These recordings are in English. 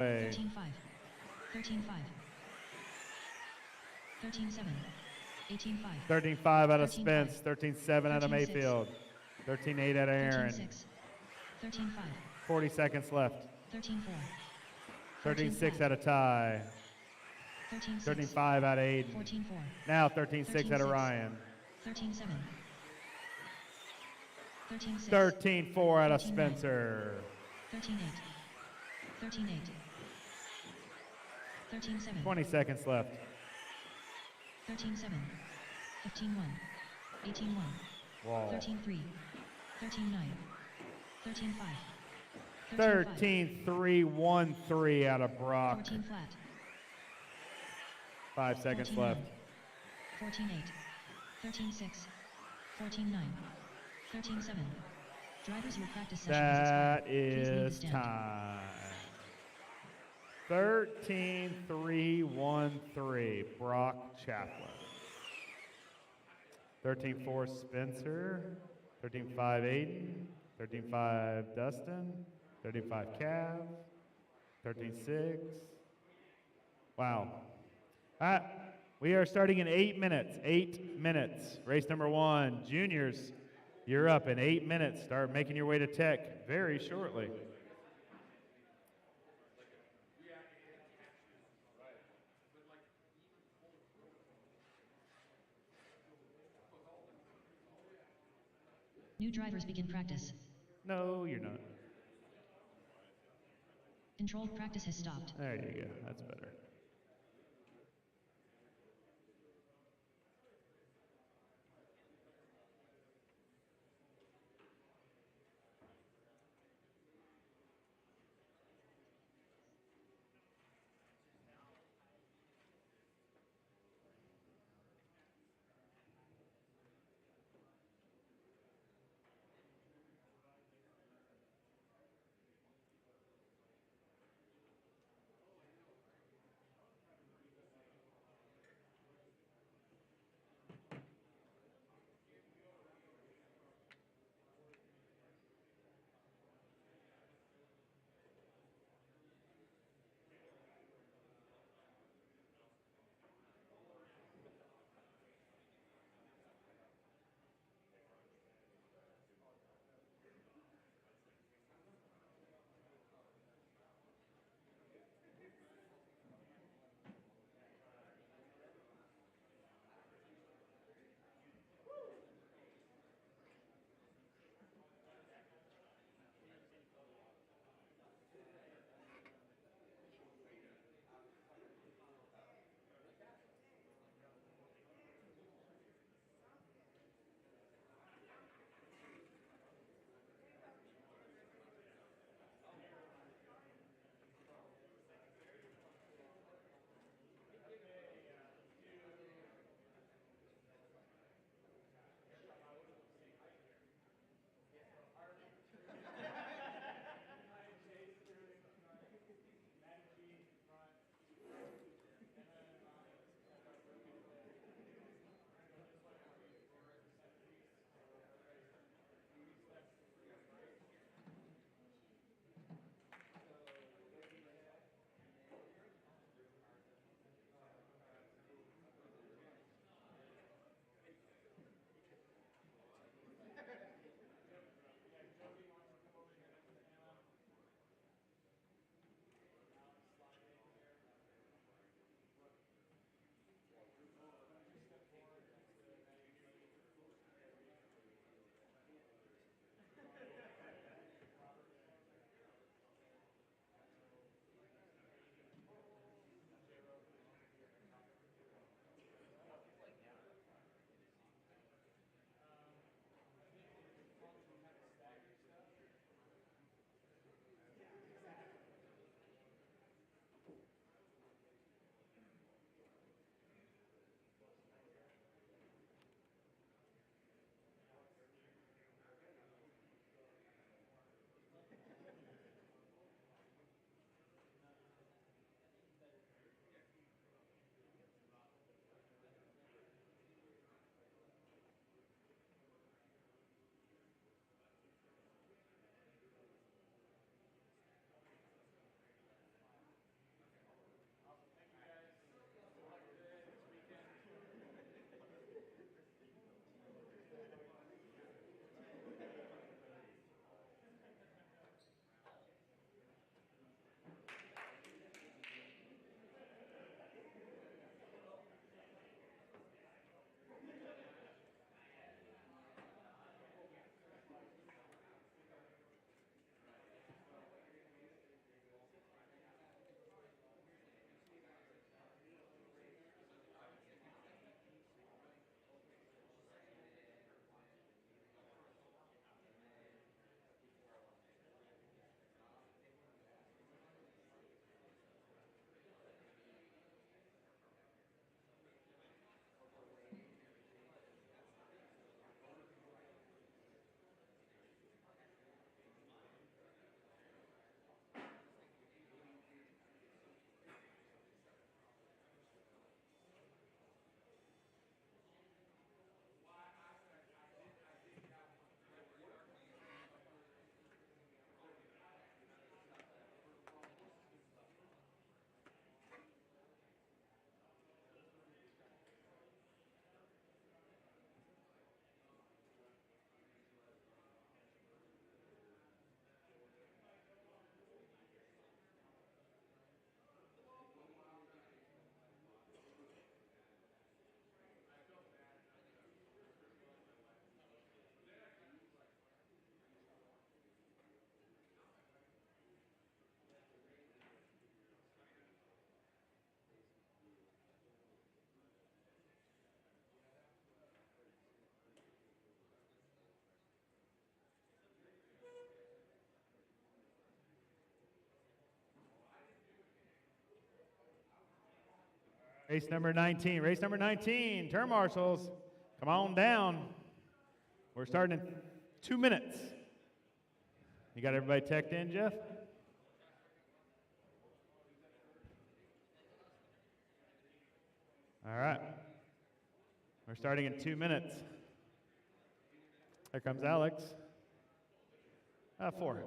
way. 13-5. 13-5. 13-7. 18-5. 13-5 out of Spence. 13-7 out of Mayfield. 13-8 out of Aaron. 13-6. 13-5. 40 seconds left. 13-4. 13-6 out of Ty. 13-6. 13-5 out of Aiden. 14-4. Now 13-6 out of Ryan. 13-7. 13-6. 13-4 out of Spencer. 13-8. 13-8. 13-7. 20 seconds left. 13-7. 15-1. 18-1. Wall. 13-3. 13-9. 13-5. 13-3-1-3 out of Brock. 14 flat. 5 seconds 14-9. left. 14-8. 13-6. 14-9. 13-7. Drivers, your practice session That is is time. 13-3-1-3, Brock Chaplin. 13-4, Spencer. 13-5, Aiden. 13-5, Dustin. 13-5, Cav. 13-6. Wow. We are starting in 8 minutes. 8 minutes. Race number 1. Juniors, you're up in 8 minutes. Start making your way to Tech very shortly. New drivers begin practice. No, you're not. Controlled practice has stopped. There you go. That's better. Race number 19. Race number 19. Turn marshals, come on down. We're starting in 2 minutes. You got everybody teched in, Jeff? All right. We're starting in 2 minutes. Here comes Alex. 4.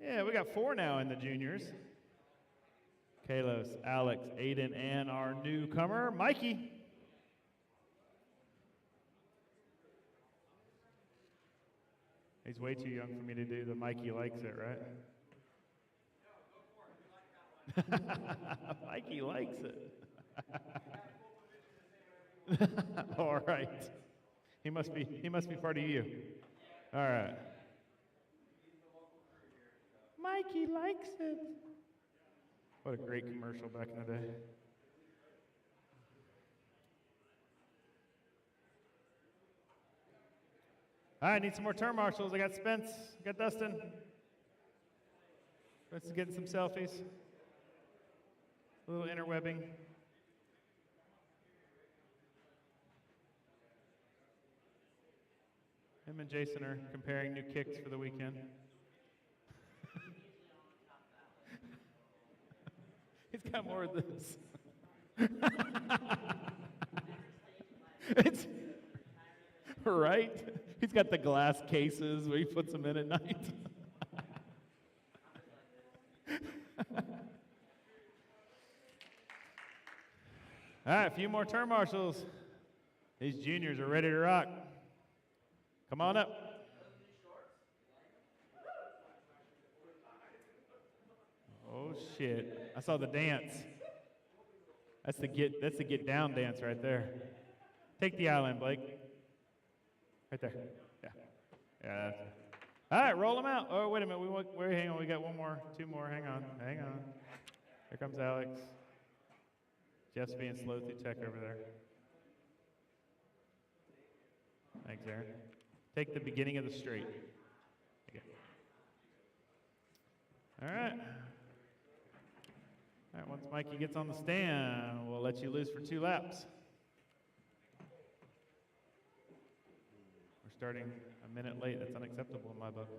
Yeah, we got 4 now in the juniors. Kalos, Alex, Aiden, and our newcomer, Mikey. He's way too young for me to do the Mikey likes it, right? Mikey likes it. All right. He must be part of you. All right. Mikey likes it. What a great commercial back in the day. All right, need some more turn marshals. I got Spence, I got Dustin. Spence is getting some selfies. A little interwebbing. Him and Jason are comparing new kicks for the weekend. He's got more of this. It's right. He's got the glass cases where he puts them in at night. All right, a few more turn marshals. These juniors are ready to rock. Come on up. Oh shit! I saw the dance. That's the get down dance right there. Take the island, Blake. Right there. Yeah. Yeah. That's it. All right, roll them out. Oh, wait a minute. Hang on. We got 1 more, 2 more. Hang on. Here comes Alex. Jeff's being slow through tech over there. Thanks, Aaron. Take the beginning of the straight. Okay. All right. All right, once Mikey gets on the stand, we'll let you loose for 2 laps. We're starting a minute late. That's unacceptable in my book.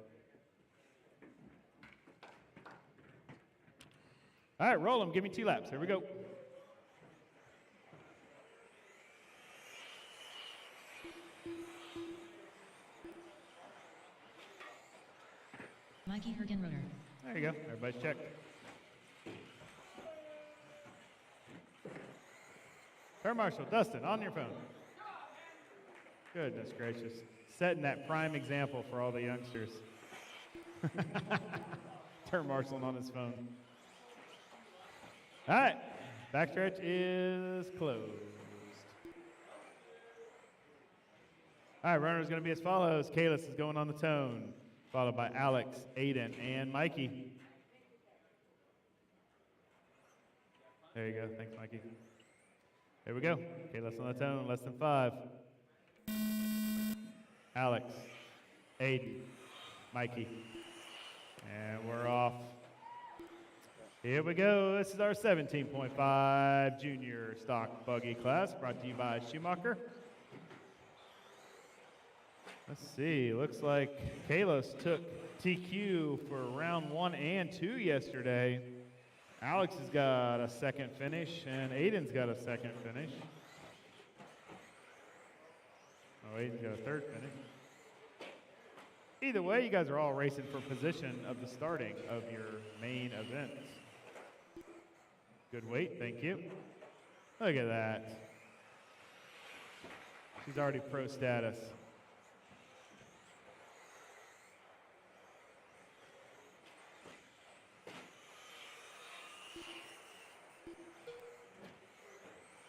All right, roll them. Give me 2 laps. Here we go. Mikey Hergenroder. There you go. Everybody's checked. Turn marshal, Dustin, on your phone. Goodness gracious. Setting that prime example for all the youngsters. Turn marshaling on his phone. All right. Backstretch is closed. All right, runner's going to be as follows. Kalis is going on the tone, followed by Alex, Aiden, and Mikey. There you go. Thanks, Mikey. Here we go. Okay, less on the tone, less than 5. Alex, Aiden, Mikey. And we're off. Here we go. This is our 17.5 junior stock buggy class, brought to you by Schumacher. Let's see. Looks like Kalos took TQ for round 1 and 2 yesterday. Alex has got a second finish, and Aiden's got a second finish. Oh, Aiden's got a third finish. Either way, you guys are all racing for position of the starting of your main events. Good weight, thank you. Look at that. She's already pro status.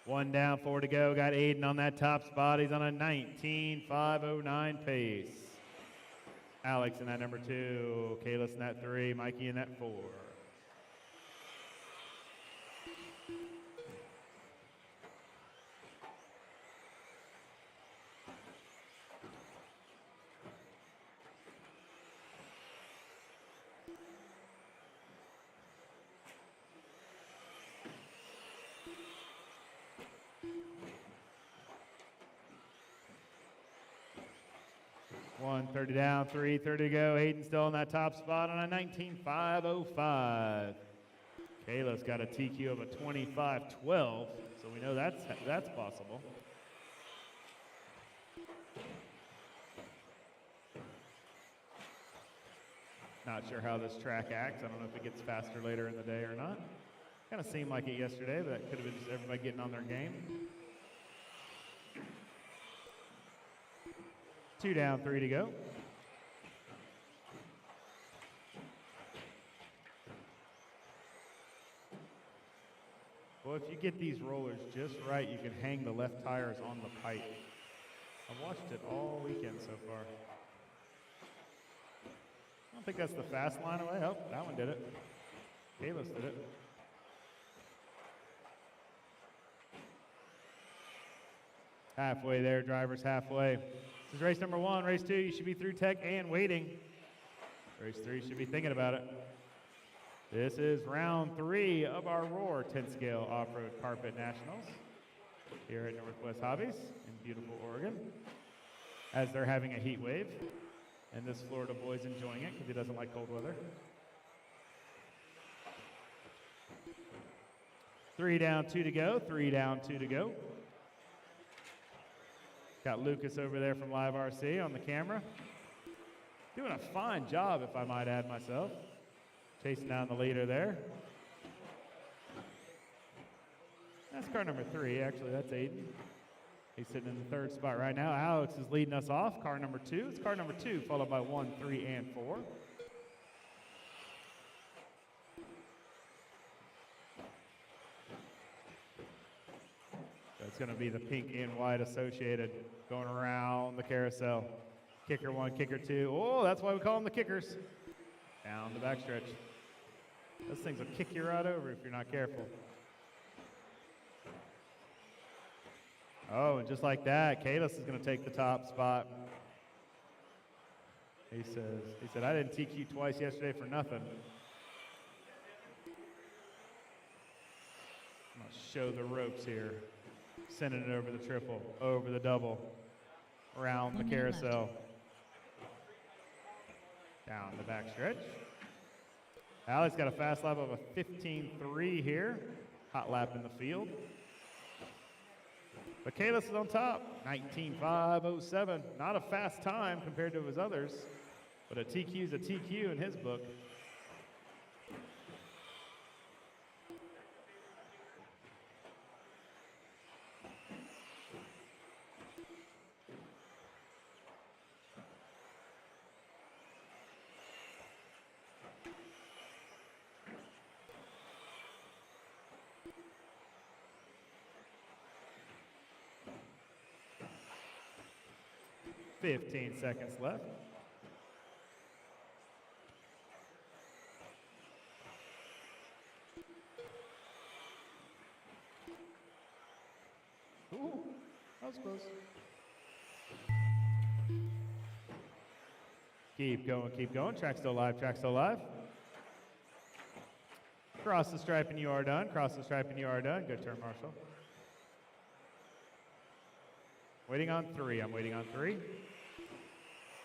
One down, 4 to go. Got Aiden on that top spot. He's on a 19.509 pace. Alex in that number 2. Kalis in that 3. Mikey in that 4. 30 down, 3, 30 to go. Hayden still in that top spot on a 19.505. Kayla's got a TQ of a 25.12, so we know that's possible. Not sure how this track acts. I don't know if it gets faster later in the day or not. Kind of seemed like it yesterday, but that could have been just everybody getting on their game. 2 down, 3 to go. Well, if you get these rollers just right, you can hang the left tires on the pipe. I've watched it all weekend so far. I don't think that's the fast line away. Oh, that one did it. Kalis did it. Halfway there, drivers halfway. This is race number 1. Race 2, you should be through tech and waiting. Race 3, you should be thinking about it. This is round 3 of our Roar 10 scale off-road carpet nationals here at Northwest Hobbies in beautiful Oregon, as they're having a heat wave, and this Florida boy's enjoying it because he doesn't like cold weather. 3 down, 2 to go. 3 down, 2 to go. Got Lucas over there from Live RC on the camera. Doing a fine job, if I might add myself. Chasing down the leader there. That's car number 3, actually. That's Aiden. He's sitting in the 3rd spot right now. Alex is leading us off. Car number 2. It's car number 2, followed by 1, 3, and 4. That's going to be the pink and white associated going around the carousel. Kicker 1, kicker 2. Oh, that's why we call them the kickers. Down the backstretch. Those things will kick you right over if you're not careful. Oh, and just like that, Kalis is going to take the top spot. He said, I didn't TQ twice yesterday for nothing. I'm going to show the ropes here. Sending it over the triple, over the double, around the carousel. Down the backstretch. Alex got a fast lap of a 15.3 here. Hot lap in the field. But Kalis is on top, 19.507. Not a fast time compared to his others, but a TQ is a TQ in his book. Fifteen seconds left. Ooh, that was close. Keep going, keep going. Track still live, track still live. Cross the stripe and you are done. Cross the stripe and you are done. Good turn, Marshall. Waiting on 3. I'm waiting on 3.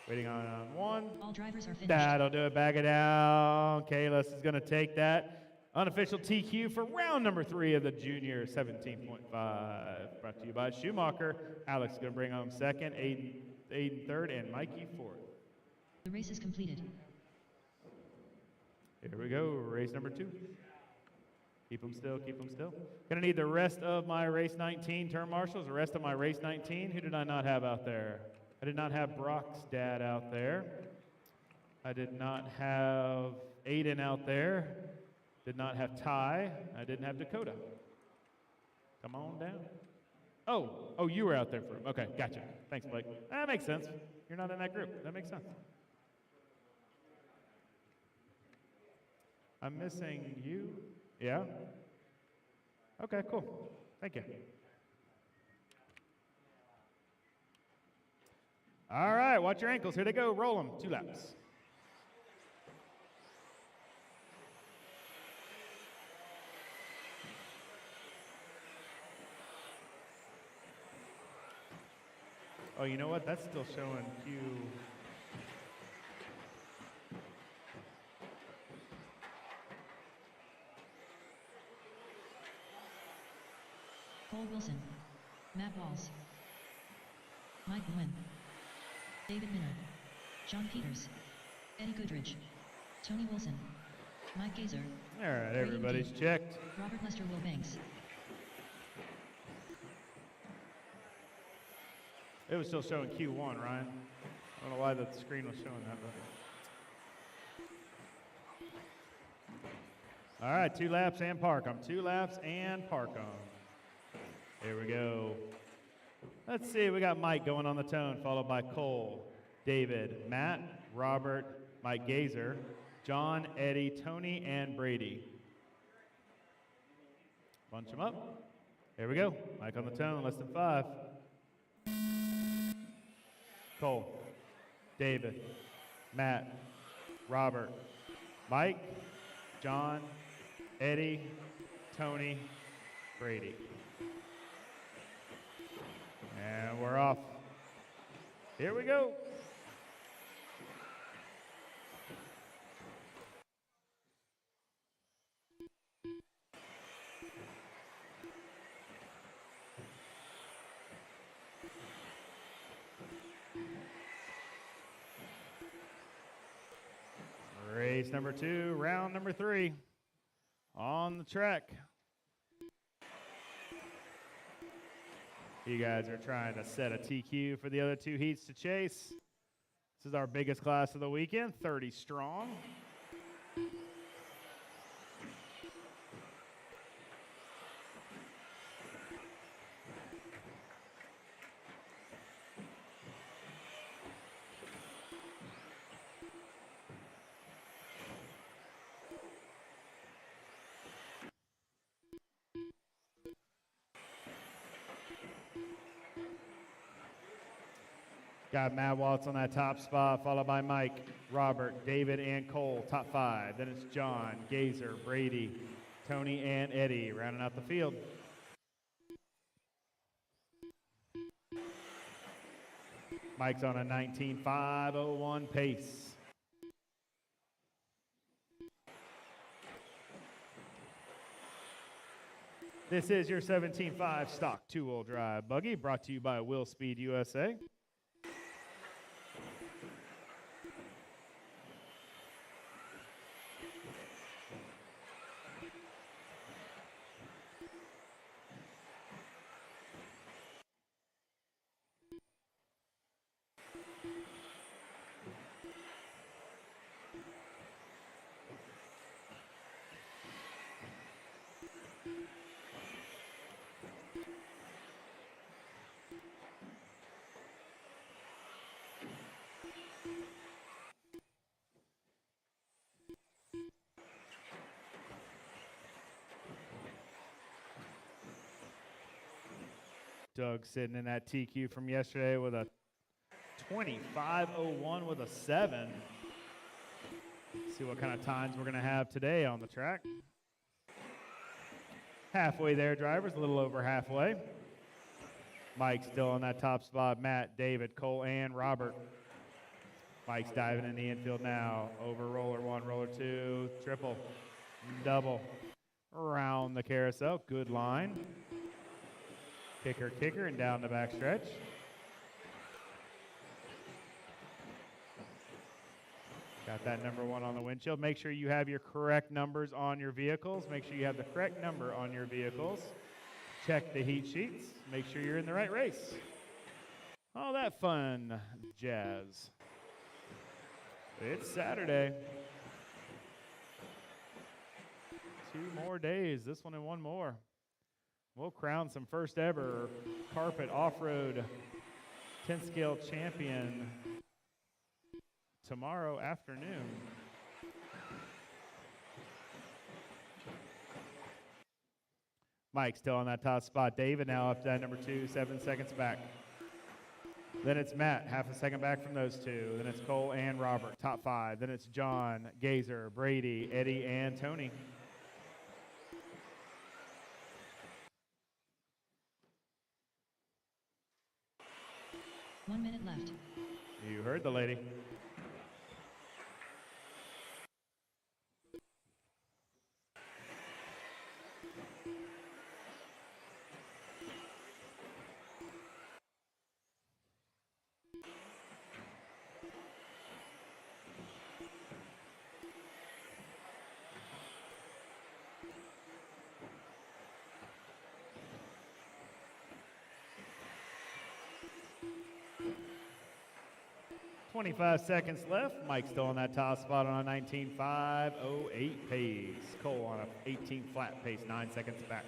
Waiting on 1. All drivers are finished. That'll do it. Back it down. Kalis is going to take that unofficial TQ for round number 3 of the junior 17.5. Brought to you by Schumacher. Alex is going to bring home 2nd, Aiden 3rd, and Mikey 4th. The race is completed. Here we go. Race number 2. Keep them still, keep them still. Gonna need the rest of my race 19 turn marshals, the rest of my race 19. Who did I not have out there? I did not have Brock's dad out there. I did not have Aiden out there. Did not have Ty. I didn't have Dakota. Come on down. Oh, you were out there for him. Okay, gotcha. Thanks, Blake. That makes sense. You're not in that group. That makes sense. I'm missing you. Yeah? Okay, cool. Thank you. All right, watch your ankles. Here they go. Roll them. 2 laps. Oh, you know what? That's still showing Q. Cole Wilson, Matt Walls, Mike Nguyen, David Minner, John Peters, Eddie Goodrich, Tony Wilson, Mike Gazer. All right, everybody's Brady checked. Robert Lester Will Banks. It was still showing Q1, Ryan. I don't know why the screen was showing that. But. All right, 2 laps and park 'em. 2 laps and park 'em. Here we go. Let's see, we got Mike going on the tone, followed by Cole, David, Matt, Robert, Mike Gazer, John, Eddie, Tony, and Brady. Bunch them up. Here we go. Mike on the tone, less than 5. Cole, David, Matt, Robert, Mike, John, Eddie, Tony, Brady. And we're off. Here we go. Race number 2, round number 3 on the track. You guys are trying to set a TQ for the other 2 heats to chase. This is our biggest class of the weekend, 30 strong. Got Matt Waltz on that top spot, followed by Mike, Robert, David, and Cole, top 5. Then it's John, Gazer, Brady, Tony, and Eddie, rounding out the field. Mike's on a 19.501 pace. This is your 17.5 stock 2-wheel drive buggy, brought to you by Will Speed USA. Doug sitting in that TQ from yesterday with a 25.01 with a 7. See what kind of times we're going to have today on the track. Halfway there, drivers, a little over halfway. Mike's still on that top spot. Matt, David, Cole, and Robert. Mike's diving in the infield now. Over roller 1, roller 2, triple, double. Around the carousel, good line. Kicker, kicker, and down the backstretch. Got that number 1 on the windshield. Make sure you have your correct numbers on your vehicles. Make sure you have the correct number on your vehicles. Check the heat sheets. Make sure you're in the right race. All that fun jazz. It's Saturday. 2 more days. This one and 1 more. We'll crown some first ever carpet off-road 10 scale champion tomorrow afternoon. Mike still on that top spot. David now up to that number 2, 7 seconds back. Then it's Matt, half a second back from those 2. Then it's Cole and Robert, top 5. Then it's John, Gazer, Brady, Eddie, and Tony. One minute left. You heard the lady. 25 seconds left. Mike still on that top spot on a 19.508 pace. Cole on a 18 flat pace, 9 seconds back.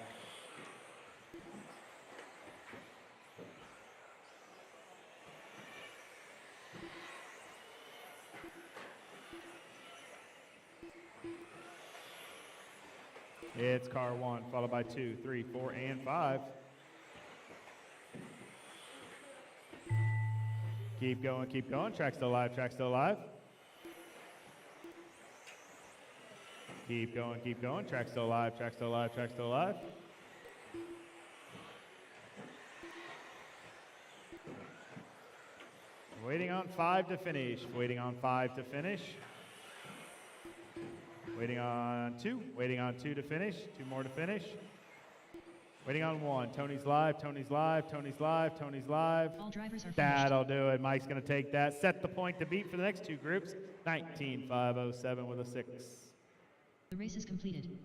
It's car 1, followed by 2, 3, 4, and 5. Keep going, keep going. Track still alive, track still alive. Keep going. Track still alive, track still alive, track still alive. Waiting on 5 to finish, waiting on 5 to finish. Waiting on 2 to finish, 2 more to finish. Waiting on 1, Tony's live, Tony's live, Tony's live, Tony's live. All drivers are finished. That'll do it. Mike's going to take that. Set the point to beat for the next 2 groups. 19.507 with a 6. The race is completed.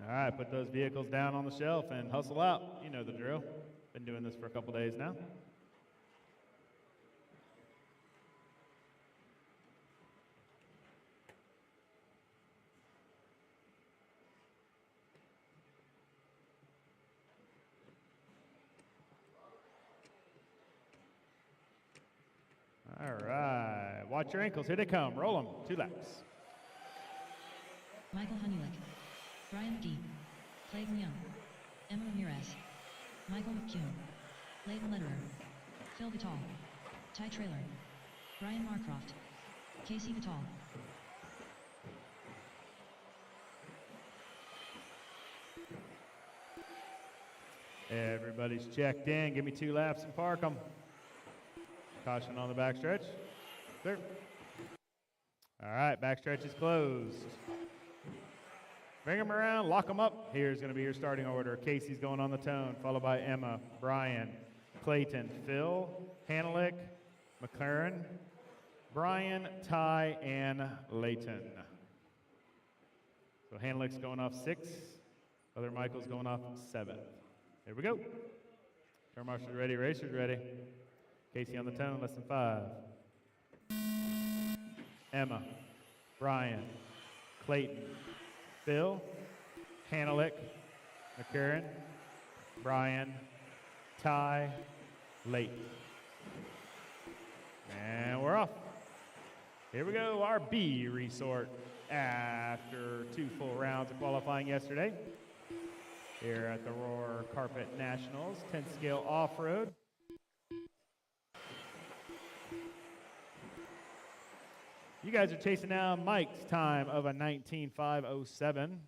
All right, put those vehicles down on the shelf and hustle out. You know the drill. Been doing this for a couple days now. All right, watch your ankles. Here they come. Roll them. 2 laps. Michael Honeywell, Brian McGee, Clayton Young, Emma Ramirez, Michael McCune, Leighton Lederer, Phil Vitale, Ty Trailer, Brian Marcroft, Casey Vitale. Everybody's checked in. Give me 2 laps and park them. Caution on the backstretch. Clear. All right, backstretch is closed. Bring them around, lock them up. Here's going to be your starting order. Casey's going on the tone, followed by Emma, Brian, Clayton, Phil, Hanelick, McLaren, Brian, Ty, and Leighton. So Hanelick's going off 6. Other Michael's going off 7. Here we go. Car marshals ready, racers ready. Casey on the tone, less than 5. Emma, Brian, Clayton, Phil, Hanelick, McCarran, Brian, Ty, Leighton. And we're off. Here we go, our B resort after 2 full rounds of qualifying yesterday. Here at the Roar Carpet Nationals, 10th scale off-road. You guys are chasing down Mike's time of a 19.507.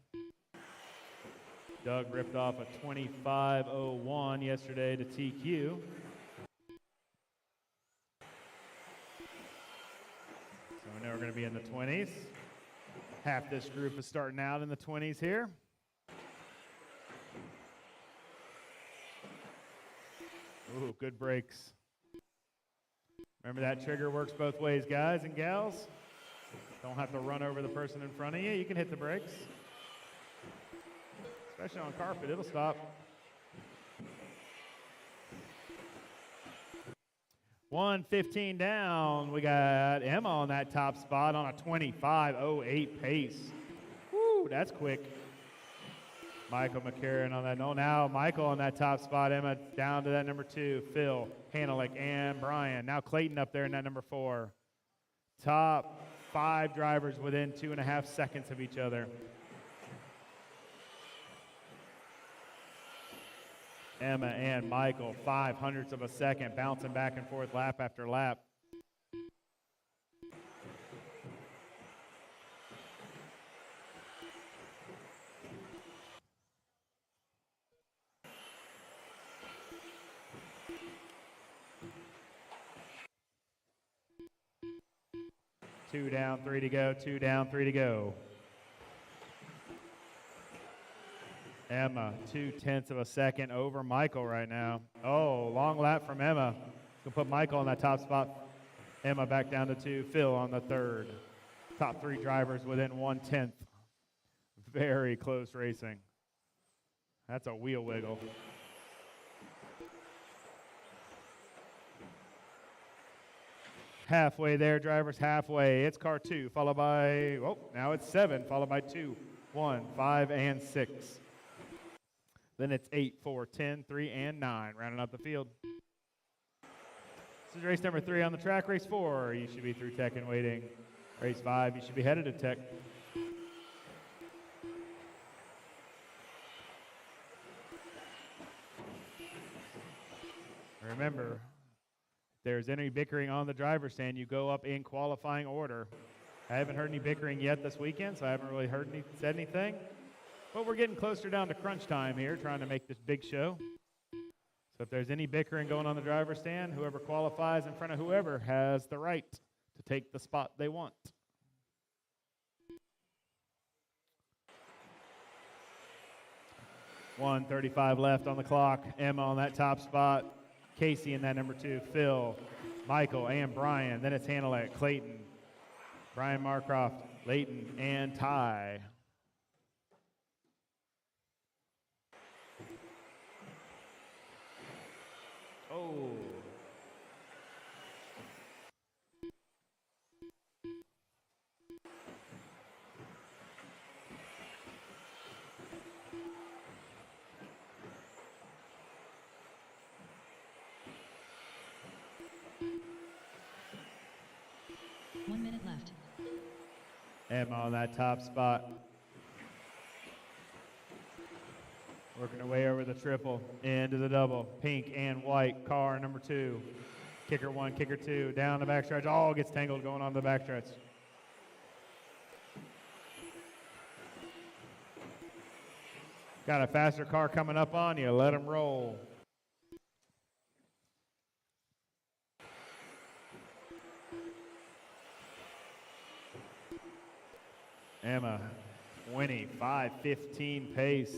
Doug ripped off a 25.01 yesterday to TQ. So we know we're going to be in the 20s. Half this group is starting out in the 20s here. Ooh, good brakes. Remember that trigger works both ways, guys and gals. Don't have to run over the person in front of you. You can hit the brakes. Especially on carpet, it'll stop. 1:15 down. We got Emma on that top spot on a 25.08 pace. Woo, that's quick. Michael McCarran on that. No, now Michael on that top spot. Emma down to that number 2. Phil, Hanelick, and Brian. Now Clayton up there in that number 4. Top 5 drivers within 2.5 seconds of each other. Emma and Michael, 0.05 of a second, bouncing back and forth lap after lap. Two down, 3 to go, 2 down, 3 to go. Emma, 0.2 of a second over Michael right now. Oh, long lap from Emma. Gonna put Michael on that top spot. Emma back down to 2. Phil on the 3rd. Top 3 drivers within 0.1 Very close racing. That's a wheel wiggle. Halfway there, drivers, halfway. It's car 2, followed by, oh, now it's 7, followed by 2, 1, 5, and 6. Then it's 8, 4, 10, 3, and 9, rounding out the field. This is race number 3 on the track. Race 4, you should be through tech and waiting. Race 5, you should be headed to tech. Remember, if there's any bickering on the driver's stand, you go up in qualifying order. I haven't heard any bickering yet this weekend, so I haven't really said anything. But we're getting closer down to crunch time here, trying to make this big show. So if there's any bickering going on the driver's stand, whoever qualifies in front of whoever has the right to take the spot they want. .135 left on the clock. Emma on that top spot. Casey in that number 2. Phil, Michael, and Brian. Then it's Hannah, Clayton, Brian Marcroft, Leighton, and Ty. Oh. One minute left. Emma on that top spot. Working her way over the triple, into the double. Pink and white, car number 2. Kicker 1, kicker 2, down the backstretch. All gets tangled going on the backstretch. Got a faster car coming up on you, let them roll. Emma, 25-15 pace.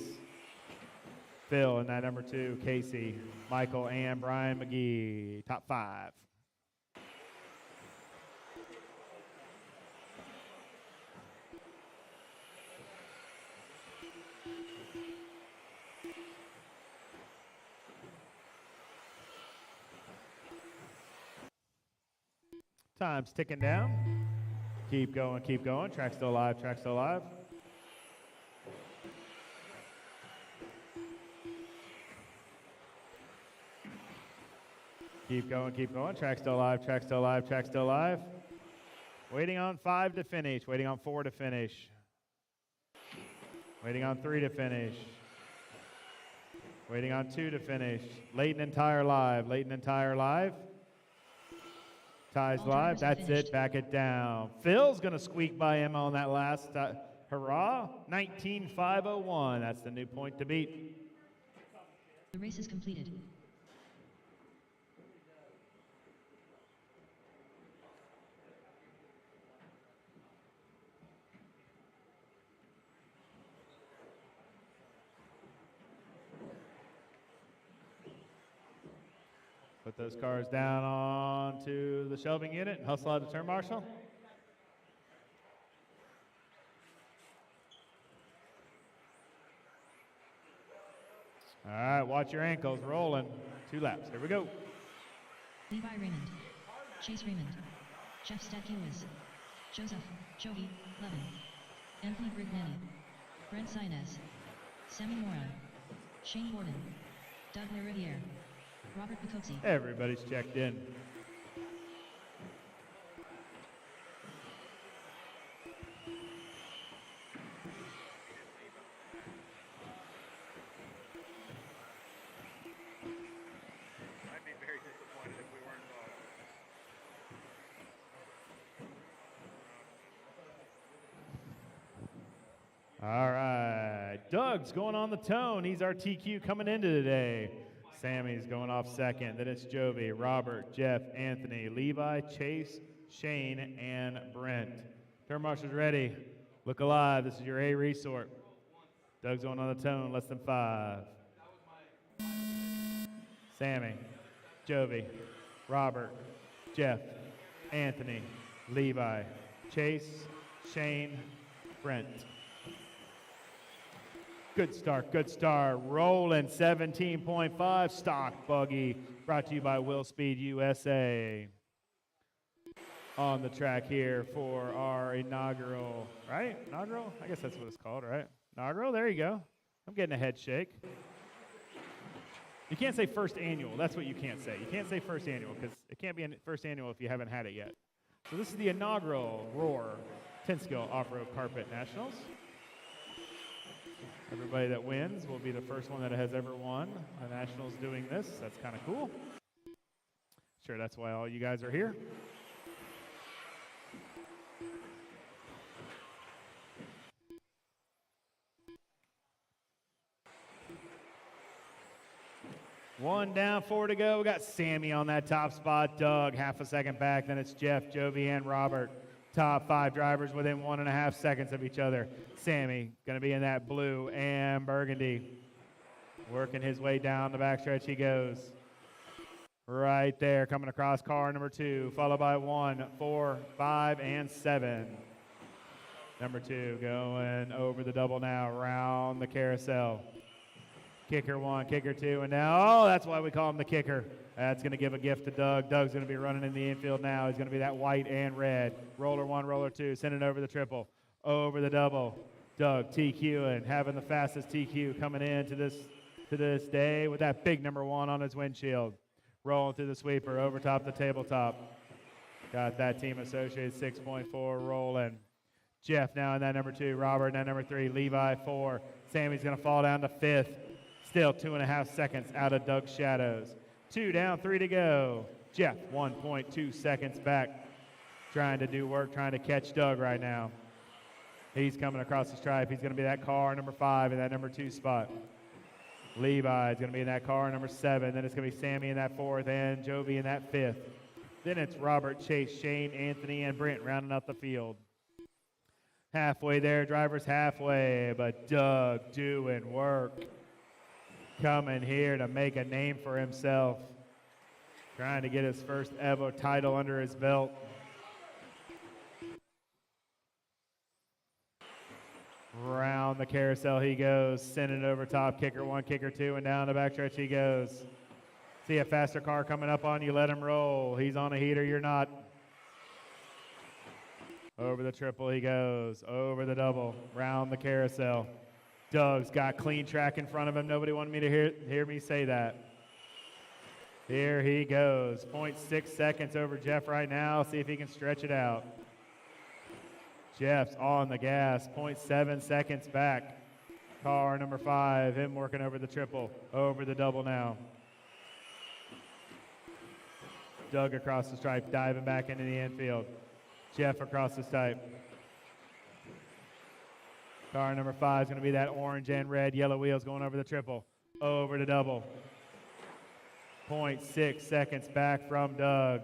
Phil in that number 2, Casey, Michael, and Brian McGee, top 5. Time's ticking down. Keep going, keep going. Track still alive, track still alive. Keep going, keep going. Track still alive, track still alive, track still alive. Waiting on 5 to finish, waiting on 4 to finish. Waiting on 3 to finish. Waiting on 2 to finish. Leighton and Ty are live, Leighton and Ty are live. Ty's live, that's it, back it down. Phil's gonna squeak by Emma on that last hurrah. 19.501, that's the new point to beat. The race is completed. Put those cars down onto the shelving unit. Hustle out the turn marshal. All right, watch your ankles rolling. 2 laps. Here we go. Levi Raymond, Chase Raymond, Jeff Statkiewicz, Joseph, Joey, Levin, Anthony Brignani, Brent Sainez, Sammy Mora, Shane Gordon, Doug Lariviere, Robert Picozzi. Everybody's checked in. I'd be very disappointed if we weren't involved. All right, Doug's going on the tone. He's our TQ coming into today. Sammy's going off second. Then it's Jovi, Robert, Jeff, Anthony, Levi, Chase, Shane, and Brent. Turn marshals ready. Look alive. This is your A resort. Doug's going on the tone. Less than 5. Sammy, Jovi, Robert, Jeff, Anthony, Levi, Chase, Shane, Brent. Good start, good start. Rolling 17.5 stock buggy. Brought to you by Will Speed USA. On the track here for our inaugural, right? Inaugural? I guess that's what it's called, right? Inaugural, there you go. I'm getting a head shake. You can't say first annual. That's what you can't say. You can't say first annual because it can't be first annual if you haven't had it yet. So this is the inaugural Roar 10-Skill Off-Road Carpet Nationals. Everybody that wins will be the first one that has ever won a Nationals doing this. That's kind of cool. Sure, that's why all you guys are here. One down, 4 to go. We got Sammy on that top spot. Doug, half a second back. Then it's Jeff, Jovi, and Robert. Top 5 drivers within 1.5 seconds of each other. Sammy going to be in that blue and burgundy. Working his way down the backstretch he goes. Right there, coming across car number 2, followed by 1, 4, 5, and 7. Number 2 going over the double now, around the carousel. Kicker 1, kicker 2, and now, oh, that's why we call him the kicker. That's going to give a gift to Doug. Doug's going to be running in the infield now. He's going to be that white and red. Roller 1, roller 2, sending over the triple, over the double. Doug TQ and having the fastest TQ coming into this day with that big number 1 on his windshield. Rolling through the sweeper, over top the tabletop. Got that team associated 6.4 rolling. Jeff now in that number 2, Robert in that number 3, Levi 4. Sammy's going to fall down to 5th. Still 2.5 seconds out of Doug's shadows. 2 down, 3 to go. Jeff 1.2 seconds back. Trying to do work, trying to catch Doug right now. He's coming across the stripe. He's going to be that car number 5 in that number 2 spot. Levi is going to be in that car number 7. Then it's going to be Sammy in that 4th and Jovi in that 5th. Then it's Robert, Chase, Shane, Anthony, and Brent rounding out the field. Halfway there, drivers halfway, but Doug doing work. Coming here to make a name for himself. Trying to get his first ever title under his belt. Round the carousel he goes, sending it over top, kicker 1, kicker 2, and down the backstretch he goes. See a faster car coming up on you, let him roll. He's on a heater, you're not. Over the triple he goes, over the double, round the carousel. Doug's got clean track in front of him. Nobody wanted me to hear me say that. Here he goes. 0.6 seconds over Jeff right now. See if he can stretch it out. Jeff's on the gas. 0.7 seconds back. Car number 5. Him working over the triple. Over the double now. Doug across the stripe. Diving back into the infield. Jeff across the stripe. Car number 5 is going to be that orange and red, yellow wheels going over the triple, over the double. 0.6 seconds back from Doug.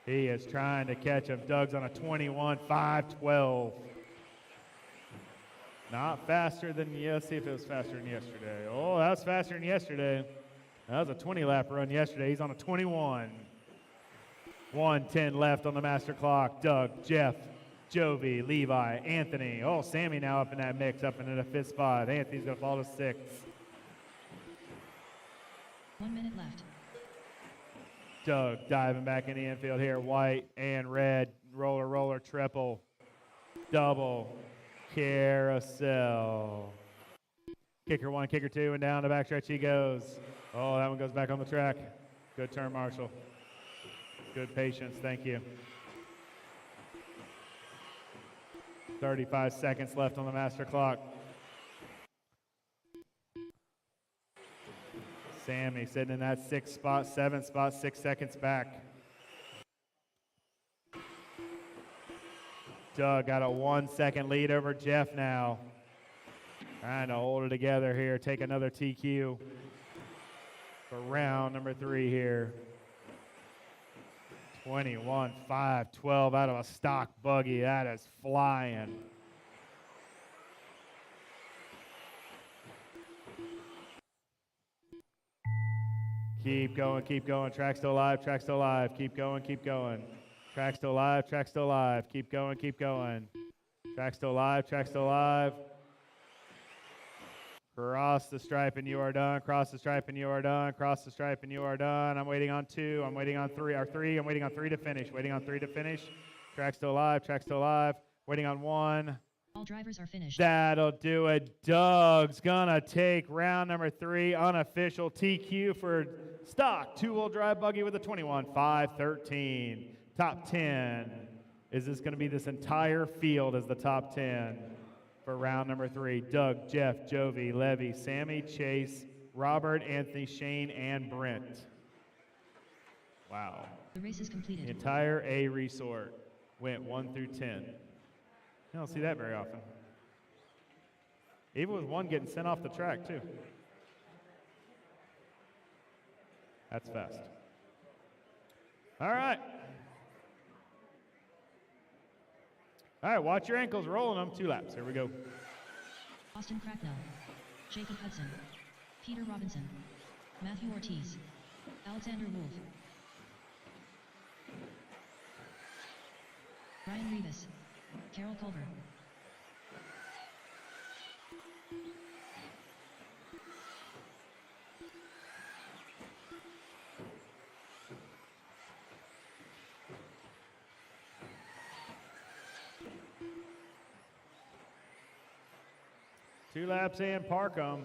He is trying to catch him. Doug's on a 21.512. Not faster than, let's see if it was faster than yesterday. Oh, that was faster than yesterday. That was a 20-lap run yesterday. He's on a 21. 1:10 left on the master clock. Doug, Jeff, Jovi, Levi, Anthony. Oh, Sammy now up in that mix, up into the 5th spot. Anthony's going to fall to 6th. 1 minute left. Doug diving back in the infield here. White and red. Roller, roller, triple, double, carousel. Kicker 1, kicker 2, and down the backstretch he goes. Oh, that one goes back on the track. Good turn, Marshall. Good patience. Thank you. 35 seconds left on the master clock. Sammy sitting in that 6th spot, 7th spot, 6 seconds back. Doug got a 1-second lead over Jeff now. Trying to hold it together here, take another TQ for round number 3 here. 21.512 out of a stock buggy. That is flying. Keep going, keep going. Track still alive, track still alive. Keep going, keep going. Track still alive, track still alive. Keep going, keep going. Track still alive, track still alive. Cross the stripe and you are done. Cross the stripe and you are done. Cross the stripe and you are done. I'm waiting on 2. I'm waiting on 3. Or 3. I'm waiting on 3 to finish. Waiting on 3 to finish. Track still alive. Track still alive. Waiting on 1. All drivers are finished. That'll do it. Doug's gonna take round number 3, unofficial TQ for stock 2-wheel drive buggy with a 21.513. Top 10. Is this gonna be this entire field as the top 10 for round number 3? Doug, Jeff, Jovi, Levy, Sammy, Chase, Robert, Anthony, Shane, and Brent. Wow. The race is completed. The entire A resort went 1 through 10. You don't see that very often. Even with 1 getting sent off the track, too. That's fast. All right. All right, watch your ankles, rolling them. 2 laps. Here we go. Austin Cracknell, Jacob Hudson, Peter Robinson, Matthew Ortiz, Alexander Wolf, Ryan Rivas, Carol Culver. Two laps in, park 'em.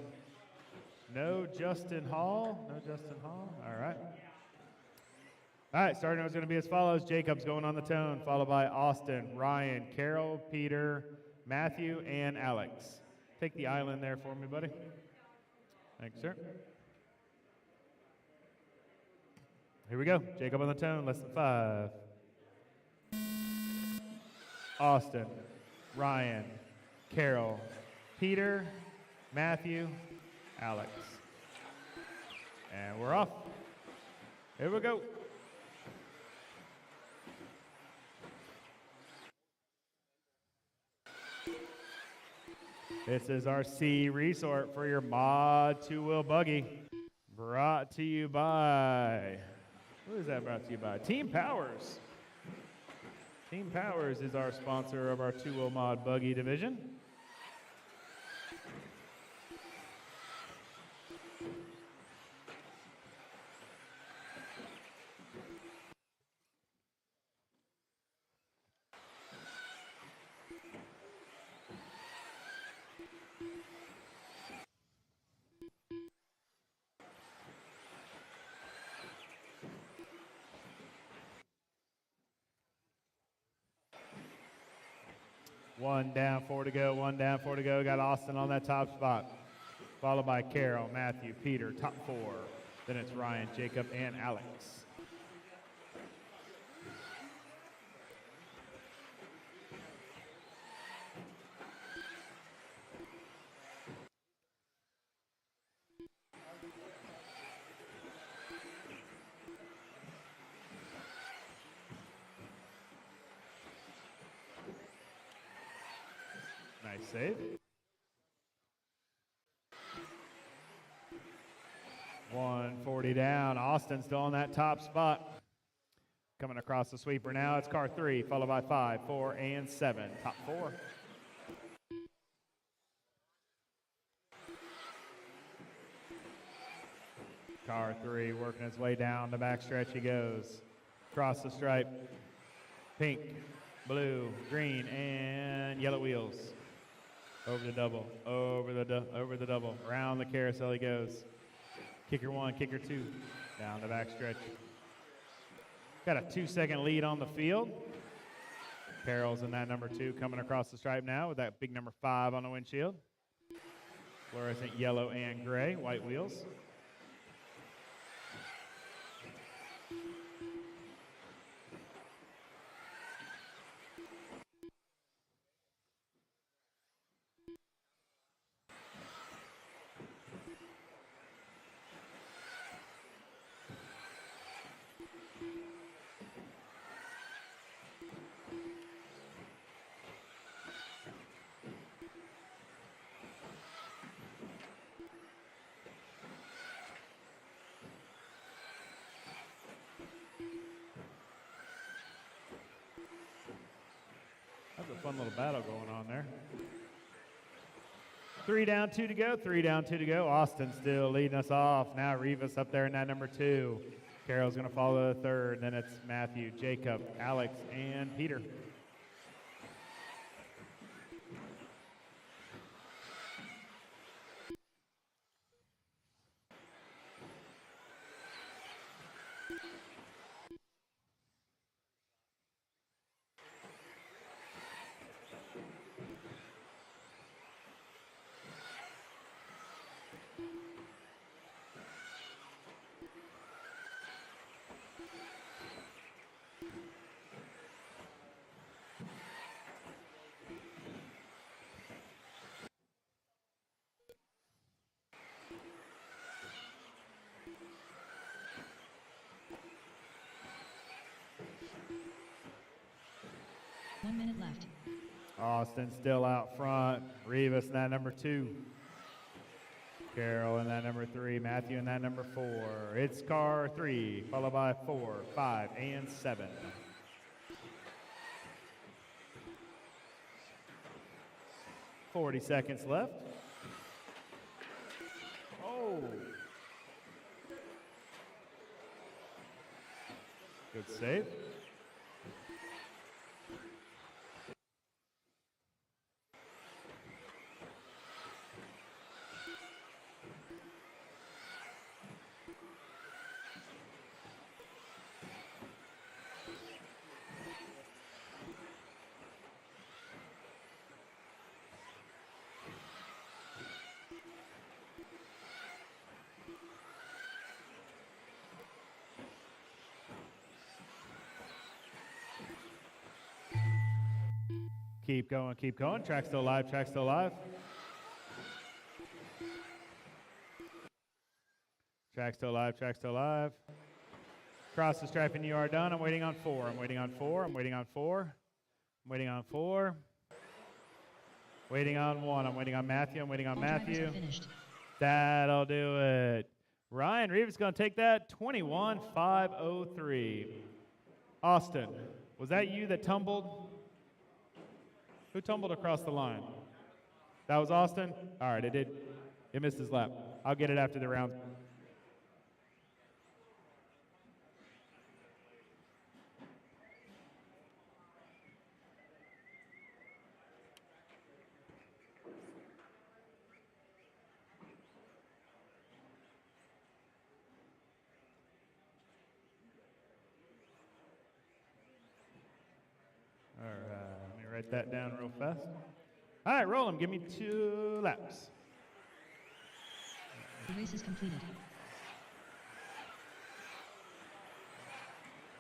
No Justin Hall. No Justin Hall. All right. All right, starting is going to be as follows. Jacob's going on the tone, followed by Austin, Ryan, Carol, Peter, Matthew, and Alex. Take the island there for me, buddy. Thanks, sir. Here we go. Jacob on the tone, less than 5. Austin, Ryan, Carol, Peter, Matthew, Alex. And we're off. Here we go. This is our C resort for your mod 2-wheel buggy. Brought to you by, who is that brought to you by? Team Powers. Team Powers is our sponsor of our 2-wheel mod buggy division. One down, 4 to go, 1 down, 4 to go. Got Austin on that top spot. Followed by Carol, Matthew, Peter, top 4. Then it's Ryan, Jacob, and Alex. Nice save. 140 down. Austin still on that top spot. Coming across the sweeper now. It's car 3, followed by 5, 4, and 7. Top 4. Car 3 working its way down the backstretch. He goes. Across the stripe. Pink, blue, green, and yellow wheels. Over the double, over the double. Around the carousel he goes. Kicker 1, kicker 2. Down the backstretch. Got a 2-second lead on the field. Carol's in that number 2 coming across the stripe now with that big number 5 on the windshield. Fluorescent yellow and gray, white wheels. That's a fun little battle going on there. 3 down, 2 to go. 3 down, 2 to go. Austin still leading us off. Now Rivas up there in that number 2. Carroll's going to follow the third. Then it's Matthew, Jacob, Alex, and Peter. One minute left. Austin still out front. Rivas in that number 2. Carroll in that number 3. Matthew in that number 4. It's car 3, followed by 4, 5, and 7. $40 seconds left. Oh. Good save. Keep going, keep going. Track still alive, track still alive. Track still alive, track still alive. Cross the stripe and you are done. I'm waiting on 4. I'm waiting on 4. I'm waiting on 4. I'm waiting on 4. Waiting on 1. I'm waiting on Matthew. I'm waiting on All drivers Matthew. have finished. That'll do it. Ryan Reeves is going to take that 21.503. Austin, was that you that tumbled? Who tumbled across the line? That was Austin? All right, it missed his lap. I'll get it after the round. All right, let me write that down real fast. All right, roll him. Give me 2 laps. The race is completed.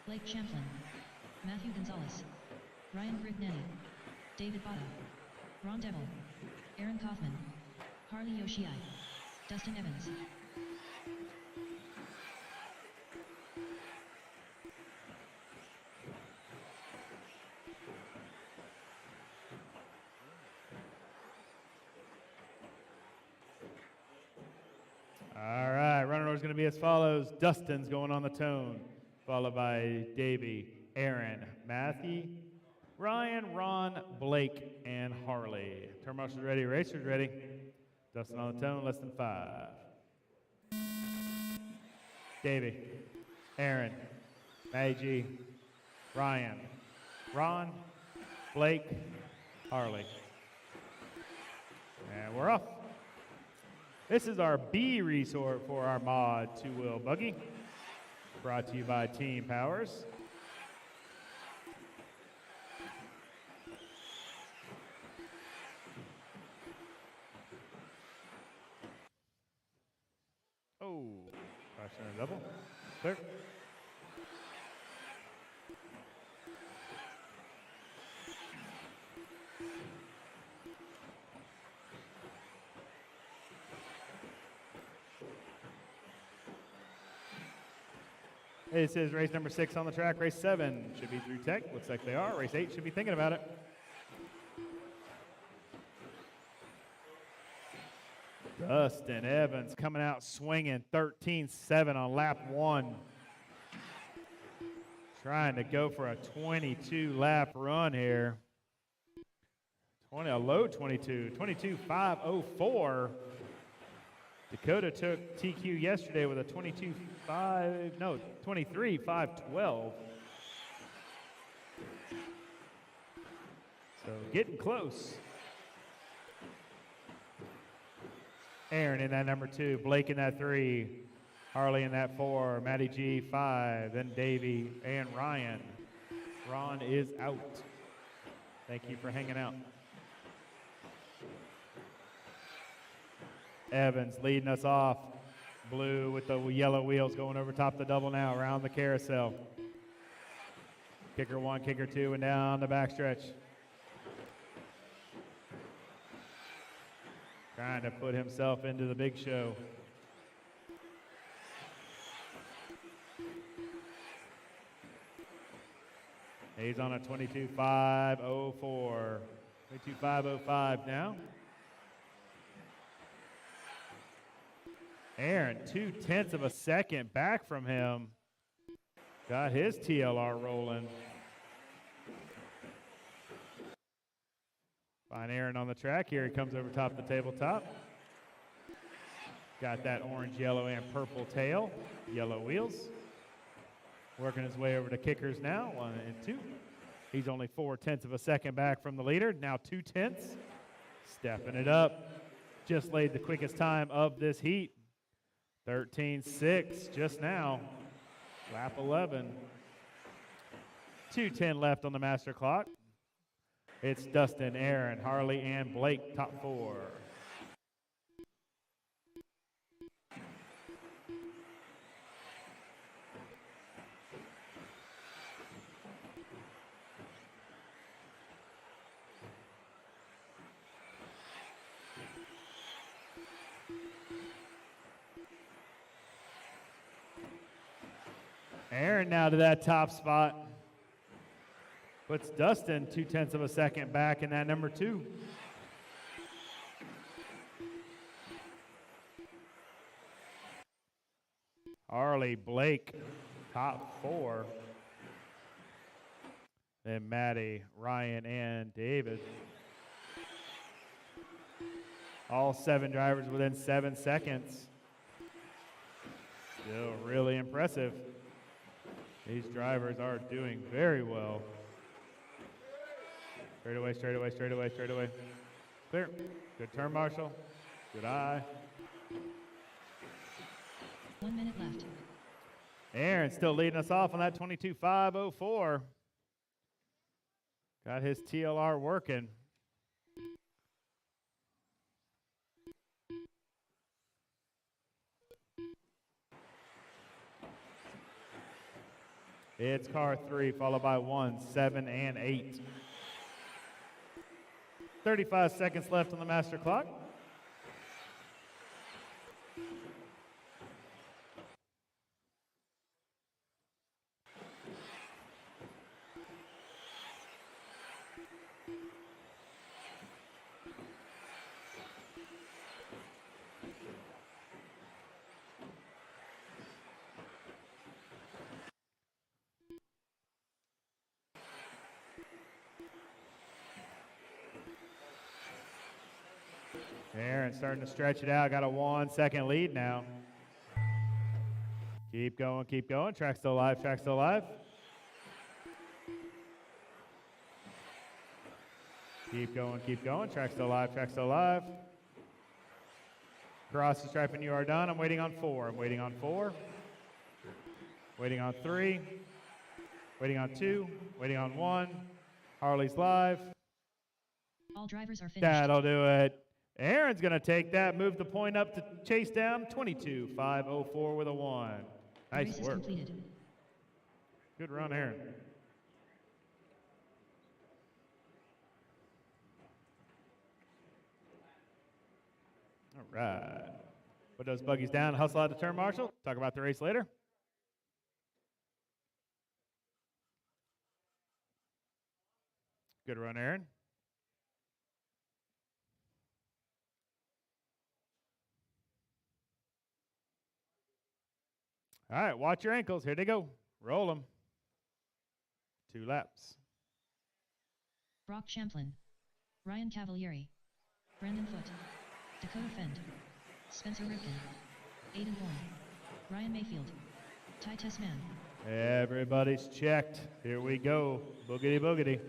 Blake Champlin, Matthew Gonzalez, Ryan Brignani, David Bada, Ron Devil, Aaron Kaufman, Harley Yoshii, Dustin Evans. All right, running order is going to be as follows. Dustin's going on the tone, followed by Davey, Aaron, Matthew, Ryan, Ron, Blake, and Harley. Turn marshals ready, racers ready. Dustin on the tone, less than 5. Davey, Aaron, Maggie, Ryan, Ron, Blake, Harley. And we're off. This is our B resort for our mod 2-wheel buggy, brought to you by Team Powers. Oh, crash and double. Clear. This is race number 6 on the track. Race 7 should be through tech. Looks like they are. Race 8 should be thinking about it. Dustin Evans coming out swinging 13.7 on lap 1. Trying to go for a 22 lap run here. A low 22, 22.504. Dakota took TQ yesterday with a 23.512. So getting close. Aaron in that number 2, Blake in that 3, Harley in that 4, Matty G 5, then Davey and Ryan. Ron is out. Thank you for hanging out. Evans leading us off. Blue with the yellow wheels going over top the double now, around the carousel. Kicker 1, kicker 2, and down the backstretch. Trying to put himself into the big show. He's on a 22.504. 22.505 now. Aaron, 0.2 of a second back from him. Got his TLR rolling. Find Aaron on the track. Here he comes over top of the tabletop. Got that orange, yellow, and purple tail. Yellow wheels. Working his way over to kickers now, 1 and 2. He's only 0.4 of a second back from the leader. Now 0.2. Stepping it up. Just laid the quickest time of this heat. 13.6 just now. Lap 11. 2:10 left on the master clock. It's Dustin, Aaron, Harley, and Blake, top 4. Aaron now to that top spot. Puts Dustin 0.2 of a second back in that number 2. Harley, Blake, top 4. Then Maddie, Ryan, and David. All 7 drivers within 7 seconds. Still really impressive. These drivers are doing very well. Straight away, straight away, straight away, straight away. Clear. Good turn, Marshall. Good eye. 1 minute left. Aaron still leading us off on that 22.504. Got his TLR working. It's car 3, followed by 1, 7, and 8. 35 seconds left on the master clock. Aaron starting to stretch it out. Got a 1 second lead now. Keep going, keep going. Track still alive, track still alive. Keep going, keep going. Track still alive, track still alive. Cross the stripe and you are done. I'm waiting on 4. I'm waiting on 4. Waiting on 3. Waiting on 2. Waiting on 1. Harley's live. All drivers are finished. That'll do it. Aaron's going to take that, move the point up to chase down 22.504 with a 1. Nice Race is work. completed. Good run, Aaron. All right. Put those buggies down, hustle out the turn, Marshall. Talk about the race later. Good run, Aaron. All right, watch your ankles. Here they go. Roll them. 2 laps. Brock Champlin. Ryan Cavalieri, Brandon Foote, Dakota Fend, Spencer Ripken, Aiden Bourne, Ryan Mayfield, Ty Tessman. Everybody's checked. Here we go. Boogity boogity.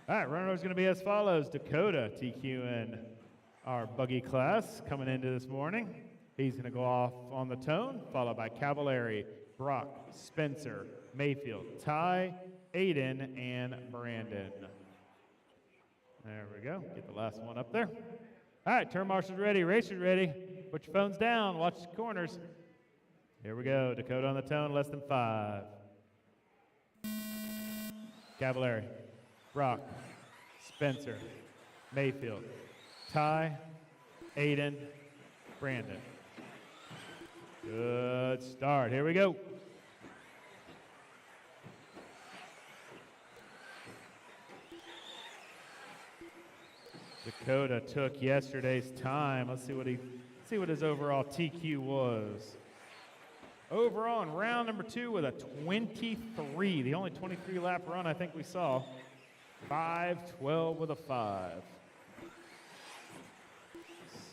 All right, runner is going to be as follows. Dakota TQN, our buggy class coming into this morning. He's going to go off on the tone, followed by Cavalieri, Brock, Spencer, Mayfield, Ty, Aiden, and Brandon. There we go. Get the last one up there. All right, turn marshals ready, racers ready. Put your phones down, watch the corners. Here we go. Dakota on the tone, less than 5. Cavalieri, Brock, Spencer, Mayfield, Ty, Aiden, Brandon. Good start. Here we go. Dakota took yesterday's time. Let's see what his overall TQ was. Overall in round number 2 with a 23, the only 23 lap run I think we saw. 5:12 with a 5.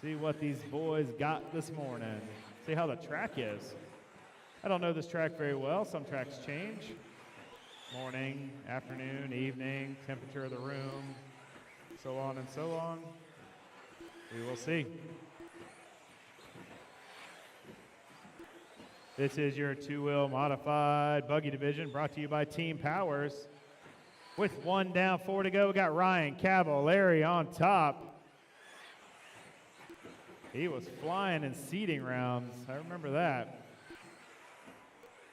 See what these boys got this morning. See how the track is. I don't know this track very well. Some tracks change. Morning, afternoon, evening, temperature of the room, so on and so on. We will see. This is your 2-wheel modified buggy division brought to you by Team Powers. With 1 down, 4 to go, we got Ryan Cavalieri on top. He was flying in seeding rounds. I remember that.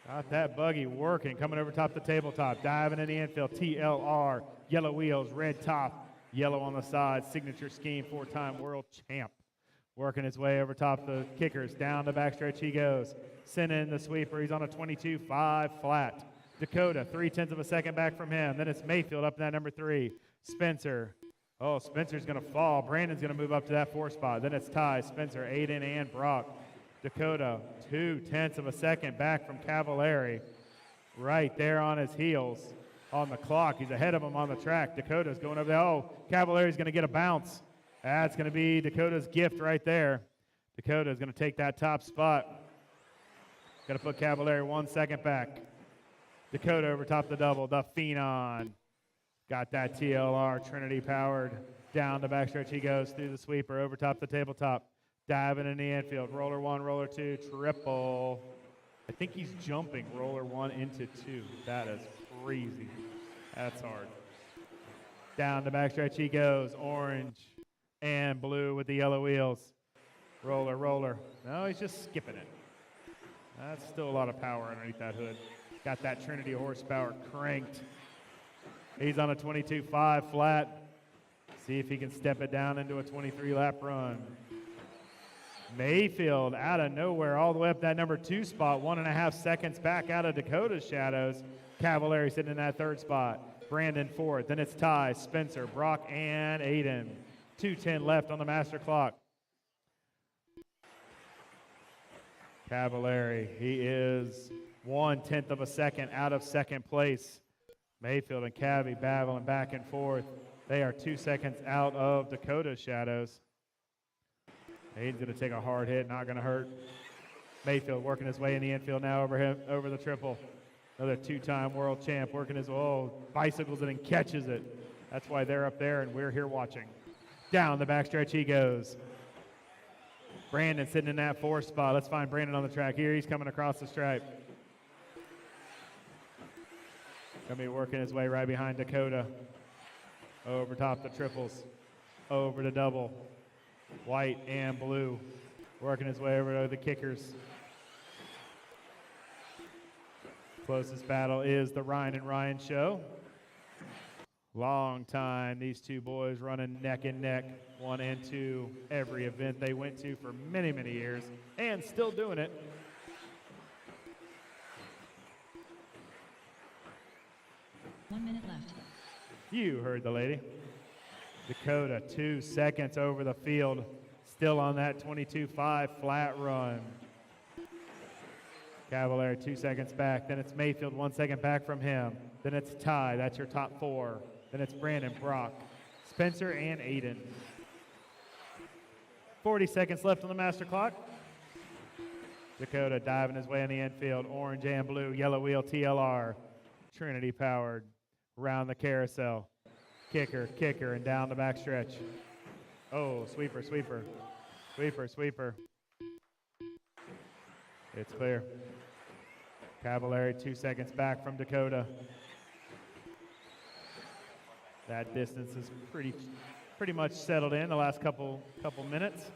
Got that buggy working, coming over top the tabletop, diving in the infield. TLR, yellow wheels, red top, yellow on the side, signature scheme, 4-time world champ. Working his way over top the kickers, down the backstretch he goes. Sending in the sweeper, he's on a 22.5 flat. Dakota, 0.3 of a second back from him. Then it's Mayfield up in that number 3. Spencer. Oh, Spencer's going to fall. Brandon's going to move up to that 4 spot. Then it's Ty, Spencer, Aiden, and Brock. Dakota, 0.2 of a second back from Cavalieri. Right there on his heels on the clock. He's ahead of him on the track. Dakota's going over there. Oh, Cavalieri's going to get a bounce. That's going to be Dakota's gift right there. Dakota's going to take that top spot. Got to put Cavalieri 1 second back. Dakota over top the double, the Phenon. Got that TLR, Trinity powered. Down the backstretch he goes through the sweeper, over top the tabletop. Diving in the infield, roller 1, roller 2, triple. I think he's jumping roller 1 into 2. That is crazy. That's hard. Down the backstretch he goes, orange and blue with the yellow wheels. Roller, roller. No, he's just skipping it. That's still a lot of power underneath that hood. Got that Trinity horsepower cranked. He's on a 22.5 flat. See if he can step it down into a 23-lap run. Mayfield out of nowhere all the way up that number 2 spot, 1.5 seconds back out of Dakota's shadows. Cavalieri sitting in that 3rd spot. Brandon 4th. Then it's Ty, Spencer, Brock, and Aiden. 2:10 left on the master clock. Cavalieri, he is 1/10 of a second out of second place. Mayfield and Cavi battling back and forth. They are 2 seconds out of Dakota's shadows. Aiden's going to take a hard hit, not going to hurt. Mayfield working his way in the infield now over the triple. Another 2-time world champ working his way. Oh, bicycles it and catches it. That's why they're up there and we're here watching. Down the backstretch he goes. Brandon sitting in that 4th spot. Let's find Brandon on the track here. He's coming across the stripe. Going to be working his way right behind Dakota. Over top the triples. Over the double. White and blue. Working his way over to the kickers. Closest battle is the Ryan and Ryan show. Long time, these two boys running neck and neck, 1 and 2, every event they went to for many, many years, and still doing it. One minute left. You heard the lady. Dakota, 2 seconds over the field. Still on that 22.5 flat run. Cavalier 2 seconds back. Then it's Mayfield 1 second back from him. Then it's Ty. That's your top 4. Then it's Brandon, Brock, Spencer, and Aiden. 40 seconds left on the master clock. Dakota diving his way in the infield. Orange and blue, yellow wheel TLR. Trinity powered. Around the carousel. Kicker, kicker, and down the backstretch. Oh, sweeper, sweeper. Sweeper, sweeper. It's clear. Cavalieri 2 seconds back from Dakota. That distance is pretty much settled in the last couple minutes.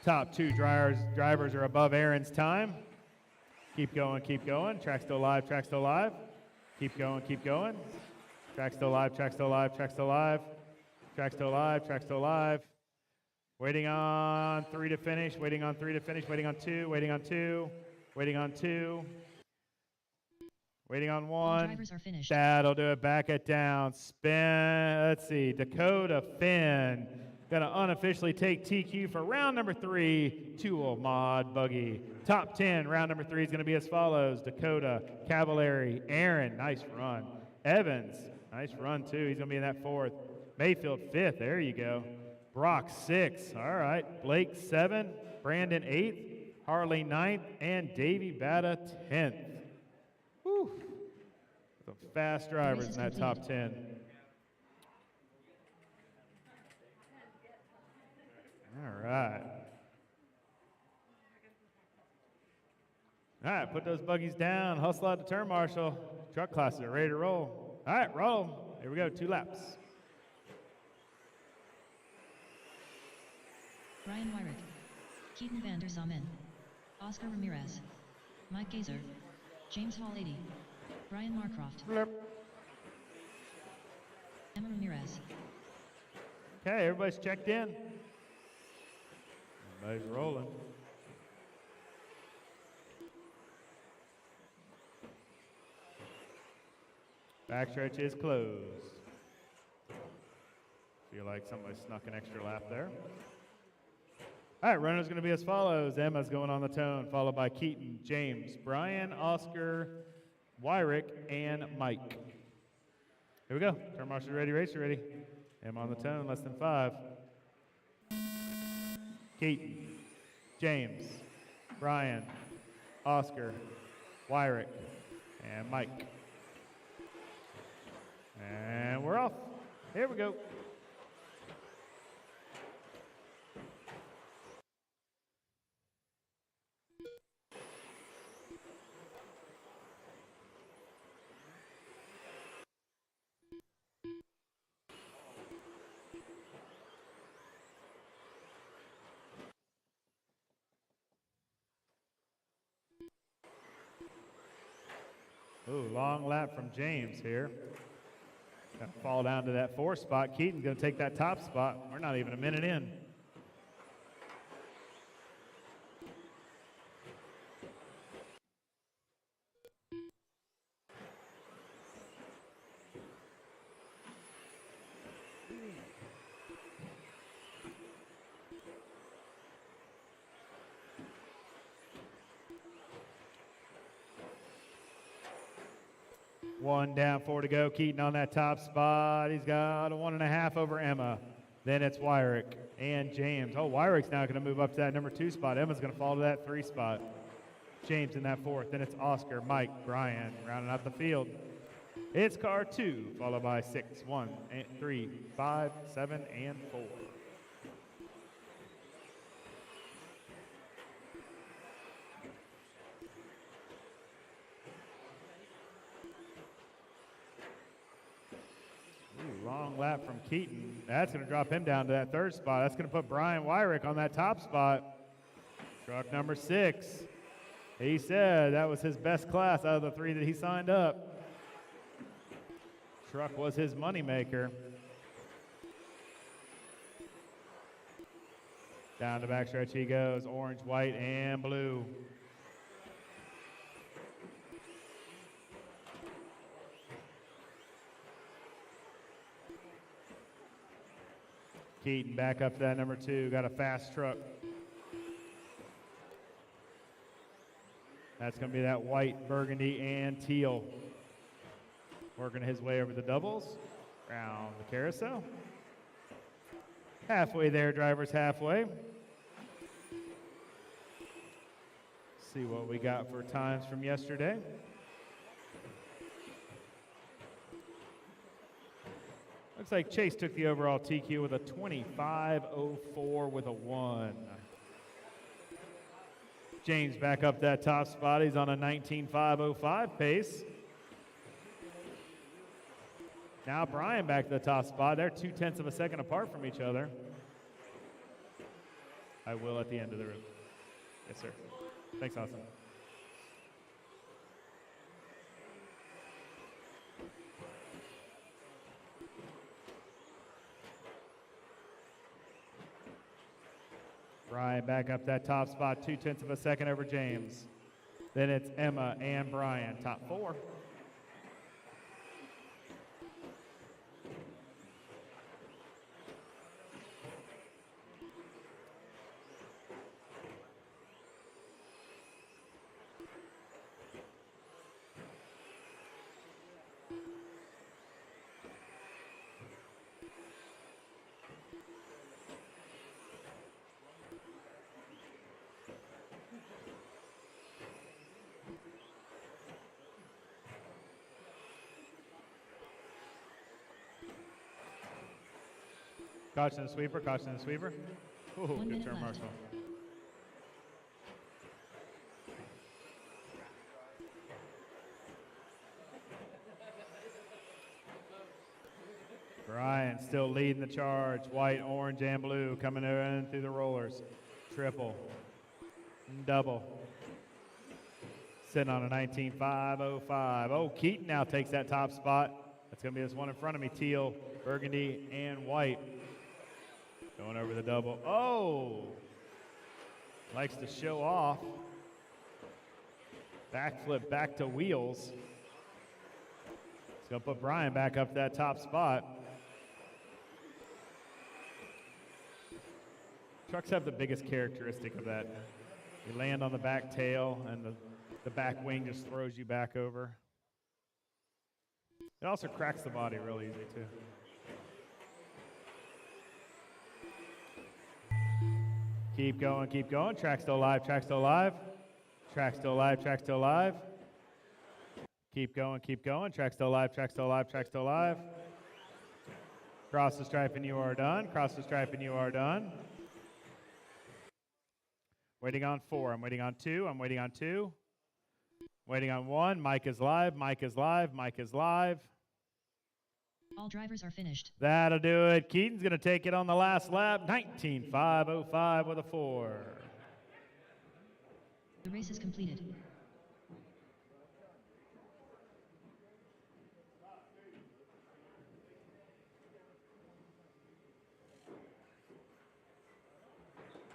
Top 2 drivers are above Aaron's time. Keep going, keep going. Track still live, track still live. Keep going, keep going. Track still live, track still live, track still live. Track still live, track still live. Waiting on 3 to finish, waiting on 3 to finish, waiting on 2, waiting on 2, waiting on 2. Waiting on 1. All drivers are finished. That'll do it. Back it down. Spin. Let's see. Dakota Finn gonna unofficially take TQ for round number 3. Tool Mod Buggy. Top 10. Round number 3 is gonna be as follows: Dakota, Cavalieri, Aaron. Nice run. Evans. Nice run too. He's gonna be in that 4th. Mayfield 5th. There you go. Brock 6th. All right. Blake 7th. Brandon 8th. Harley 9th. And Davey Bata 10th. Whew. Some fast drivers in that top 10. All right. All right, put those buggies down. Hustle out the turn, Marshall. Truck classes are ready to roll. All right, roll. Here we go, 2 laps. Brian Wyrick, Keaton van der Samen, Oscar Ramirez, Mike Gazer, James Hall 80, Brian Marcroft, Blurp. Emma Ramirez. Okay, everybody's checked in. Everybody's rolling. Backstretch is closed. Feel like somebody snuck an extra lap there. All right, runner's going to be as follows. Emma's going on the tone, followed by Keaton, James, Brian, Oscar, Wyrick, and Mike. Here we go. Turn marshals ready, racer ready. Emma on the tone, less than 5. Keaton, James, Brian, Oscar, Wyrick, and Mike. And we're off. Here we go. Ooh, long lap from James here. Gonna fall down to that 4th spot. Keaton's gonna take that top spot. We're not even a minute in. One down, 4 to go. Keaton on that top spot. He's got a 1.5 over Emma. Then it's Wyrick and James. Oh, Wyrick's now going to move up to that number 2 spot. Emma's going to fall to that 3 spot. James in that 4th. Then it's Oscar, Mike, Brian rounding out the field. It's car 2, followed by 6, 1, 3, 5, 7, and 4. Long lap from Keaton. That's going to drop him down to that 3rd spot. That's going to put Brian Wyrick on that top spot. Truck number 6. He said that was his best class out of the 3 that he signed up. Truck was his moneymaker. Down the backstretch he goes. Orange, white, and blue. Keaton back up to that number 2. Got a fast truck. That's going to be that white, burgundy, and teal. Working his way over the doubles. Around the carousel. Halfway there, drivers halfway. See what we got for times from yesterday. Looks like Chase took the overall TQ with a 25.04 with a 1. James back up that top spot. He's on a 19.505 pace. Now Brian back to the top spot. They're 0.2 of a second apart from each other. I will at the end of the room. Yes, sir. Thanks, Austin. Brian back up that top spot, 0.2 of a second over James. Then it's Emma and Brian, top 4. Caution the sweeper, caution the sweeper. Ooh, 1 good minute turn, left. Marshall. Brian still leading the charge. White, orange, and blue coming in through the rollers. Triple. Double. Sitting on a 19.505. Oh, Keaton now takes that top spot. That's going to be this one in front of me. Teal, burgundy, and white. Going over the double. Oh! Likes to show off. Backflip back to wheels. It's going to put Brian back up that top spot. Trucks have the biggest characteristic of that. You land on the back tail, and the back wing just throws you back over. It also cracks the body real easy, too. Keep going, keep going. Track still alive, track still alive. Track still alive, track still alive. Keep going, keep going. Track still alive, track still alive, track still alive. Cross the stripe and you are done. Cross the stripe and you are done. Waiting on 4. I'm waiting on 2. I'm waiting on 2. Waiting on 1. Mike is live, Mike is live, Mike is live. All drivers are finished. That'll do it. Keaton's going to take it on the last lap. 19.505 with a 4. The race is completed.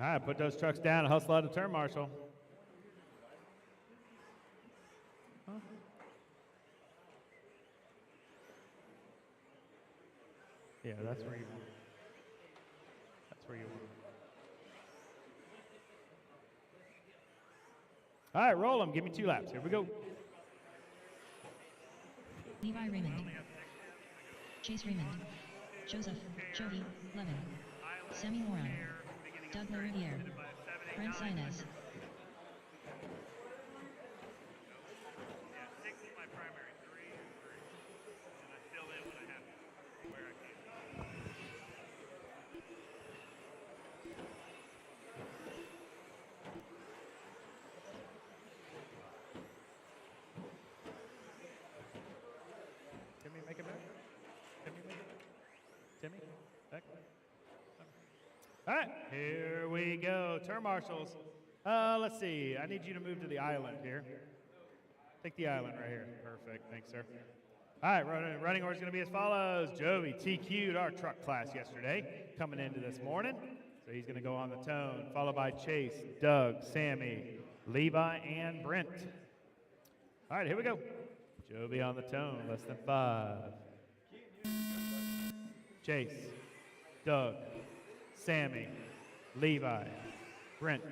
All right, put those trucks down and hustle out of turn, Marshall. Huh? Yeah, that's where you want. That's where you want. All right, roll them. Give me 2 laps. Here we go. Levi Raymond. Chase Raymond. Joseph. Jody. Levin. Sammy Moran. Doug Lariviere. Brent Sinez. Yeah, 6 is my primary, 3 is 3. And I fill in when I have to, where I can. Timmy, make it back. Timmy, make it back. Timmy, back. All right, here we go. Turn marshals. Let's see. I need you to move to the island here. Take the island right here. Perfect. Thanks, sir. All right, running order is going to be as follows. Joey TQ'd our truck class yesterday, coming into this morning. So he's going to go on the tone, followed by Chase, Doug, Sammy, Levi, and Brent. All right, here we go. Joey on the tone, less than 5. Chase, Doug, Sammy, Levi, Brent.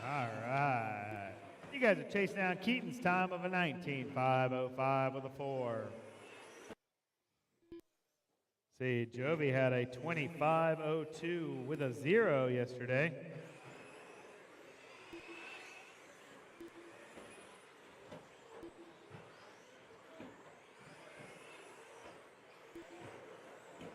All right. You guys are chasing down Keaton's time of a 19.505 with a 4. See, Jovi had a 25.02 with a 0 yesterday.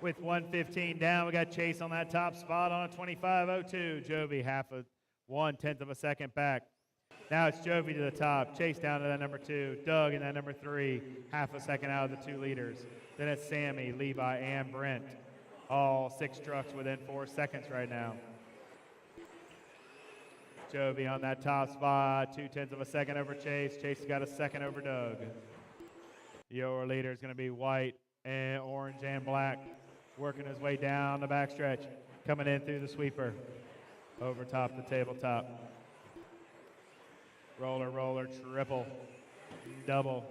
With 1:15 down, we got Chase on that top spot on a 25.02. Jovi half a 1/10 of a second back. Now it's Jovi to the top. Chase down to that number 2. Doug in that number 3. Half a second out of the 2 leaders. Then it's Sammy, Levi, and Brent. All 6 trucks within 4 seconds right now. Jovi on that top spot. 2/10 of a second over Chase. Chase has got a second over Doug. Your leader is going to be white and orange and black. Working his way down the backstretch. Coming in through the sweeper. Over top the tabletop. Roller, roller, triple, double.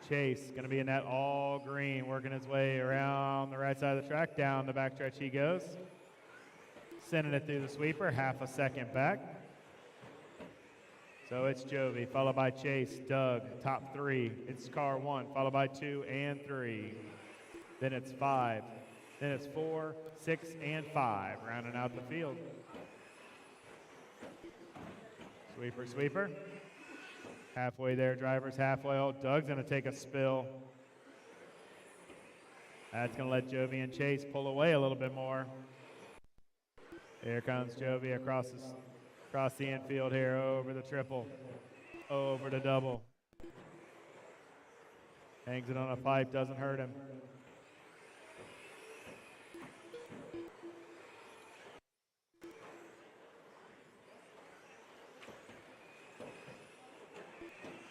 Chase going to be in that all green, working his way around the right side of the track. Down the backstretch he goes. Sending it through the sweeper, half a second back. So it's Jovi, followed by Chase, Doug, top 3. It's car 1, followed by 2 and 3. Then it's 5. Then it's 4, 6, and 5, rounding out the field. Sweeper, sweeper. Halfway there, drivers halfway. Oh, Doug's going to take a spill. That's going to let Jovi and Chase pull away a little bit more. Here comes Jovi across the infield here, over the triple, over the double. Hangs it on a pipe, doesn't hurt him.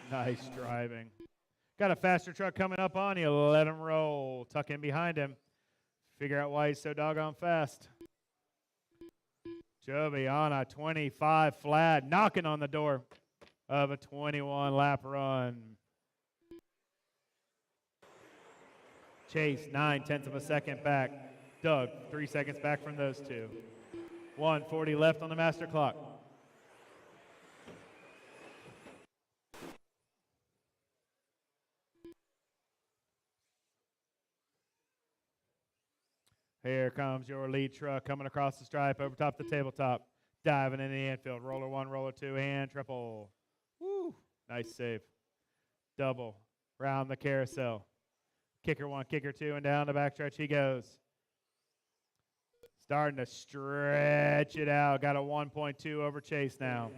Nice driving. Got a faster truck coming up on you. Let him roll. Tuck in behind him. Figure out why he's so doggone fast. Jovi on a 25 flat, knocking on the door of a 21 lap run. Chase 9/10 of a second back. Doug 3 seconds back from those 2. 1:40 left on the master clock. Here comes your lead truck coming across the stripe over top the tabletop. Diving in the infield. Roller 1, roller 2, and triple. Woo! Nice save. Double. Round the carousel. Kicker 1, kicker 2, and down the backstretch he goes. Starting to stretch it out. Got a 1.2 over Chase now.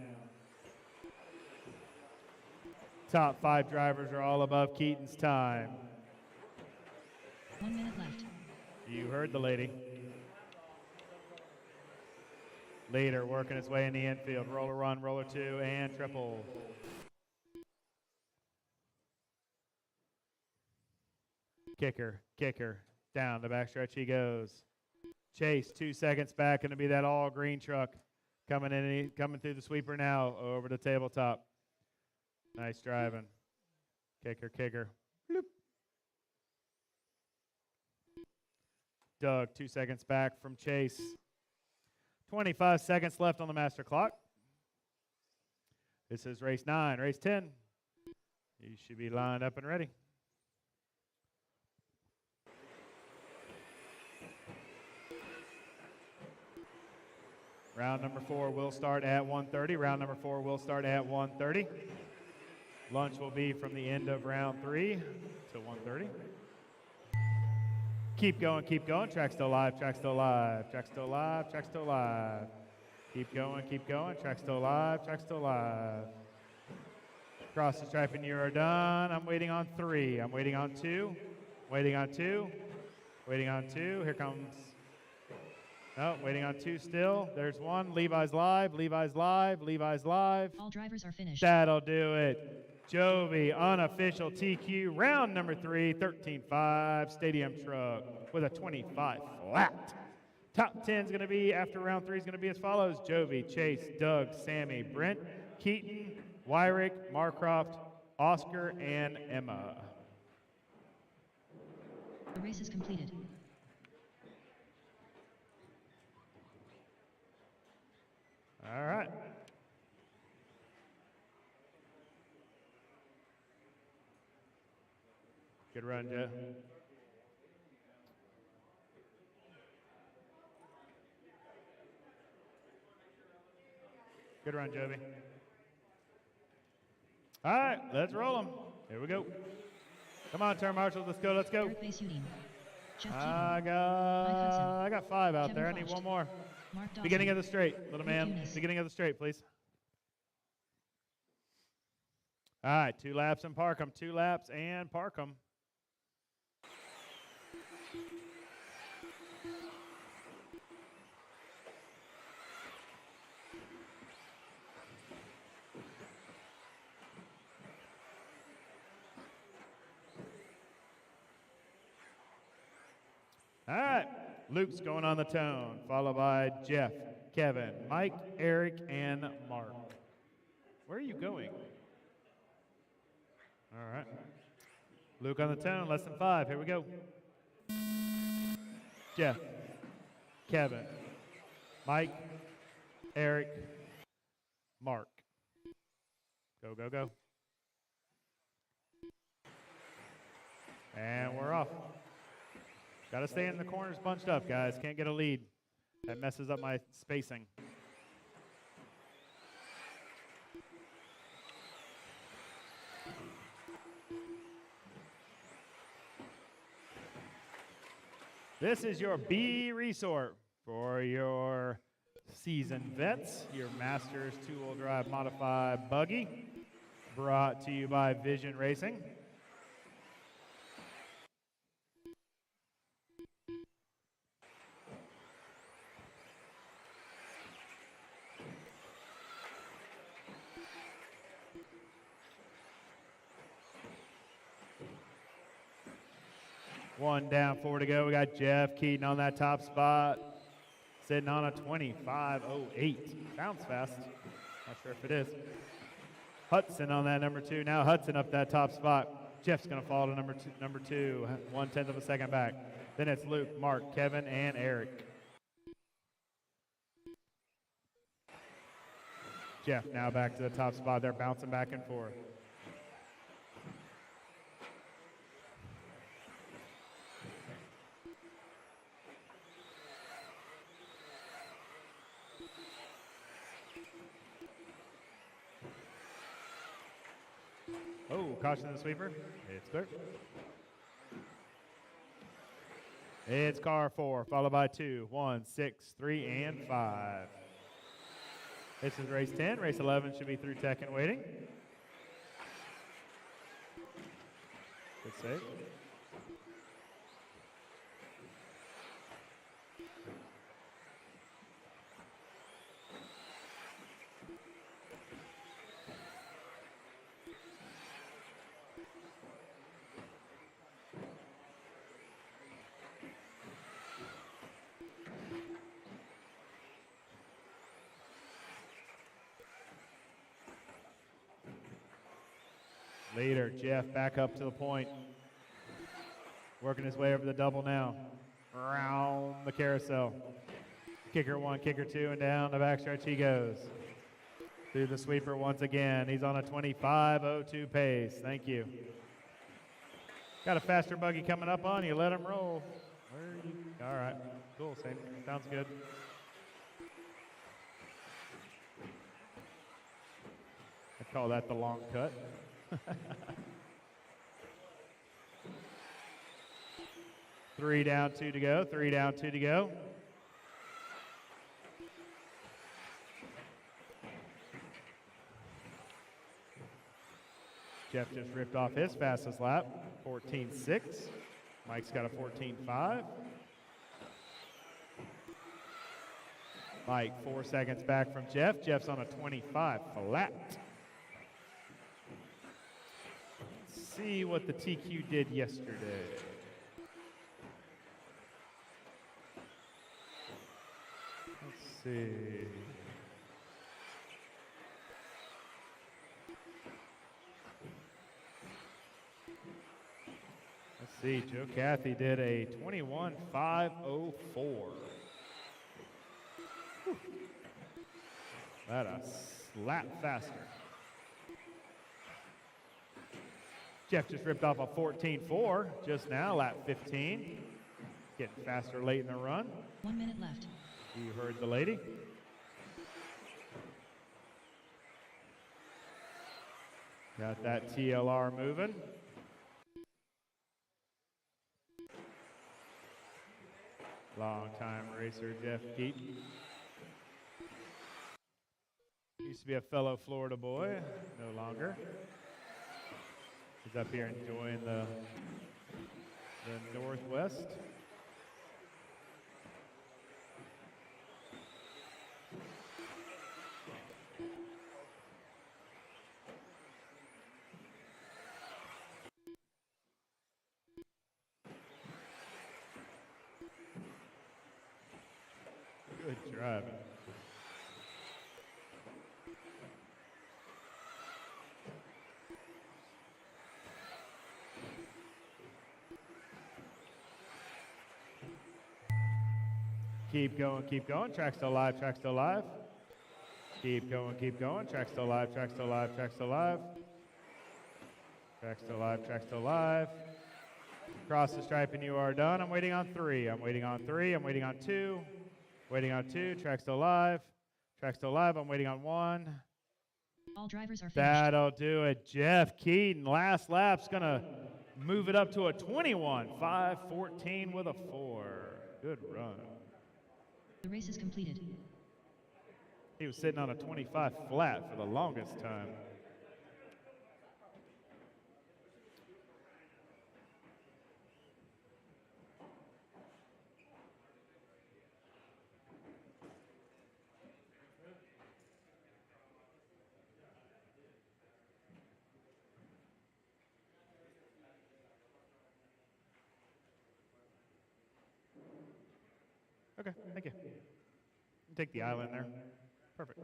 Top 5 drivers are all above Keaton's time. 1 minute left. You heard the lady. Leader working his way in the infield. Roller 1, roller 2, and triple. Kicker, kicker. Down the backstretch he goes. Chase 2 seconds back, going to be that all green truck coming in, coming through the sweeper now over the tabletop. Nice driving. Kicker, kicker. Bloop. Doug 2 seconds back from Chase. 25 seconds left on the master clock. This is race 9. Race 10. You should be lined up and ready. Round number 4 will start at 1:30. Round number 4 will start at 1:30. Lunch will be from the end of round 3 to 1:30. Keep going, keep going. Track still alive, track still alive, track still alive, track still alive. Keep going, keep going. Track still alive, track still alive. Cross the stripe and you are done. I'm waiting on 3. I'm waiting on 2. Waiting on 2. Waiting on 2. Here comes. No, waiting on 2 still. There's 1. Levi's live, Levi's live, Levi's live. All drivers are finished. That'll do it. Jovi, unofficial TQ, round number 3, 13.5, Stadium Truck with a 25 flat. Top 10 is going to be, after round 3 is going to be as follows. Jovi, Chase, Doug, Sammy, Brent, Keaton, Wyrick, Marcroft, Oscar, and Emma. The race is completed. All right. Good run, Joe. Good run, Jovi. All right, let's roll them. Here we go. Come on, turn marshals. Let's go. Let's go. Third base Udine. Jeff I Keaton. got 5 out Kevin there. I need Frost. 1 more. Mark Dawson. Beginning of the straight, little man. Eunice. Beginning of the straight, please. All right, 2 laps and park 'em. 2 laps and park 'em. All right, Luke's going on the tone, followed by Jeff, Kevin, Mike, Eric, and Mark. Where are you going? All right. Luke on the tone, less than 5. Here we go. Jeff, Kevin, Mike, Eric, Mark. Go, go, go. And we're off. Got to stay in the corners bunched up, guys. Can't get a lead. That messes up my spacing. This is your B resort for your seasoned vets, your Masters 2-wheel drive modified buggy, brought to you by Vision Racing. One down, 4 to go. We got Jeff Keaton on that top spot, sitting on a 25.08. Sounds fast. Not sure if it is. Hudson on that number 2. Now Hudson up that top spot. Jeff's going to fall to number two, 1/10 of a second back. Then it's Luke, Mark, Kevin, and Eric. Jeff now back to the top spot. They're bouncing back and forth. Oh, caution to the sweeper. It's clear. It's car 4, followed by 2, 1, 6, 3, and 5. This is race 10. Race 11 should be through tech and waiting. Good save. Leader, Jeff, back up to the point. Working his way over the double now. Around the carousel. Kicker 1, kicker 2, and down the backstretch he goes. Through the sweeper once again. He's on a 25.02 pace. Thank you. Got a faster buggy coming up on you. Let him roll. Where are you? All right. Cool. Sounds good. I call that the long cut. 3 down, 2 to go. 3 down, 2 to go. Jeff just ripped off his fastest lap, 14.6. Mike's got a 14.5. Mike 4 seconds back from Jeff. Jeff's on a 25 flat. Let's see what the TQ did yesterday. Let's see. Let's see, Joe Cathy did a 21.504. That a slap faster. Jeff just ripped off a 14.4 just now, lap 15. Getting faster late in the run. 1 minute left. You heard the lady. Got that TLR moving. Long-time racer Jeff Keaton. Used to be a fellow Florida boy, no longer. He's up here enjoying the Northwest. Good driving. Keep going, keep going. Track still live, track still live. Keep going, keep going. Track still live, track still live, track still live. Track still live, track still live. Cross the stripe and you are done. I'm waiting on 3. I'm waiting on 3. I'm waiting on 2. Waiting on 2. Track still live. Track still live. I'm waiting on 1. All drivers are finished. That'll do it. Jeff Keaton, last lap's going to move it up to a 21.514 with a 4. Good run. The race is completed. He was sitting on a 25 flat for the longest time. Okay, thank you. Take the island there. Perfect.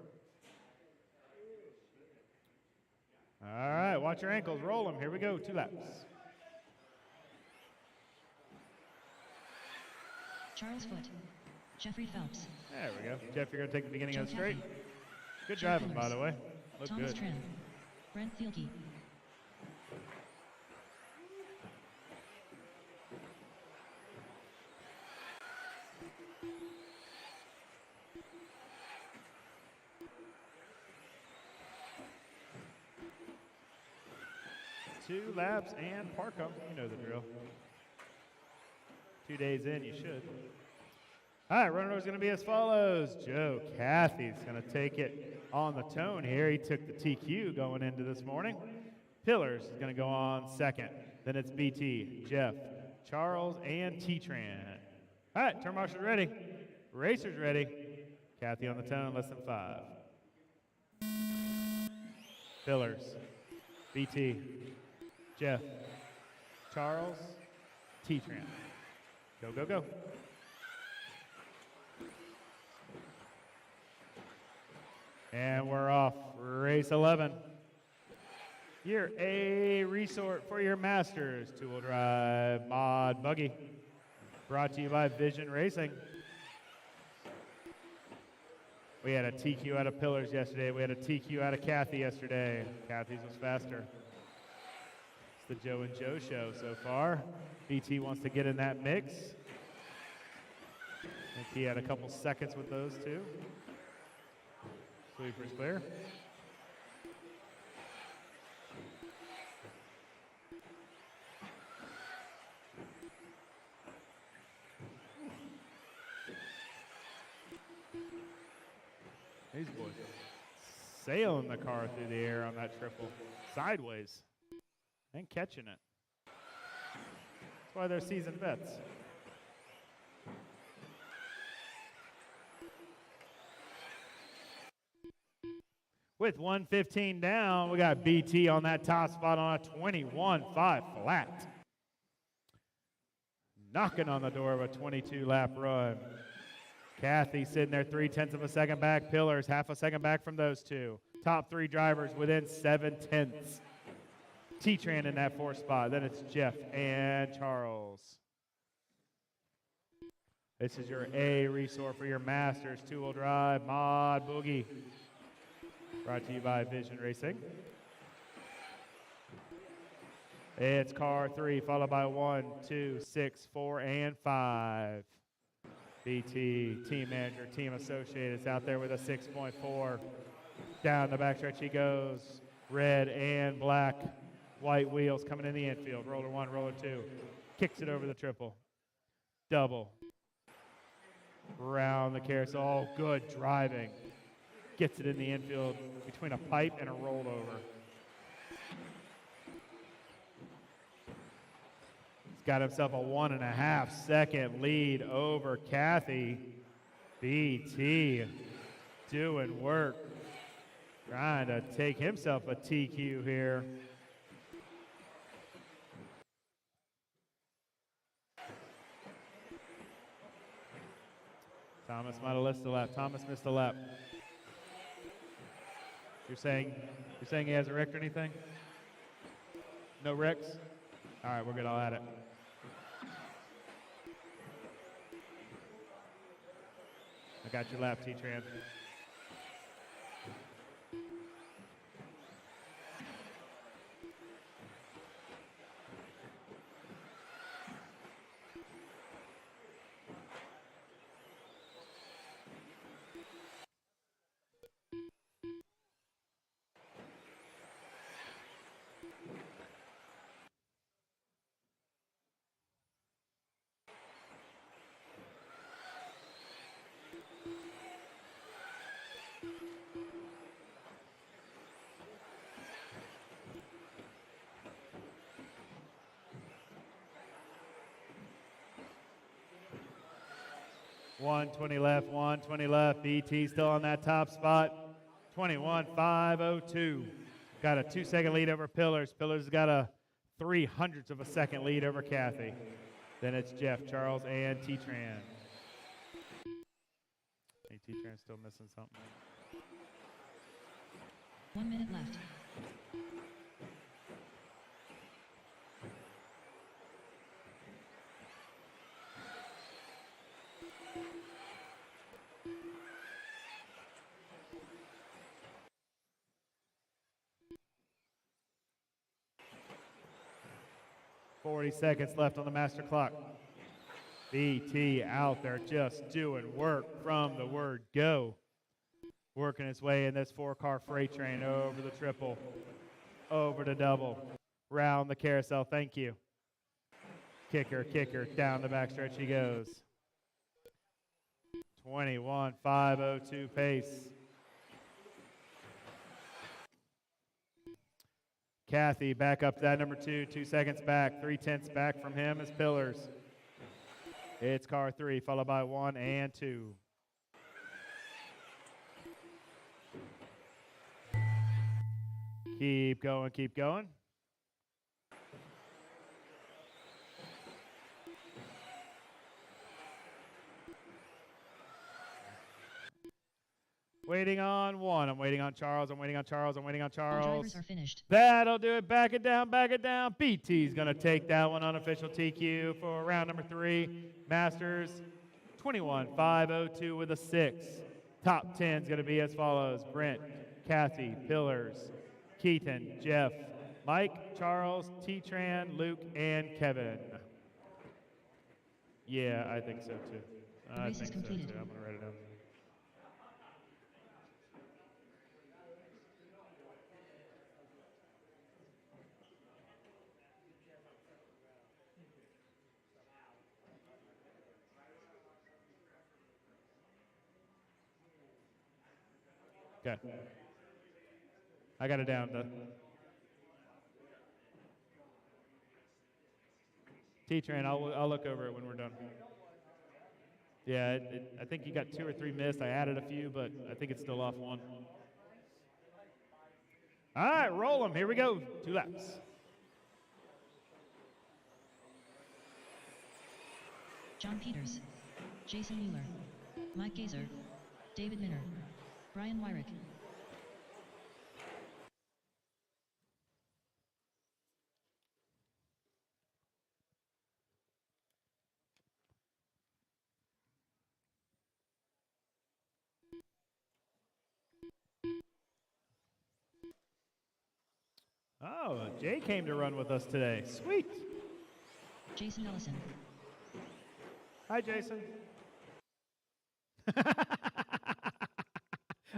All right, watch your ankles. Roll them. Here we go. 2 laps. Charles Foote. Jeffrey Phelps. There we go. Jeff, you're going to take the beginning of the Joe straight. Cathy. Good Joe driving, by Pillars. the way. Look Thomas good. Trim. Brent Thielke. Two laps and park them. You know the drill. 2 days in, you should. All right, runner is going to be as follows. Joe Cathy's going to take it on the tone here. He took the TQ going into this morning. Pillars is going to go on second. Then it's BT, Jeff, Charles, and T-Tran. All right, turn marshals ready. Racers ready. Cathy on the tone, less than 5. Pillars, BT, Jeff, Charles, T-Tran. Go, go, go. And we're off. Race 11. Your A resort for your Masters. 2-wheel drive mod buggy. Brought to you by Vision Racing. We had a TQ out of Pillars yesterday. We had a TQ out of Cathy yesterday. Cathy's was faster. It's the Joe and Joe show so far. BT wants to get in that mix. I think he had a couple seconds with those two. Sweeper's clear. These boys sailing the car through the air on that triple. Sideways. And catching it. That's why they're seasoned vets. With 1:15 down, we got BT on that top spot on a 21.5 flat. Knocking on the door of a 22-lap run. Kathy sitting there 0.3 of a second back. Pillars half a second back from those two. Top three drivers within 7/10. T-Tran in that fourth spot. Then it's Jeff and Charles. This is your A resort for your Masters two-wheel drive mod boogie. Brought to you by Vision Racing. It's car 3, followed by 1, 2, 6, 4, and 5. BT, team manager, team associates out there with a 6.4. Down the backstretch he goes. Red and black. White wheels coming in the infield. Roller 1, roller 2. Kicks it over the triple. Double. Round the carousel. Good driving. Gets it in the infield between a pipe and a rollover. He's got himself a 1.5 second lead over Kathy. BT doing work. Trying to take himself a TQ here. Thomas might have missed a lap. Thomas missed a lap. You're saying he has a wreck or anything? No wrecks? All right, we're good. I'll add it. I got your lap, T-Tran. $120 left, $120 left. BT still on that top spot. 21.502. Got a 2-second lead over Pillars. Pillars has got a 0.03 of a second lead over Kathy. Then it's Jeff, Charles, and T-Tran. Hey, T-Tran's still missing something. 1 minute left. $40 seconds left on the master clock. BT out there just doing work from the word go. Working his way in this 4-car freight train over the triple, over the double, round the carousel. Thank you. Kicker, down the backstretch he goes. 21.502 pace. Kathy back up to that number 2, 2 seconds back, 0.3 back from him is Pillars. It's car 3, followed by 1 and 2. Keep going. Waiting on 1. I'm waiting on Charles. All drivers are finished. That'll do it. Back it down. BT's going to take that one unofficial TQ for round number 3. Masters, 21.502 with a 6. Top 10 is going to be as follows. Brent, Kathy, Pillars, Keaton, Jeff, Mike, Charles, T-Tran, Luke, and Kevin. Yeah, I think so too. The race is completed. I'm going to write it down. Okay. I got it down to T-Train. I'll look over it when we're done. Yeah, I think you got 2 or 3 missed. I added a few, but I think it's still off 1. All right, roll them. Here we go. 2 laps. John Peters, Jason Mueller, Mike Gazer, David Minner, Brian Wyrick. Oh, Jay came to run with us today. Sweet. Jason Ellison. Hi, Jason.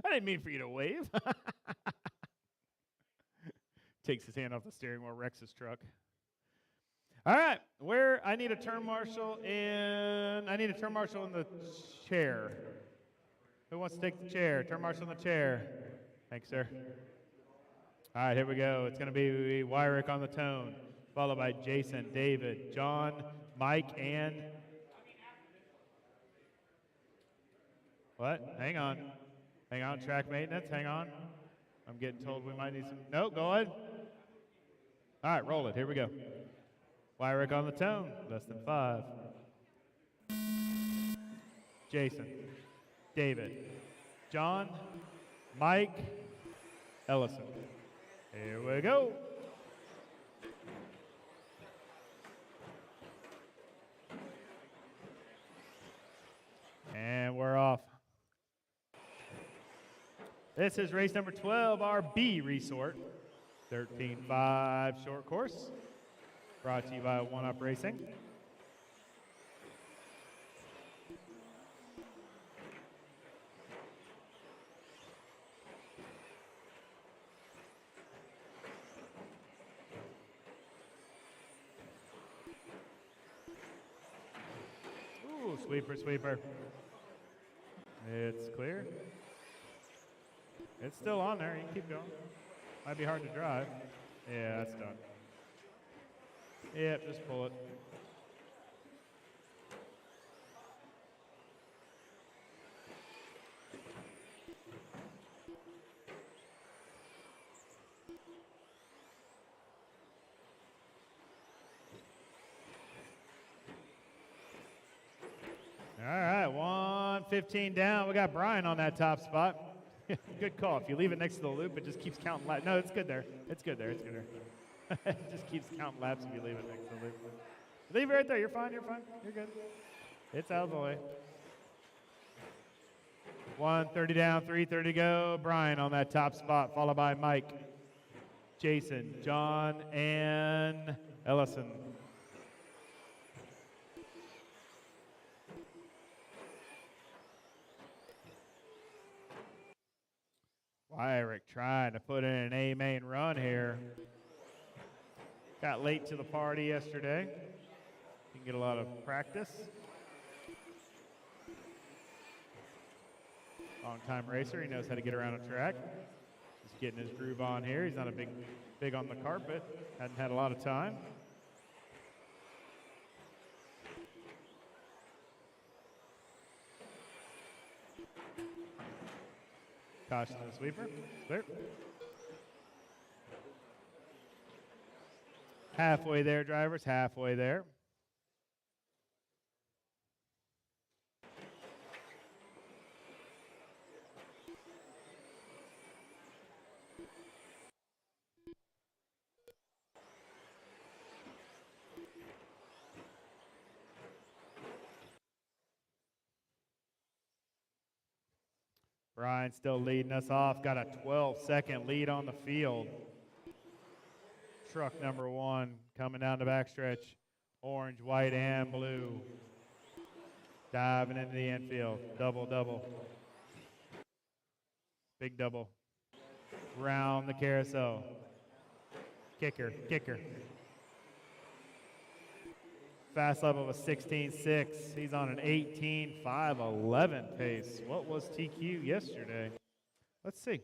I didn't mean for you to wave. Takes his hand off the steering wheel, wrecks his truck. All right, I need a turn marshal in the chair. Who wants to take the chair? Turn marshal in the chair. Thanks, sir. All right, here we go. It's going to be Wyrick on the tone, followed by Jason, David, John, Mike, and what? Hang on. Hang on, track maintenance. Hang on. I'm getting told we might need some. No, go ahead. All right, roll it. Here we go. Wyrick on the tone, less than 5. Jason, David, John, Mike, Ellison. Here we go. And we're off. This is race number 12, our B resort. 13.5 short course. Brought to you by One Up Racing. Ooh, sweeper, sweeper. It's clear. It's still on there. You can keep going. Might be hard to drive. Yeah, that's done. Yep, just pull it. All right, 1:15 down. We got Brian on that top spot. Good call. If you leave it next to the loop, it just keeps counting laps. No, it's good there. It's good there. It's good there. It just keeps counting laps if you leave it next to the loop. Leave it right there. You're fine. You're fine. You're good. It's out of the way. 1:30 down, 3:30 to go. Brian on that top spot, followed by Mike, Jason, John, and Ellison. Wyrick trying to put in an A main run here. Got late to the party yesterday. Can get a lot of practice. Long-time racer. He knows how to get around a track. Just getting his groove on here. He's not a big on the carpet. Hadn't had a lot of time. Caution to the sweeper. Clear. Halfway there, drivers. Halfway there. Brian still leading us off. Got a 12-second lead on the field. Truck number 1 coming down the backstretch. Orange, white, and blue. Diving into the infield. Double, double. Big double. Round the carousel. Kicker, kicker. Fast lap of a 16.6. He's on an 18.511 pace. What was TQ yesterday? Let's see.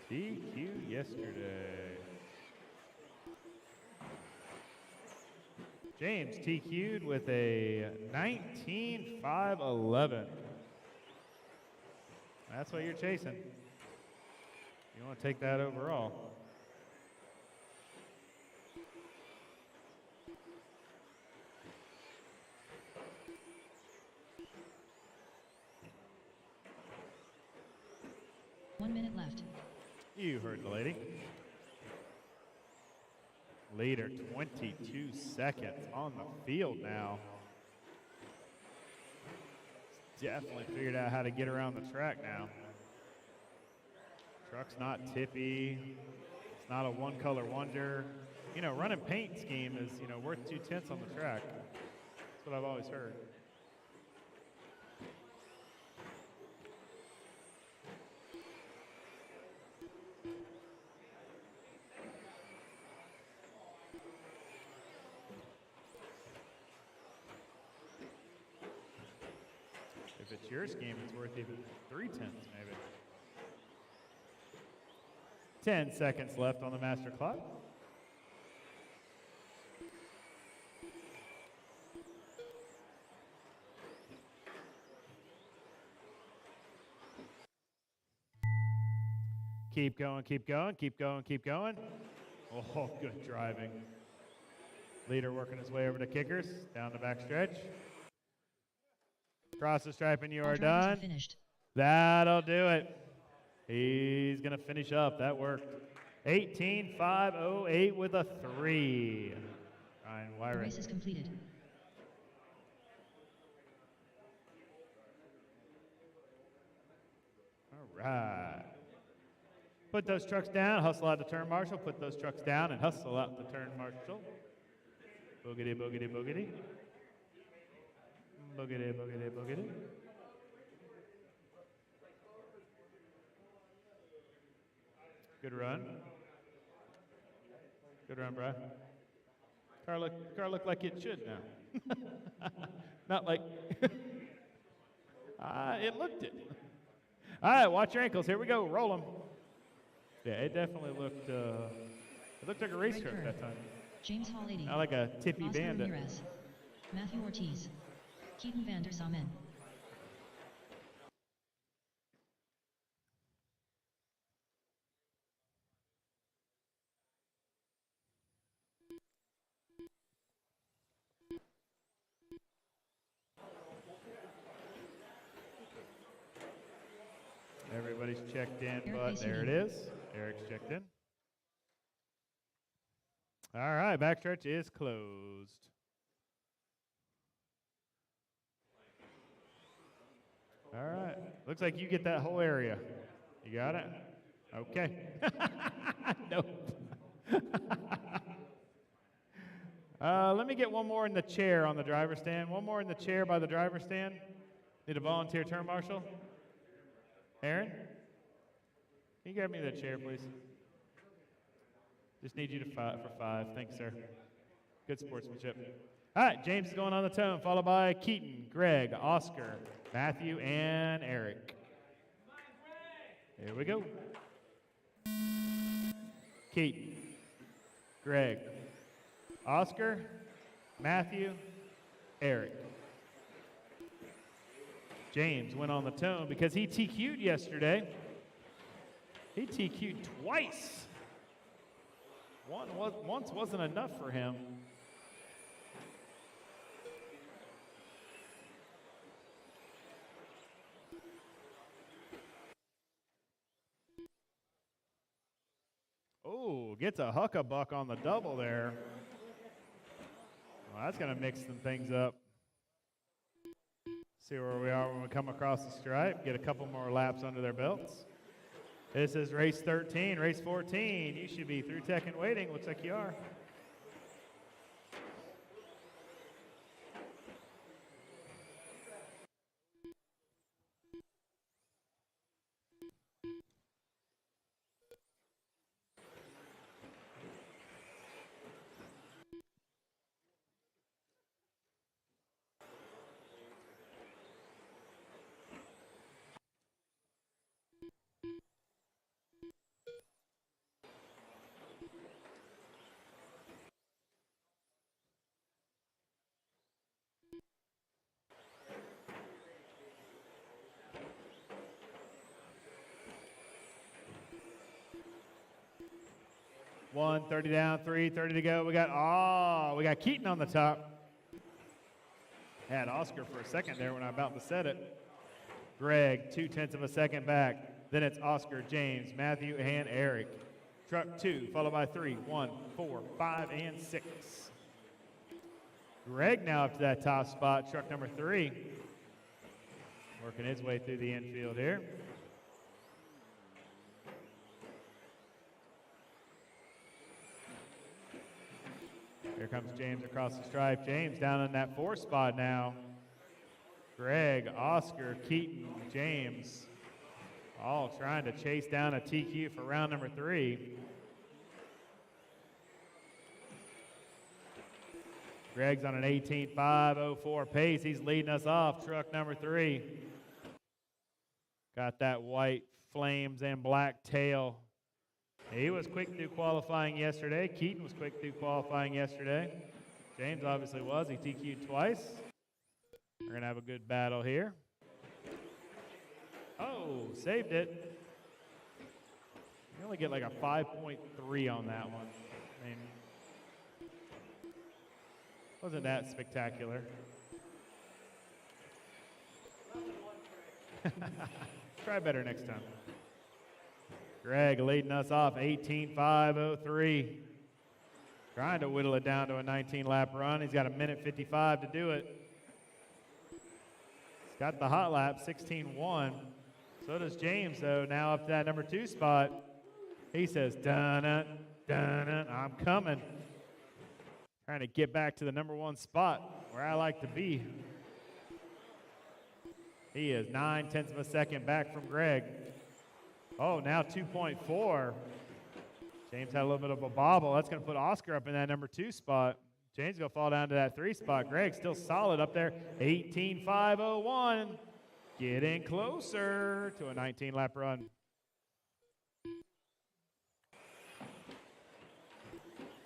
TQ yesterday. James TQ'd with a 19.511. That's what you're chasing. You want to take that overall. One minute left. You heard the lady. Leader, 22 seconds on the field now. Definitely figured out how to get around the track now. Truck's not tippy. It's not a one-color wonder. You know, running paint scheme is, you know, worth 2/10 on the track. That's what I've always heard. If it's your scheme, it's worth even 3/10 maybe. 10 seconds left on the master clock. Keep going, keep going, keep going, keep going. Oh, good driving. Leader working his way over to kickers, down the back stretch. Cross the stripe and you All are drivers done. have finished. That'll do it. He's going to finish up. That worked. 18.508 with a 3. Ryan The Wyrick. race is completed. All right. Put those trucks down, hustle out the turn marshal. Put those trucks down and hustle out the turn marshal. Boogity, boogity, boogity. Boogity, boogity, boogity. Good run. Good run, bro. Car look like it should now. Not like it looked it. All right, watch your ankles. Here we go. Roll them. Yeah, it definitely looked. It looked like a race Right truck curve. that time. James Hall 80. Not like a tippy Oscar bandit. Ramirez. Matthew Ortiz. Keaton van der Samen. Everybody's checked in, Eric but there it ACD. is. Eric's checked in. All right, backstretch is closed. All right. Looks like you get that whole area. You got it? Okay. Nope. Let me get one more in the chair on the driver's stand. One more in the chair by the driver's stand. Need a volunteer turn marshal? Aaron? Can you grab me that chair, please? Just need you to for 5. Thanks, sir. Good sportsmanship. All right, James is going on the tone, followed by Keaton, Greg, Oscar, Matthew, and Eric. Here we go. Keaton, Greg, Oscar, Matthew, Eric. James went on the tone because he TQ'd yesterday. He TQ'd twice. Once wasn't enough for him. Oh, gets a huckabuck on the double there. Well, that's going to mix some things up. See where we are when we come across the stripe. Get a couple more laps under their belts. This is race 13, race 14. You should be through tech and waiting. Looks like you are. 1, 30 down, 3, 30 to go. We got Keaton on the top. Had Oscar for a second there when I about to set it. Greg, 0.2 of a second back. Then it's Oscar, James, Matthew, and Eric. Truck 2, followed by 3, 1, 4, 5, and 6. Greg now up to that top spot, truck number 3. Working his way through the infield here. Here comes James across the stripe. James down in that 4 spot now. Greg, Oscar, Keaton, James, all trying to chase down a TQ for round number 3. Greg's on an 18.504 pace. He's leading us off, truck number 3. Got that white flames and black tail. He was quick through qualifying yesterday. Keaton was quick through qualifying yesterday. James obviously was. He TQ'd twice. We're going to have a good battle here. Oh, saved it. You only get like a 5.3 on that one. I mean, wasn't that spectacular. Try better next time. Greg leading us off, 18.503. Trying to whittle it down to a 19-lap run. He's got a minute 55 to do it. He's got the hot lap, 16.1. So does James, though, now up to that number 2 spot. He says, dun-dun, dun-dun, I'm coming. Trying to get back to the number 1 spot where I like to be. He is 0.9 of a second back from Greg. Oh, now 2.4. James had a little bit of a bobble. That's going to put Oscar up in that number 2 spot. James going to fall down to that 3 spot. Greg still solid up there, 18.501. Getting closer to a 19-lap run.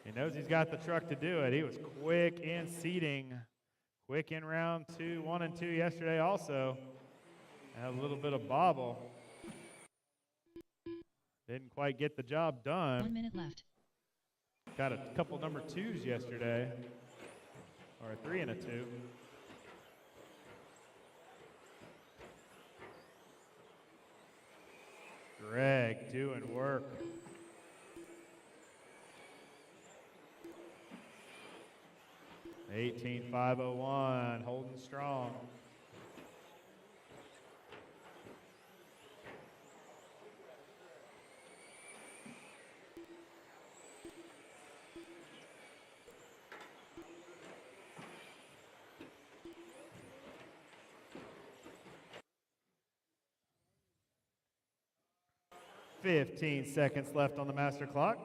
He knows he's got the truck to do it. He was quick in seating. Quick in round 1 and 2 yesterday also. Had a little bit of bobble. Didn't quite get the job done. 1 minute left. Got a couple number 2s yesterday. Or a 3 and a 2. Greg doing work. $18.501, holding strong. Fifteen seconds left on the master clock.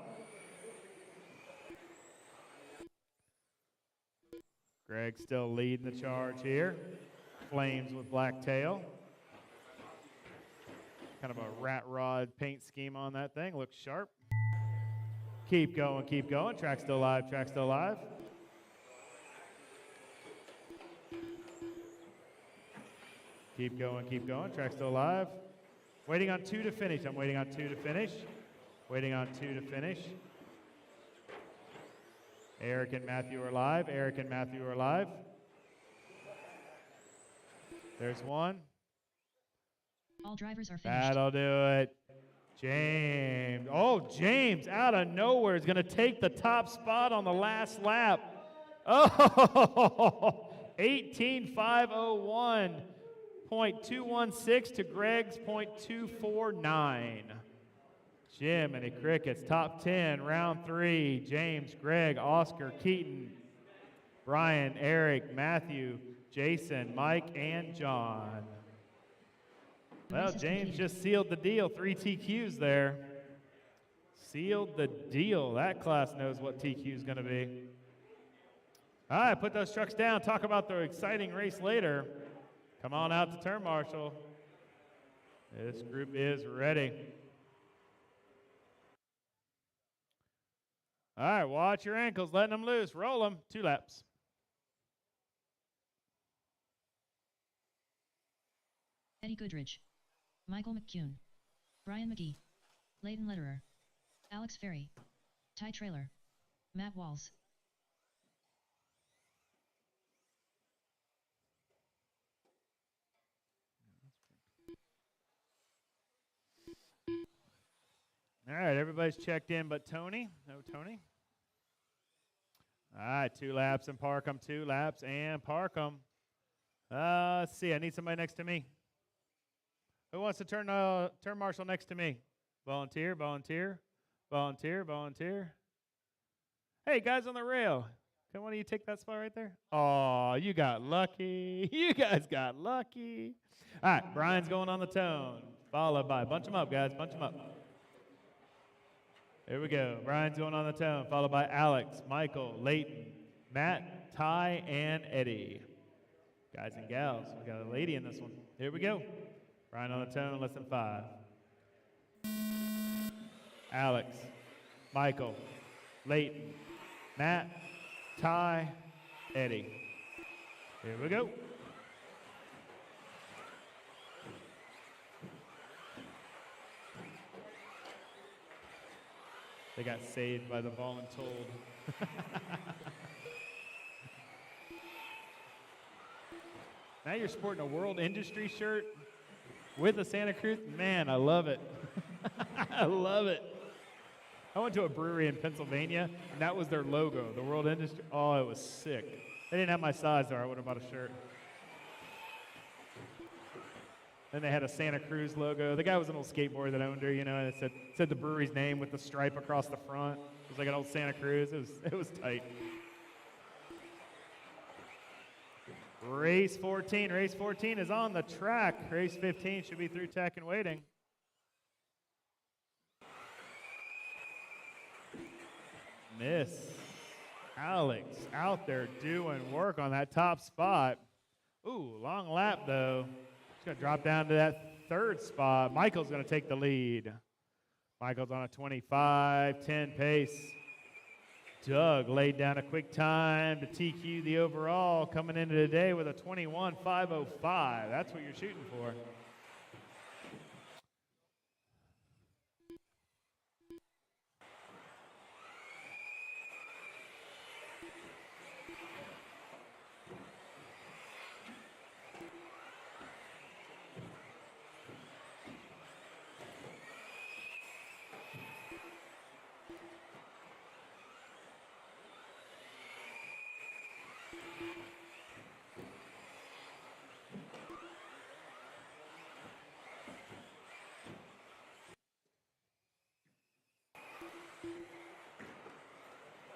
Greg still leading the charge here. Flames with black tail. Kind of a rat rod paint scheme on that thing. Looks sharp. Keep going, keep going. Track still live, track still live. Keep going, keep going. Track still live. Waiting on 2 to finish. I'm waiting on 2 to finish. Waiting on 2 to finish. Eric and Matthew are live. Eric and Matthew are live. There's 1. All drivers are finished. That'll do it. James. Oh, James out of nowhere is going to take the top spot on the last lap. Oh, 18.501. 0.216 to Greg's 0.249. Jiminy Crickets, top 10, round 3. James, Greg, Oscar, Keaton, Brian, Eric, Matthew, Jason, Mike, and John. Well, James just sealed the deal. 3 TQs there. Sealed the deal. That class knows what TQ is going to be. All right, put those trucks down. Talk about the exciting race later. Come on out to turn marshal. This group is ready. All right, watch your ankles, letting them loose. Roll them. 2 laps. Eddie Goodrich, Michael McCune, Brian McGee, Leighton Lederer, Alex Ferry, Ty Trailer. Matt Walls. All right, everybody's checked in but Tony. No Tony. All right, 2 laps and park 'em. 2 laps and park 'em. Let's see. I need somebody next to me. Who wants to turn marshal next to me? Volunteer, volunteer, volunteer, volunteer. Hey, guys on the rail. Can one of you take that spot right there? Oh, you got lucky. You guys got lucky. All right, Brian's going on the tone, followed by, bunch them up, guys, bunch them up. Here we go. Brian's going on the tone, followed by Alex, Michael, Leighton, Matt, Ty, and Eddie. Guys and gals, we got a lady in this one. Here we go. Brian on the tone, less than 5. Alex, Michael, Leighton, Matt, Ty, Eddie. Here we go. They got saved by the voluntold. Now you're sporting a World Industry shirt with a Santa Cruz. Man, I love it. I love it. I went to a brewery in Pennsylvania, and that was their logo, the World Industry. Oh, it was sick. They didn't have my size, though. I would have bought a shirt. Then they had a Santa Cruz logo. The guy was an old skateboarder that owned her, you know, and it said the brewery's name with the stripe across the front. It was like an old Santa Cruz. It was tight. Race 14. Race 14 is on the track. Race 15 should be through tech and waiting. Miss Alex out there doing work on that top spot. Ooh, long lap though. He's going to drop down to that 3rd spot. Michael's going to take the lead. Michael's on a 25-10 pace. Doug laid down a quick time to TQ the overall, coming into today with a 21.505. That's what you're shooting for.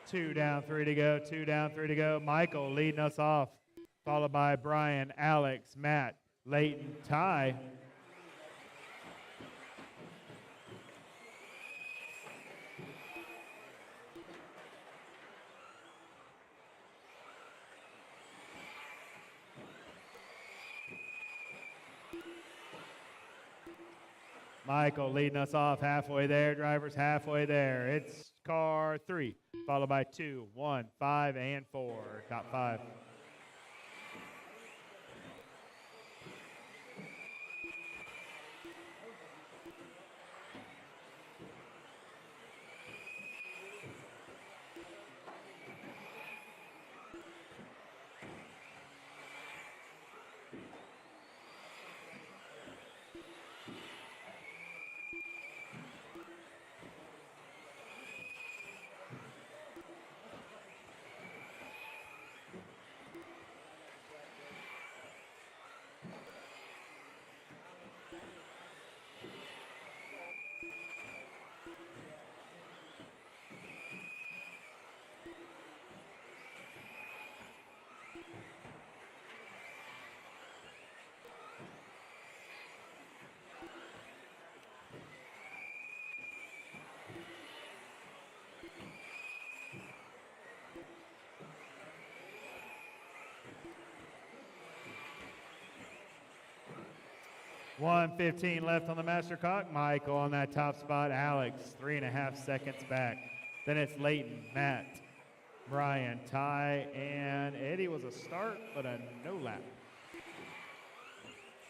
Two down, 3 to go. 2 down, 3 to go. Michael leading us off, followed by Brian, Alex, Matt, Leighton, Ty. Michael leading us off halfway there. Drivers halfway there. It's car 3, followed by 2, 1, 5, and 4. Top 5. $1:15 left on the master clock. Michael on that top spot. Alex, 3.5 seconds back. Then it's Leighton, Matt, Brian, Ty, and Eddie was a start, but a no lap.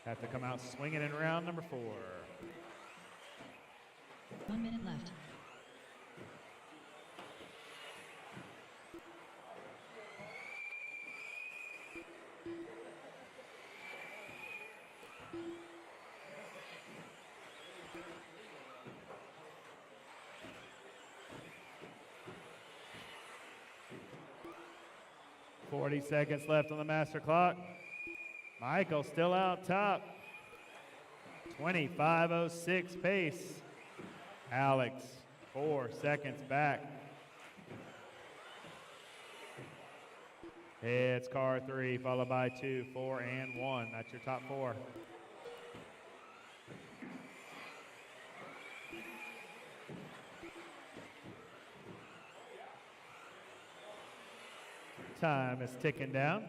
Have to come out swinging in round number 4. 1 minute left. 40 seconds left on the master clock. Michael still out top. 25:06 pace. Alex, 4 seconds back. It's car 3, followed by 2, 4, and 1. That's your top 4. Time is ticking down.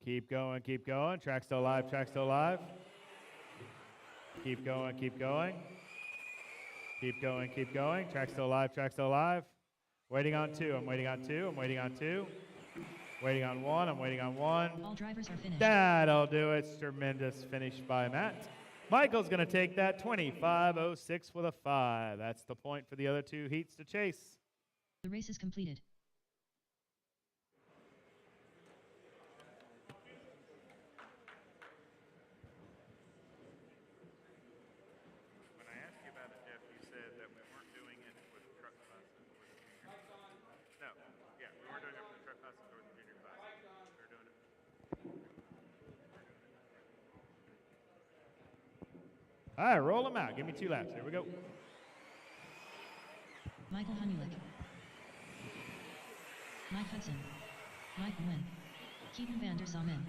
Keep going, keep going. Track still alive, track still alive. Keep going, keep going. Keep going, keep going. Track still alive, track still alive. Waiting on 2, I'm waiting on 2, I'm waiting on 2. Waiting on 1, I'm waiting on 1. All drivers are finished. That'll do it. Tremendous finish by Matt. Michael's going to take that 25:06 with a 5. That's the point for the other 2 heats to chase. The race is completed. When I asked you about it, Jeff, you said that we weren't doing it with truck classes. No, yeah, we weren't doing it for the truck classes or the junior classes. We were doing it. All right, roll them out. Give me 2 laps. Here we go. Michael Honeywell. Mike Hudson. Mike Nguyen. Keaton van der Salmen.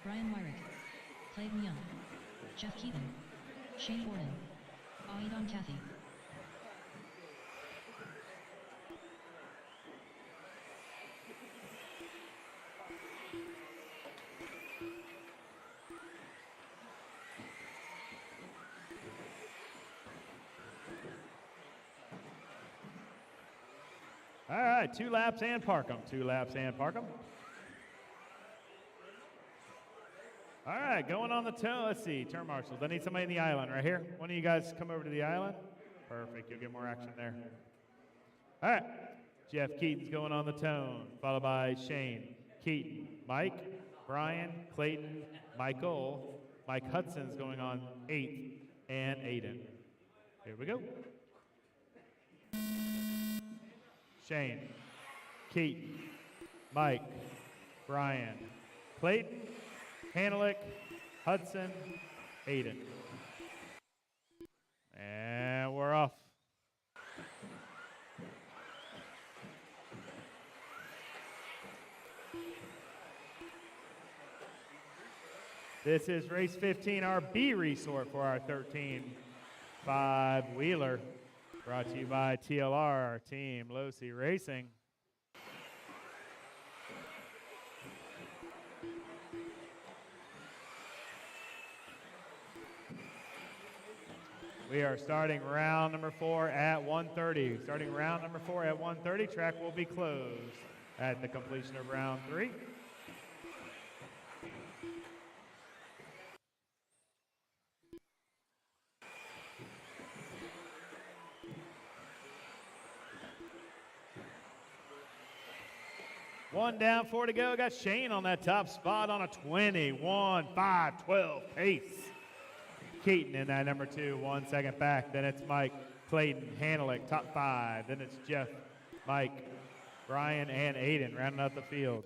Brian Wyrick. Clayton Young. Jeff Keaton. Shane Borden. Aidon Cathy. All right, 2 laps and park them. 2 laps and park them. All right, going on the toe. Let's see, turn marshals. I need somebody in the island right here. One of you guys come over to the island. Perfect, you'll get more action there. All right, Jeff Keaton's going on the tone, followed by Shane, Keaton, Mike, Brian, Clayton, Michael, Mike Hudson's going on 8th, and Aiden. Here we go. Shane, Keaton, Mike, Brian, Clayton, Hanelick, Hudson, Aiden. And we're off. This is race 15, our B resort for our 13 5-wheeler. Brought to you by TLR, Team Losi Racing. We are starting round number 4 at 1:30. Starting round number 4 at 1:30. Track will be closed at the completion of round 3. One down, 4 to go. Got Shane on that top spot on a 21:5:12 pace. Keaton in that number 2, 1 second back. Then it's Mike, Clayton, Hanelick, top 5. Then it's Jeff, Mike, Brian, and Aiden rounding out the field.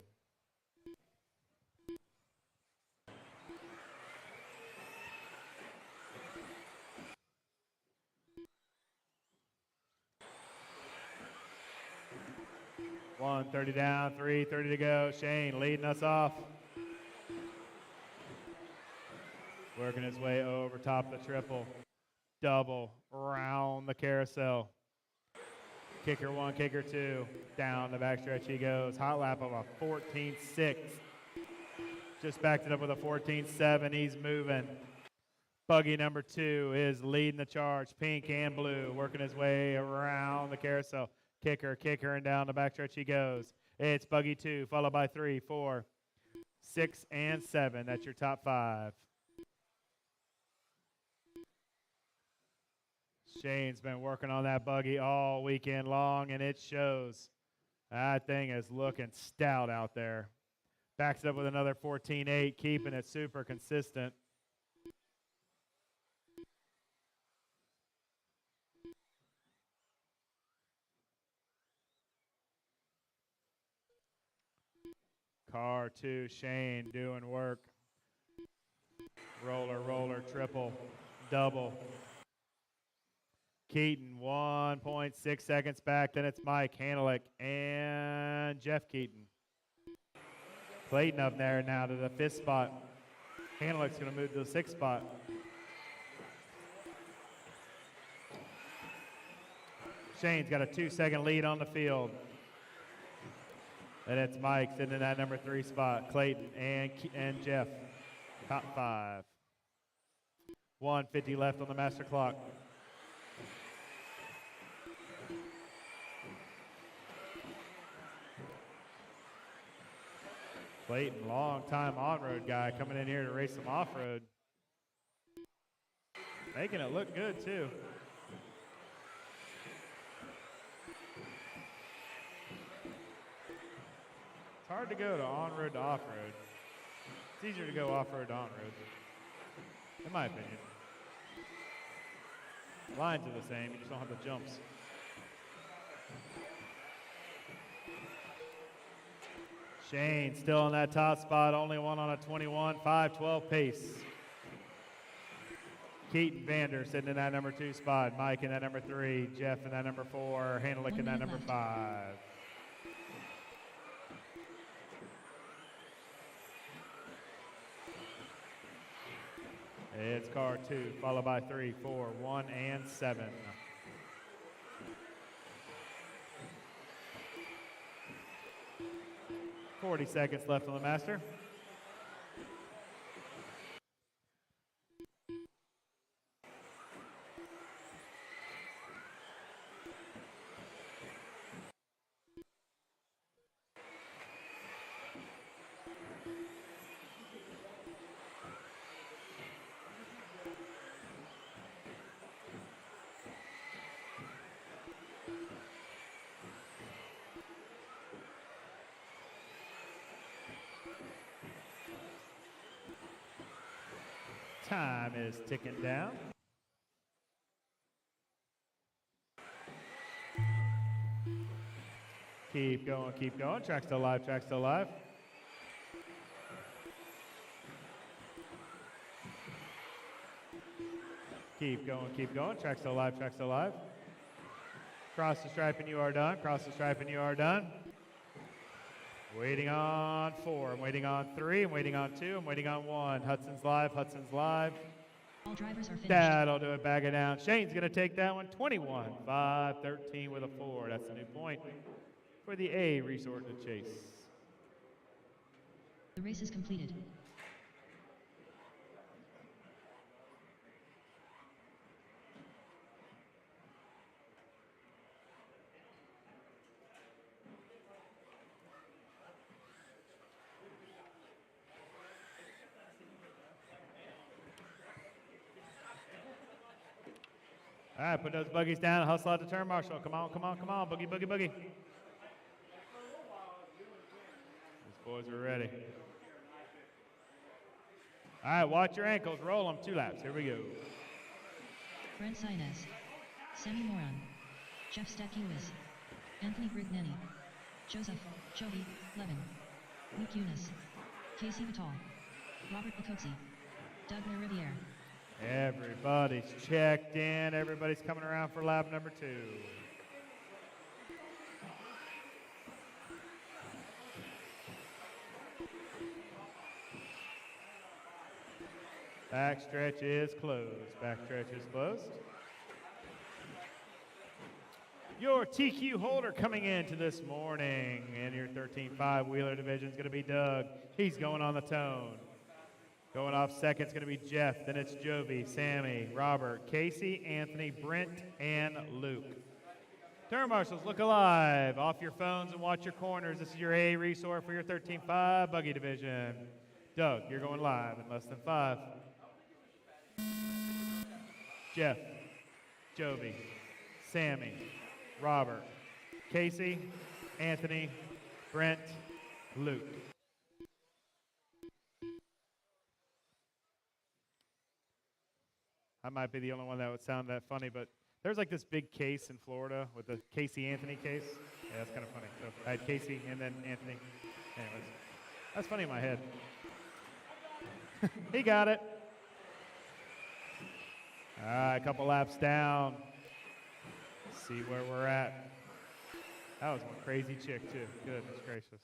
$130 down, $330 to go. Shane leading us off. Working his way over top the triple. Double around the carousel. Kicker 1, kicker 2. Down the backstretch he goes. Hot lap of a 14.6. Just backed it up with a 14.7. He's moving. Buggy number 2 is leading the charge. Pink and blue. Working his way around the carousel. Kicker, kicker, and down the backstretch he goes. It's Buggy 2, followed by 3, 4, 6, and 7. That's your top 5. Shane's been working on that buggy all weekend long, and it shows. That thing is looking stout out there. Backs it up with another 14.8, keeping it super consistent. Car 2, Shane doing work. Roller, roller, triple, double. Keaton, 1.6 seconds back. Then it's Mike Hanelick and Jeff Keaton. Clayton up there now to the 5th spot. Hanelick's going to move to the 6th spot. Shane's got a 2-second lead on the field. And it's Mike sitting in that number 3 spot. Clayton and Jeff, top 5. 1:50 left on the master clock. Clayton, long time on-road guy, coming in here to race some off-road. Making it look good too. It's hard to go to on-road to off-road. It's easier to go off-road to on-road, in my opinion. Lines are the same, you just don't have the jumps. Shane still in that top spot, only one on a 21, 5:12 pace. Keaton Vander sitting in that number 2 spot. Mike in that number 3. Jeff in that number 4. Hanelick in that number 5. It's car 2, followed by 3, 4, 1, and 7. .40 seconds left on the master. Time is ticking down. Keep going, keep going. Track still live, track still live. Keep going, keep going. Track still live, track still live. Cross the stripe and you are done. Cross the stripe and you are done. Waiting on 4, I'm waiting on 3, I'm waiting on 2, I'm waiting on 1. Hudson's live, Hudson's live. All drivers are finished. That'll do it, bag it down. Shane's gonna take that one, 21, 5:13 with a 4. That's the new point for the A resort to chase. The race is completed. All right, put those buggies down. Hustle out the turn marshal. Come on, come on, come on. Boogie, boogie, boogie. These boys are ready. All right, watch your ankles. Roll them 2 laps. Here we go. Brent Sainez, Sammy Moran, Jeff Stack-Lewis, Anthony Brignani, Joseph, Joey, Levin, Luke Eunice, Casey Vitale, Robert Bacozzi, Doug Riviere. Everybody's checked in. Everybody's coming around for lap number 2. Backstretch is closed. Backstretch is closed. Your TQ holder coming into this morning in your 13.5 wheeler division is going to be Doug. He's going on the tone. Going off second is going to be Jeff. Then it's Jovi, Sammy, Robert, Casey, Anthony, Brent, and Luke. Turn marshals, look alive. Off your phones and watch your corners. This is your A resort for your 13.5 buggy division. Doug, you're going live in less than 5. Jeff, Jovi, Sammy, Robert, Casey, Anthony, Brent, Luke. I might be the only one that would sound that funny, but there's like this big case in Florida with the Casey Anthony case. Yeah, that's kind of funny. So I had Casey and then Anthony. Anyways, That's funny in my head. He got it. All right, a couple laps down. See where we're at. That was one crazy chick, too. Goodness gracious.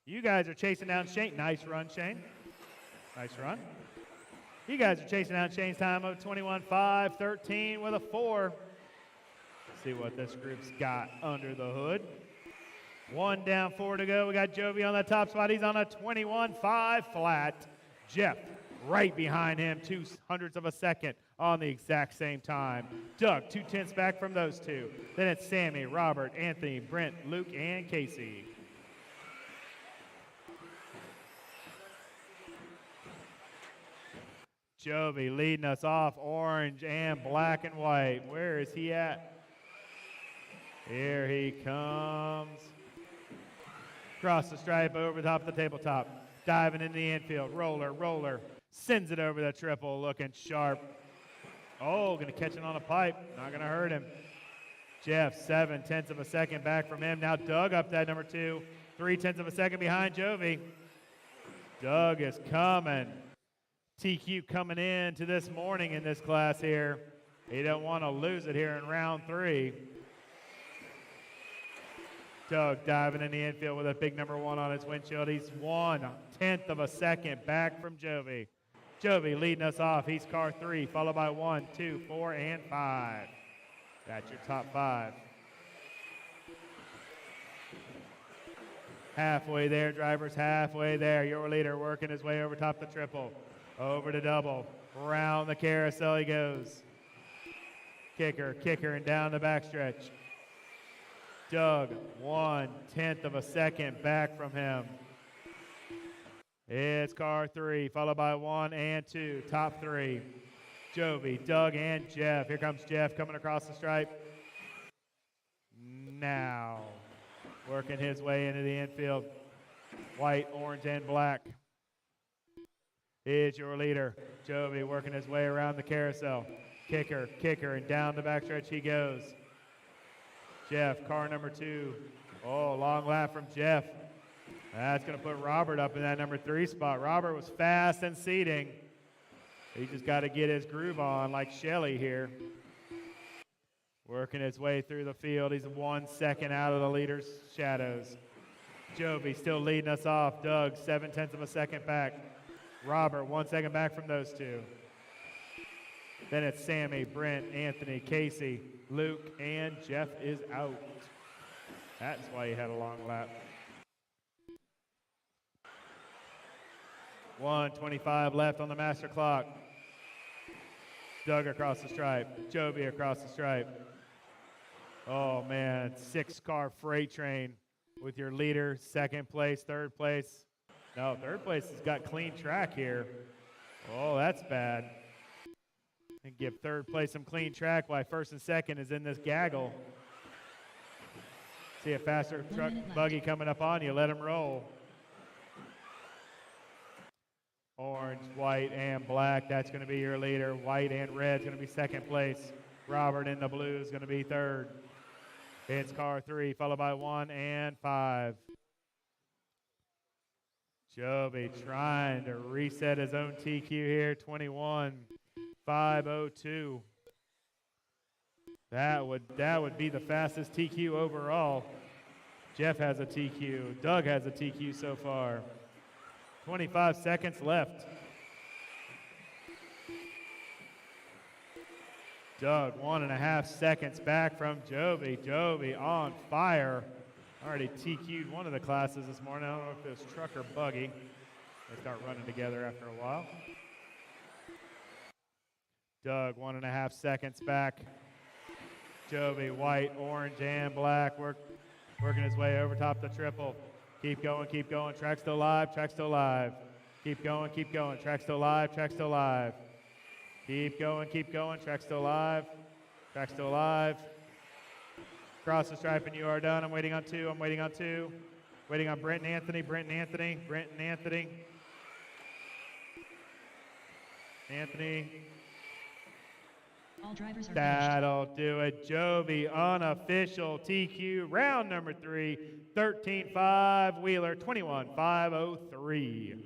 You guys are chasing down Shane. Nice run, Shane. Nice run. You guys are chasing down Shane's time of 21.5, 13 with a 4. See what this group's got under the hood. 1 down, 4 to go. We got Jovi on the top spot. He's on a 21.5 flat. Jeff right behind him, 0.02 of a second on the exact same time. Doug, 0.2 back from those two. Then it's Sammy, Robert, Anthony, Brent, Luke, and Casey. Jovi leading us off, orange and black and white. Where is he at? Here he comes. Across the stripe, over the top of the tabletop. Diving in the infield. Roller, roller. Sends it over the triple, looking sharp. Oh, going to catch it on a pipe. Not going to hurt him. Jeff, 0.7 of a second back from him. Now Doug up that number 2. 0.3 of a second behind Jovi. Doug is coming. TQ coming in to this morning in this class here. He don't want to lose it here in round 3. Doug diving in the infield with a big number 1 on his windshield. He's 1/10 of a second back from Jovi. Jovi leading us off. He's car 3, followed by 1, 2, 4, and 5. That's your top 5. Halfway there, drivers, halfway there. Your leader working his way over top the triple. Over to double. Around the carousel he goes. Kicker, kicker, and down the backstretch. Doug, 1/10 of a second back from him. It's car 3, followed by 1 and 2. Top 3. Jovi, Doug, and Jeff. Here comes Jeff coming across the stripe. Now, working his way into the infield. White, orange, and black. Is your leader. Jovi working his way around the carousel. Kicker, kicker, and down the backstretch he goes. Jeff, car number 2. Oh, long lap from Jeff. That's going to put Robert up in that number 3 spot. Robert was fast and seating. He just got to get his groove on like Shelly here. Working his way through the field. He's 1 second out of the leader's shadows. Jovi still leading us off. Doug, 0.7 of a second back. Robert, 1 second back from those two. Then it's Sammy, Brent, Anthony, Casey, Luke, and Jeff is out. That's why he had a long lap. 1:25 left on the master clock. Doug across the stripe. Jovi across the stripe. Oh, man, 6-car freight train with your leader, second place, third place. No, third place has got clean track here. Oh, that's bad. And give third place some clean track while first and second is in this gaggle. See a faster truck buggy coming up on you. Let him roll. Orange, white, and black. That's going to be your leader. White and red is going to be second place. Robert in the blue is going to be third. It's car 3, followed by 1 and 5. Jovi trying to reset his own TQ here. 21.502. That would be the fastest TQ overall. Jeff has a TQ. Doug has a TQ so far. 25 seconds left. Doug, 1.5 seconds back from Jovi. Jovi on fire. Already TQ'd one of the classes this morning. I don't know if it was truck or buggy. They start running together after a while. Doug, 1.5 seconds back. Jovi, white, orange, and black, working his way over top the triple. Keep going, keep going. Track still live, track still live. Keep going, keep going. Track still live, track still live. Keep going, keep going. Track still live, track still live. Cross the stripe and you are done. I'm waiting on 2, I'm waiting on 2. Waiting on Brent and Anthony, Brent and Anthony, Brent and Anthony. Anthony. All drivers are finished. That'll do it. Jovi, unofficial TQ, round number 3, 13.5, Wheeler, 21.503.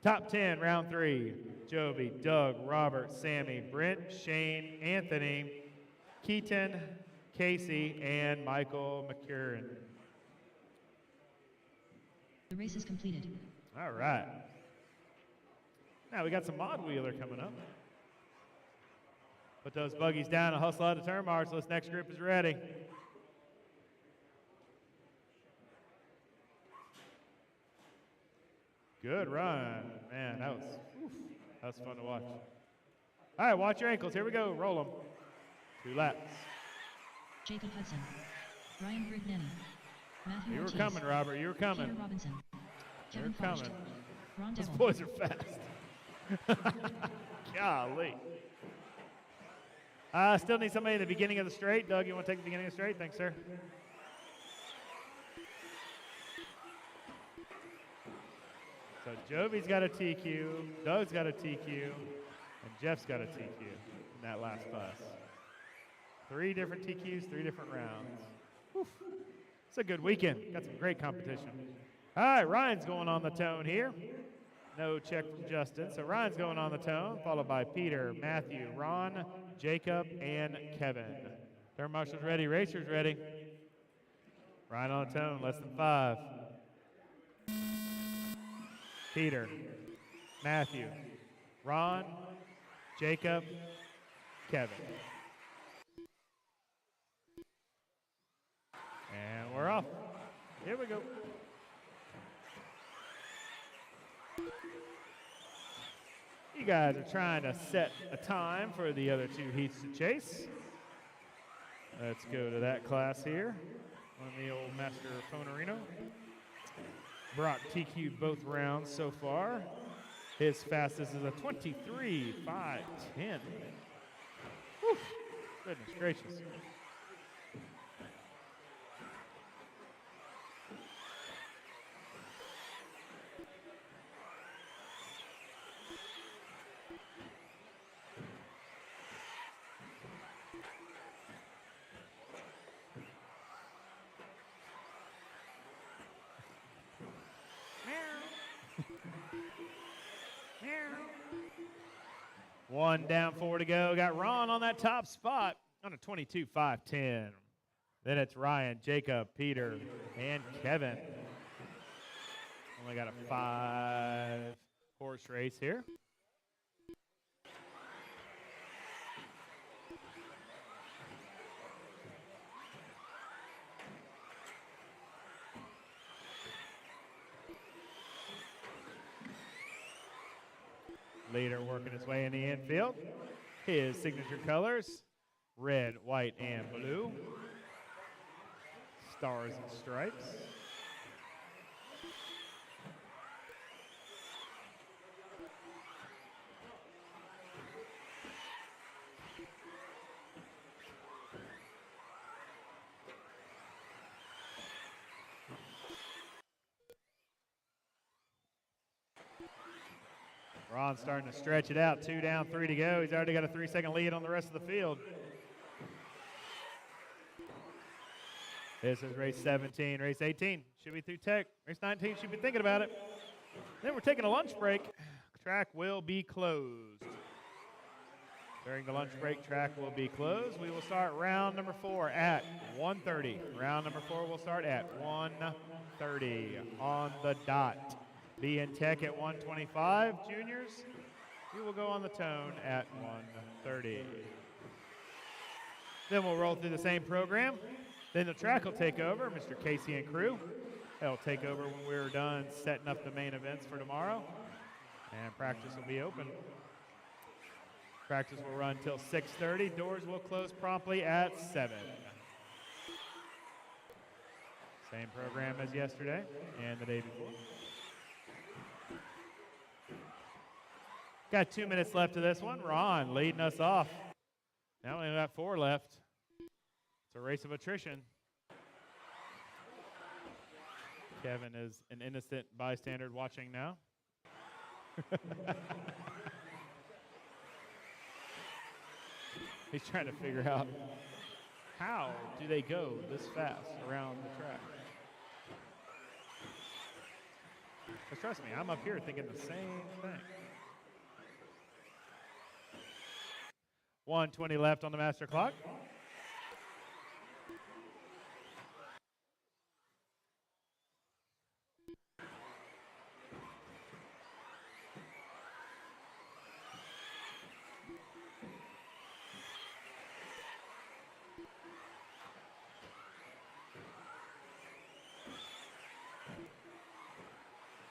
Top 10, round 3, Jovi, Doug, Robert, Sammy, Brent, Shane, Anthony, Keaton, Casey, and Michael McCurran. The race is completed. All right. Now we got some mod wheeler coming up. Put those buggies down and hustle out of turn marks. This next group is ready. Good run. Man, that was fun to watch. All right, watch your ankles. Here we go. Roll them. 2 laps. Jacob Hudson. Ryan Grignani. Matthew You were Ortiz. coming, Robert. You were coming. Peter Robinson. Kevin You're Faust. coming. Ron Those Devil. boys are fast. Golly. Still need somebody at the beginning of the straight. Doug, you want to take the beginning of the straight? Thanks, sir. So Jovi's got a TQ, Doug's got a TQ, and Jeff's got a TQ in that last class. 3 different TQs, 3 different rounds. Whew. It's a good weekend. Got some great competition. All right, Ryan's going on the tone here. No check from Justin. So Ryan's going on the tone, followed by Peter, Matthew, Ron, Jacob, and Kevin. Turn marshals ready, racers ready. Ryan on the tone, less than 5. Peter, Matthew, Ron, Jacob, Kevin. And we're off. Here we go. You guys are trying to set a time for the other 2 heats to chase. Let's go to that class here on the old Master Ponerino. Brock TQ'd both rounds so far. His fastest is a 23.510. Whew. Goodness gracious. One down, 4 to go. Got Ron on that top spot on a 22.510. Then it's Ryan, Jacob, Peter, and Kevin. Only got a 5-horse race here. Leader working his way in the infield. His signature colors, red, white, and blue. Stars and stripes. Ron's starting to stretch it out. 2 down, 3 to go. He's already got a 3-second lead on the rest of the field. This is race 17. Race 18 should be through tech. Race 19 should be thinking about it. Then we're taking a lunch break. Track will be closed. During the lunch break, track will be closed. We will start round number 4 at 1:30. Round number 4 will start at 1:30 on the dot. Be in tech at 1:25. Juniors, we will go on the tone at 1:30. Then we'll roll through the same program. Then the track will take over. Mr. Casey and crew. They'll take over when we're done setting up the main events for tomorrow. And practice will be open. Practice will run till 6:30. Doors will close promptly at 7. Same program as yesterday and the day before. Got 2 minutes left of this one. Ron leading us off. Now we only got 4 left. It's a race of attrition. Kevin is an innocent bystander watching now. He's trying to figure out how do they go this fast around the track. Because trust me, I'm up here thinking the same thing. 1:20 left on the master clock.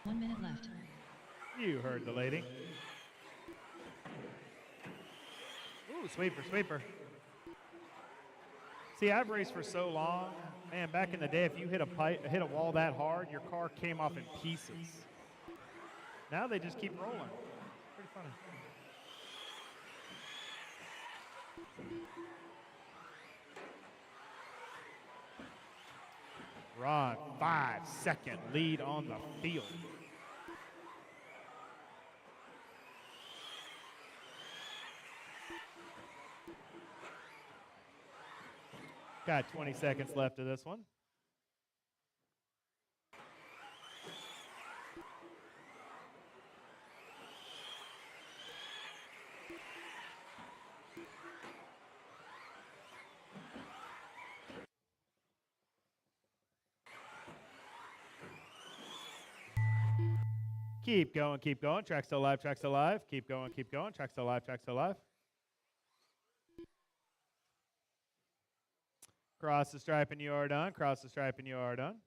One minute left. You heard the lady. Ooh, sweeper, sweeper. See, I've raced for so long. Man, back in the day, if you hit a wall that hard, your car came off in pieces. Now they just keep rolling. Pretty funny. Ron, 5-second lead on the field. Got 20 seconds left of this one. Keep going, keep going. Track still alive, track still alive. Keep going, keep going. Track still alive, track still alive. Cross the stripe and you are done. Cross the stripe and you are done.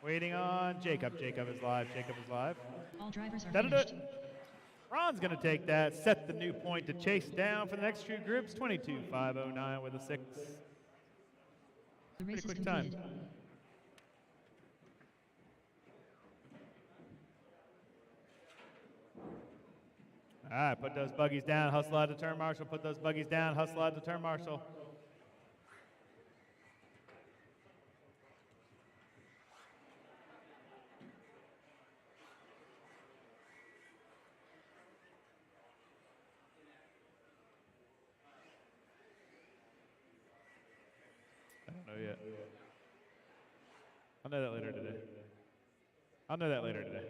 Waiting on Jacob. Jacob is live. Jacob is live. All drivers are Da-da-da. finished. Ron's going to take that, set the new point to chase down for the next two groups. 22.509 with a 6. The race is Pretty quick time. completed. All right, put those buggies down, hustle out the turn marshal. Put those buggies down, hustle out the turn marshal. I don't know yet. I'll know that later today. I'll know that later today.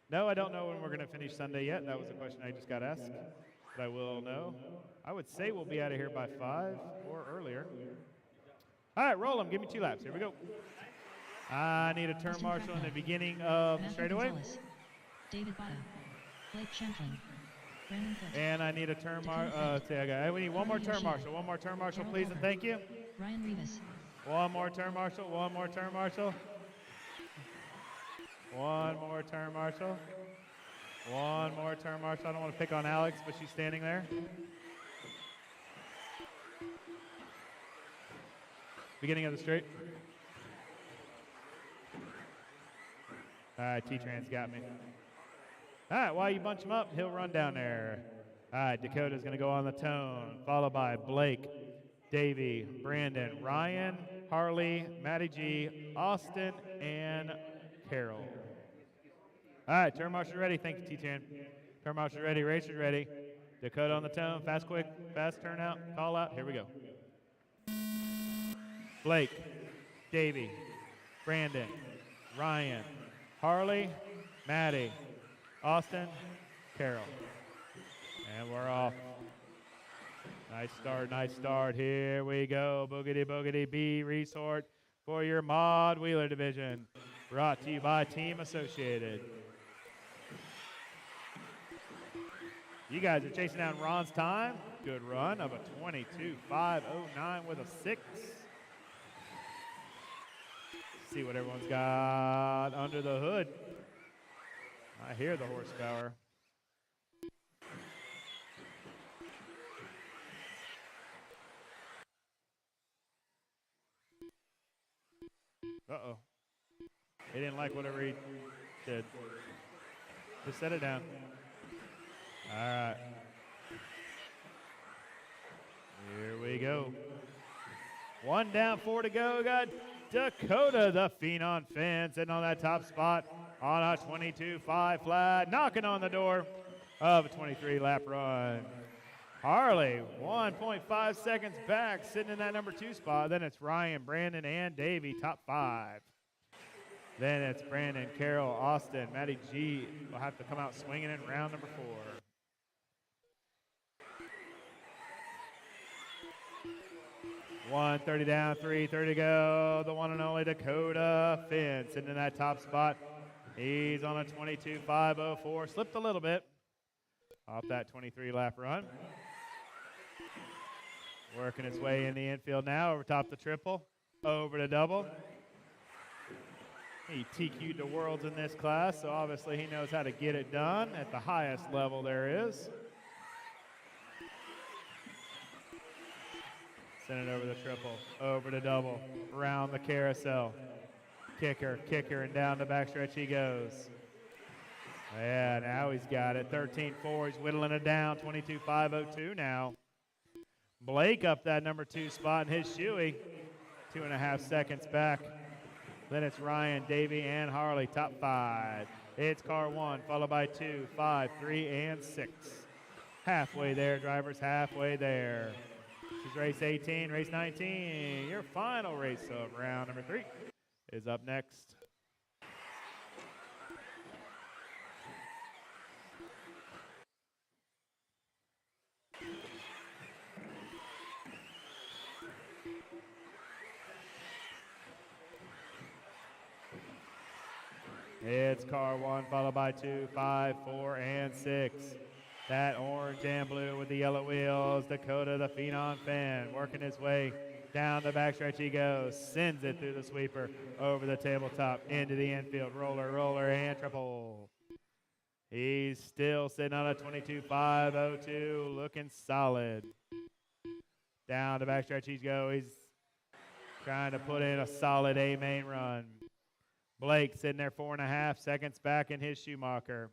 No, I don't know when we're going to finish Sunday yet. That was a question I just got asked. But I will know. I would say we'll be out of here by 5 or earlier. All right, roll them. Give me 2 laps. Here we go. I need a turn marshal in the beginning of the Matthew straightaway. Gonzalez, David Bada, Blake Champlin, Brandon Foot, And I need a turn marshal. We need one more turn marshal. One more turn marshal, please, and thank you. Ryan Rivas, One more turn marshal. One more turn marshal. One more turn marshal. One more turn marshal. I don't want to pick on Alex, but she's standing there. Beginning of the straight. All right, T-Trans got me. All right, while you bunch him up, he'll run down there. All right, Dakota's going to go on the tone, followed by Blake, Davey, Brandon, Ryan, Harley, Matty G, Austin, and Carol. All right, turn marshal ready. Thank you, T-Tan. Turn marshal ready, racers ready. Dakota on the tone, fast, quick, fast turnout, call out. Here we go. Blake, Davey, Brandon, Ryan, Harley, Maddie, Austin, Carol. And we're off. Nice start, nice start. Here we go. Boogity, boogity, B resort for your Mod Wheeler division. Brought to you by Team Associated. You guys are chasing down Ron's time. Good run of a 22.509 with a 6. See what everyone's got under the hood. I hear the horsepower. Uh-oh. He didn't like whatever he did. Just set it down. All right. Here we go. 1 down, 4 to go. Got Dakota, the Phenom Finn, sitting on that top spot. on a 22.5 flat, knocking on the door of a 23-lap run. Harley, 1.5 seconds back, sitting in that number 2 spot. Then it's Ryan, Brandon, and Davey, top 5. Then it's Brandon, Carol, Austin, Matty G will have to come out swinging in round number 4. $130 down, $330 to go. The one and only Dakota Finn sitting in that top spot. He's on a 22.504. Slipped a little bit off that 23-lap run. Working its way in the infield now, over top the triple, over to double. He TQ'd the worlds in this class, so obviously he knows how to get it done at the highest level there is. Send it over the triple, over to double, around the carousel. Kicker, and down the backstretch he goes. Yeah, now he's got it. 13.4, he's whittling it down, 22.502 now. Blake up that number 2 spot in his shoey, 2.5 seconds back. Then it's Ryan, Davey, and Harley, top 5. It's car 1, followed by 2, 5, 3, and 6. Halfway there, drivers, halfway there. This is race 18, race 19. Your final race of round number 3 is up next. It's car 1, followed by 2, 5, 4, and 6. That orange and blue with the yellow wheels, Dakota the Phenom Finn, working his way down the backstretch he goes, sends it through the sweeper, over the tabletop, into the infield, roller, and triple. He's still sitting on a 22.502, looking solid. Down the backstretch he goes, he's trying to put in a solid A main run. Blake sitting there 4.5 seconds back in his Schumacher.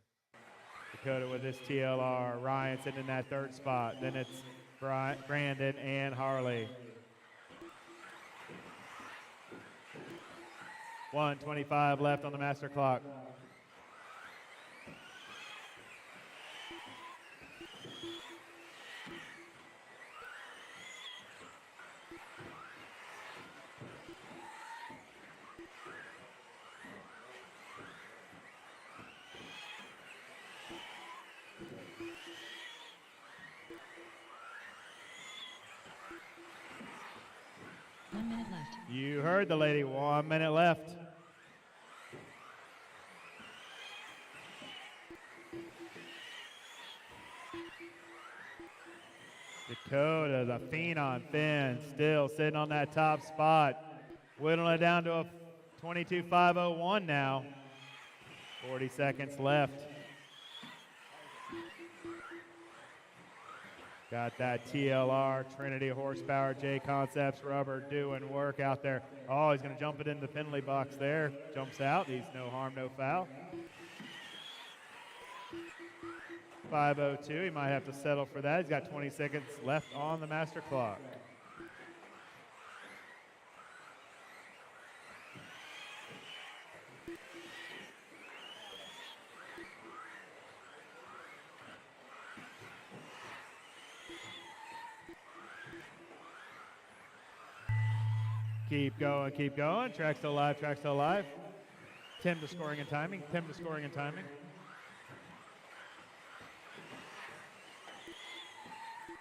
Dakota with his TLR. Ryan sitting in that 3rd spot. Then it's Brandon and Harley. 1:25 left on the master clock. You heard the lady, 1 minute left. Dakota, the Phenom Finn, still sitting on that top spot. Whittling it down to a 22.501 now. 40 seconds left. Got that TLR, Trinity horsepower, J Concepts rubber doing work out there. Oh, he's going to jump it in the penalty box there. Jumps out. He's no harm, no foul. 5:02. He might have to settle for that. He's got 20 seconds left on the master clock. Keep going, keep going. Track still alive, track still alive. Tim to scoring and timing, Tim to scoring and timing.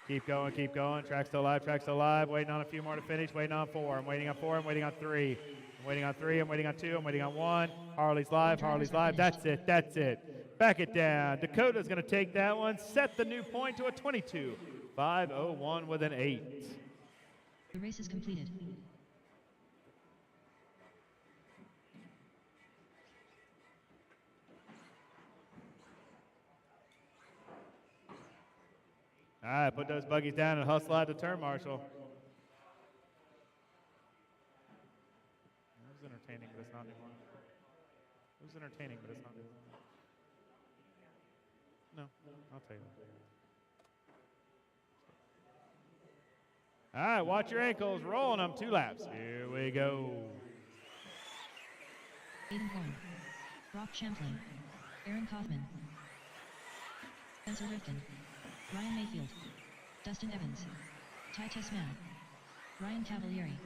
Keep going, keep going. Track still alive, track still alive. Waiting on a few more to finish, waiting on 4. I'm waiting on 4, I'm waiting on 3. I'm waiting on 3, I'm waiting on 2, I'm waiting on 1. Harley's live, Harley's live. That's it, that's it. Back it down. Dakota's going to take that one, set the new point to a 22.501 with an 8. The race is completed. All right, put those buggies down and hustle out the turn, Marshall. It was entertaining, but it's not anymore. It was entertaining, but it's not anymore. No, I'll tell you that. All right, watch your ankles, rolling them 2 laps. Here we go. Aiden Horn, Brock Champlain, Aaron Kaufman, Spencer Rifkin, Ryan Mayfield, Dustin Evans, Ty Tessman, Ryan Cavalieri.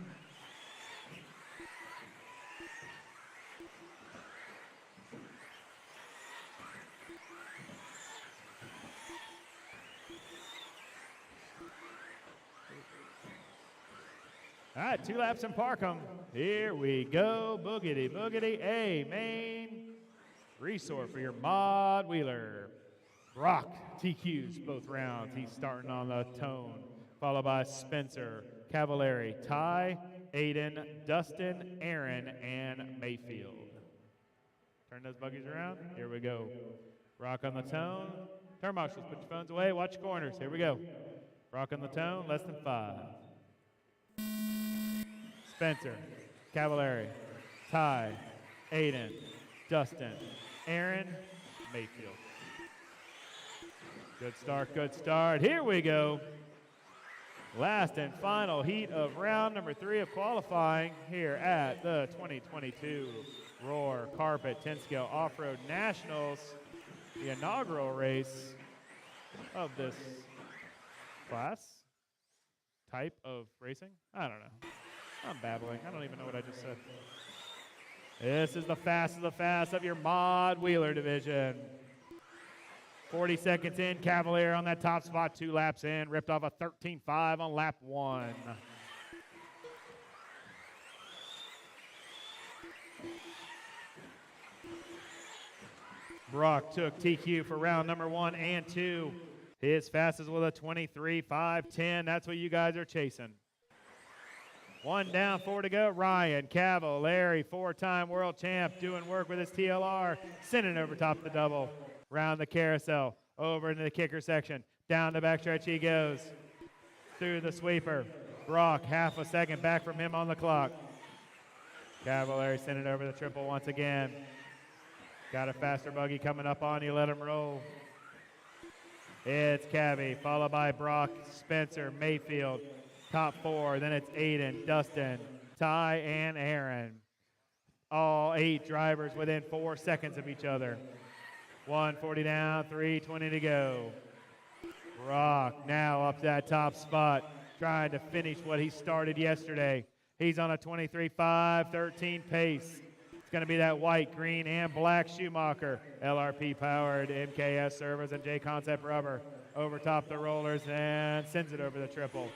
All right, 2 laps in Parkham. Here we go. Boogity, boogity. A main resort for your mod wheeler. Brock TQs both rounds. He's starting on the tone, followed by Spencer, Cavalieri, Ty, Aiden, Dustin, Aaron, and Mayfield. Turn those buggies around. Here we go. Brock on the tone. Turn marshals, put your phones away. Watch your corners. Here we go. Brock on the tone, less than 5. Spencer, Cavalieri, Ty, Aiden, Dustin, Aaron, Mayfield. Good start, good start. Here we go. Last and final heat of round number 3 of qualifying here at the 2022 Roar Carpet 10-Scale Off-Road Nationals, the inaugural race of this class, type of racing. I don't know. I'm babbling. I don't even know what I just said. This is the fast of your mod wheeler division. 40 seconds in, Cavalier on that top spot, 2 laps in, ripped off a 13.5 on lap 1. Brock took TQ for round number 1 and 2. His fastest with a 23.510. That's what you guys are chasing. 1 down, 4 to go. Ryan Cavalieri, 4-time world champ, doing work with his TLR, sending over top of the double. Round the carousel, over into the kicker section. Down the backstretch he goes. Through the sweeper. Brock, half a second back from him on the clock. Cavalieri sending over the triple once again. Got a faster buggy coming up on you, let him roll. It's Cavi, followed by Brock, Spencer, Mayfield. Top 4, then it's Aiden, Dustin, Ty, and Aaron. All 8 drivers within 4 seconds of each other. 140 down, 320 to go. Brock now up that top spot, trying to finish what he started yesterday. He's on a 23.513 pace. It's going to be that white, green, and black Schumacher. LRP-powered MKS servos and J-Concept rubber. Over top the rollers and sends it over the triple.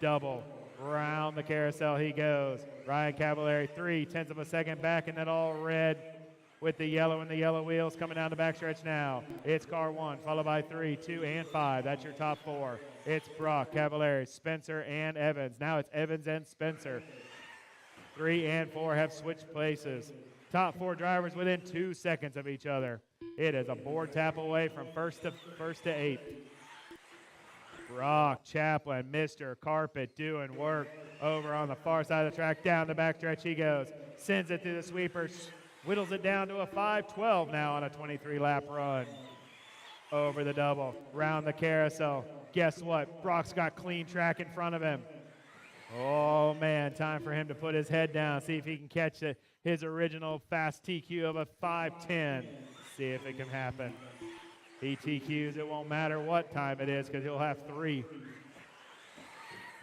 Double. Round the carousel he goes. Ryan Cavalieri, 0.3 of a second back in that all red with the yellow and the yellow wheels coming down the backstretch now. It's car 1, followed by 3, 2, and 5. That's your top 4. It's Brock, Cavalieri, Spencer, and Evans. Now it's Evans and Spencer. 3 and 4 have switched places. Top 4 drivers within 2 seconds of each other. It is a board tap away from first to 8th. Brock, Chaplin, Mr. Carpet doing work over on the far side of the track. Down the backstretch he goes. Sends it through the sweepers. Whittles it down to a 5.12 now on a 23-lap run. Over the double. Round the carousel. Guess what? Brock's got clean track in front of him. Oh, man. Time for him to put his head down. See if he can catch his original fast TQ of a 5.10. See if it can happen. He TQs, it won't matter what time it is because he'll have 3.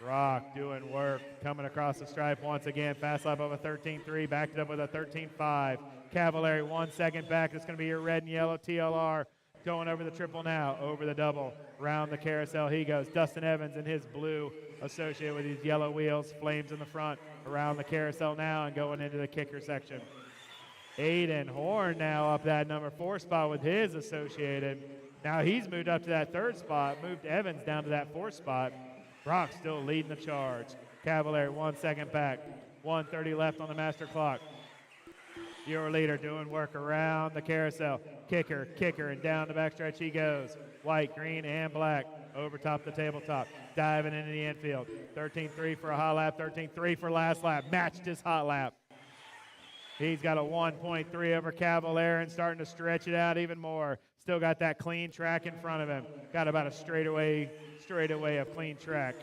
Brock doing work, coming across the stripe once again. Fast lap of a 13.3, backed it up with a 13.5. Cavalieri 1 second back. It's going to be your red and yellow TLR. Going over the triple now, over the double. Round the carousel he goes. Dustin Evans in his blue associated with these yellow wheels. Flames in the front. Around the carousel now and going into the kicker section. Aiden Horn now up that number 4 spot with his associated. Now he's moved up to that 3rd spot, moved Evans down to that 4th spot. Brock still leading the charge. Cavalieri 1 second back. 1:30 left on the master clock. Your leader doing work around the carousel. Kicker, and down the backstretch he goes. White, green, and black. Over top the tabletop. Diving into the infield. 13.3 for a hot lap, 13.3 for last lap. Matched his hot lap. He's got a 1.3 over Cavalieri and starting to stretch it out even more. Still got that clean track in front of him. Got about a straightaway of clean track.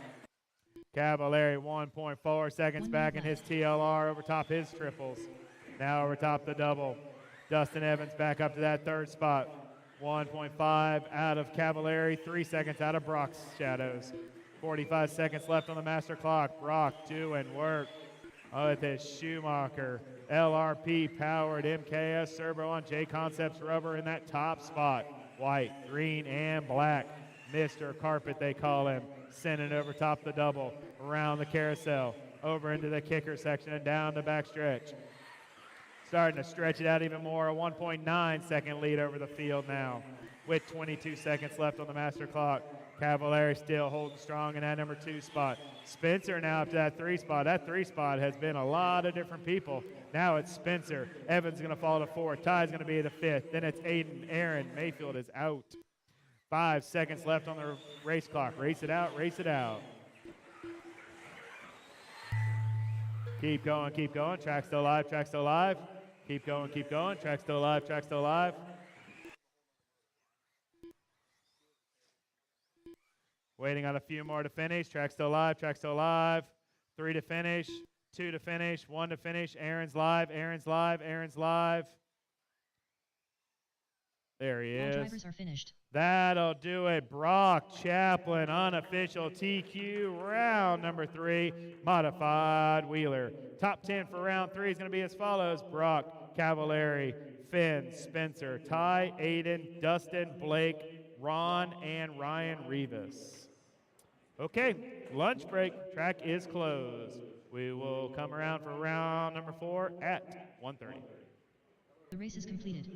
Cavalieri 1.4 seconds back in his TLR over top his triples. Now over top the double. Dustin Evans back up to that third spot. 1.5 out of Cavallari, 3 seconds out of Brock's Shadows. 45 seconds left on the master clock. Brock doing work with his Schumacher LRP powered MKS Servo on J Concepts rubber in that top spot. White, green, and black. Mr. Carpet, they call him. Sending it over top the double, around the carousel, over into the kicker section and down the backstretch. Starting to stretch it out even more. A 1.9 second lead over the field now with 22 seconds left on the master clock. Cavallari still holding strong in that number 2 spot. Spencer now up to that 3 spot. That 3 spot has been a lot of different people. Now it's Spencer. Evans going to fall to 4th. Ty's going to be the 5th. Then it's Aiden. Aaron Mayfield is out. 5 seconds left on the race clock. Race it out, race it out. Keep going, keep going. Track still alive, track still alive. Keep going, keep going. Track still alive, track still alive. Waiting on a few more to finish. Track still alive, track still alive. 3 to finish, 2 to finish, 1 to finish. Aaron's live, Aaron's live, Aaron's live. There he is. All drivers are finished. That'll do it. Brock Chaplin, unofficial TQ, round number 3, modified wheeler. Top 10 for round 3 is going to be as follows. Brock, Cavallari, Finn, Spencer, Ty, Aiden, Dustin, Blake, Ron, and Ryan Rivas. Okay, lunch break. Track is closed. We will come around for round number 4 at 1:30. The race is completed.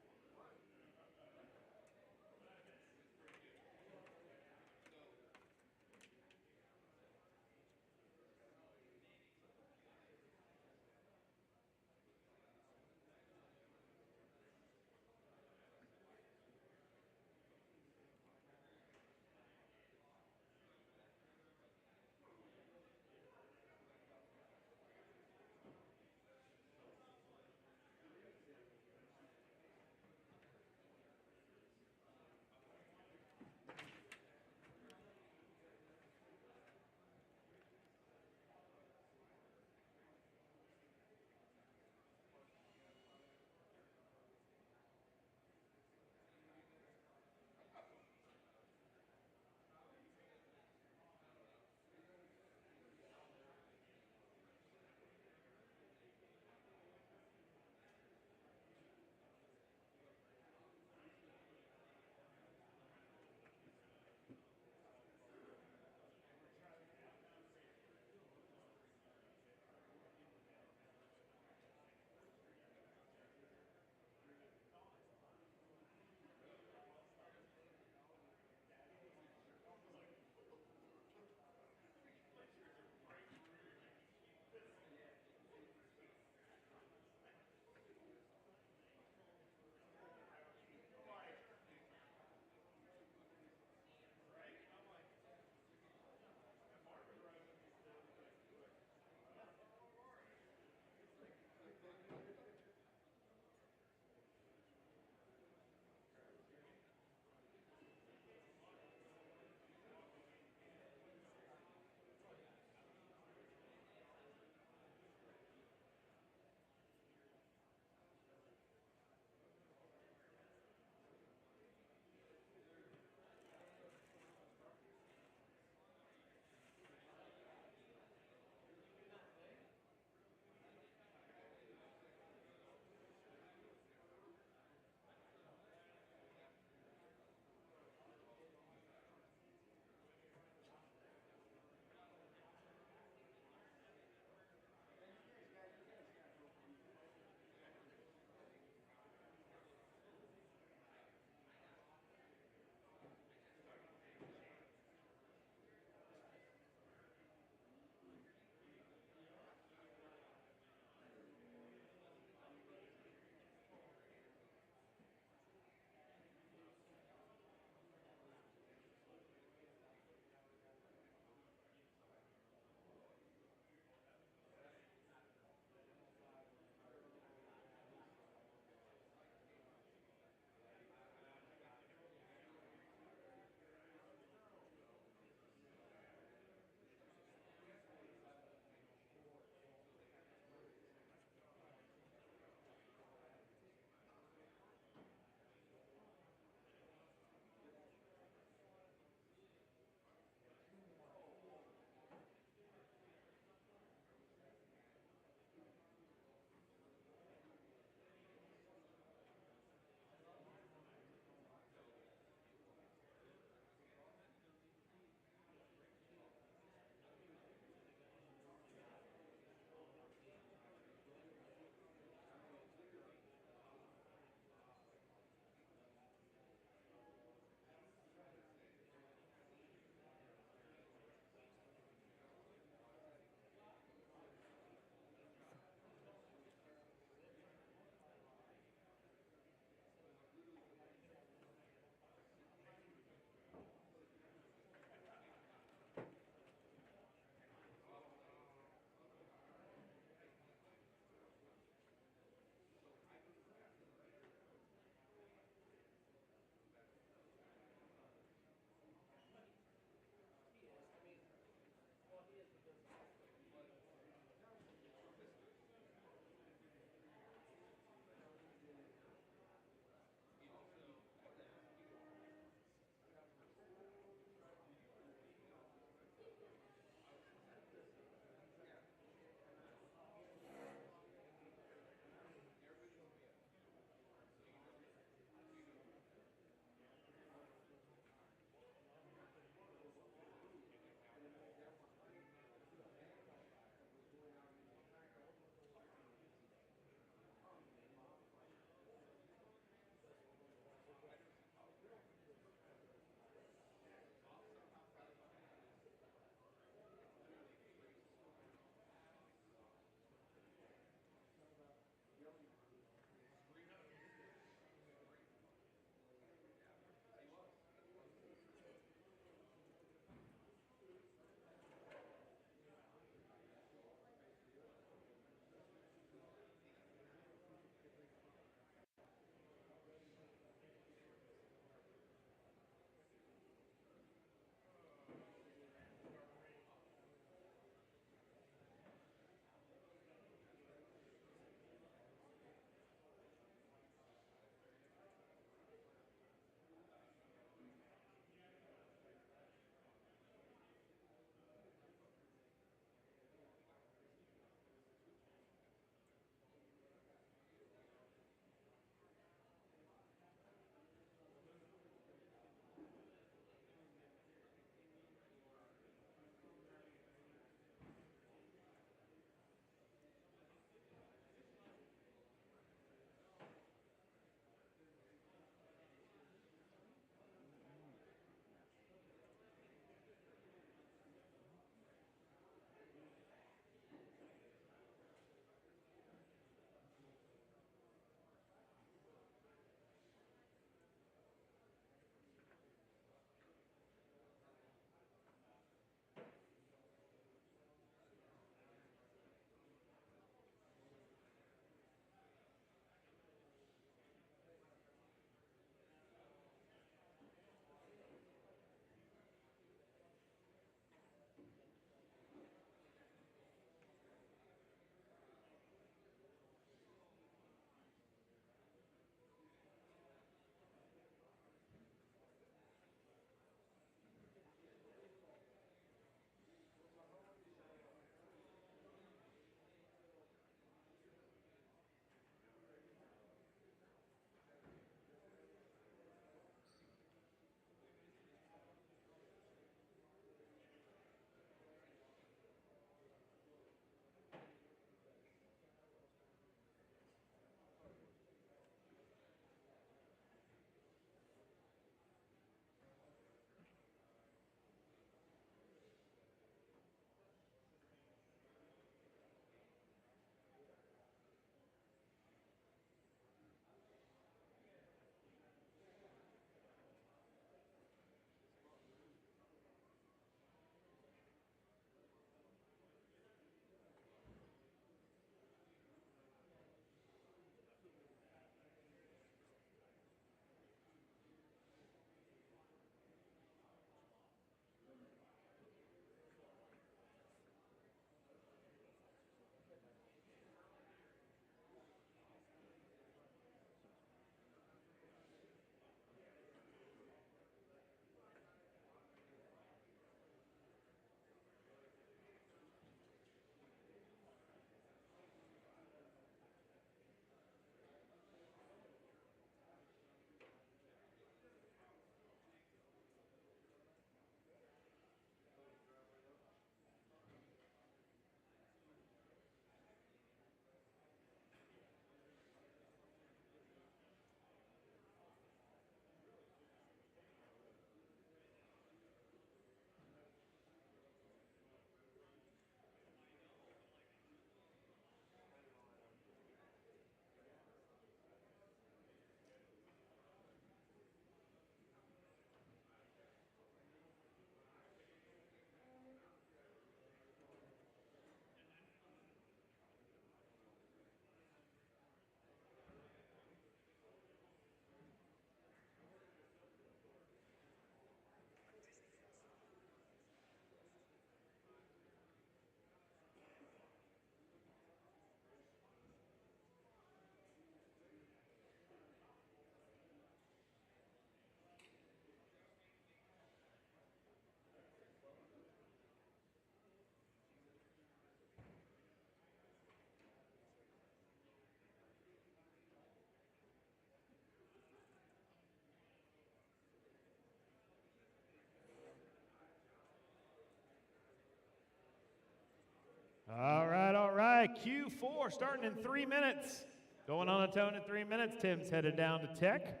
All right. Q4 starting in 3 minutes. Going on a tone in 3 minutes. Tim's headed down to Tech.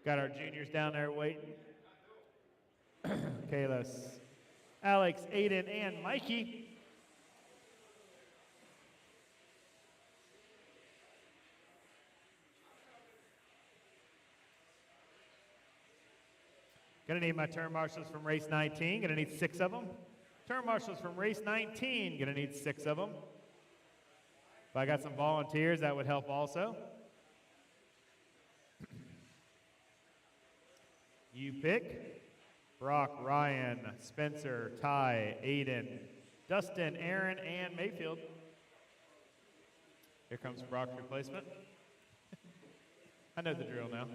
Got our juniors down there waiting. Kalis, Alex, Aiden, and Mikey. Gonna need my turn marshals from race 19. Gonna need 6 of them. Turn marshals from race 19. Gonna need 6 of them. If I got some volunteers, that would help also. You pick Brock, Ryan, Spencer, Ty, Aiden, Dustin, Aaron, and Mayfield. Here comes Brock's replacement. I know the drill now.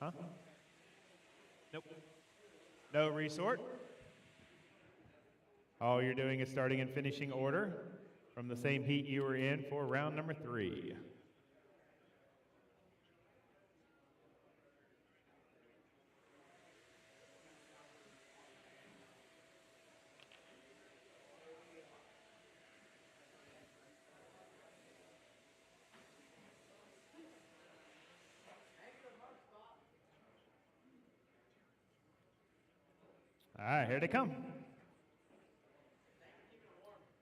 Huh? Nope. No resort. All you're doing is starting and finishing order from the same heat you were in for round number 3. All right, here they come.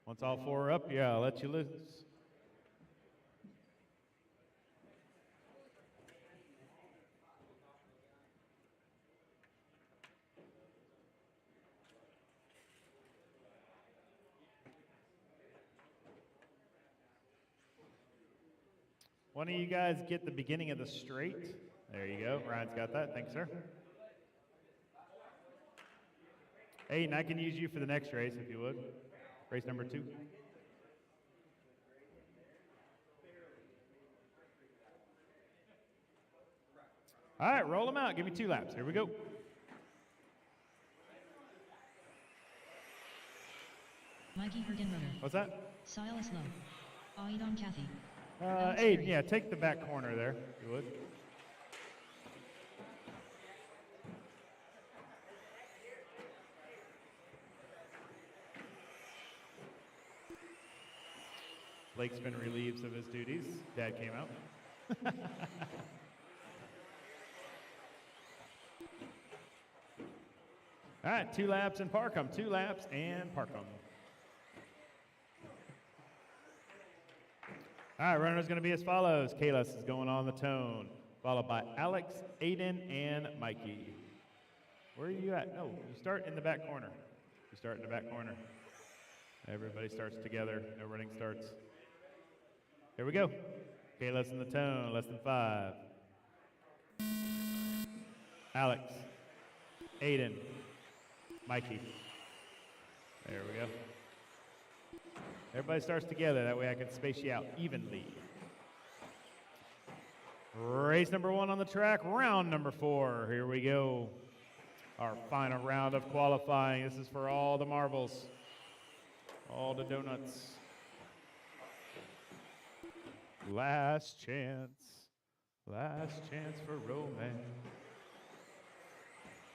Once all 4 are up, yeah, I'll let you loose. One of you guys get the beginning of the straight. There you go. Ryan's got that. Thanks, sir. Aiden, I can use you for the next race if you would. Race number 2. All right, roll them out. Give me 2 laps. Here we go. Mikey Hergenroder. What's that? Silas Lowe. Aidon Kathy. Aiden, yeah, take the back corner there, if you would. Blake's been relieved of his duties. Dad came out. All right, 2 laps and park 'em. 2 laps and park 'em. All right, runner's going to be as follows. Kalis is going on the tone, followed by Alex, Aiden, and Mikey. Where are you at? No, you start in the back corner. You start in the back corner. Everybody starts together. No running starts. Here we go. Kalis in the tone, less than 5. Alex, Aiden, Mikey. There we go. Everybody starts together. That way I can space you out evenly. Race number 1 on the track, round number 4. Here we go. Our final round of qualifying. This is for all the marbles, all the donuts. Last chance for romance.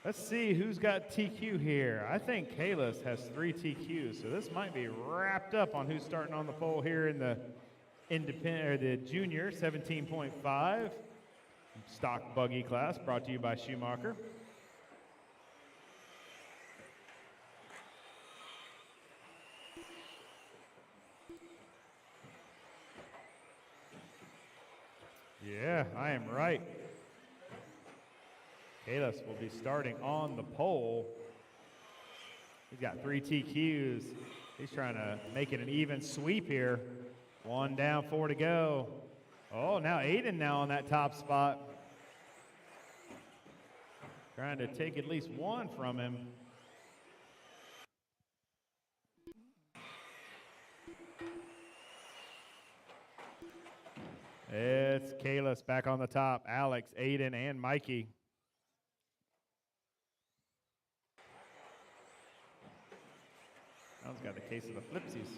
Let's see who's got TQ here. I think Kalis has 3 TQs, so this might be wrapped up on who's starting on the pole here in the independent or the junior 17.5 stock buggy class, brought to you by Schumacher. Yeah, I am right. Kalis will be starting on the pole. He's got 3 TQs. He's trying to make it an even sweep here. 1 down, 4 to go. Oh, now Aiden now on that top spot. Trying to take at least 1 from him. It's Kalis back on the top. Alex, Aiden, and Mikey. That one's got the case of the flipsies.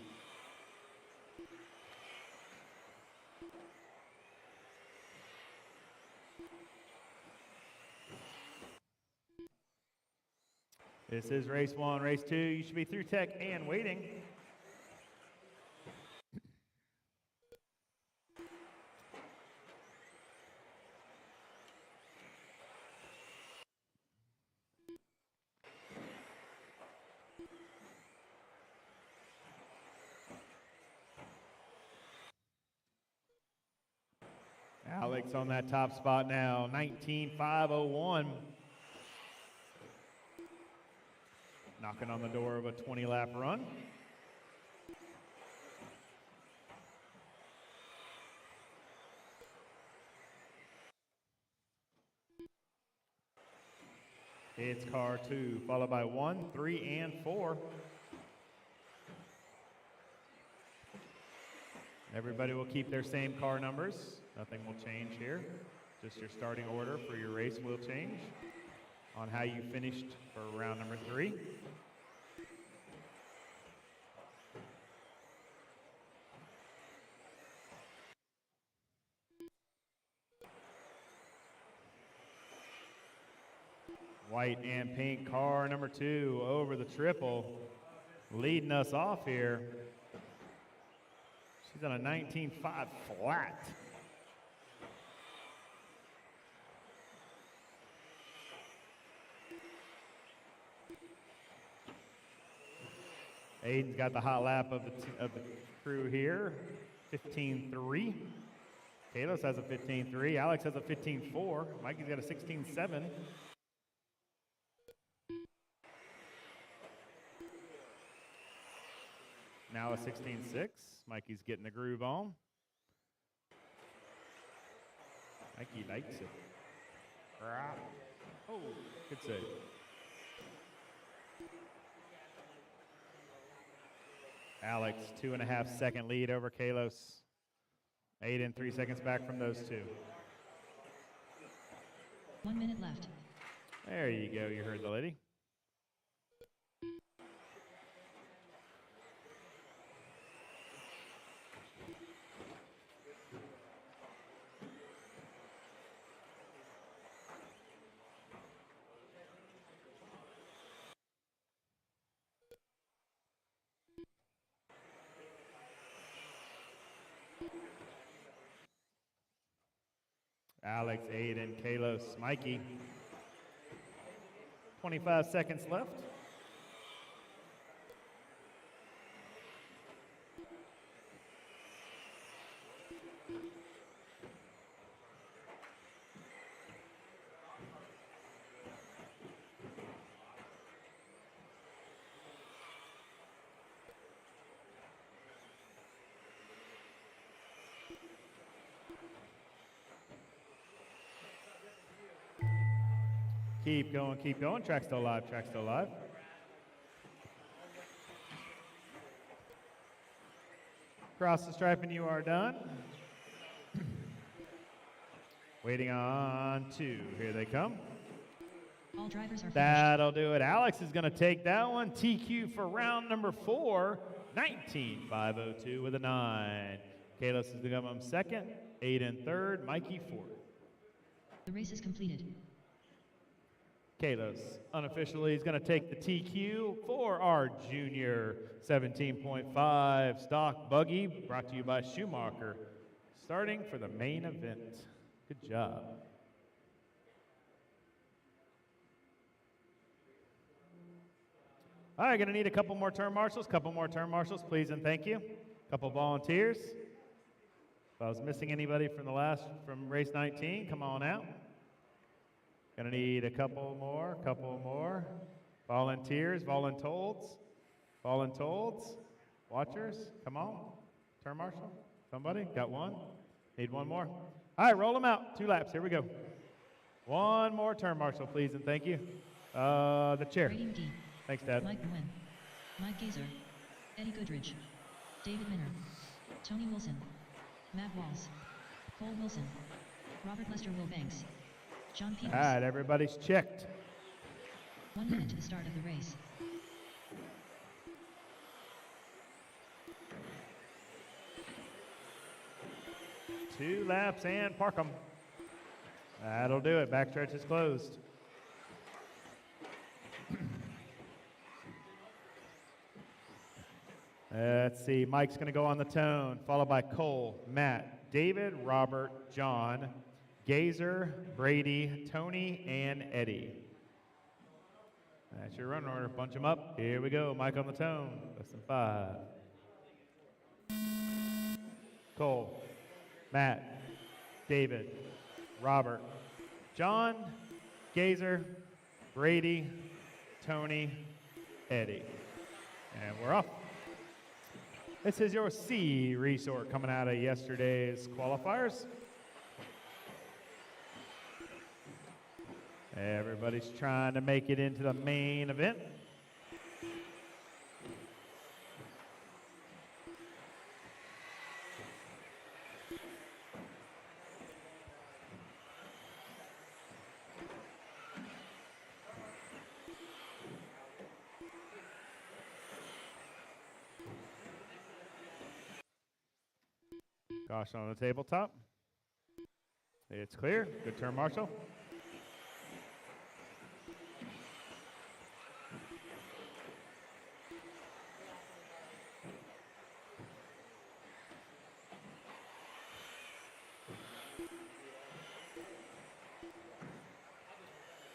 This is race 1. Race 2, you should be through tech and waiting. Alex on that top spot now, 19.501. Knocking on the door of a 20-lap run. It's car 2, followed by 1, 3, and 4. Everybody will keep their same car numbers. Nothing will change here. Just your starting order for your race will change on how you finished for round number 3. White and pink car number 2 over the triple, leading us off here. She's on a 19.5 flat. Aiden's got the hot lap of the crew here, 15.3. Kalos has a 15.3. Alex has a 15.4. Mikey's got a 16.7. Now a 16.6. Mikey's getting the groove on. Mikey likes it. Oh, good save. Alex, 2.5 second lead over Kalos. 8 and 3 seconds back from those two. 1 minute left. There you go, you heard the lady. Alex, Aiden, Kalos, Mikey. 25 seconds left. Keep going, keep going. Track still live, track still live. Cross the stripe and you are done. Waiting on 2. Here they come. All drivers are finished. That'll do it. Alex is going to take that one. TQ for round number 4, 19.502 with a 9. Kalos is going to come second, Aiden third, Mikey fourth. The race is completed. Kalos unofficially is going to take the TQ for our junior 17.5 stock buggy, brought to you by Schumacher, starting for the main event. Good job. All right, going to need a couple more turn marshals, please and thank you. Couple volunteers. If I was missing anybody from race 19, come on out. Gonna need a couple more. Volunteers, voluntold, watchers, come on. Turn marshal, somebody, got one? Need one more. All right, roll them out, 2 laps, here we go. One more turn marshal, please and thank you. The chair. Rating D. Thanks, Dad. Mike Nguyen, Mike Gazer, Eddie Goodridge, David Minner, Tony Wilson, Matt Walls, Cole Wilson, Robert Lester Wilbanks, John Peters. All right, everybody's checked. 1 minute to the start of the race. Two laps and park them. That'll do it. Backstretch is closed. Let's see, Mike's going to go on the tone, followed by Cole, Matt, David, Robert, John, Gazer, Brady, Tony, and Eddie. That's your run order. Bunch them up. Here we go. Mike on the tone. Less than 5. Cole, Matt, David, Robert, John, Gazer, Brady, Tony, Eddie. And we're off. This is your C resort coming out of yesterday's qualifiers. Everybody's trying to make it into the main event. Caution on the tabletop. It's clear. Good turn, Marshall.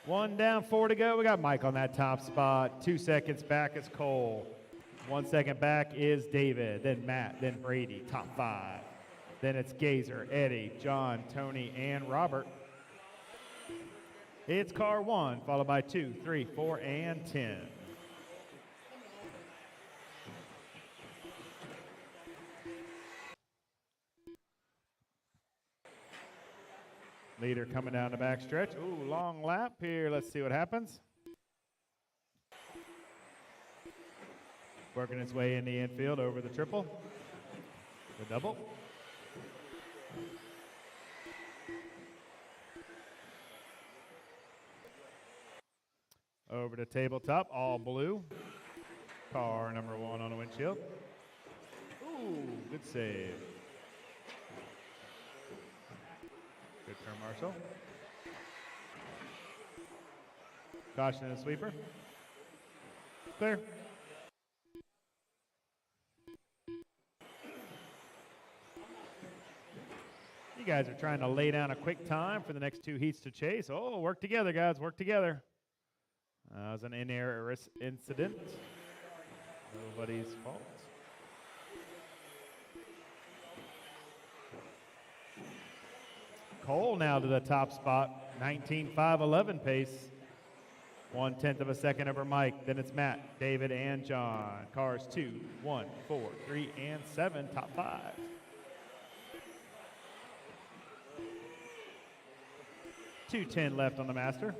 One down, 4 to go. We got Mike on that top spot. 2 seconds back is Cole. 1 second back is David, then Matt, then Brady, top 5. Then it's Gazer, Eddie, John, Tony, and Robert. It's car 1, followed by 2, 3, 4, and 10. Leader coming down the back stretch. Ooh, long lap here. Let's see what happens. Working its way in the infield over the triple. The double. Over to tabletop, all blue. Car number 1 on the windshield. Ooh, good save. Good turn, Marshall. Caution and sweeper. Clear. You guys are trying to lay down a quick time for the next 2 heats to chase. Oh, work together, guys. Work together. That was an in-air incident. Nobody's fault. Cole now to the top spot. 19.511 pace. 1/10 of a second over Mike. Then it's Matt, David, and John. Cars 2, 1, 4, 3, and 7. Top 5. .210 left on the master.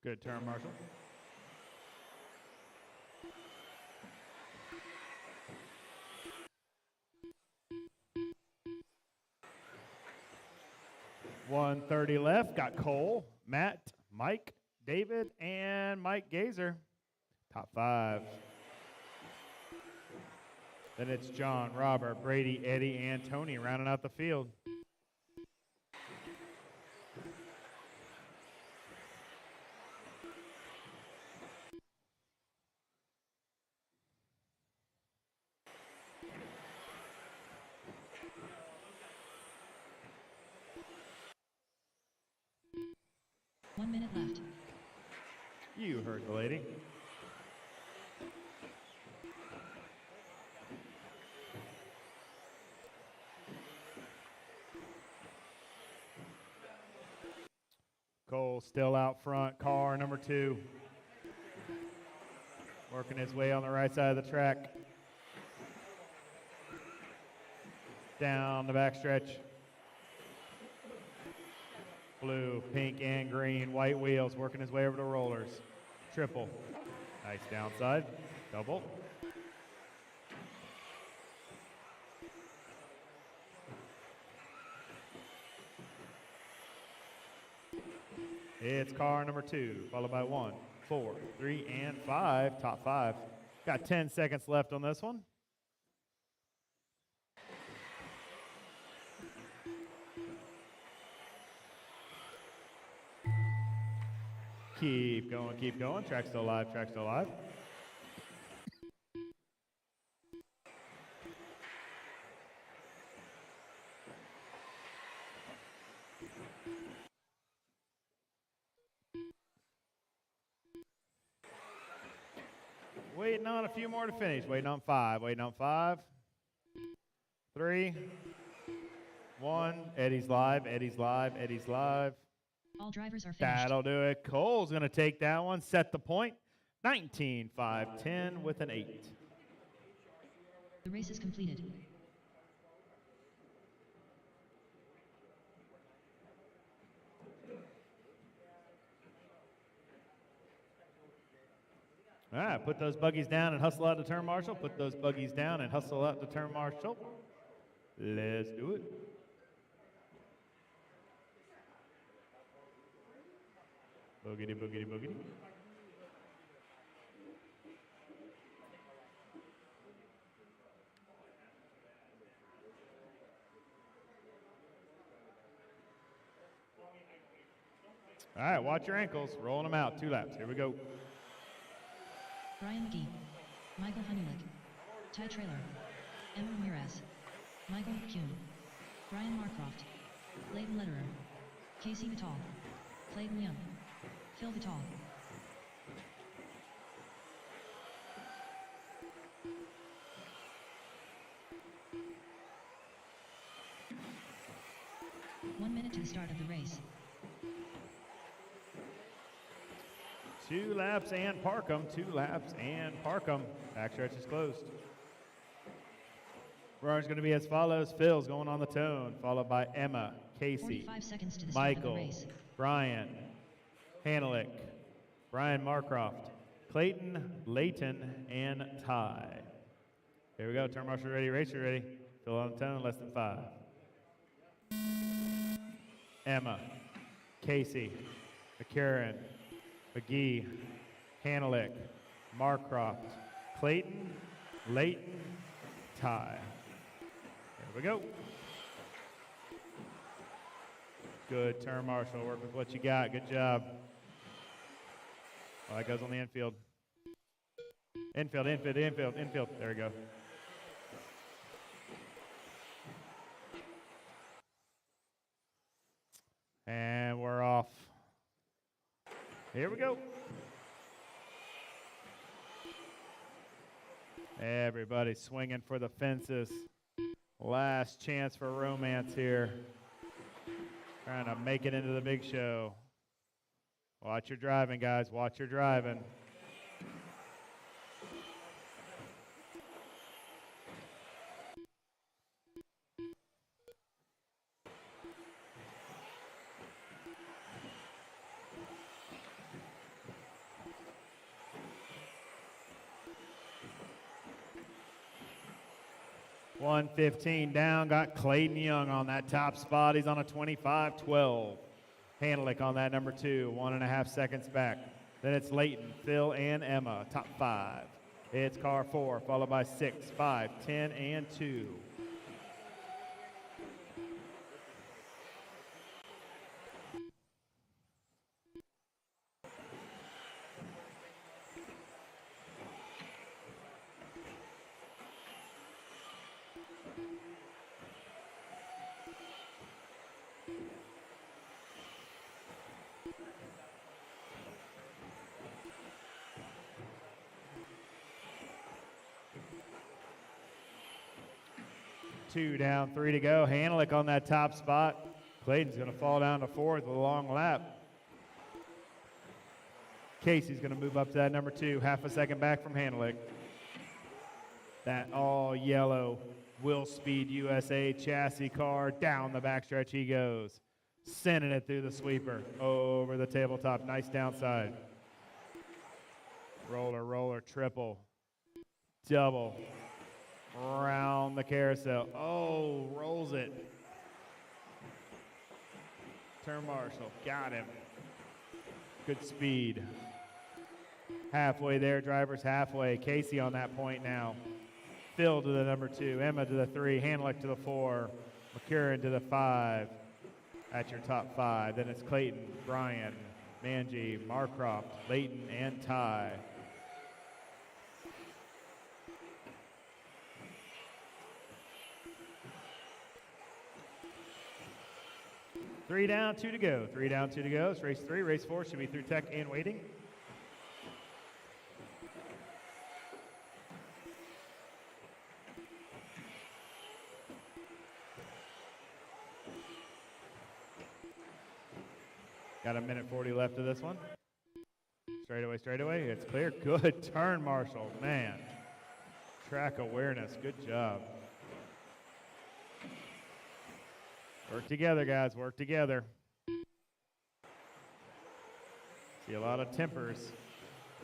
Good turn, Marshall. .130 left. Got Cole, Matt, Mike, David, and Mike Gazer. Top 5. Then it's John, Robert, Brady, Eddie, and Tony rounding out the field. One minute left. You heard the lady. Cole still out front, car number 2. Working his way on the right side of the track. Down the backstretch. Blue, pink, and green, white wheels, working his way over the rollers. Triple. Nice downside. Double. It's car number 2, followed by 1, 4, 3, and 5. Top 5. Got 10 seconds left on this one. Keep going, keep going. Track still alive, track still alive. Waiting on a few more to finish. Waiting on 5, waiting on 5. 3, 1. Eddie's live, Eddie's live, Eddie's live. All drivers are finished. That'll do it. Cole's going to take that one, set the point. 19, 5, 10 with an 8. The race is completed. All right, put those buggies down and hustle out to turn marshal. Put those buggies down and hustle out to turn marshal. Let's do it. Boogity, boogity, boogity. All right, watch your ankles. Rolling them out. 2 laps. Here we go. Brian McGee, Michael Honeywell, Ty Trailer, Emma Ramirez, Michael McCune, Brian Marcroft, Leighton Lederer, Casey Vitale, Clayton Young, Phil Vitale. One minute to the start of the race. 2 laps and park 'em. 2 laps and park 'em. Backstretch is closed. Runner's going to be as follows. Phil's going on the tone, followed by Emma, Casey, 45 seconds to the start of the Michael, race. Brian, Hanelick, Brian Marcroft, Clayton, Layton, and Ty. Here we go. Turn marshal ready, racer ready. Phil on the tone, less than 5. Emma, Casey, McCarran, McGee, Hanelick, Marcroft, Clayton, Layton, Ty. There we go. Good turn, Marshall. Work with what you got. Good job. Oh, that goes on the infield. Infield, infield, infield, infield. There we go. And we're off. Here we go. Everybody swinging for the fences. Last chance for romance here. Trying to make it into the big show. Watch your driving, guys. Watch your driving. .115 down, got Clayton Young on that top spot. He's on a 25-12. Hanelick on that number 2, 1.5 seconds back. Then it's Layton, Phil, and Emma, top 5. It's car 4, followed by 6, 5, 10, and 2. Two down, 3 to go. Hanelick on that top spot. Clayton's going to fall down to 4th with a long lap. Casey's going to move up to that number 2, half a second back from Hanelick. That all yellow Will Speed USA chassis car, down the backstretch he goes. Sending it through the sweeper, over the tabletop. Nice downside. Roller, roller, triple, double. Around the carousel. Oh, rolls it. Turn marshal. Got him. Good speed. Halfway there, drivers halfway. Casey on that point now. Phil to the number 2, Emma to the 3, Hanlick to the 4, McCurran to the 5. That's your top 5. Then it's Clayton, Brian, Manji, Marcroft, Layton, and Ty. Three down, 2 to go. 3 down, 2 to go. It's race 3. Race 4 should be through tech and waiting. Got a minute 40 left of this one. Straight away. It's clear. Good turn, Marshall. Man. Track awareness. Good job. Work together, guys. Work together. See a lot of tempers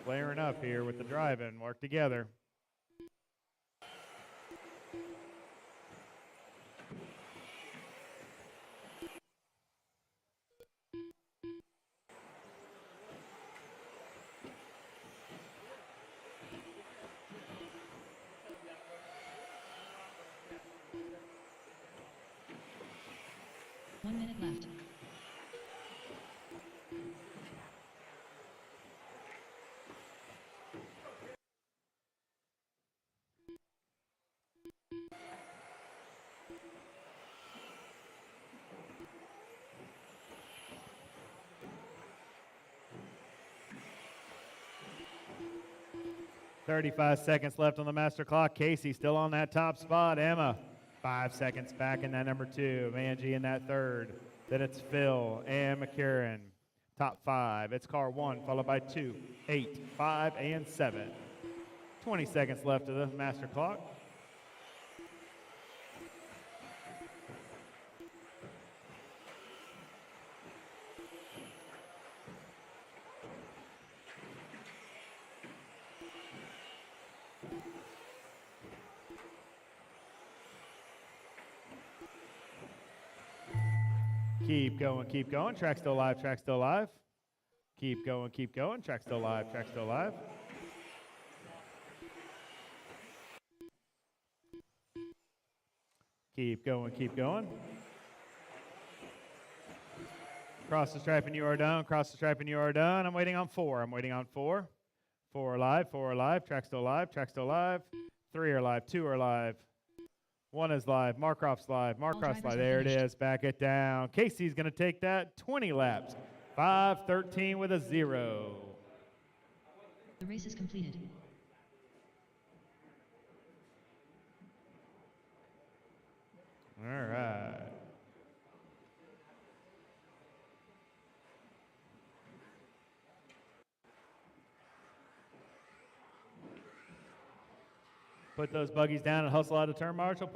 flaring up here with the driving. Work together. Left. .35 seconds left on the master clock. Casey still on that top spot. Emma 5 seconds back in that number 2. Manji in that 3rd. Then it's Phil and McCarran. Top 5. It's car 1, followed by 2, 8, 5, and 7. 20 seconds left of the master clock. Keep going. Track still live. Keep going. Track still live. Keep going. Cross the stripe and you are done. I'm waiting on 4. 4 alive. Track still live. 3 are live. 2 are live. 1 is live. Marcroft's live. There it is. Back it down. Casey's going to take that 20 laps. 5:13 with a 0. The race is completed. All right. Put those buggies down and hustle out to turn marshal.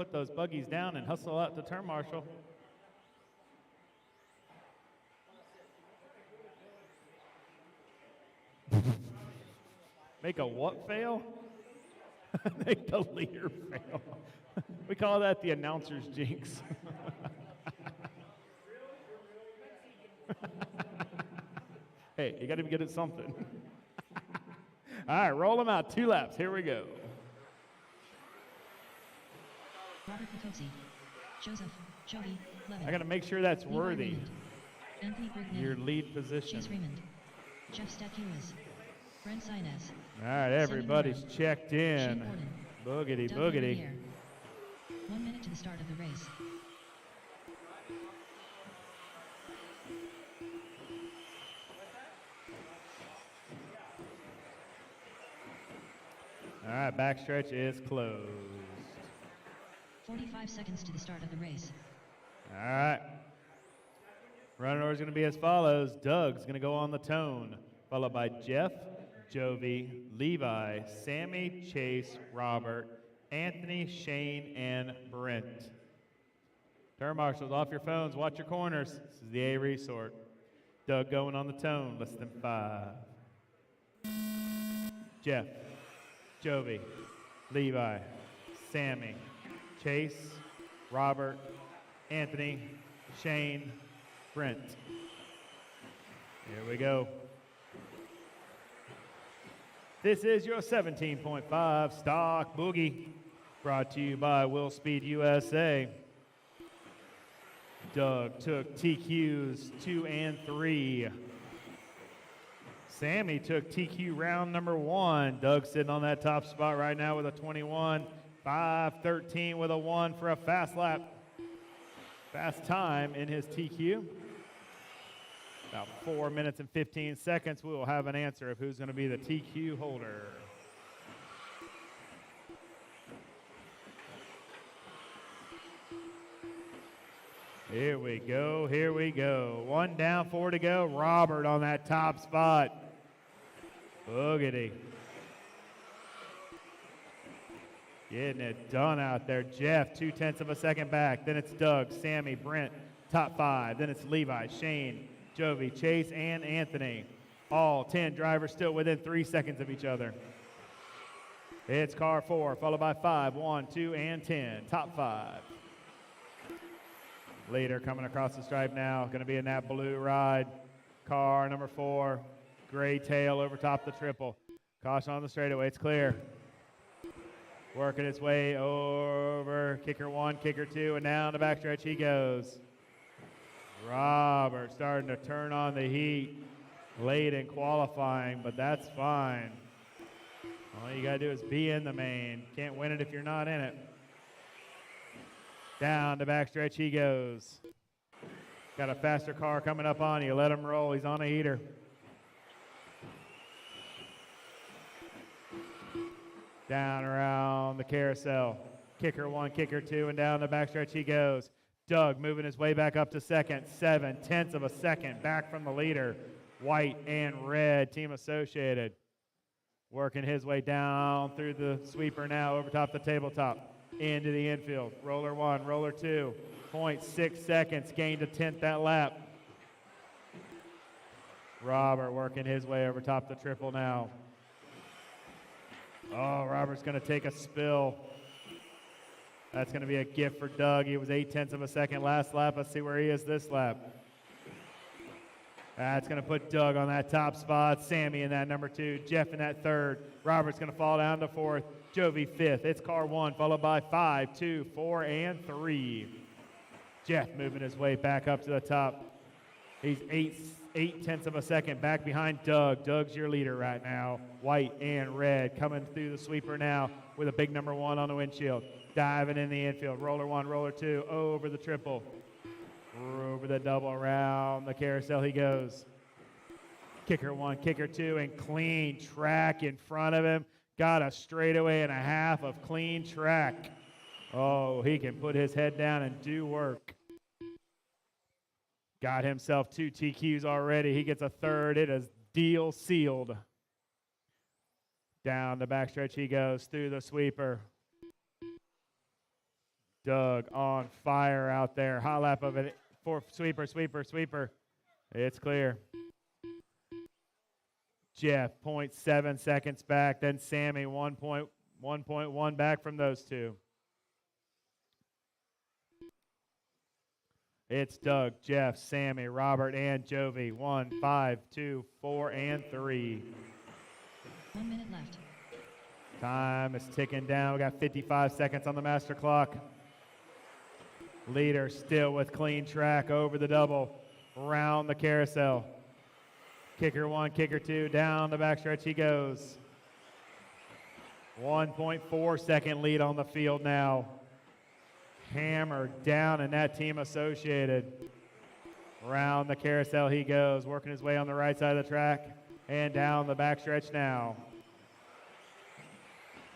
Make a what fail? Make the leader fail. We call that the announcer's jinx. Hey, you got to be good at something. All right, roll them out. 2 laps. Here we go. Robert Picosi, Joseph, Joey, Levin. I got to make sure that's Levi worthy. Raymond, Anthony Brignani, Your lead position. Chase Raymond, Jeff Staculas, Brent Sinez. All right, everybody's checked in. Shane Gordon, Boogity, Doug boogity. Riviere. 1 minute to the start of the race. All right, backstretch is closed. 45 seconds to the start of the race. All right. Running order is going to be as follows. Doug's going to go on the tone, followed by Jeff, Jovi, Levi, Sammy, Chase, Robert, Anthony, Shane, and Brent. Turn marshals, off your phones. Watch your corners. This is the A resort. Doug going on the tone, less than 5. Jeff, Jovi, Levi, Sammy, Chase, Robert, Anthony, Shane, Brent. Here we go. This is your 17.5 stock boogie, brought to you by Will Speed USA. Doug took TQs 2 and 3. Sammy took TQ round number 1. Doug sitting on that top spot right now with a 21. 5:13 with a 1 for a fast lap. Fast time in his TQ. About 4 minutes and 15 seconds, we will have an answer of who's going to be the TQ holder. Here we go, here we go. 1 down, 4 to go. Robert on that top spot. Boogity. Getting it done out there. Jeff, 0.2 of a second back. Then it's Doug, Sammy, Brent, top 5. Then it's Levi, Shane, Jovi, Chase, and Anthony. All 10 drivers still within 3 seconds of each other. It's car 4, followed by 5, 1, 2, and 10. Top 5. Leader coming across the stripe now. Going to be in that blue ride. Car number 4. Gray tail over top the triple. Caution on the straightaway. It's clear. Working its way over kicker 1, kicker 2, and down the backstretch he goes. Robert starting to turn on the heat late in qualifying, but that's fine. All you got to do is be in the main. Can't win it if you're not in it. Down the backstretch he goes. Got a faster car coming up on you. Let him roll. He's on a heater. Down around the carousel. Kicker 1, kicker 2, and down the backstretch he goes. Doug moving his way back up to second. 0.7 of a second back from the leader. White and red, team associated. Working his way down through the sweeper now, over top the tabletop. Into the infield. Roller 1, roller 2. 0.6 seconds, gained a 10th that lap. Robert working his way over top the triple now. Oh, Robert's going to take a spill. That's going to be a gift for Doug. He was 0.8 of a second last lap. Let's see where he is this lap. That's going to put Doug on that top spot. Sammy in that number 2. Jeff in that 3rd. Robert's going to fall down to 4th. Jovi 5th. It's car 1, followed by 5, 2, 4, and 3. Jeff moving his way back up to the top. He's 0.8 of a second back behind Doug. Doug's your leader right now. White and red coming through the sweeper now with a big number 1 on the windshield. Diving in the infield. Roller 1, roller 2, over the triple. Over the double, around the carousel he goes. Kicker 1, kicker 2, and clean track in front of him. Got a straightaway and a half of clean track. Oh, he can put his head down and do work. Got himself 2 TQs already. He gets a 3rd. It is deal sealed. Down the backstretch he goes through the sweeper. Doug on fire out there. Hot lap of it. For sweeper, sweeper, sweeper. It's clear. Jeff, 0.7 seconds back. Then Sammy, 1.1 back from those 2. It's Doug, Jeff, Sammy, Robert, and Jovi. 1, 5, 2, 4, and 3. 1 minute left. Time is ticking down. We got 55 seconds on the master clock. Leader still with clean track over the double. Around the carousel. Kicker 1, kicker 2, down the backstretch he goes. 1.4 second lead on the field now. Hammered down in that team associated. Around the carousel he goes, working his way on the right side of the track and down the backstretch now.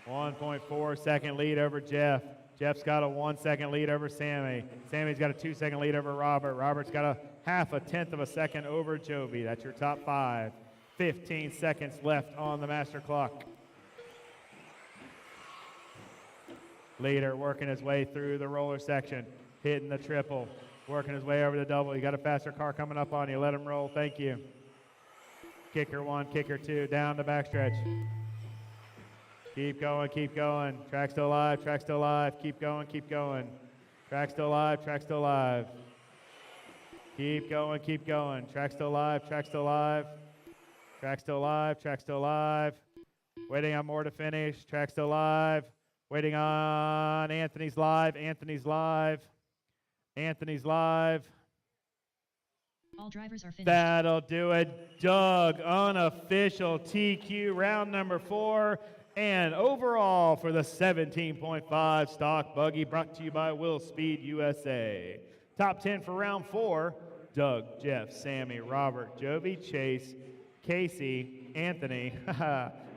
1.4 second lead over Jeff. Jeff's got a 1 second lead over Sammy. Sammy's got a 2 second lead over Robert. Robert's got a 0.5 of a second over Jovi. That's your top 5. 15 seconds left on the master clock. Leader working his way through the roller section, hitting the triple, working his way over the double. You got a faster car coming up on you. Let him roll. Thank you. Kicker 1, kicker 2, down the backstretch. Keep going, keep going. Track still alive, track still alive. Keep going, keep going. Track still alive, track still alive. Keep going, keep going. Track still alive, track still alive. Track still alive, track still alive. Waiting on more to finish. Track still live. Waiting on Anthony's live. Anthony's live. Anthony's live. All drivers are finished. That'll do it. Doug, unofficial TQ round number 4. And overall for the 17.5 stock buggy brought to you by Will Speed USA. Top 10 for round 4. Doug, Jeff, Sammy, Robert, Jovi, Chase, Casey, Anthony,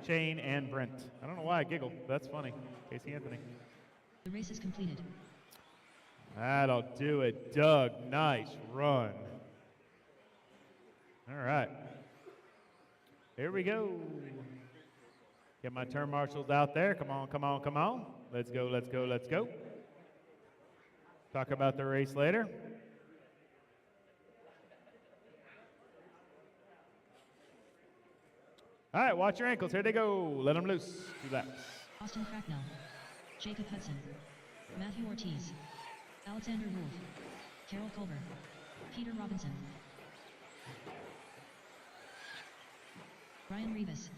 Shane, and Brent. I don't know why I giggled. That's funny. Casey, Anthony. The race is completed. That'll do it. Doug, nice run. All right. Here we go. Get my turn marshals out there. Come on, come on, come on. Let's go, let's go, let's go. Talk about the race later. All right, watch your ankles. Here they go. Let them loose. 2 laps. Austin Cracknell, Jacob Hudson, Matthew Ortiz, Alexander Wolf, Carol Culver, Peter Robinson, Ryan Rivas,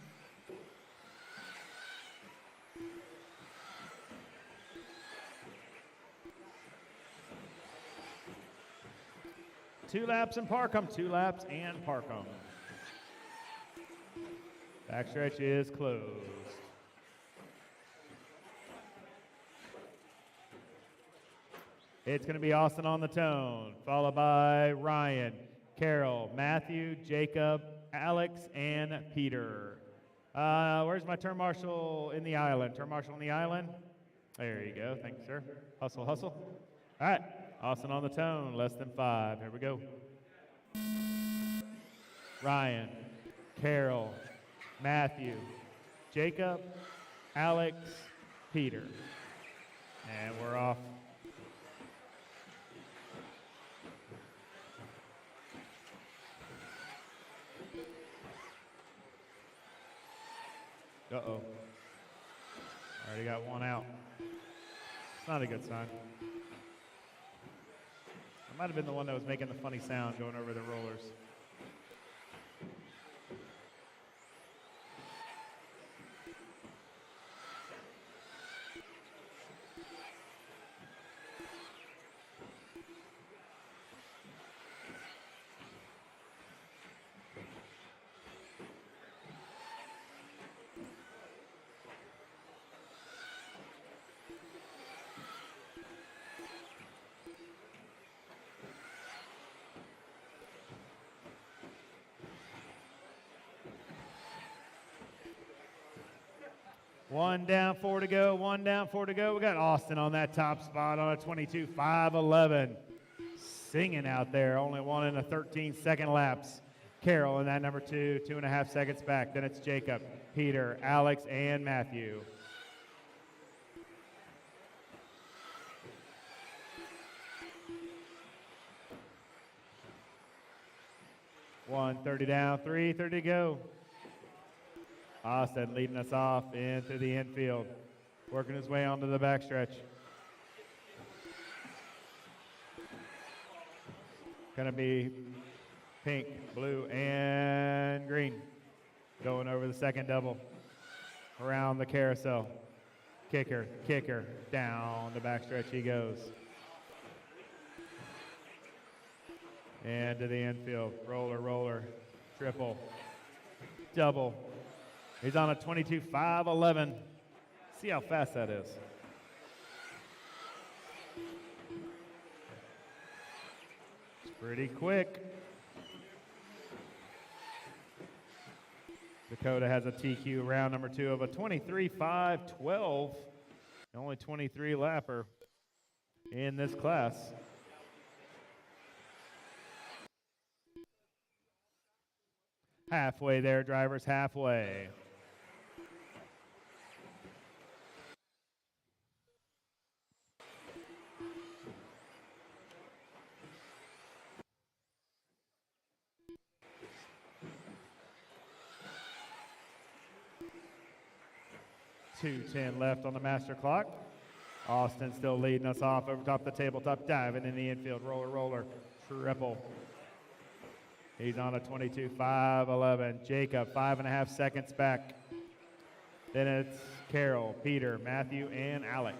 2 laps and park 'em. 2 laps and park 'em. Backstretch is closed. It's going to be Austin on the tone, followed by Ryan, Carol, Matthew, Jacob, Alex, and Peter. Where's my turn marshal in the island? Turn marshal in the island? There you go. Thank you, sir. Hustle, hustle. All right. Austin on the tone, less than 5. Here we go. Ryan, Carol, Matthew, Jacob, Alex, Peter. And we're off. Uh-oh. Already got 1 out. It's not a good sign. I might have been the one that was making the funny sound going over the rollers. One down, 4 to go. 1 down, 4 to go. We got Austin on that top spot on a 22.511. Singing out there, only 1 and a 13-second laps. Carol in that number 2, 2.5 seconds back. Then it's Jacob, Peter, Alex, and Matthew. One 30 down, 3:30 to go. Austin leading us off into the infield, working his way onto the backstretch. Gonna be pink, blue, and green. Going over the second double. Around the carousel. Kicker, kicker, down the backstretch he goes. And to the infield, roller, roller, triple, double. He's on a 22.511. See how fast that is. It's pretty quick. Dakota has a TQ round number 2 of a 23.512. The only 23 lapper in this class. Halfway there, drivers, halfway. .210 left on the master clock. Austin still leading us off over top the tabletop, diving in the infield, roller, roller, triple. He's on a 22.511. Jacob, 5.5 seconds back. Then it's Carol, Peter, Matthew, and Alex.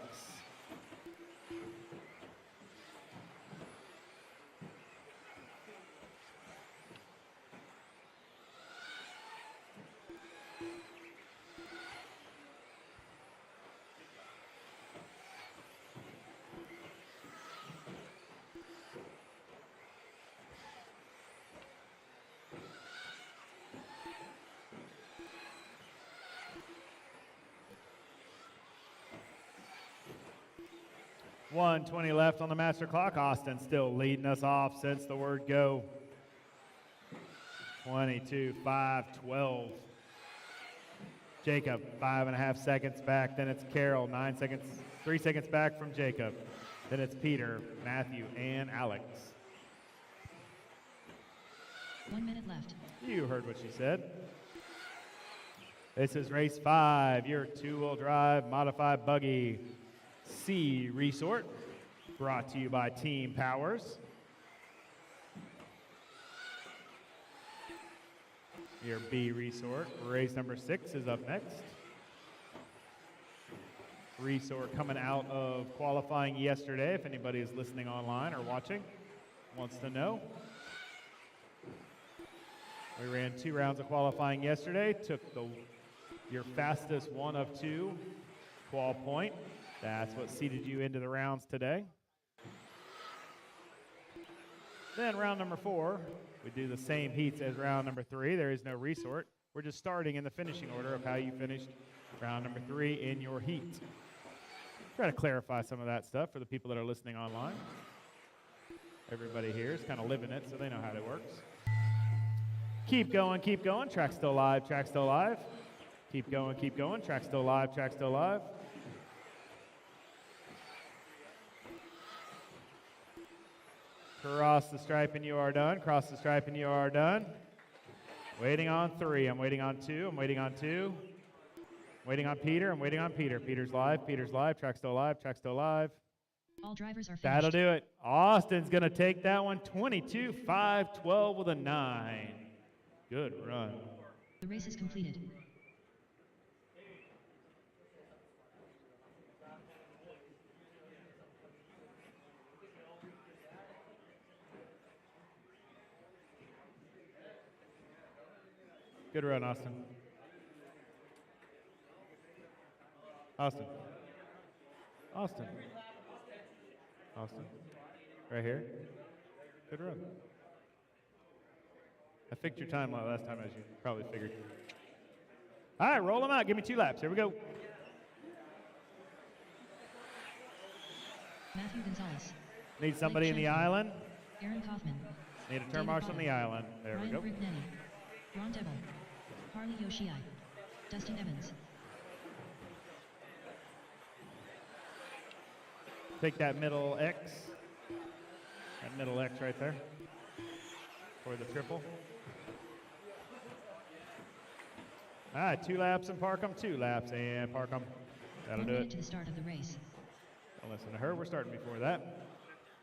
.120 left on the master clock. Austin still leading us off since the word go. 22-5-12. Jacob, 5.5 seconds back. Then it's Carol, 9 seconds, 3 seconds back from Jacob. Then it's Peter, Matthew, and Alex. 1 minute left. You heard what she said. This is race 5, your two-wheel drive modified buggy C Resort, brought to you by Team Powers. Your B Resort, race number 6 is up next. Resort coming out of qualifying yesterday, if anybody is listening online or watching, wants to know. We ran 2 rounds of qualifying yesterday, took your fastest one of 2 qual point. That's what seeded you into the rounds today. Then round number 4, we do the same heats as round number 3. There is no resort. We're just starting in the finishing order of how you finished round number 3 in your heat. Try to clarify some of that stuff for the people that are listening online. Everybody here is kind of living it, so they know how it works. Keep going, keep going. Track still live, track still live. Keep going, keep going. Track still live, track still live. Cross the stripe and you are done. Cross the stripe and you are done. Waiting on 3. I'm waiting on 2. I'm waiting on 2. Waiting on Peter. I'm waiting on Peter. Peter's live. Peter's live. Track still live. Track still live. All drivers are finished. That'll do it. Austin's going to take that one. 22-5-12 with a 9. Good run. The race is completed. Good run, Austin. Austin. Austin. Austin. Right here. Good run. I fixed your time last time, as you probably figured. All right, roll them out. Give me 2 laps. Here we go. Matthew Gonzalez. Need somebody in the Shanklin. island. Aaron Kaufman. Need a turn David marshal on Potter. the island. There Ryan we go. Brignetti. Ron Devil. Harley Yoshii. Dustin Evans. Take that middle X. That middle X right there. For the triple. All right, 2 laps and park them. 2 laps and park them. That'll 1 do minute it. to the start of the race. Don't listen to her. We're starting before that.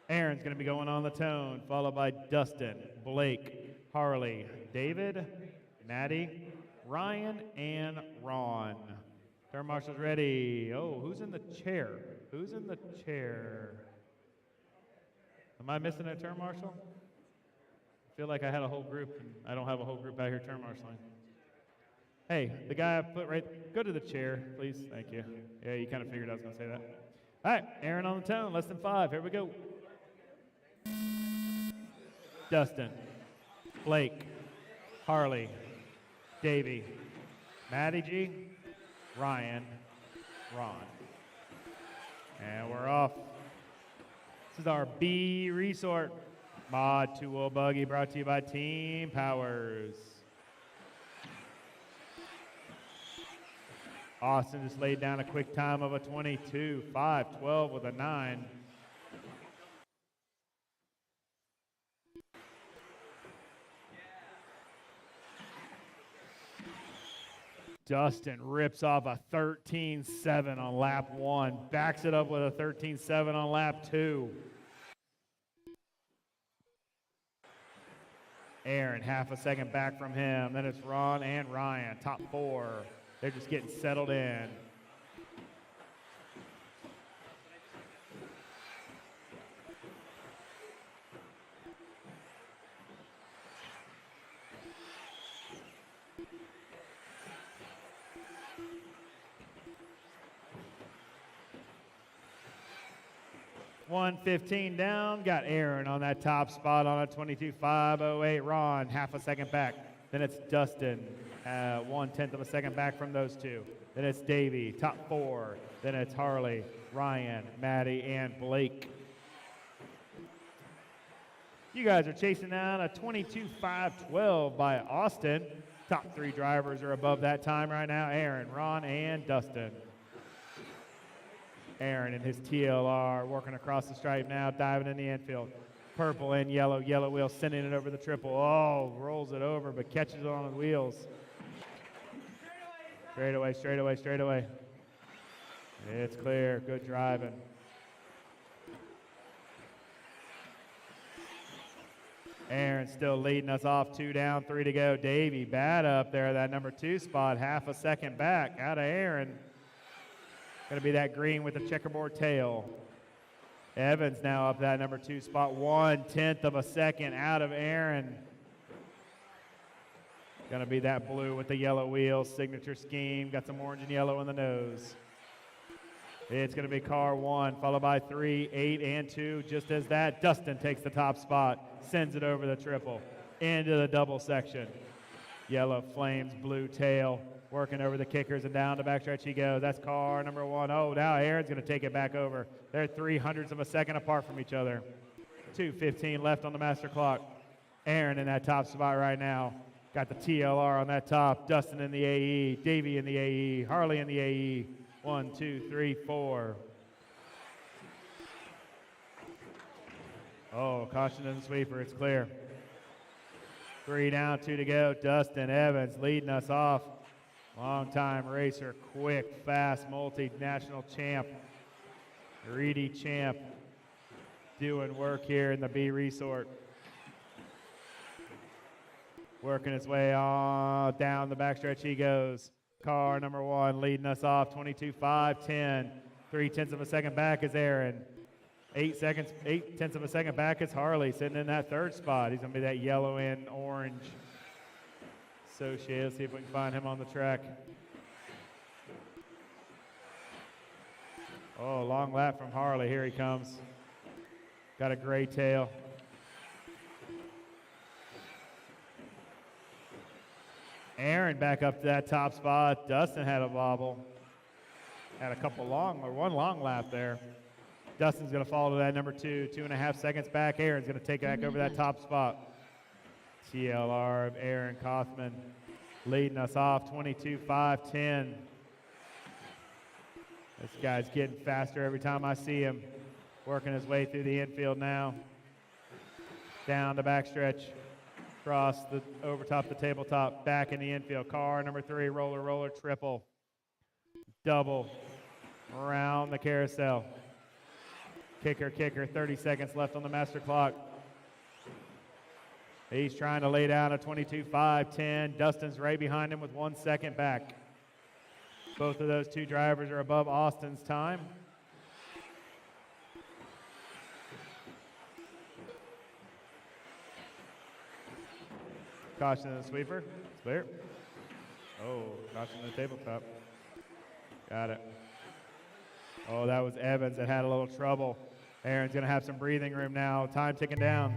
Aaron's going to be going on the tone, followed by Dustin, Blake, Harley, David, Maddie, Ryan, and Ron. Turn marshal's ready. Oh, who's in the chair? Who's in the chair? Am I missing a turn marshal? I feel like I had a whole group, and I don't have a whole group out here turn marshaling. Hey, the guy I put right, go to the chair, please. Thank you. Yeah, you kind of figured I was going to say that. All right, Aaron on the tone, less than 5. Here we go. Dustin, Blake, Harley, Davey, Maddie G, Ryan, Ron. And we're off. This is our B Resort Mod 2-wheel buggy brought to you by Team Powers. Austin just laid down a quick time of a 22-5-12 with a 9. Dustin rips off a 13-7 on lap 1, backs it up with a 13-7 on lap 2. Aaron, half a second back from him. Then it's Ron and Ryan, top 4. They're just getting settled in. $1:15 down, got Aaron on that top spot on a 22.508. Ron, half a second back. Then it's Dustin, 1/10 of a second back from those two. Then it's Davey, top 4. Then it's Harley, Ryan, Maddie, and Blake. You guys are chasing down a 22.512 by Austin. Top 3 drivers are above that time right now, Aaron, Ron, and Dustin. Aaron in his TLR working across the stripe now, diving in the infield. Purple and yellow, yellow wheel sending it over the triple. Oh, rolls it over, but catches it on the wheels. Straight away, straight away, straight away. It's clear, good driving. Aaron still leading us off, 2 down, 3 to go. Davey bad up there, that number 2 spot, half a second back out of Aaron. Gonna be that green with the checkerboard tail. Evans now up that number 2 spot, 1/10 of a second out of Aaron. Gonna be that blue with the yellow wheels, signature scheme, got some orange and yellow in the nose. It's gonna be car 1, followed by 3, 8, and 2. Just as that, Dustin takes the top spot, sends it over the triple, into the double section. Yellow flames, blue tail, working over the kickers and down the backstretch he goes. That's car number 1. Oh, now Aaron's gonna take it back over. They're 3/100ths of a second apart from each other. 2:15 left on the master clock. Aaron in that top spot right now. Got the TLR on that top. Dustin in the AE, Davey in the AE, Harley in the AE. 1, 2, 3, 4. Oh, caution in the sweeper, it's clear. 3 down, 2 to go. Dustin Evans leading us off. Long-time racer, quick, fast, multinational champ, greedy champ, doing work here in the B resort. Working his way on down the backstretch he goes. Car number 1 leading us off, 22.510. 3/10 of a second back is Aaron. 8/10 of a second back is Harley, sitting in that 3rd spot. He's gonna be that yellow and orange associated. Let's see if we can find him on the track. Oh, long lap from Harley. Here he comes. Got a gray tail. Aaron back up to that top spot. Dustin had a wobble. Had a couple one long lap there. Dustin's gonna fall to that number 2, 2.5 seconds back. Aaron's gonna take back over that top spot. TLR of Aaron Kaufman leading us off, 22.510. This guy's getting faster every time I see him. Working his way through the infield now. Down the backstretch. Across the over top the tabletop, back in the infield. Car number 3, roller, roller, triple. Double. Around the carousel. Kicker, kicker, 30 seconds left on the master clock. He's trying to lay down a 22.510. Dustin's right behind him with 1 second back. Both of those 2 drivers are above Austin's time. Caution in the sweeper. It's clear. Oh, caution in the tabletop. Got it. Oh, that was Evans that had a little trouble. Aaron's going to have some breathing room now. Time ticking down.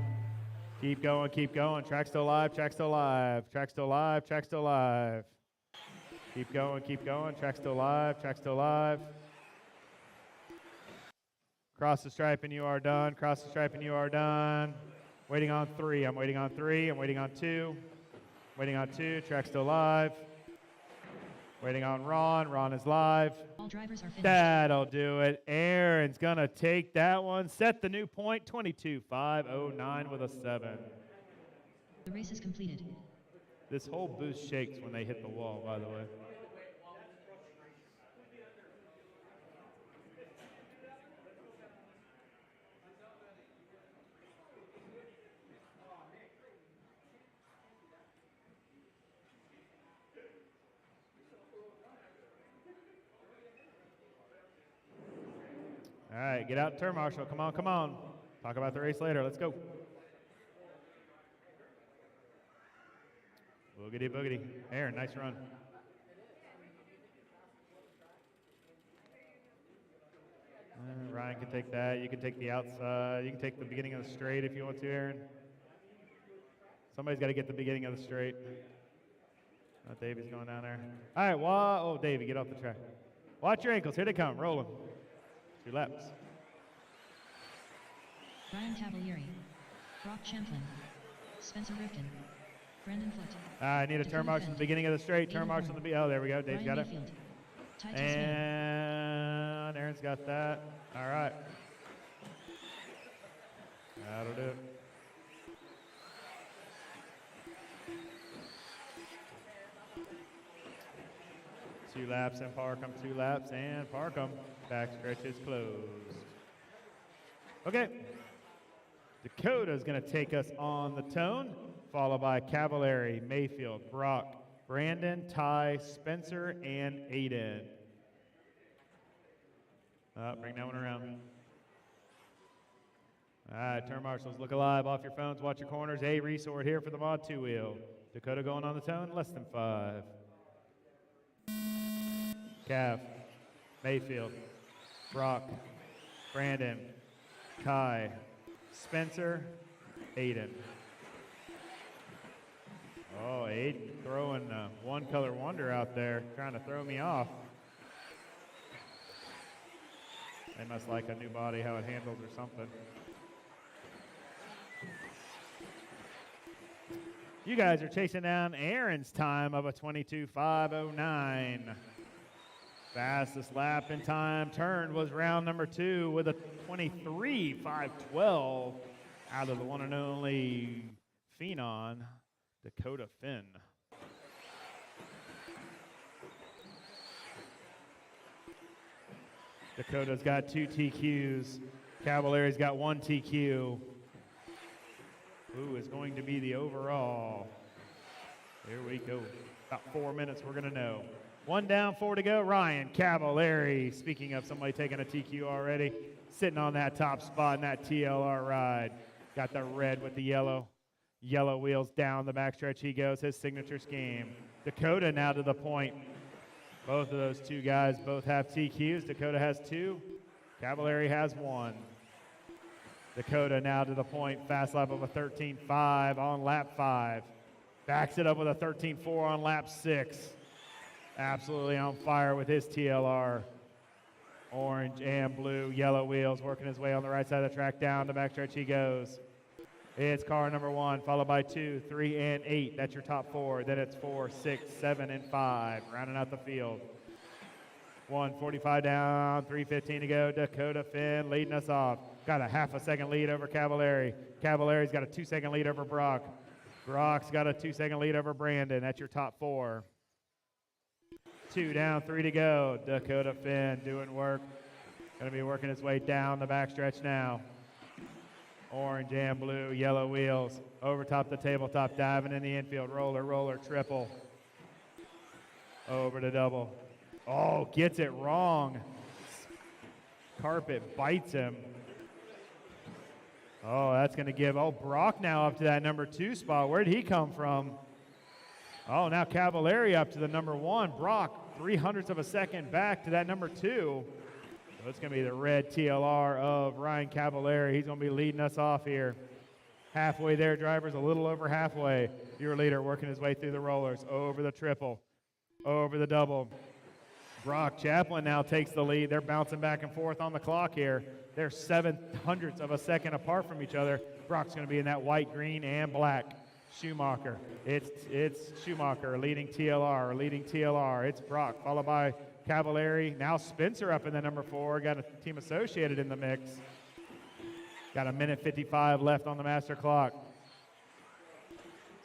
Keep going, keep going. Track still live, track still live. Track still live, track still live. Keep going, keep going. Track still live, track still live. Cross the stripe and you are done. Cross the stripe and you are done. Waiting on 3. I'm waiting on 3. I'm waiting on 2. Waiting on 2. Track still live. Waiting on Ron. Ron is live. All drivers are finished. That'll do it. Aaron's going to take that one. Set the new point, 22.509 with a 7. The race is completed. This whole booth shakes when they hit the wall, by the way. right, get out, turn marshal. Come on, come on. Talk about the race later. Let's go. Boogity, boogity. Aaron, nice run. Ryan can take that. You can take the outside. You can take the beginning of the straight if you want to, Aaron. Somebody's got to get the beginning of the straight. Not Davey's going down there. All right, oh, Davey, get off the track. Watch your ankles. Here they come. Roll them. 2 laps. Ryan Cavalieri, Brock Champlin, Spencer Rifkin, Brandon Foote. I need a turn march from the beginning of the straight. Turn march from the oh, there we go. Dave's got it. And Aaron's got that. All right. That'll do it. Two laps and Parkham, 2 laps and Parkham. Back stretch is closed. Okay. Dakota's going to take us on the tone, followed by Cavalieri, Mayfield, Brock, Brandon, Ty, Spencer, and Aiden. Bring that one around. All right, turn marshals, look alive, off your phones, watch your corners. A resort here for the Mod 2 wheel. Dakota going on the tone, less than 5. Cav, Mayfield, Brock, Brandon, Kai, Spencer, Aiden. Oh, Aiden throwing one color wonder out there, trying to throw me off. They must like a new body, how it handles or something. You guys are chasing down Aaron's time of a 22.509. Fastest lap in time turned was round number 2 with a 23.512 out of the one and only Phenon, Dakota Finn. Dakota's got 2 TQs. Cavalieri's got 1 TQ. Who is going to be the overall? Here we go. About 4 minutes, we're going to know. 1 down, 4 to go. Ryan Cavalieri, speaking of somebody taking a TQ already, sitting on that top spot in that TLR ride. Got the red with the yellow wheels down the backstretch. He goes, his signature scheme. Dakota now to the point. Both of those 2 guys both have TQs. Dakota has 2. Cavalieri has 1. Dakota now to the point. Fast lap of a 13.5 on lap 5. Backs it up with a 13.4 on lap 6. Absolutely on fire with his TLR. Orange and blue, yellow wheels, working his way on the right side of the track. Down the backstretch he goes. It's car number 1, followed by 2, 3, and 8. That's your top 4. Then it's 4, 6, 7, and 5, rounding out the field. 1:45 down, 3:15 to go. Dakota Finn leading us off. Got a half a second lead over Cavalieri. Cavalieri's got a 2-second lead over Brock. Brock's got a 2-second lead over Brandon. That's your top 4. 2 down, 3 to go. Dakota Finn doing work. Going to be working his way down the backstretch now. Orange and blue, yellow wheels. Over top the tabletop, diving in the infield. Roller, roller, triple. Over to double. Oh, gets it wrong. Carpet bites him. Oh, that's going to give, Brock now up to that number 2 spot. Where did he come from? Oh, now Cavalieri up to the number 1. Brock, 0.03 of a second back to that number 2. So it's going to be the red TLR of Ryan Cavalieri. He's going to be leading us off here. Halfway there, drivers, a little over halfway. Your leader working his way through the rollers, over the triple, over the double. Brock Chaplin now takes the lead. They're bouncing back and forth on the clock here. They're 0.07 of a second apart from each other. Brock's going to be in that white, green, and black. Schumacher. It's Schumacher leading TLR. It's Brock, followed by Cavalieri. Now Spencer up in the number 4. Got a team associated in the mix. Got 1:55 left on the master clock.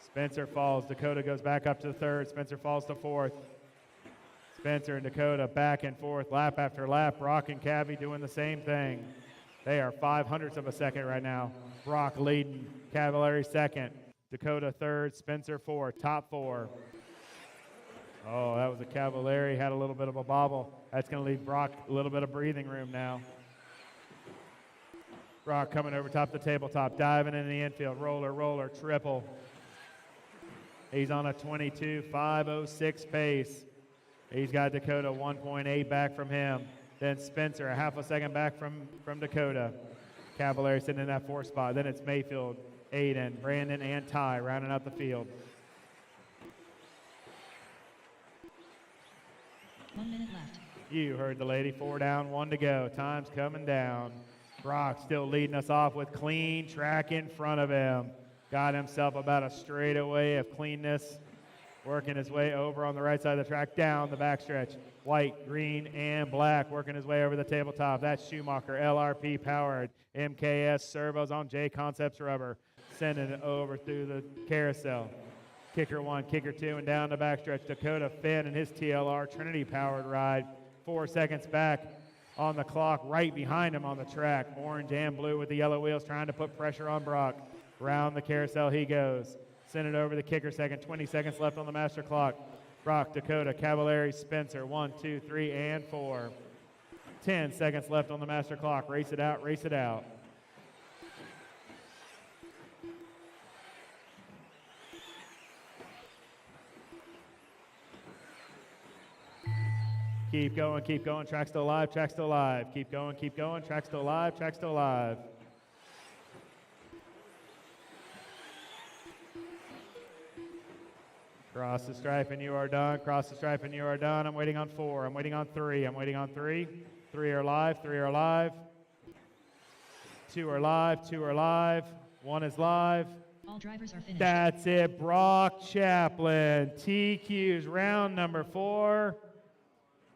Spencer falls. Dakota goes back up to the 3rd. Spencer falls to 4th. Spencer and Dakota back and forth, lap after lap. Brock and Cavi doing the same thing. They are 0.05 of a second right now. Brock leading, Cavalieri 2nd. Dakota 3rd, Spencer 4th, top 4. Oh, that was a Cavalieri, had a little bit of a bobble. That's going to leave Brock a little bit of breathing room now. Brock coming over top the tabletop, diving in the infield, roller, roller, triple. He's on a 22.506 pace. He's got Dakota 1.8 back from him. Then Spencer a half a second back from Dakota. Cavallari sitting in that 4th spot. Then it's Mayfield, Aiden, Brandon, and Ty rounding out the field. 1 minute left. You heard the lady. 4 down, 1 to go. Time's coming down. Brock still leading us off with clean track in front of him. Got himself about a straightaway of cleanness. Working his way over on the right side of the track, down the backstretch. White, green, and black, working his way over the tabletop. That's Schumacher, LRP powered. MKS servos on J Concepts rubber. Sending it over through the carousel. Kicker 1, kicker 2, and down the backstretch. Dakota Finn and his TLR Trinity powered ride. 4 seconds back on the clock, right behind him on the track. Orange and blue with the yellow wheels trying to put pressure on Brock. Round the carousel he goes. Send it over the kicker second. 20 seconds left on the master clock. Brock, Dakota, Cavallari, Spencer. 1, 2, 3, and 4. 10 seconds left on the master clock. Race it out, race it out. Keep going, keep going. Track still alive, track still alive. Keep going, track still alive, track still alive. Cross the stripe and you are done. Cross the stripe and you are done. I'm waiting on 4. I'm waiting on 3. I'm waiting on 3. 3 are live. 3 are live. 2 are live. 2 are live. 1 is live. All drivers are finished. That's it. Brock Chaplin. TQ's round number 4.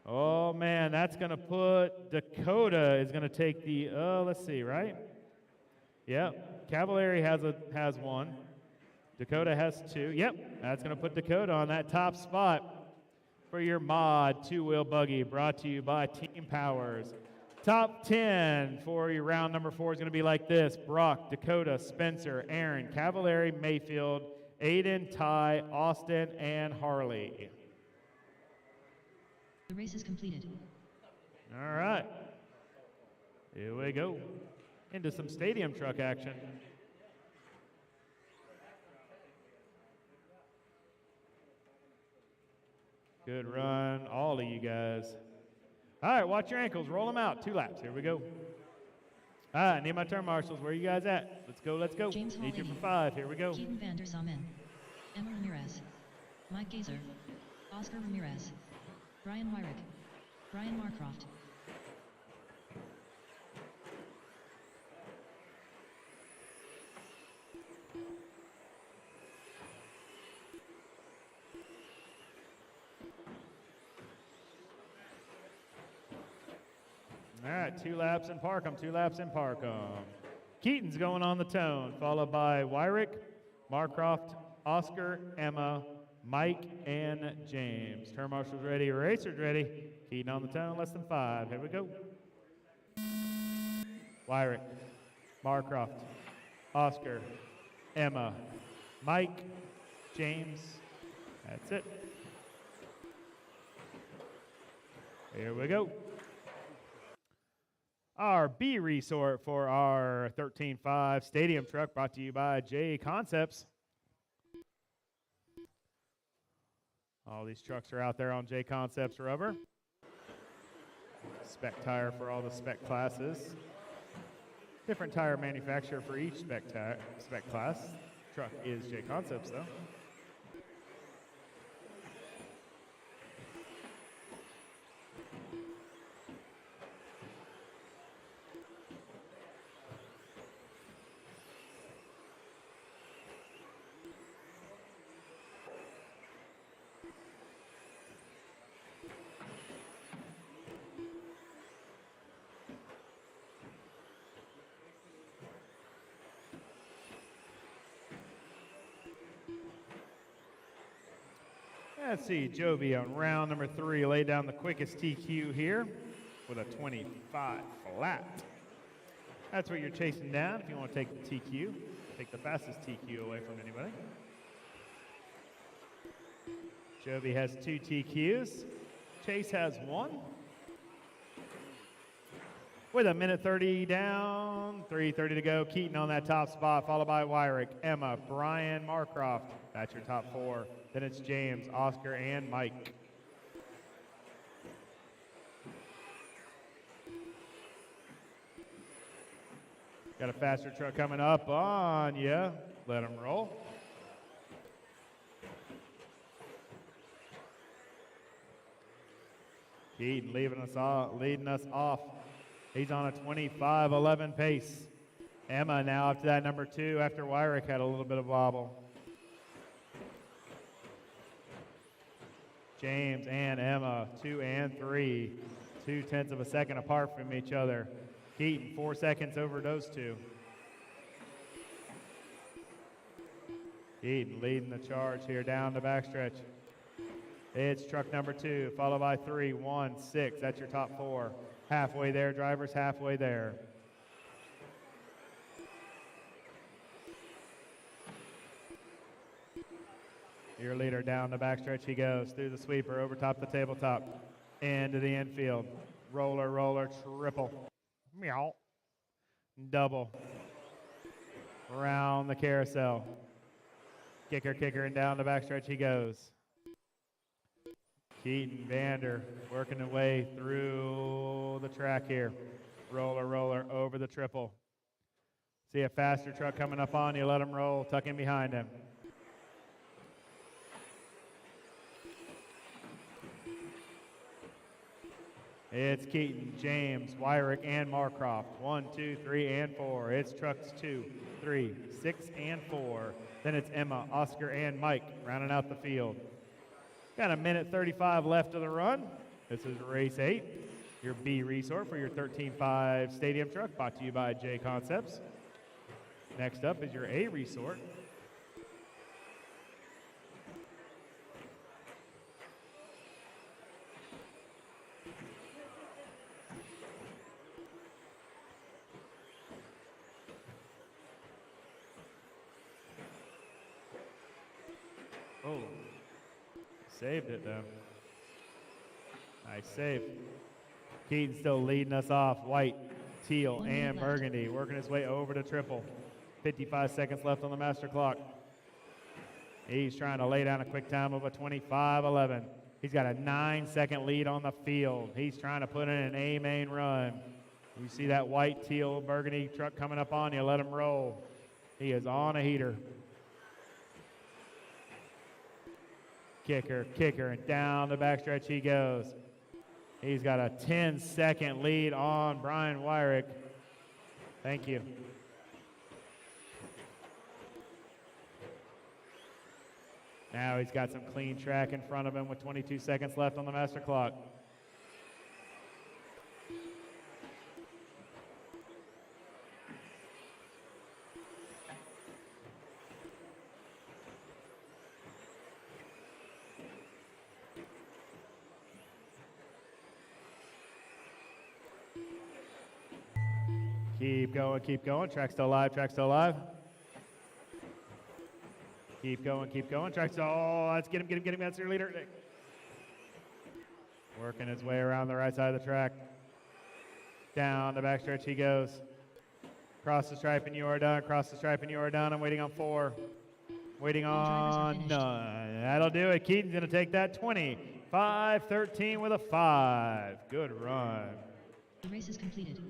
Oh, man, that's going to put Dakota is going to take the, let's see, right? Yep. Cavallari has 1. Dakota has 2. Yep, that's going to put Dakota on that top spot for your mod 2-wheel buggy, brought to you by Team Powers. Top 10 for your round number 4 is going to be like this. Brock, Dakota, Spencer, Aaron, Cavallari, Mayfield, Aiden, Ty, Austin, and Harley. The race is completed. All right. Here we go. Into some stadium truck action. Good run, all of you guys. All right, watch your ankles. Roll them out. 2 laps. Here we go. All right, I need my turn marshals. Where are you guys at? Let's go, let's go. James Need you Hall, for 5. Here we go. Keaton van der Samen, Emma Ramirez, Mike Gazer, Oscar Ramirez, Brian Wyrick, Brian Marcroft. All right, 2 laps and park 'em, 2 laps and park 'em. Keaton's going on the tone, followed by Wyrick, Marcroft, Oscar, Emma, Mike, and James. Turn marshals ready, racers ready. Keaton on the tone, less than 5. Here we go. Wyrick, Marcroft, Oscar, Emma, Mike, James. That's it. Here we go. Our B resort for our 13.5 stadium truck, brought to you by J Concepts. All these trucks are out there on J Concepts rubber. Spec tire for all the spec classes. Different tire manufacturer for each spec class. Truck is J Concepts though. Let's see, Jovi on round number 3 laid down the quickest TQ here with a 25 flat. That's what you're chasing down if you want to take the TQ. Take the fastest TQ away from anybody. Jovi has 2 TQs. Chase has 1. with a minute 30 down, 3:30 to go. Keaton on that top spot, followed by Wyrick, Emma, Brian, Marcroft. That's your top four. Then it's James, Oscar, and Mike. Got a faster truck coming up on you. Let them roll. Keaton leading us off. He's on a 25:11 pace. Emma now up to that number 2 after Wyrick had a little bit of wobble. James and Emma, 2 and 3, 0.2 of a second apart from each other. Keaton, 4 seconds over those two. Keaton leading the charge here down the backstretch. It's truck number 2, followed by 3, 1, 6. That's your top 4. Halfway there, drivers, halfway there. Your leader down the backstretch he goes, through the sweeper, over top the tabletop, into the infield. Roller, roller, triple. Meow. Double. Around the carousel. Kicker, kicker, and down the backstretch he goes. Keaton, Vander, working their way through the track here. Roller, roller, over the triple. See a faster truck coming up on you, let him roll, tuck in behind him. It's Keaton, James, Wyrick, and Marcroft. 1, 2, 3, and 4. It's trucks 2, 3, 6, and 4. Then it's Emma, Oscar, and Mike rounding out the field. Got a minute 35 left of the run. This is race 8. Your B resort for your 13.5 stadium truck, brought to you by J Concepts. Next up is your A resort. Oh, saved it though. Nice save. Keaton still leading us off. White, teal, and burgundy. Working his way over to triple. 55 seconds left on the master clock. He's trying to lay down a quick time of a 25:11. He's got a 9-second lead on the field. He's trying to put in an A main run. You see that white, teal, burgundy truck coming up on you. Let him roll. He is on a heater. Kicker, kicker, and down the backstretch he goes. He's got a 10-second lead on Brian Wyrick. Thank you. Now he's got some clean track in front of him with 22 seconds left on the master clock. Keep going, keep going. Track's still alive, track's still alive. Keep going, keep going. Track's still, oh, let's get him, get him. That's your leader. Working his way around the right side of the track. Down the backstretch he goes. Cross the stripe and you are done. Cross the stripe and you are done. I'm waiting on 4. Waiting on none. That'll do it. Keaton's going to take that 25-13 with a 5. Good run. The race is completed.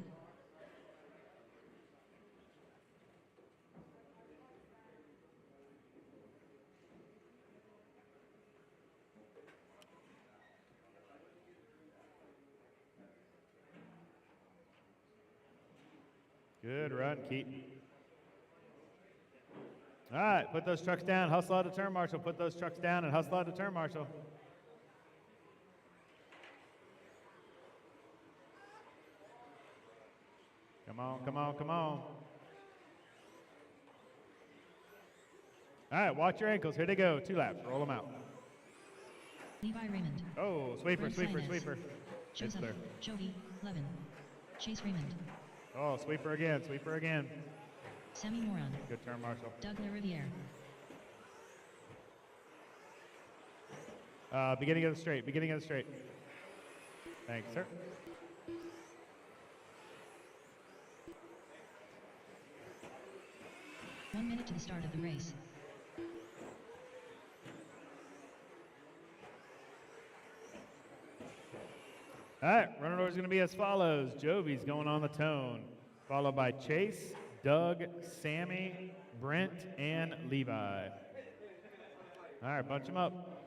Good run, Keaton. All right, put those trucks down. Hustle out of turn, Marshall. Put those trucks down and hustle out of turn, Marshall. Come on, come on, come on. All right, watch your ankles. Here they go. 2 laps. Roll them out. Levi Raymond. Oh, sweeper, Brent sweeper, Sainz. sweeper. It's Joseph. clear. Jody. Levin. Chase Raymond. Oh, sweeper again, sweeper again. Sammy Moron. Good turn, Marshall. Doug LaRiviere. Beginning of the straight, beginning of the straight. Thanks, sir. 1 minute to the start of the race. All right, running order is going to be as follows. Jovi's going on the tone, followed by Chase, Doug, Sammy, Brent, and Levi. All right, bunch them up.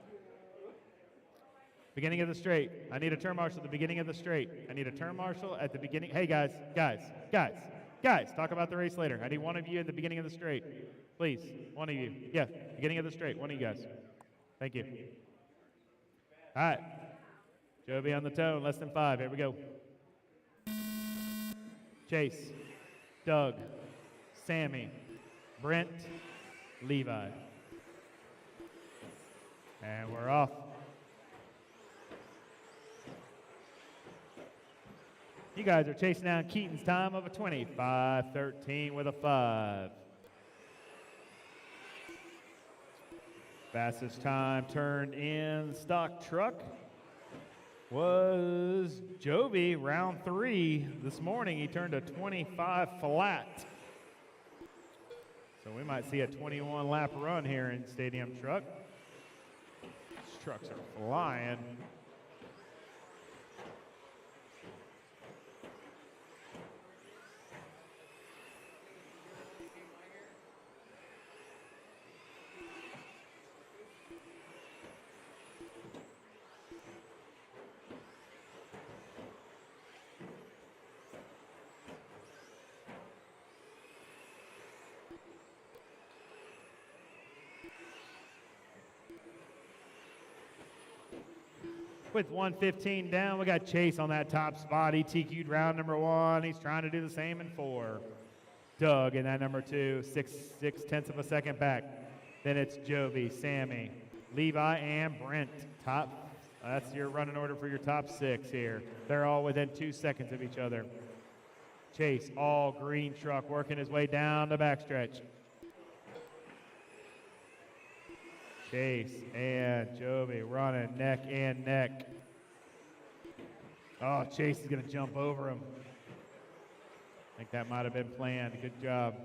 Beginning of the straight. I need a turn marshal at the beginning of the straight. I need a turn marshal at the beginning. Hey, guys, talk about the race later. I need one of you at the beginning of the straight. Please, one of you. Yeah, beginning of the straight, one of you guys. Thank you. All right. Jovi on the tone, less than 5. Here we go. Chase, Doug, Sammy, Brent, Levi. And we're off. You guys are chasing down Keaton's time of a 25:13 with a 5. Fastest time turned in stock truck was Jovi, round 3 this morning. He turned a 25 flat. So we might see a 21 lap run here in Stadium Truck. These trucks are flying. With 1:15 down, we got Chase on that top spot. He TQ'd round number 1. He's trying to do the same in 4. Doug in that number 2, 6/10 of a second back. Then it's Jovi, Sammy, Levi, and Brent. That's your running order for your top 6 here. They're all within 2 seconds of each other. Chase, all green truck, working his way down the backstretch. Chase and Jovi running neck and neck. Oh, Chase is going to jump over him. I think that might have been planned. Good job.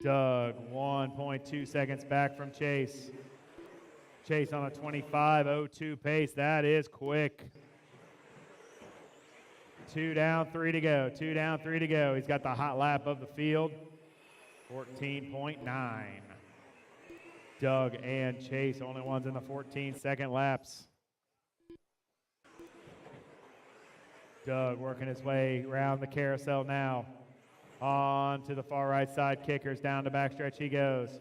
Doug, 1.2 seconds back from Chase. Chase on a 25:02 pace. That is quick. 2 down, 3 to go. 2 down, 3 to go. He's got the hot lap of the field. 14.9. Doug and Chase, only ones in the 14-second laps. Doug working his way around the carousel now. On to the far right side kickers, down the backstretch he goes.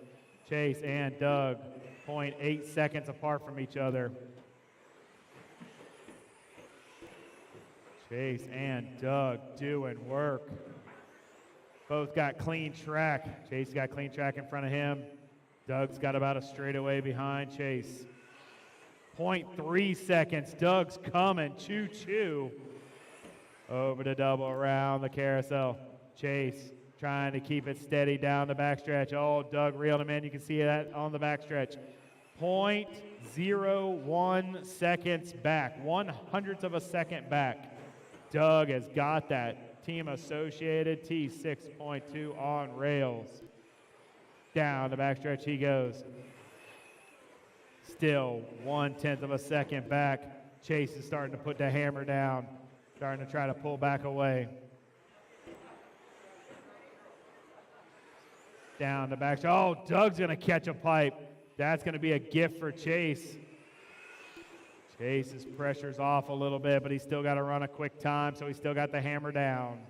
Chase and Doug, 0.8 seconds apart from each other. Chase and Doug doing work. Both got clean track. Chase got clean track in front of him. Doug's got about a straightaway behind Chase. 0.3 seconds. Doug's coming. Choo-choo. Over the double around the carousel. Chase trying to keep it steady down the backstretch. Oh, Doug reeled him in. You can see that on the backstretch. 0.01 seconds back. 1/100th of a second back. Doug has got that Team Associated T6.2 on rails. Down the backstretch he goes. Still 1/10 of a second back. Chase is starting to put the hammer down, starting to try to pull back away. Down the backstretch. Oh, Doug's going to catch a pipe. That's going to be a gift for Chase. Chase's pressure's off a little bit, but he's still got to run a quick time, so he's still got the hammer down.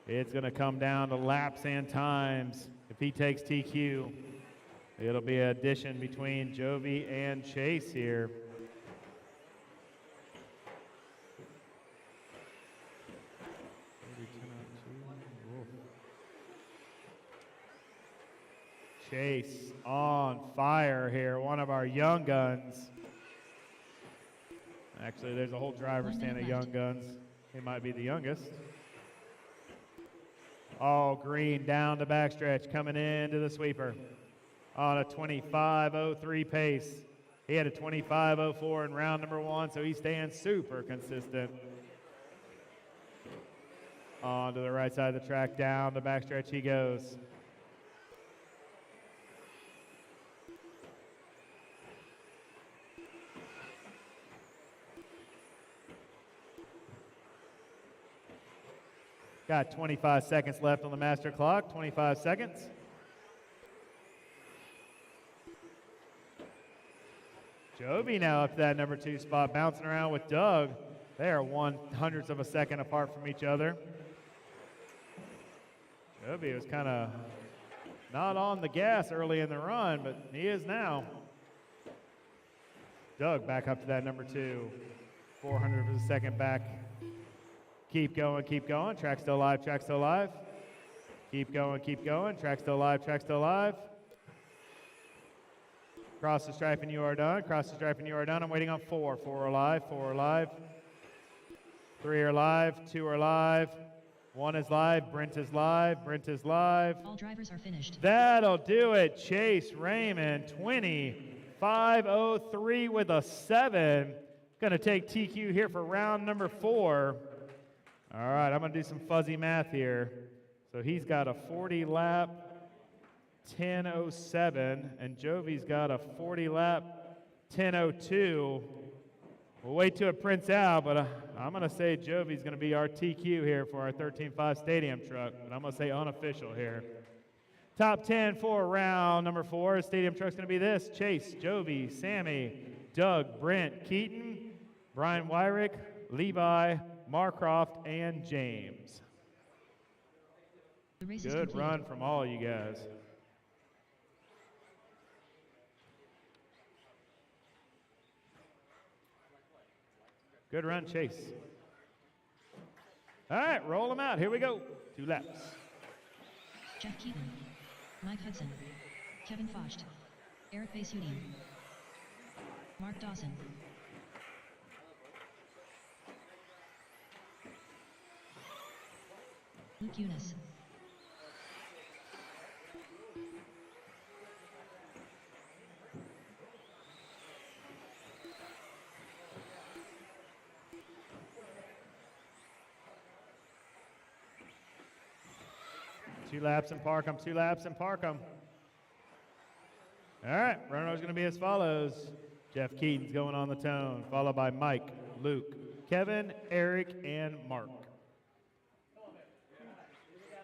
It's going to come down to laps and times. If he takes TQ, it'll be an addition between Jovi and Chase here. Chase on fire here, one of our young guns. Actually, there's a whole driver's stand of young guns. He might be the youngest. All green down the backstretch, coming into the sweeper on a 25:03 pace. He had a 25:04 in round number 1, so he's staying super consistent. On to the right side of the track, down the backstretch he goes. Got 25 seconds left on the master clock, 25 seconds. Jovi now up to that number 2 spot, bouncing around with Doug. They are 1/100th of a second apart from each other. Jovi was kind of not on the gas early in the run, but he is now. Doug back up to that number 2, 400th of a second back. Keep going, keep going. Track still live, track still live. Keep going, keep going. Track still live, track still live. Cross the stripe and you are done. Cross the stripe and you are done. I'm waiting on 4. 4 are live, 4 are live. 3 are live, 2 are live. 1 is live, Brent is live, Brent is live. All drivers are finished. That'll do it. Chase Raymond, 25:03 with a 7. Gonna take TQ here for round number 4. All right, I'm gonna do some fuzzy math here. So he's got a 40 lap, 10:07, and Jovi's got a 40 lap, 10:02. We'll wait till it prints out, but I'm going to say Jovi's going to be our TQ here for our 13.5 stadium truck, but I'm going to say unofficial here. Top 10 for round number 4. Stadium truck's going to be this: Chase, Jovi, Sammy, Doug, Brent, Keaton, Brian Wyrick, Levi, Marcroft, and James. The race is Good complete. run from all you guys. Good run, Chase. All right, roll them out. Here we go. 2 laps. Jeff Keaton, Mike Hudson, Kevin Focht, Eric Basudi, Mark Dawson, Luke Eunice, Two laps and park 'em, 2 laps and park 'em. All right, runner's going to be as follows. Jeff Keaton's going on the tone, followed by Mike, Luke, Kevin, Eric, and Mark.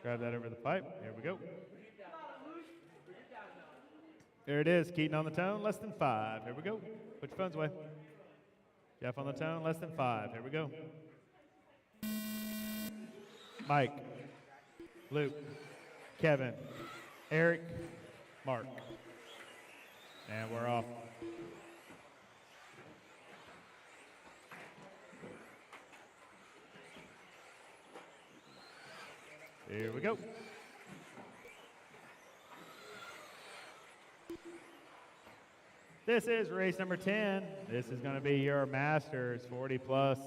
Grab that over the pipe. Here we go. There it is, Keaton on the tone, less than 5. Here we go. Put your phones away. Jeff on the tone, less than 5. Here we go. Mike, Luke, Kevin, Eric, Mark. And we're off. Here we go. This is race number 10. This is going to be your Masters 40 plus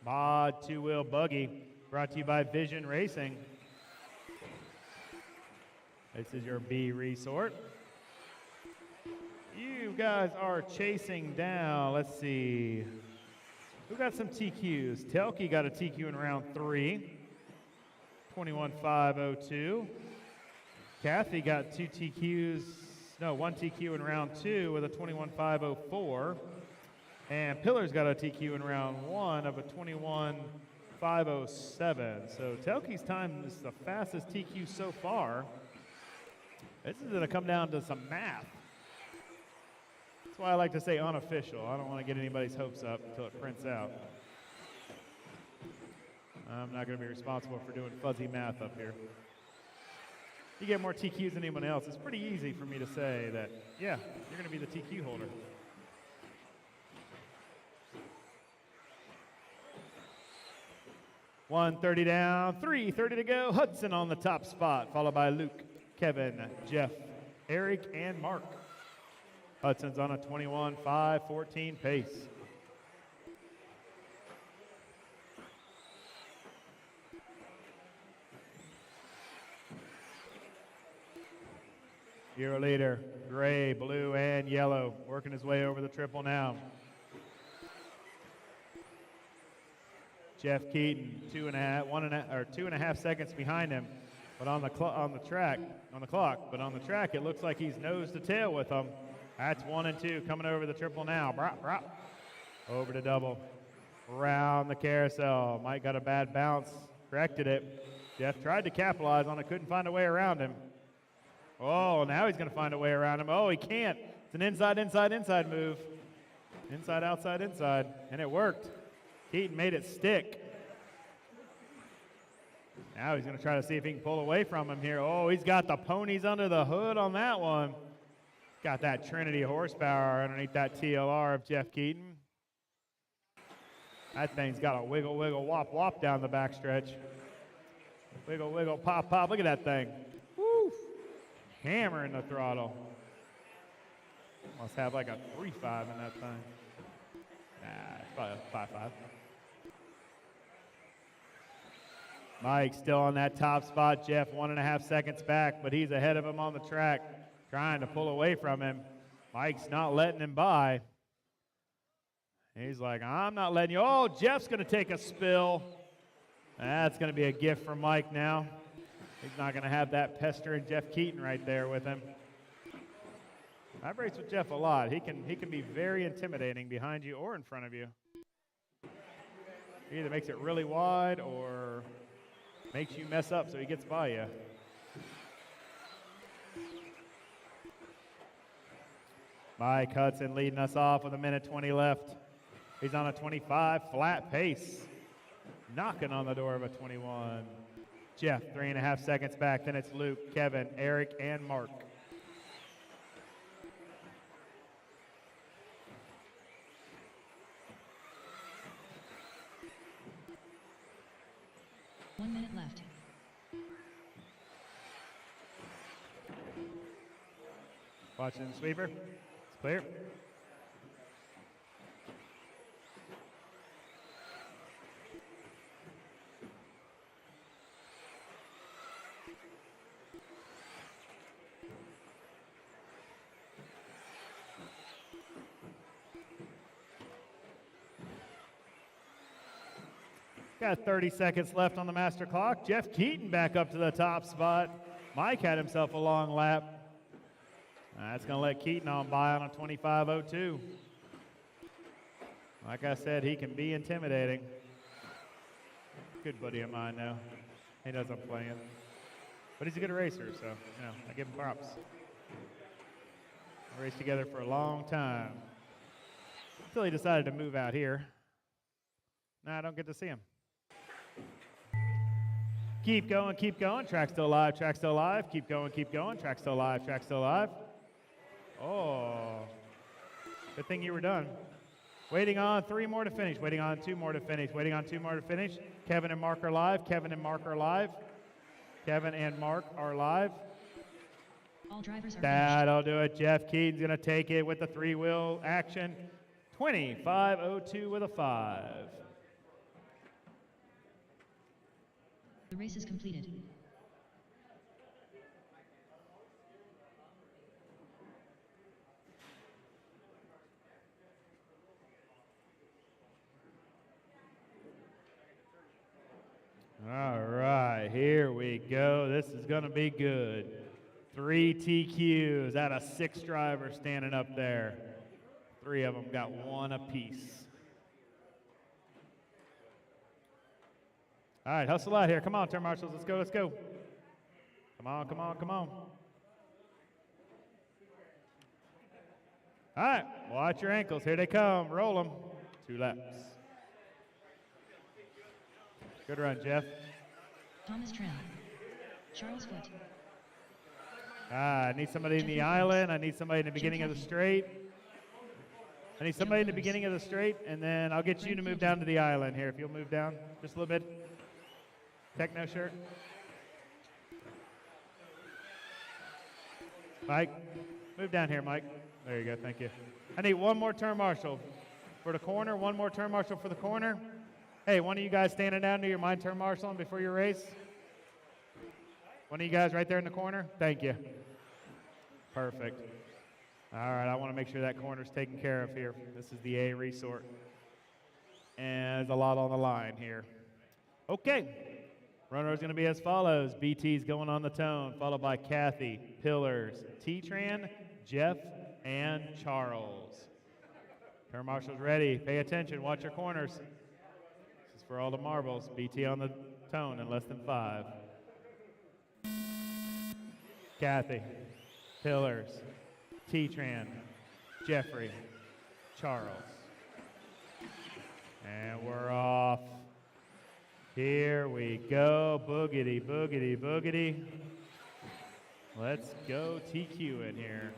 mod 2-wheel buggy, brought to you by Vision Racing. This is your B resort. You guys are chasing down, let's see, who got some TQs? Telke got a TQ in round 3, 21.502. Kathy got 2 TQs, no, 1 TQ in round 2 with a 21.504. And Pillar's got a TQ in round 1 of a 21.507. So Telke's time is the fastest TQ so far. This is going to come down to some math. That's why I like to say unofficial. I don't want to get anybody's hopes up until it prints out. I'm not going to be responsible for doing fuzzy math up here. You get more TQs than anyone else. It's pretty easy for me to say that, yeah, you're going to be the TQ holder. $130 down, $330 to go. Hudson on the top spot, followed by Luke, Kevin, Jeff, Eric, and Mark. Hudson's on a 21.514 pace. Euro leader, gray, blue, and yellow, working his way over the triple now. Jeff Keaton, 2.5 seconds behind him, but on the clock, but on the track, it looks like he's nose to tail with them. That's 1 and 2 coming over the triple now. Brop, brop. Over to double. Around the carousel. Mike got a bad bounce, corrected it. Jeff tried to capitalize on it, couldn't find a way around him. Oh, now he's going to find a way around him. Oh, he can't. It's an inside, inside, inside move. Inside, outside, inside. And it worked. Keaton made it stick. Now he's going to try to see if he can pull away from him here. Oh, he's got the ponies under the hood on that one. Got that Trinity horsepower underneath that TLR of Jeff Keaton. That thing's got a wiggle, wiggle, wop, wop down the backstretch. Wiggle, wiggle, pop, pop. Look at that thing. Woo! Hammering the throttle. Must have like a 3.5 in that thing. Nah, it's probably a 5.5. Mike still on that top spot. Jeff 1.5 seconds back, but he's ahead of him on the track, trying to pull away from him. Mike's not letting him by. He's like, I'm not letting you. Oh, Jeff's going to take a spill. That's going to be a gift from Mike now. He's not going to have that pestering Jeff Keaton right there with him. I've raced with Jeff a lot. He can be very intimidating behind you or in front of you. He either makes it really wide or makes you mess up so he gets by you. Mike Hudson leading us off with 1:20 left. He's on a 25 flat pace, knocking on the door of a 21. Jeff 3.5 seconds back. Then it's Luke, Kevin, Eric, and Mark. One minute left. Watching the sweeper. It's clear. Got 30 seconds left on the master clock. Jeff Keaton back up to the top spot. Mike had himself a long lap. That's going to let Keaton on by on a 25.02. Like I said, he can be intimidating. Good buddy of mine now. He knows I'm playing. But he's a good racer, so, you know, I give him props. We raced together for a long time. Until he decided to move out here. Now I don't get to see him. Keep going, keep going. Track still alive, track still alive. Keep going, track still alive, track still alive. Oh, good thing you were done. Waiting on 3 more to finish, waiting on 2 more to finish, waiting on 2 more to finish. Kevin and Mark are live, Kevin and Mark are live. Kevin and Mark are live. All drivers are That'll do it. Jeff Keaton's going to take it with the 3-wheel action. 25.02 with a 5. The race is completed. All right, here we go. This is going to be good. 3 TQs out of 6 drivers standing up there. 3 of them got 1 apiece. All right, hustle out here. Come on, turn marshals. Let's go, let's go. Come on, come on, come on. All right, watch your ankles. Here they come. Roll them. 2 laps. Good run, Jeff. Thomas Trim. Charles Foot. I need somebody in the island. I need somebody in the beginning of the straight. I need somebody in the beginning of the straight, and then I'll get you to move down to the island here. If you'll move down just a little bit. Techno shirt. Mike, move down here, Mike. There you go, thank you. I need 1 more turn marshal for the corner, 1 more turn marshal for the corner. Hey, one of you guys standing down, do your mind turn marshaling before your race? One of you guys right there in the corner? Thank you. Perfect. All right, I want to make sure that corner's taken care of here. This is the A resort. And there's a lot on the line here. Okay. Runner is going to be as follows. BT's going on the tone, followed by Kathy, Pillars, T-Tran, Jeff, and Charles. Turn marshal's ready. Pay attention. Watch your corners. This is for all the marbles. BT on the tone in less than 5. Kathy, Pillars, T-Tran, Jeffrey, Charles. And we're off. Here we go. Boogity, boogity, boogity. Let's go TQ in here.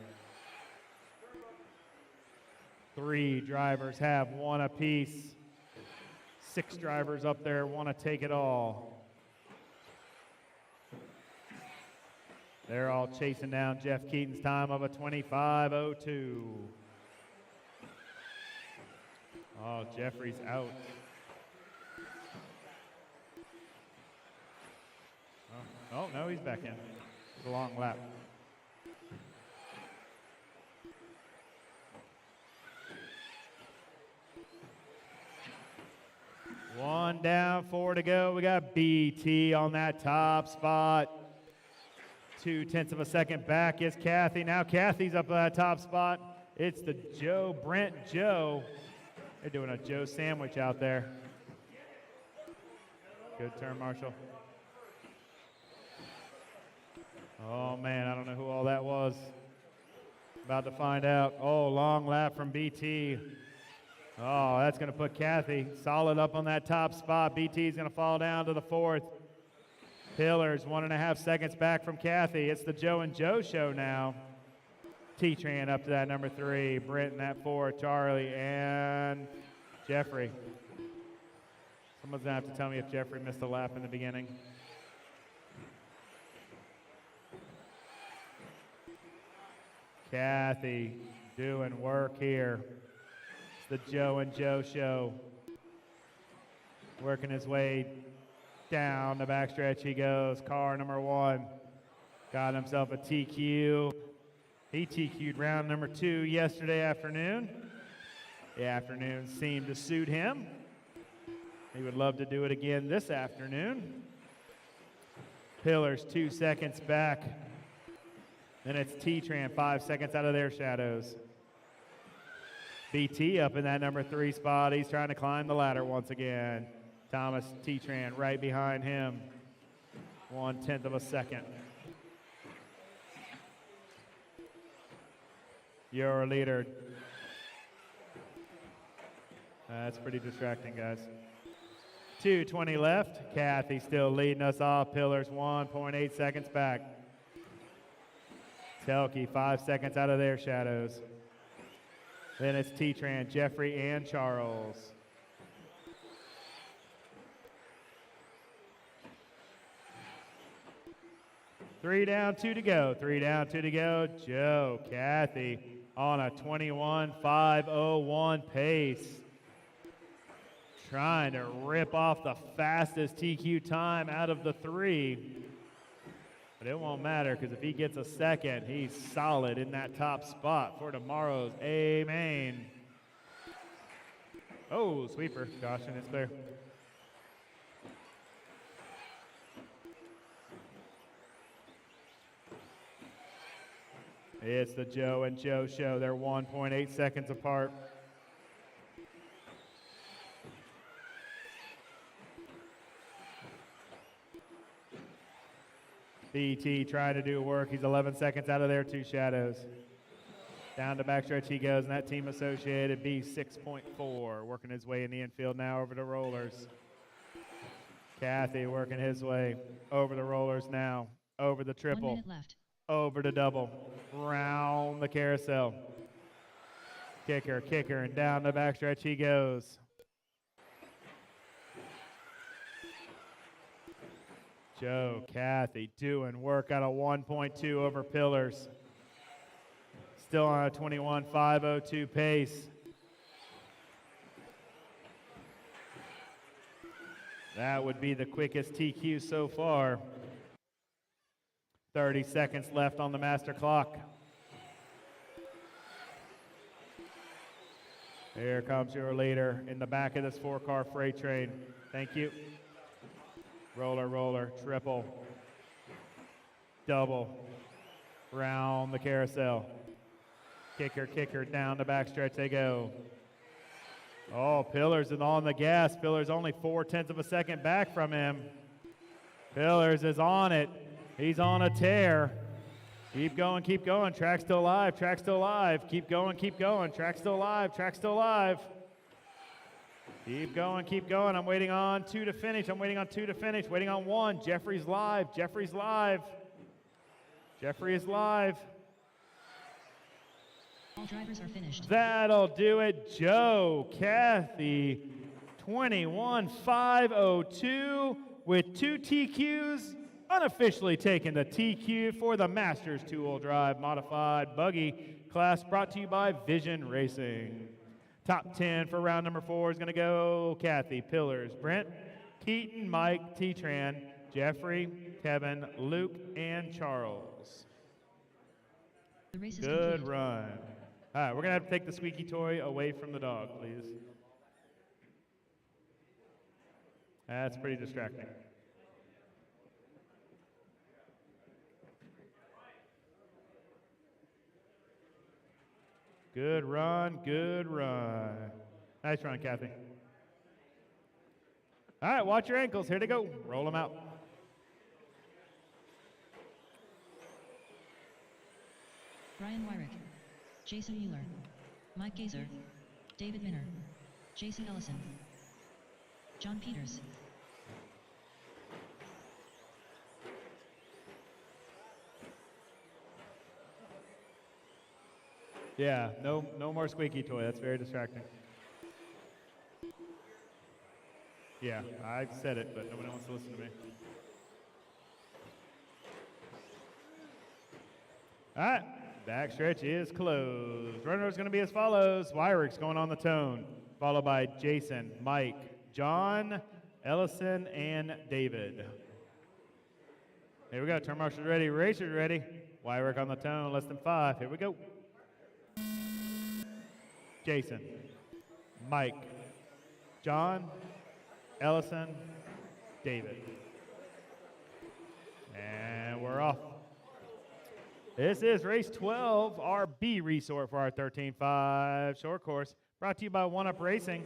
3 drivers have 1 apiece. 6 drivers up there want to take it all. They're all chasing down Jeff Keaton's time of a 25:02. Oh, Jeffrey's out. Oh, no, he's back in. It's a long lap. One down, 4 to go. We got BT on that top spot. 0.2 of a second back is Kathy. Now Kathy's up at that top spot. It's the Brent Joe. They're doing a Joe sandwich out there. Good turn, Marshall. Oh, man, I don't know who all that was. About to find out. Oh, long lap from BT. Oh, that's going to put Kathy solid up on that top spot. BT's going to fall down to the 4th. Pillars, 1.5 seconds back from Kathy. It's the Joe and Joe show now. T-Tran up to that number 3. Brent in that 4. Charlie and Jeffrey. Someone's going to have to tell me if Jeffrey missed a lap in the beginning. Kathy doing work here. It's the Joe and Joe show. Working his way down the backstretch he goes. Car number 1 got himself a TQ. He TQ'd round number 2 yesterday afternoon. The afternoon seemed to suit him. He would love to do it again this afternoon. Pillars 2 seconds back. Then it's T-Tran 5 seconds out of their shadows. BT up in that number 3 spot. He's trying to climb the ladder once again. Thomas T-Tran right behind him. 1/10 of a second. Your leader. That's pretty distracting, guys. 2:20 left. Kathy still leading us off. Pillars 1.8 seconds back. Telke 5 seconds out of their shadows. Then it's T-Tran, Jeffrey, and Charles. Three down, 2 to go. 3 down, 2 to go. Joe, Kathy on a 21:501 pace. Trying to rip off the fastest TQ time out of the 3. But it won't matter because if he gets a second, he's solid in that top spot for tomorrow's A-Main. Oh, sweeper. Caution is clear. It's the Joe and Joe show. They're 1.8 seconds apart. BT trying to do work. He's 11 seconds out of their 2 shadows. Down the backstretch he goes, and that team associated B 6.4. Working his way in the infield now over the rollers. Kathy working his way over the rollers now. Over the triple. 1 minute left. Over the double. Round the carousel. Kicker, and down the backstretch he goes. Joe, Kathy doing work on a 1.2 over Pillars. Still on a 21:502 pace. That would be the quickest TQ so far. 30 seconds left on the master clock. Here comes your leader in the back of this 4-car freight train. Thank you. Roller, roller, triple, double, round the carousel. Kicker, kicker, down the backstretch they go. Oh, Pillars is on the gas. Pillars only 0.4 of a second back from him. Pillars is on it. He's on a tear. Keep going, keep going. Track still alive, track still alive. Keep going, keep going. Track still alive, track still alive. Keep going, keep going. I'm waiting on 2 to finish. I'm waiting on 2 to finish. Waiting on 1. Jeffrey's live. Jeffrey's live. Jeffrey is live. All drivers are finished. That'll do it. Joe, Kathy, 21,502 with 2 TQs. Unofficially taking the TQ for the Masters 2-wheel drive modified buggy class, brought to you by Vision Racing. Top 10 for round number 4 is going to go Kathy, Pillars, Brent, Keaton, Mike, T-Tran, Jeffrey, Kevin, Luke, and Charles. The race is Good complete. run. All right, we're going to have to take the squeaky toy away from the dog, please. That's pretty distracting. Good run, good run. Nice run, Kathy. All right, watch your ankles. Here they go. Roll them out. Brian Wyrick, Jason Mueller, Mike Gazer, David Minner, Jason Ellison, John Peters. Yeah, no more squeaky toy. That's very distracting. Yeah, I said it, but nobody wants to listen to me. All right, backstretch is closed. Runner is going to be as follows. Wyrick's going on the tone, followed by Jason, Mike, John, Ellison, and David. Here we go. Turn marshals ready. Racers ready. Wyrick on the tone, less than 5. Here we go. Jason, Mike, John, Ellison, David. And we're off. This is race 12, our B resort for our 13.5 short course, brought to you by One Up Racing.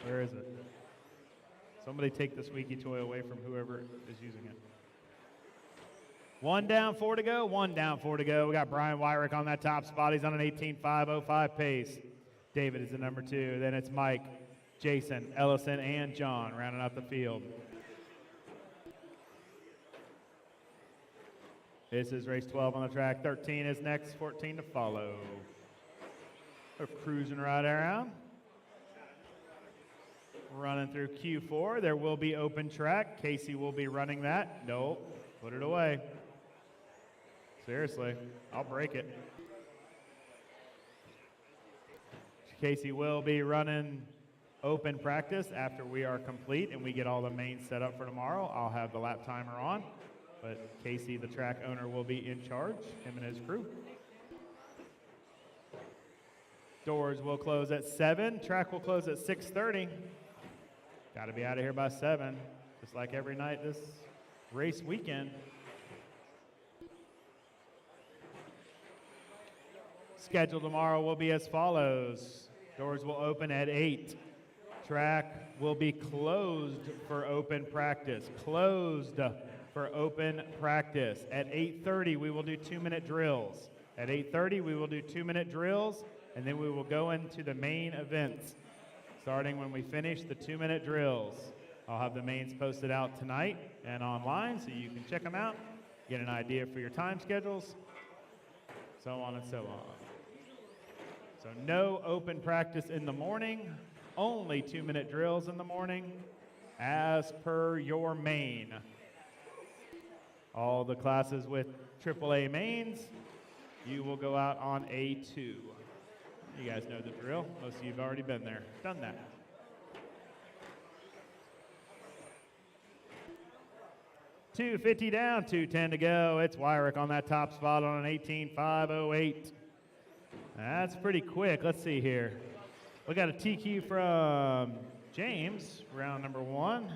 Where is it? Somebody take the squeaky toy away from whoever is using it. 1 down, 4 to go. 1 down, 4 to go. We got Brian Wyrick on that top spot. He's on an 18.505 pace. David is the number 2. Then it's Mike, Jason, Ellison, and John rounding out the field. This is race 12 on the track. 13 is next, 14 to follow. We're cruising right around. Running through Q4. There will be open track. Casey will be running that. Nope. Put it away. Seriously. I'll break it. Casey will be running open practice after we are complete and we get all the mains set up for tomorrow. I'll have the lap timer on, but Casey, the track owner, will be in charge, him and his crew. Doors will close at 7. Track will close at 6:30. Got to be out of here by 7, just like every night this race weekend. Schedule tomorrow will be as follows. Doors will open at 8. Track will be closed for open practice. Closed for open practice. At 8:30, we will do 2-minute drills. At 8:30, we will do 2-minute drills, and then we will go into the main events. Starting when we finish the 2-minute drills. I'll have the mains posted out tonight and online so you can check them out, get an idea for your time schedules, so on and so on. So no open practice in the morning, only 2-minute drills in the morning, as per your main. All the classes with AAA mains, you will go out on A2. You guys know the drill. Most of you have already been there, done that. $250 down, $210 to go. It's Wyrick on that top spot on an 18.508. That's pretty quick. Let's see here. We got a TQ from James, round number 1.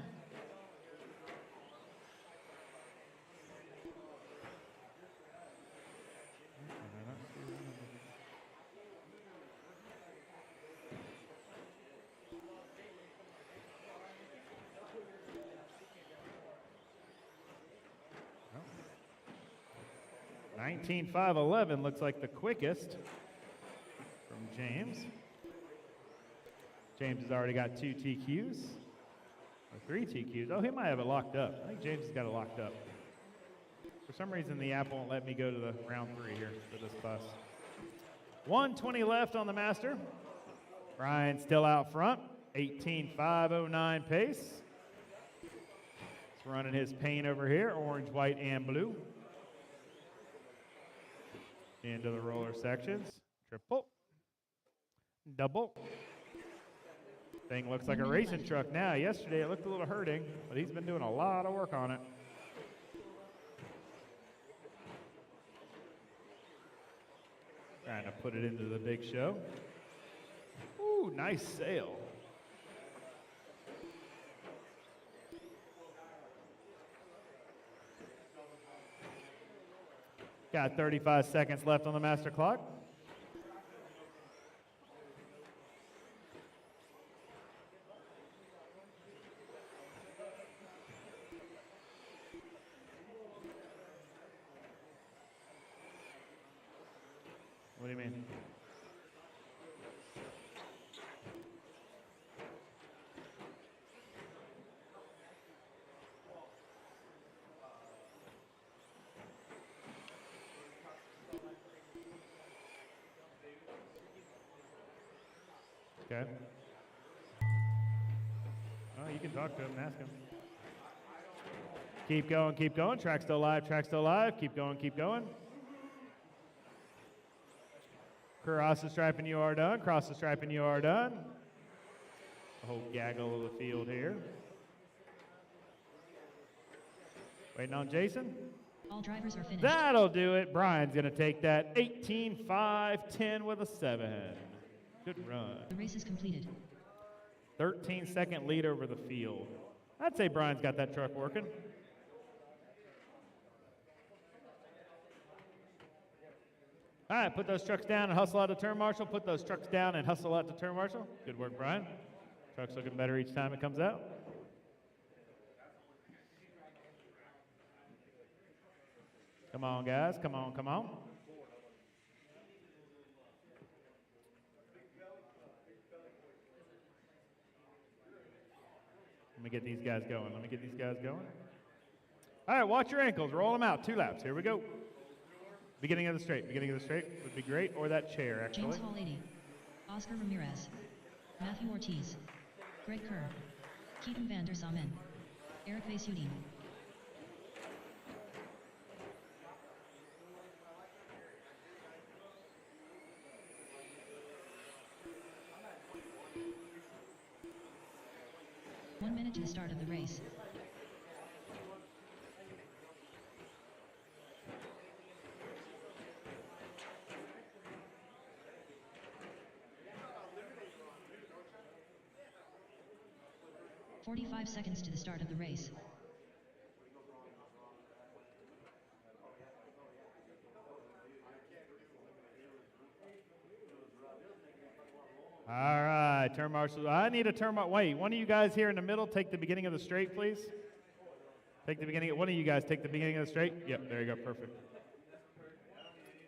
Oh. 19.511 looks like the quickest from James. James has already got 2 TQs, or 3 TQs. Oh, he might have it locked up. I think James has got it locked up. For some reason, the app won't let me go to the round 3 here for this class. 120 left on the master. Brian still out front, 18.509 pace. He's running his paint over here, orange, white, and blue. Into the roller sections. Triple, double. Thing looks like a racing truck now. Yesterday it looked a little hurting, but he's been doing a lot of work on it. Trying to put it into the big show. Ooh, nice sail. Got 35 seconds left on the master clock. What do you mean? Okay. Oh, you can talk to him and ask him. Keep going, keep going. Track still live, track still live. Keep going, keep going. Cross the stripe and you are done. Cross the stripe and you are done. A whole gaggle of the field here. Waiting on Jason. All drivers are finished. That'll do it. Brian's going to take that 18.510 with a 7. Good run. The race is completed. 13-second lead over the field. I'd say Brian's got that truck working. All right, put those trucks down and hustle out to turn marshal. Put those trucks down and hustle out to turn marshal. Good work, Brian. Truck's looking better each time it comes out. Come on, guys. Come on, come on. Let me get these guys going. Let me get these guys going. All right, watch your ankles. Roll them out. 2 laps. Here we go. Beginning of the straight. Beginning of the straight would be great, or that chair, actually. James Hall 80. Oscar Ramirez. Matthew Ortiz. Greg Kerr. Keaton van der Samen. Eric Vasudin. One minute to the start of the race. "45 seconds to the start of the race. All right, turn marshals. I need a turn marshal. Wait, one of you guys here in the middle, take the beginning of the straight, please. Take the beginning. One of you guys take the beginning of the straight. Yep, there you go. Perfect.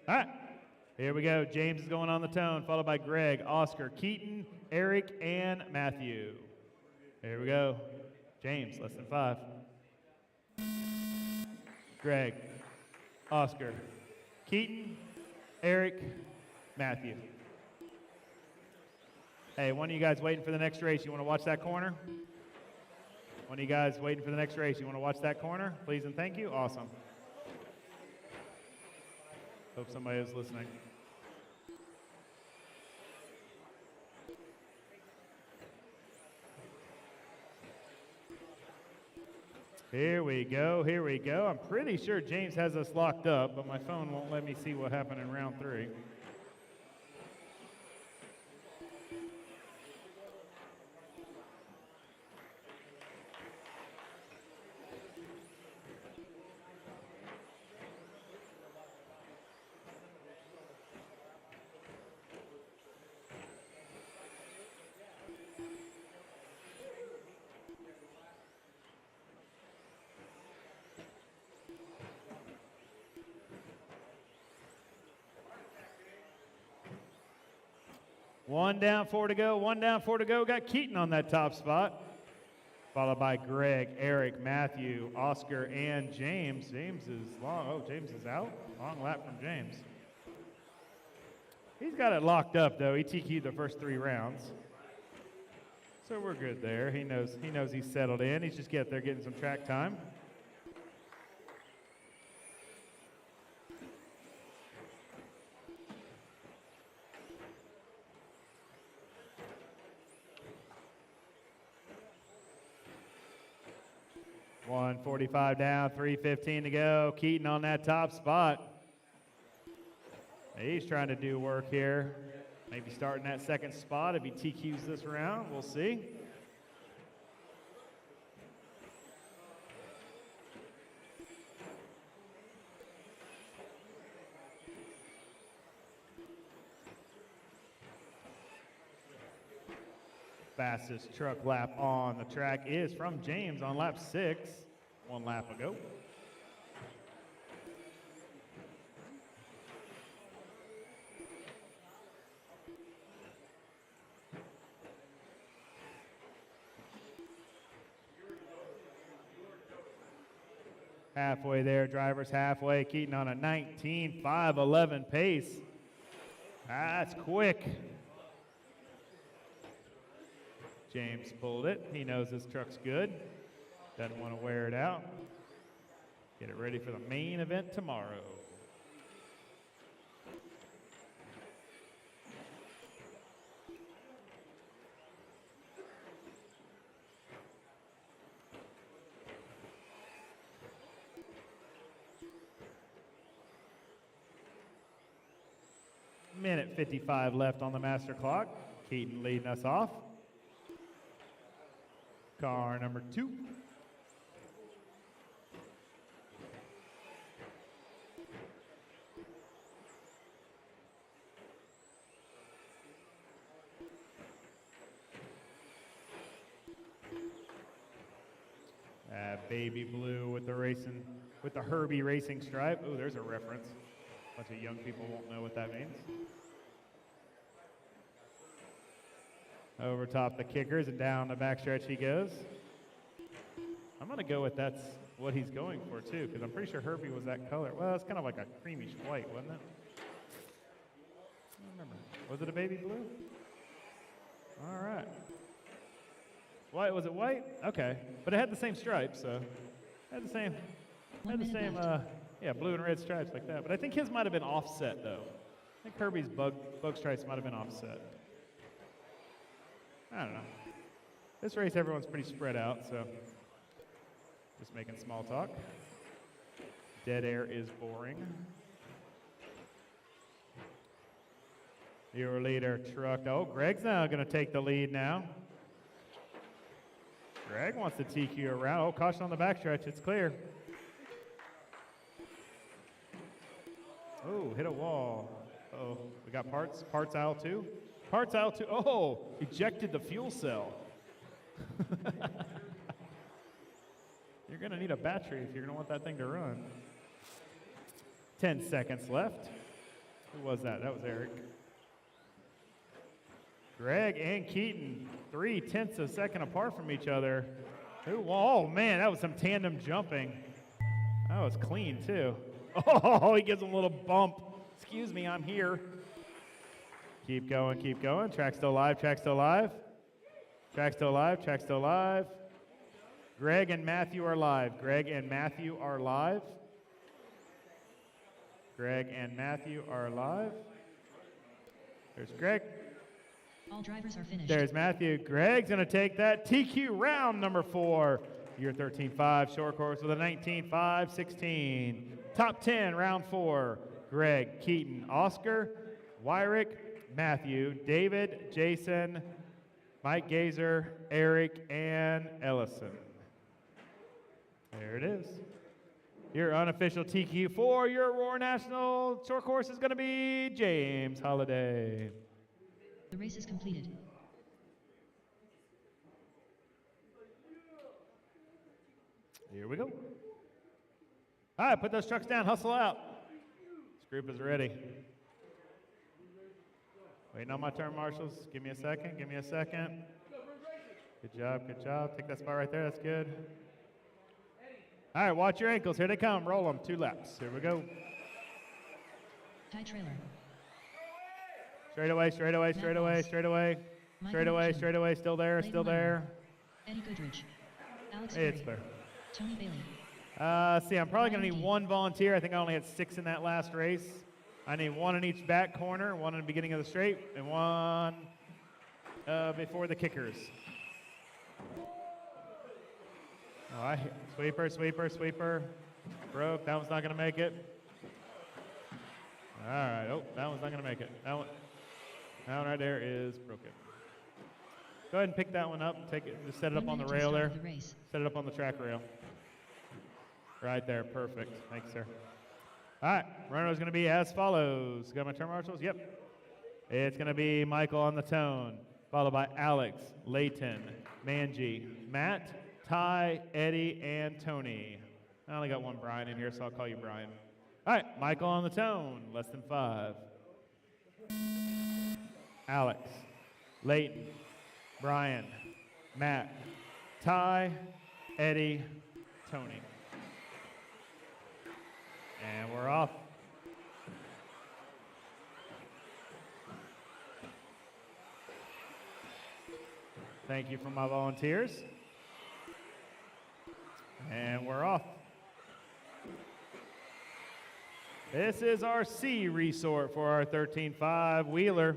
All right, here we go. James is going on the tone, followed by Greg, Oscar, Keaton, Eric, and Matthew. Here we go. James, less than 5. Greg, Oscar, Keaton, Eric, Matthew. Hey, one of you guys waiting for the next race. You want to watch that corner? One of you guys waiting for the next race, you want to watch that corner? Please and thank you. Awesome. Hope somebody is listening. Here we go, here we go. I'm pretty sure James has us locked up, but my phone won't let me see what happened in round 3. One down, 4 to go. One down, 4 to go. Got Keaton on that top spot. Followed by Greg, Eric, Matthew, Oscar, and James. James is long. Oh, James is out. Long lap from James. He's got it locked up, though. He TQ'd the first 3 rounds. So we're good there. He knows he's settled in. He's just getting some track time. .145 down, 3:15 to go. Keaton on that top spot. He's trying to do work here. Maybe starting that second spot if he TQs this round. We'll see. Fastest truck lap on the track is from James on lap 6. 1 lap ago. Halfway there, drivers halfway. Keaton on a 19.511 pace. That's quick. James pulled it. He knows his truck's good. Doesn't want to wear it out. Get it ready for the main event tomorrow. Minute 55 left on the master clock. Keaton leading us off. Car number 2. Baby blue with the Herbie racing stripe. Oh, there's a reference. A bunch of young people won't know what that means. Over top the kickers and down the backstretch he goes. I'm going to go with that's what he's going for, too, because I'm pretty sure Herbie was that color. Well, it's kind of like a creamish white, wasn't it? I don't remember. Was it a baby blue? All right. White, was it white? Okay. But it had the same stripes, so it had the same, blue and red stripes like that. But I think his might have been offset, though. I think Herbie's bug stripes might have been offset. I don't know. This race, everyone's pretty spread out, so just making small talk. Dead air is boring. Your leader truck. Oh, Greg's now going to take the lead now. Greg wants to TQ around. Oh, caution on the backstretch. It's clear. Oh, hit a wall. Oh, we got parts aisle 2. Parts aisle 2. Oh, ejected the fuel cell. You're going to need a battery if you're going to want that thing to run. 10 seconds left. Who was that? That was Eric. Greg and Keaton, 0.3 of a second apart from each other. Oh, man, that was some tandem jumping. That was clean, too. Oh, he gives him a little bump. Excuse me, I'm here. Keep going, keep going. Track still live, track still live. Track still live, track still live. Greg and Matthew are live. Greg and Matthew are live. Greg and Matthew are live. There's Greg. All drivers are finished. There's Matthew. Greg's going to take that TQ round number 4. Your 13.5 short course with a 19.5, 16. Top 10, round 4. Greg, Keaton, Oscar, Wyrick, Matthew, David, Jason, Mike Gazer, Eric, and Ellison. There it is. Your unofficial TQ for your Aurora National short course is going to be James Holliday. The race is completed. Here we go. All right, put those trucks down, hustle out. This group is ready. Waiting on my turn, marshals. Give me a second, give me a second. Good job, good job. Take that spot right there, that's good. All right, watch your ankles. Here they come. Roll them. 2 laps. Here we go. Tie trailer. Straight away, straight away, straight away, straight away. Straight away, straight away. Still there, still there. Eddie Goodrich. Alex It's Gray. there. Tony Bailey. See, I'm probably going to need 1 volunteer. I think I only had 6 in that last race. I need 1 in each back corner, 1 in the beginning of the straight, and 1 before the kickers. All right, sweeper, sweeper, sweeper. Broke. That one's not going to make it. All right. Oh, that one's not going to make it. That one right there is broken. Go ahead and pick that one up. Take it. Just set it up on the rail there. Set it up on the track rail. Right there. Perfect. Thanks, sir. All right. Runner is going to be as follows. Got my turn marshals? Yep. It's going to be Michael on the tone, followed by Alex, Layton, Manji, Matt, Ty, Eddie, and Tony. I only got 1 Brian in here, so I'll call you Brian. All right, Michael on the tone, less than 5. Alex, Layton, Brian, Matt, Ty, Eddie, Tony. And we're off. Thank you for my volunteers. And we're off. This is our C resort for our 13.5 wheeler.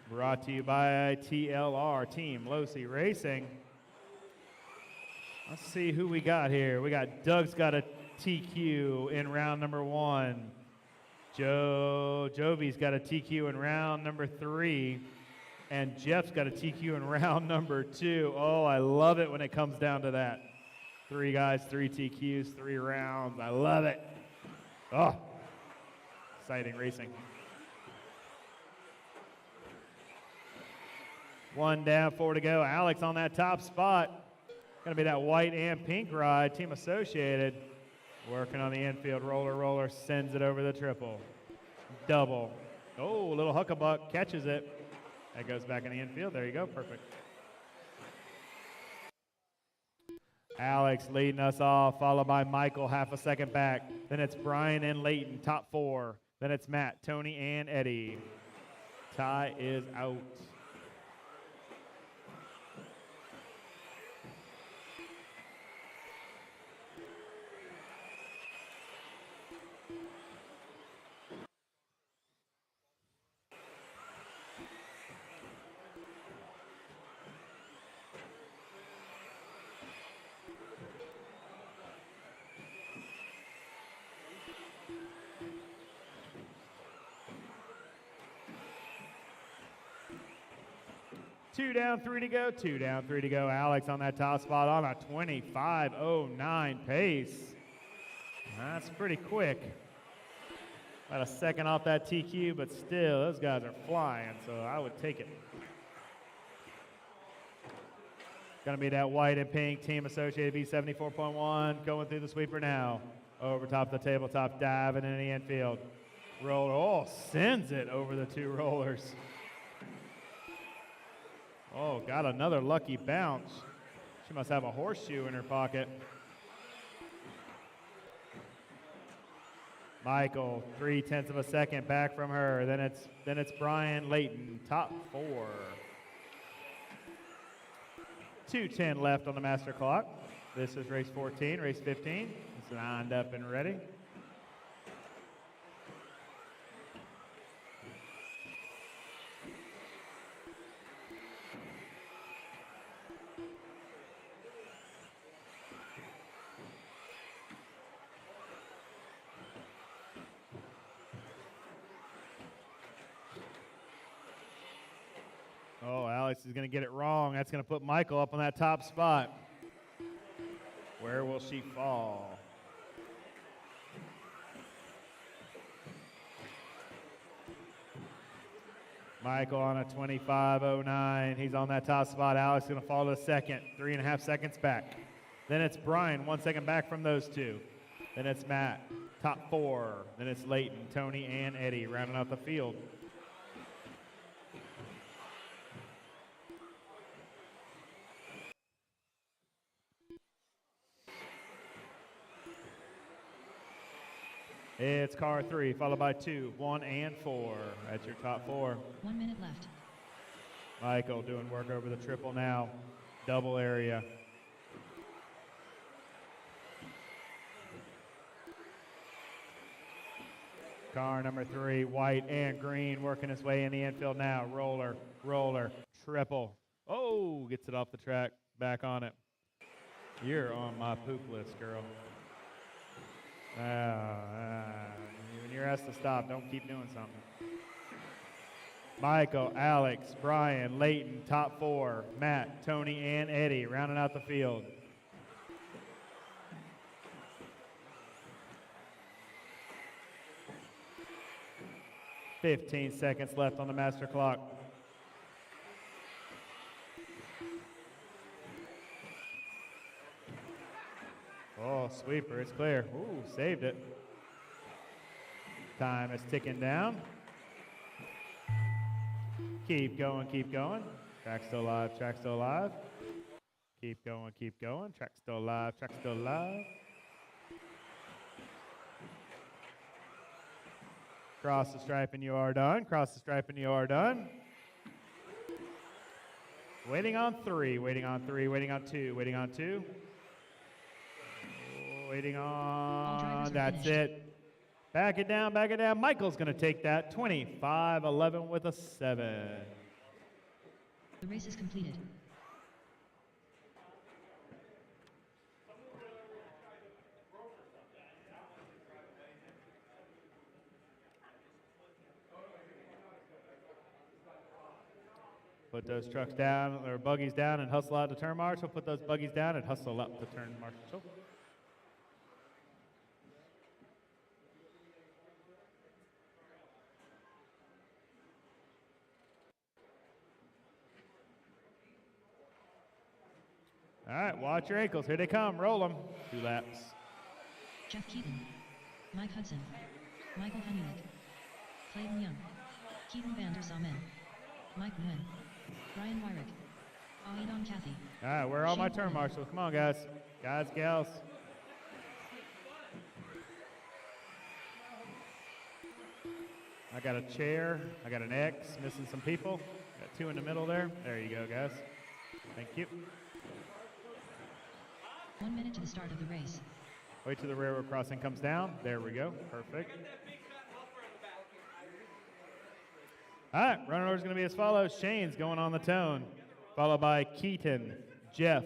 Brought to you by TLR, Team Losi Racing. Let's see who we got here. We got Doug's got a TQ in round number 1. Jovi's got a TQ in round number 3. And Jeff's got a TQ in round number 2. Oh, I love it when it comes down to that. 3 guys, 3 TQs, 3 rounds. I love it. Oh, exciting racing. 1 down, 4 to go. Alex on that top spot. Going to be that white and pink ride. Team Associated working on the infield. Roller, sends it over the triple. Double. Oh, a little huckabuck, catches it. That goes back in the infield. There you go, perfect. Alex leading us off, followed by Michael half a second back. Then it's Brian and Layton, top 4. Then it's Matt, Tony, and Eddie. Ty is out. Two down, 3 to go. 2 down, 3 to go. Alex on that top spot on a 25.09 pace. That's pretty quick. About a second off that TQ, but still, those guys are flying, so I would take it. Gonna be that white and pink Team Associated V74.1 going through the sweeper now. Over top of the tabletop, diving in the infield. Roller, oh, sends it over the 2 rollers. Oh, got another lucky bounce. She must have a horseshoe in her pocket. Michael, 0.3 of a second back from her. Then it's Brian Layton, top 4. 2:10 left on the master clock. This is race 14, race 15. It's lined up and ready. Oh, Alex is going to get it wrong. That's going to put Michael up on that top spot. Where will she fall? Michael on a 25.09. He's on that top spot. Alex is going to fall to second. 3.5 seconds back. Then it's Brian, 1 second back from those two. Then it's Matt, top 4. Then it's Leighton, Tony, and Eddie rounding out the field. It's car 3, followed by 2, 1, and 4. That's your top 4. 1 minute left. Michael doing work over the triple now. Double area. Car number 3, white and green, working his way in the infield now. Roller, roller, triple. Oh, gets it off the track, back on it. You're on my poop list, girl. When you're asked to stop, don't keep doing something. Michael, Alex, Brian, Leighton, top 4. Matt, Tony, and Eddie rounding out the field. "15 seconds left on the master clock. Oh, sweeper, it's clear. Ooh, saved it. Time is ticking down. Keep going, keep going. Track still alive, track still alive. Keep going, keep going. Track still alive, track still alive. Cross the stripe and you are done. Cross the stripe and you are done. Waiting on 3, waiting on 3, waiting on 2, waiting on 2. Waiting on, that's it. Back it down, back it down. Michael's going to take that. 25-11 with a 7. The race is completed. Put those trucks down, or buggies down, and hustle out to turn marshal. Put those buggies down and hustle up to turn marshal. All right, watch your ankles. Here they come. Roll them. 2 laps. Jeff Keaton, Mike Hudson, Michael Hanulik, Clayton Young, Keaton Vander Samen, Mike Nguyen, Brian Wyrick, Aidon Cathy. All right, where are all my turn marshals? Come on, guys. Guys, gals. I got a chair. I got an X. Missing some people. Got 2 in the middle there. There you go, guys. Thank you. 1 minute to the start of the race. Wait till the railroad crossing comes down. There we go. Perfect. All right, running order is going to be as follows. Shane's going on the tone, followed by Keaton, Jeff,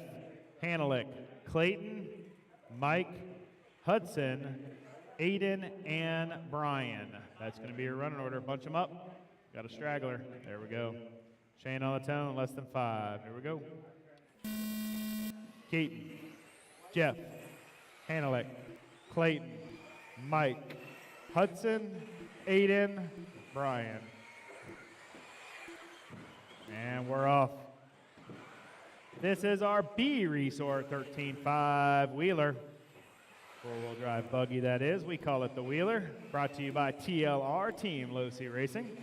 Hanelik, Clayton, Mike, Hudson, Aiden, and Brian. That's going to be your running order. Bunch them up. Got a straggler. There we go. Shane on the tone, less than 5. Here we go. Keaton, Jeff, Hanelik, Clayton, Mike, Hudson, Aiden, Brian. And we're off. This is our B Resort 13.5 Wheeler. 4-wheel drive buggy, that is. We call it the Wheeler. Brought to you by TLR, Team Low C Racing.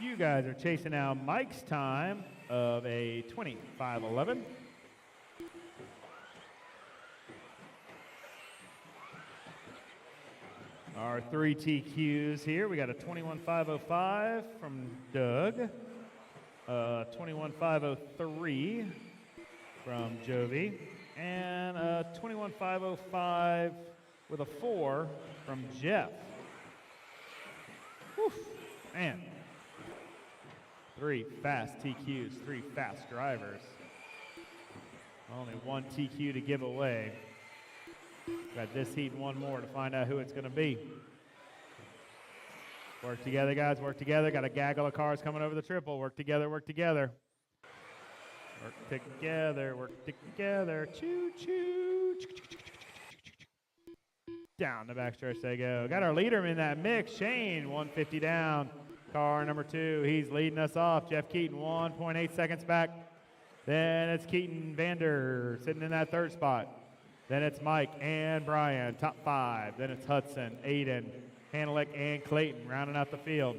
You guys are chasing out Mike's time of a 25:11. Our 3 TQs here. We got a 21:505 from Doug, 21:503 from Jovi, and a 21:505 with a 4 from Jeff. Whew, man. 3 fast TQs, 3 fast drivers. Only 1 TQ to give away. Got this heat and 1 more to find out who it's going to be. Work together, guys. Work together. Got a gaggle of cars coming over the triple. Work together. Work together. Work together. Work together. Choo choo. Down the backstretch they go. Got our leader in that mix. Shane, 150 down. Car number 2. He's leading us off. Jeff Keaton, 1.8 seconds back. Then it's Keaton Vander sitting in that 3rd spot. Then it's Mike and Brian, top 5. Then it's Hudson, Aiden, Hanelick, and Clayton rounding out the field.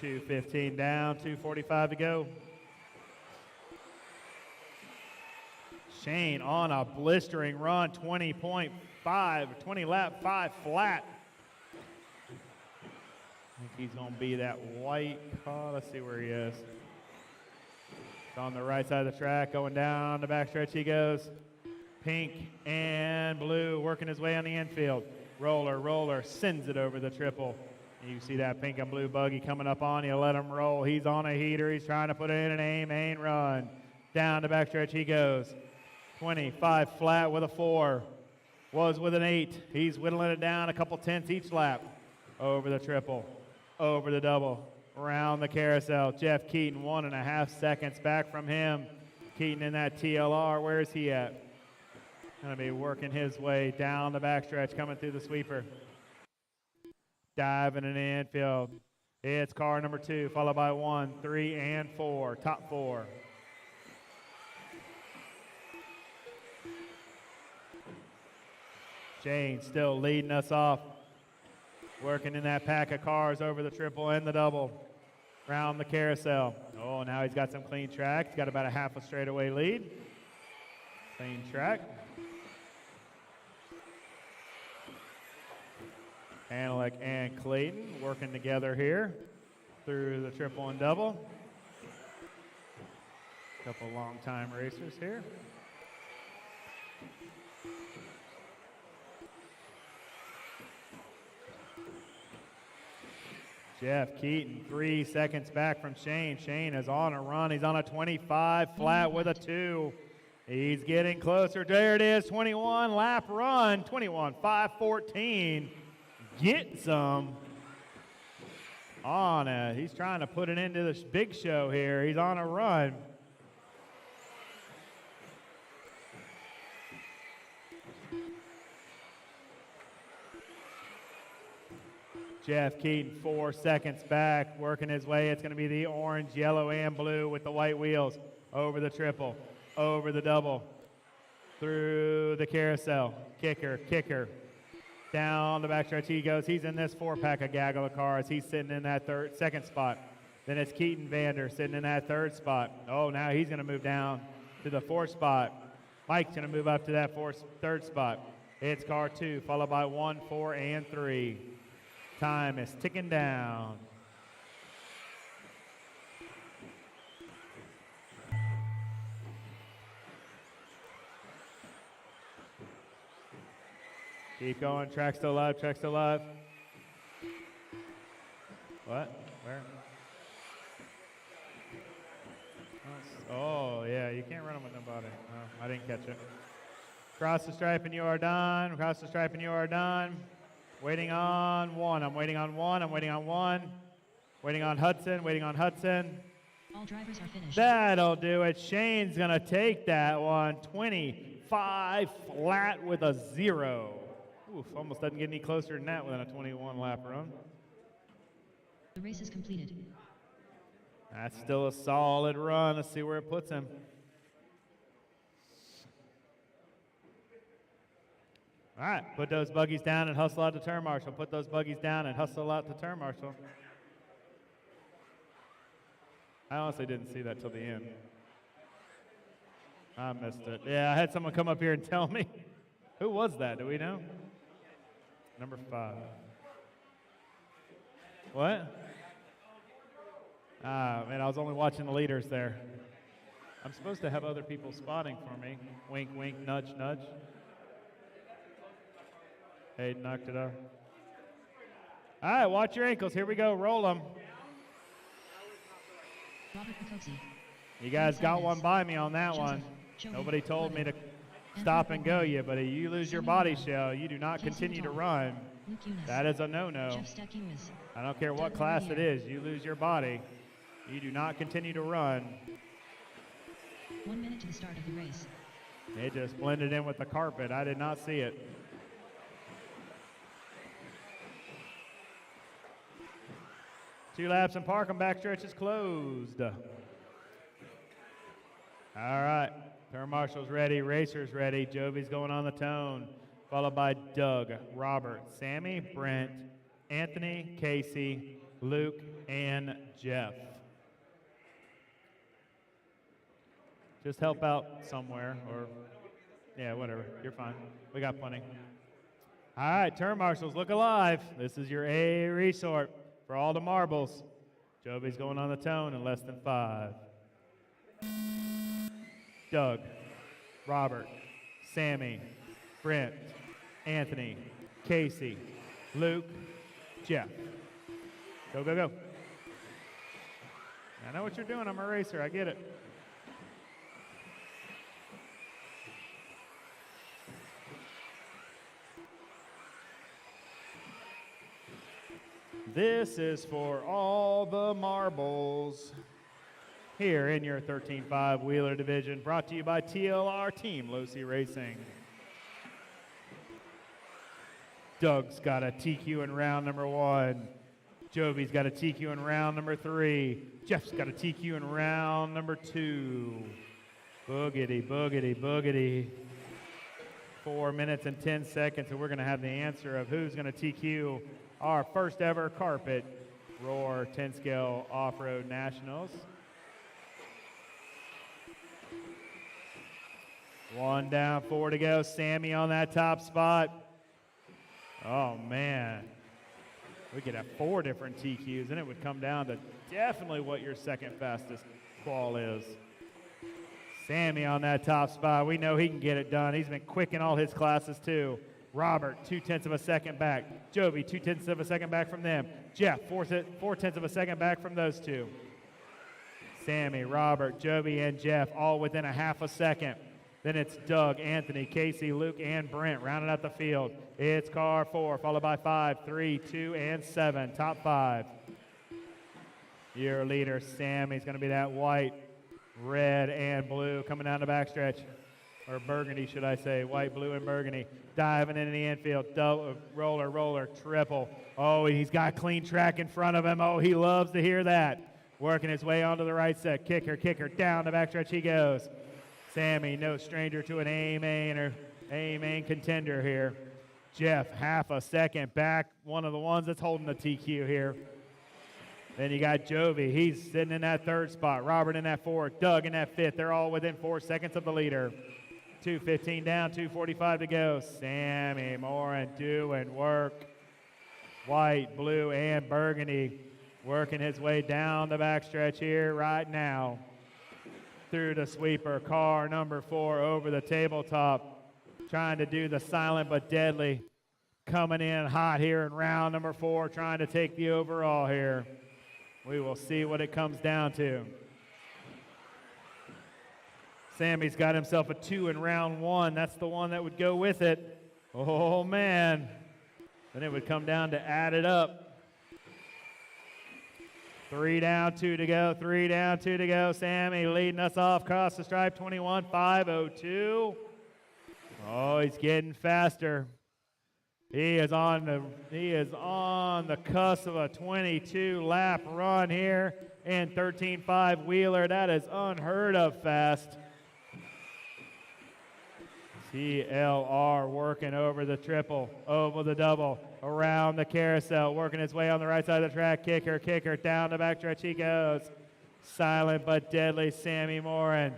$2:15 down, $2:45 to go. Shane on a blistering run, 20.5, 20 lap 5 flat. I think he's going to be that white car. Let's see where he is. On the right side of the track, going down the backstretch he goes. Pink and blue working his way on the infield. Roller, roller, sends it over the triple. You see that pink and blue buggy coming up on you. Let him roll. He's on a heater. He's trying to put in an aim run. Down the backstretch he goes. 25 flat with a 4. Was with an 8. He's whittling it down a couple tenths each lap. Over the triple. Over the double. Around the carousel. Jeff Keaton, 1.5 seconds back from him. Keaton in that TLR. Where is he at? Going to be working his way down the backstretch, coming through the sweeper. Diving in the infield. It's car number 2, followed by 1, 3, and 4. Top 4. Shane still leading us off. Working in that pack of cars over the triple and the double. Round the carousel. Oh, now he's got some clean track. He's got about a half a straightaway lead. Clean track. Hanelick and Clayton working together here through the triple and double. Couple long-time racers here. Jeff Keaton, 3 seconds back from Shane. Shane is on a run. He's on a 25 flat with a 2. He's getting closer. There it is, 21 lap run, 21.514. Get some on it. He's trying to put it into this big show here. He's on a run. Jeff Keaton, 4 seconds back, working his way. It's going to be the orange, yellow, and blue with the white wheels. Over the triple, over the double, through the carousel. Kicker, kicker. Down the backstretch he goes. He's in this 4-pack of gaggle of cars. He's sitting in that second spot. Then it's Keaton Vander sitting in that 3rd spot. Oh, now he's going to move down to the 4th spot. Mike's going to move up to that 3rd spot. It's car 2, followed by 1, 4, and 3. Time is ticking down. Keep going. Track still live. Track still live. What? Where? Oh, yeah. You can't run them with nobody. No, I didn't catch it. Cross the stripe and you are done. Cross the stripe and you are done. Waiting on 1. I'm waiting on 1. I'm waiting on 1. Waiting on Hudson. Waiting on Hudson. All drivers are finished. That'll do it. Shane's going to take that one. 25 flat with a 0. Oof, almost doesn't get any closer than that within a 21 lap run. The race is completed. That's still a solid run. Let's see where it puts him. All right, put those buggies down and hustle out to turn marshal. Put those buggies down and hustle out to turn marshal. I honestly didn't see that till the end. I missed it. Yeah, I had someone come up here and tell me. Who was that? Do we know? Number 5. What? Man, I was only watching the leaders there. I'm supposed to have other people spotting for me. Wink, wink, nudge, nudge. Hayden knocked it off. All right, watch your ankles. Here we go. Roll them. You guys got one by me on that one. Nobody told me to stop and go you, but if you lose your body shell, you do not continue to run. That is a no-no. I don't care what class it is. You lose your body, you do not continue to run. 1 minute to the start of the race. It just blended in with the carpet. I did not see it. Two laps and park them. Backstretch is closed. All right. Turn marshal's ready. Racer's ready. Jovi's going on the tone. Followed by Doug, Robert, Sammy, Brent, Anthony, Casey, Luke, and Jeff. Just help out somewhere, or, yeah, whatever. You're fine. We got plenty. All right, turn marshals, look alive. This is your A resort for all the marbles. Jovi's going on the tone in less than 5. Doug, Robert, Sammy, Brent, Anthony, Casey, Luke, Jeff. Go, go, go. I know what you're doing. I'm a racer. I get it. This is for all the marbles here in your 13.5 Wheeler Division, brought to you by TLR Team Losi Racing. Doug's got a TQ in round number 1. Jovi's got a TQ in round number 3. Jeff's got a TQ in round number 2. Boogity, boogity, boogity. 4 minutes and 10 seconds, and we're going to have the answer of who's going to TQ our first ever carpet Roar 10 scale off-road nationals. 1 down, 4 to go. Sammy on that top spot. Oh man, we could have 4 different TQs, and it would come down to definitely what your second fastest qual is. Sammy on that top spot. We know he can get it done. He's been quick in all his classes too. Robert, 0.2 of a second back. Jovi, 0.2 of a second back from them. Jeff, 0.4 of a second back from those two. Sammy, Robert, Jovi, and Jeff all within a half a second. Then it's Doug, Anthony, Casey, Luke, and Brent rounding out the field. It's car 4, followed by 5, 3, 2, and 7. Top 5. Your leader, Sammy's going to be that white, red, and blue coming down the backstretch. Or burgundy, should I say. White, blue, and burgundy. Diving into the infield. Double, roller, roller, triple. Oh, he's got clean track in front of him. Oh, he loves to hear that. Working his way onto the right set. Kicker, kicker. Down the backstretch he goes. Sammy, no stranger to an A-main contender here. Jeff, half a second back. One of the ones that's holding the TQ here. Then you got Jovi. He's sitting in that 3rd spot. Robert in that 4th. Doug in that 5th. They're all within 4 seconds of the leader. 2:15 down, 2:45 to go. Sammy Morin doing work. White, blue, and burgundy working his way down the backstretch here right now. Through the sweeper, car number 4 over the tabletop. Trying to do the silent but deadly. Coming in hot here in round number 4, trying to take the overall here. We will see what it comes down to. Sammy's got himself a 2 in round 1. That's the one that would go with it. Oh, man. Then it would come down to add it up. 3 down, 2 to go. 3 down, 2 to go. Sammy leading us off across the stripe. 21.502. Oh, he's getting faster. He is on the cusp of a 22-lap run here in 13.5 Wheeler. That is unheard of fast. TLR working over the triple, over the double, around the carousel, working his way on the right side of the track. Kicker, down the backstretch he goes. Silent but deadly Sammy Morin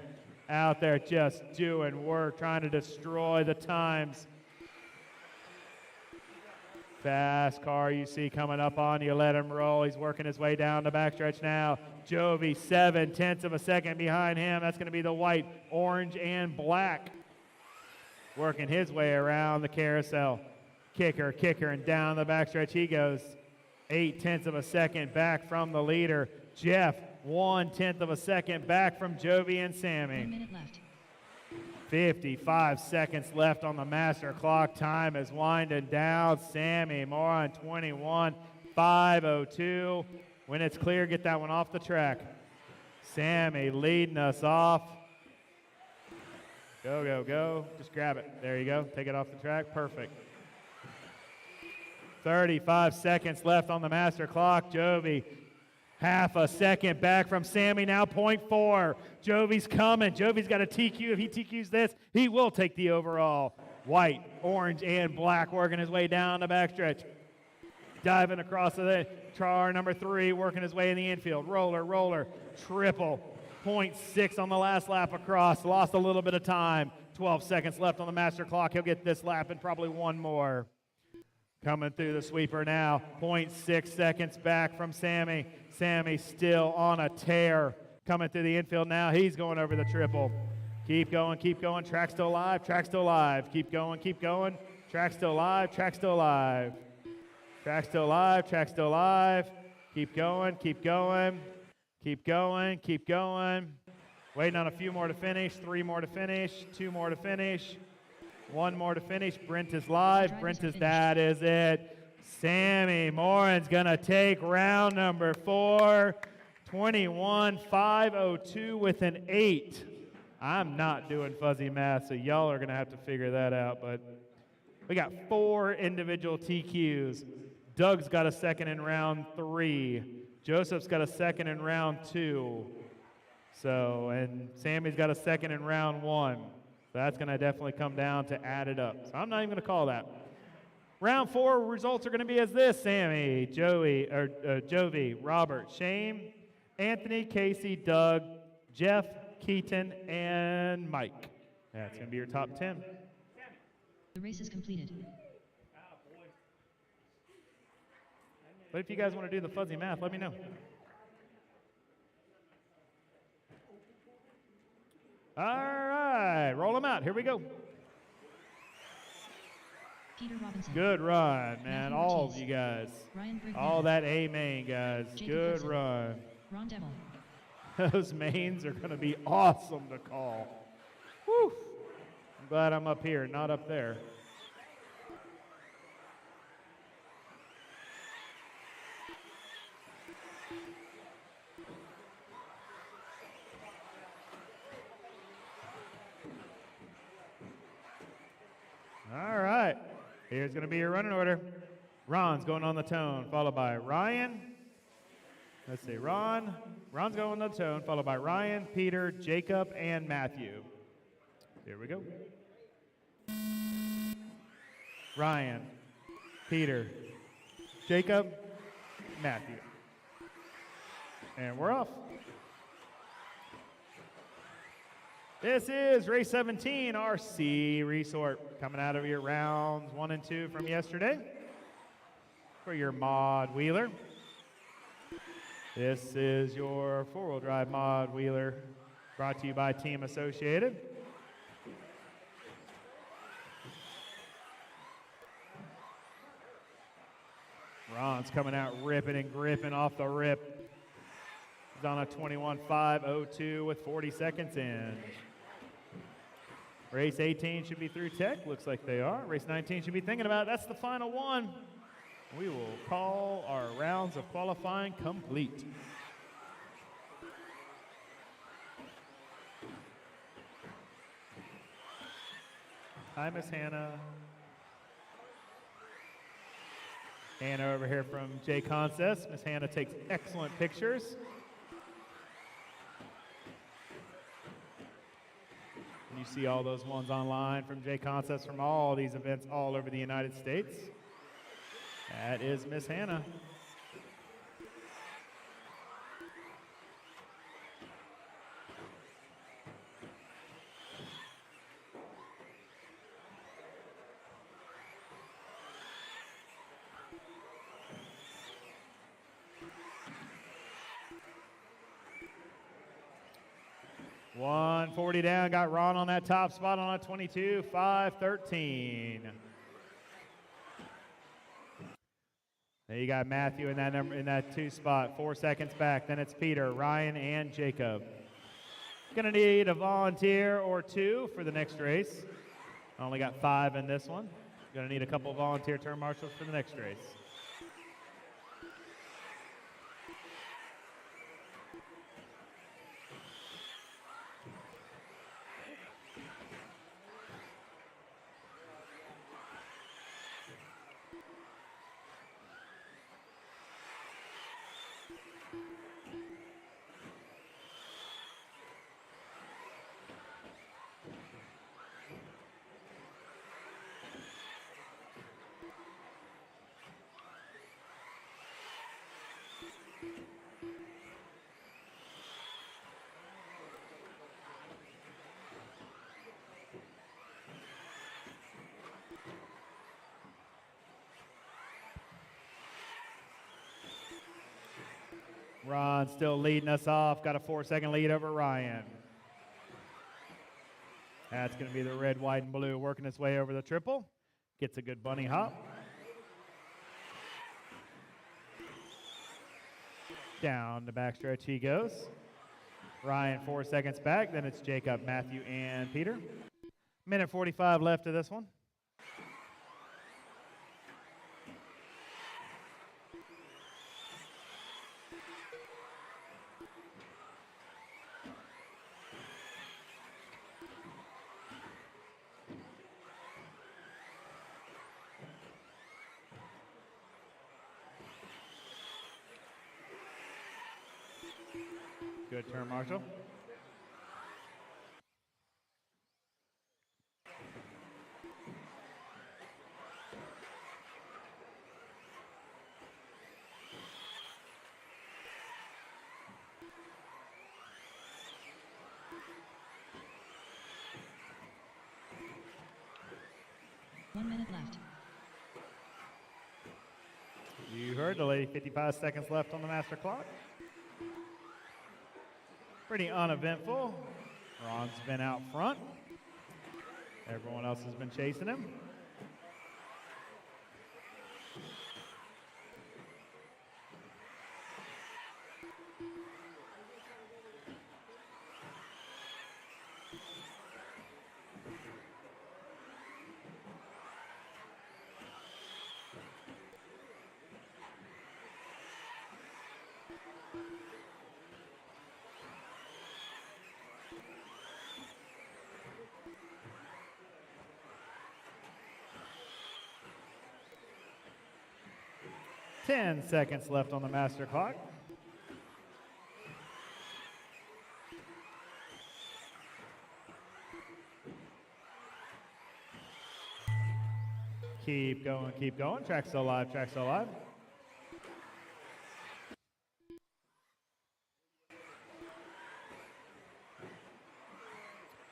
out there just doing work, trying to destroy the times. Fast car you see coming up on you, let him roll. He's working his way down the backstretch now. Jovi 7/10 of a second behind him. That's going to be the white, orange, and black. Working his way around the carousel. Kicker, and down the backstretch he goes. 8/10 of a second back from the leader. Jeff, 1/10 of a second back from Jovi and Sammy. 1 minute left. 55 seconds left on the master clock. Time is winding down. Sammy Morin, 21:502. When it's clear, get that one off the track. Sammy leading us off. Go. Just grab it. There you go. Take it off the track. Perfect. 35 seconds left on the master clock. Jovi, half a second back from Sammy, now 0.4. Jovi's coming. Jovi's got a TQ. If he TQs this, he will take the overall. White, orange, and black working his way down the backstretch. Diving across the car, number 3, working his way in the infield. Roller, triple. 0.6 on the last lap across. Lost a little bit of time. 12 seconds left on the master clock. He'll get this lap and probably one more. Coming through the sweeper now. 0.6 seconds back from Sammy. Sammy still on a tear. Coming through the infield now. He's going over the triple. Keep going. Track still alive. Keep going. Track still alive. Track still alive. Keep going. Waiting on a few more to finish. 3 more to finish. 2 more to finish. 1 more to finish. Brent is live. That is it. Sammy Morin's going to take round number 4. 21:502 with an 8. I'm not doing fuzzy math, so y'all are going to have to figure that out. But we got 4 individual TQs. Doug's got a second in round 3. Joseph's got a second in round 2. And Sammy's got a second in round 1. That's going to definitely come down to add it up. So I'm not even going to call that. Round 4 results are going to be as this: Sammy, Jovi, Robert, Shane, Anthony, Casey, Doug, Jeff, Keaton, and Mike. That's going to be your top 10. The race is completed. But if you guys want to do the fuzzy math, let me know. All right, roll them out. Here we go. Peter Robinson. Good run, man. Matthew All Ortiz. of you guys. Ryan Brigman. All that A main, guys. Jacob Good Wilson. run. Ron Devil. Those mains are going to be awesome to call. Woo! I'm glad I'm up here, not up there. All right, here's going to be your running order. Ron's going on the tone, followed by Ryan. Let's see, Ron's going on the tone, followed by Ryan, Peter, Jacob, and Matthew. Here we go. Ryan, Peter, Jacob, Matthew. And we're off. This is race 17, RC Resort, coming out of your rounds 1 and 2 from yesterday for your mod wheeler. This is your 4-wheel drive mod wheeler, brought to you by Team Associated. Ron's coming out ripping and gripping off the rip. He's on a 21:502 with 40 seconds in. Race 18 should be through tech. Looks like they are. Race 19 should be thinking about it. That's the final one. We will call our rounds of qualifying complete. Hi, Miss Hannah. Hannah over here from J Concepts. Miss Hannah takes excellent pictures. You see all those ones online from J Concepts from all these events all over the United States. That is Miss Hannah. $140 down, got Ron on that top spot on a 22, 5-13. There you got Matthew in that number, in that 2 spot, 4 seconds back. Then it's Peter, Ryan, and Jacob. Gonna need a volunteer or 2 for the next race. I only got 5 in this one. Gonna need a couple volunteer turn marshals for the next race. Ron still leading us off. Got a 4-second lead over Ryan. That's going to be the red, white, and blue working its way over the triple. Gets a good bunny hop. Down the backstretch he goes. Ryan 4 seconds back. Then it's Jacob, Matthew, and Peter. Minute 45 left of this one. Good turn, Marshall. One minute left. You heard the lady, 55 seconds left on the master clock. Pretty uneventful. Ron's been out front. Everyone else has been chasing him. Ten seconds left on the master clock. Keep going, keep going. Track's still alive, track's still alive.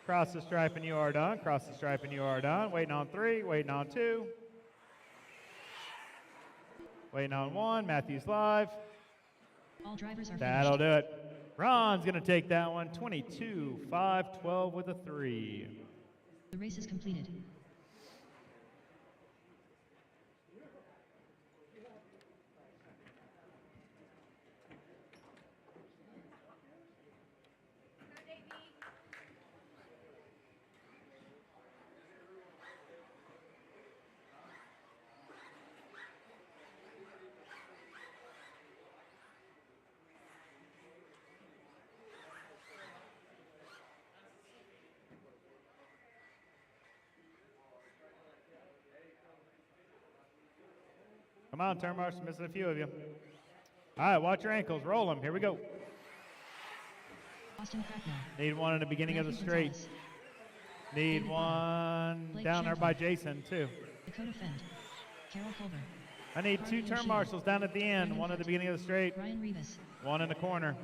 Cross the stripe and you are done. Cross the stripe and you are done. Waiting on 3, waiting on 2. Waiting on 1, Matthew's live. All drivers are That'll finished. do it. Ron's gonna take that one, 22, 5-12 with a 3. The race is completed. Come on, turn marshals, missing a few of you. All right, watch your ankles, roll them. Here we go. Austin Cracknell. Need one in the beginning of the Matthew straight. Gonzalez. Need David one Blake down there Champlin. by Jason, too. Dakota Fend. Carol Culver. I need two Carly turn O'Shea. marshals down at the end, Brandon one at the Foote. beginning of the straight, Ryan Rivas. one in the corner.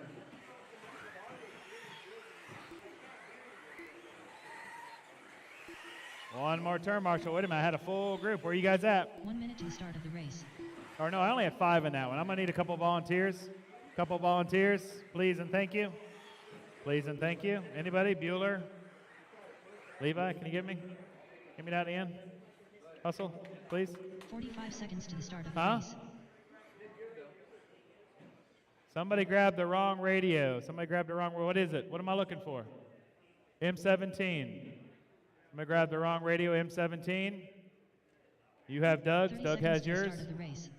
One more turn marshal. Wait a minute, I had a full group. Where are you guys at? 1 minute to the start of the race. Or no, I only had 5 in that one. I'm gonna need a couple volunteers. Couple volunteers, please and thank you. Please and thank you. Anybody? Bueller? Levi, can you get me? Get me down at the end. Hustle, please. 45 seconds to the start of the Huh? race. Somebody grabbed the wrong radio. Somebody grabbed the wrong, what is it? What am I looking for? M17. Somebody grabbed the wrong radio, M17. You have Doug's. 30 Doug seconds has to the yours. start of the race.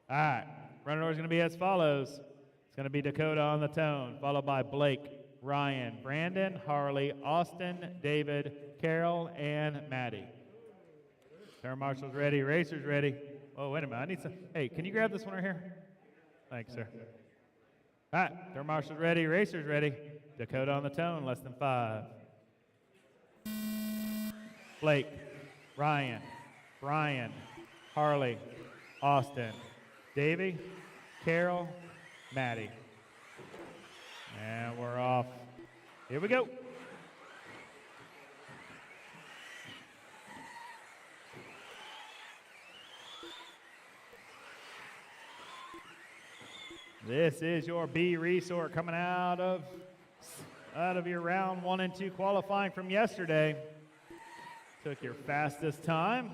All right. Running order is going to be as follows. It's going to be Dakota on the tone, followed by Blake, Ryan, Brandon, Harley, Austin, David, Carol, and Maddie. Turn marshals ready. Racers ready. Oh, wait a minute. I need some. Hey, can you grab this one right here? Thanks, sir. All right. Turn marshals ready. Racers ready. Dakota on the tone, less than 5. Blake, Ryan, Brian, Harley, Austin, Davey, Carol, Maddie. And we're off. Here we go. This is your B resort coming out of your round 1 and 2 qualifying from yesterday. Took your fastest time,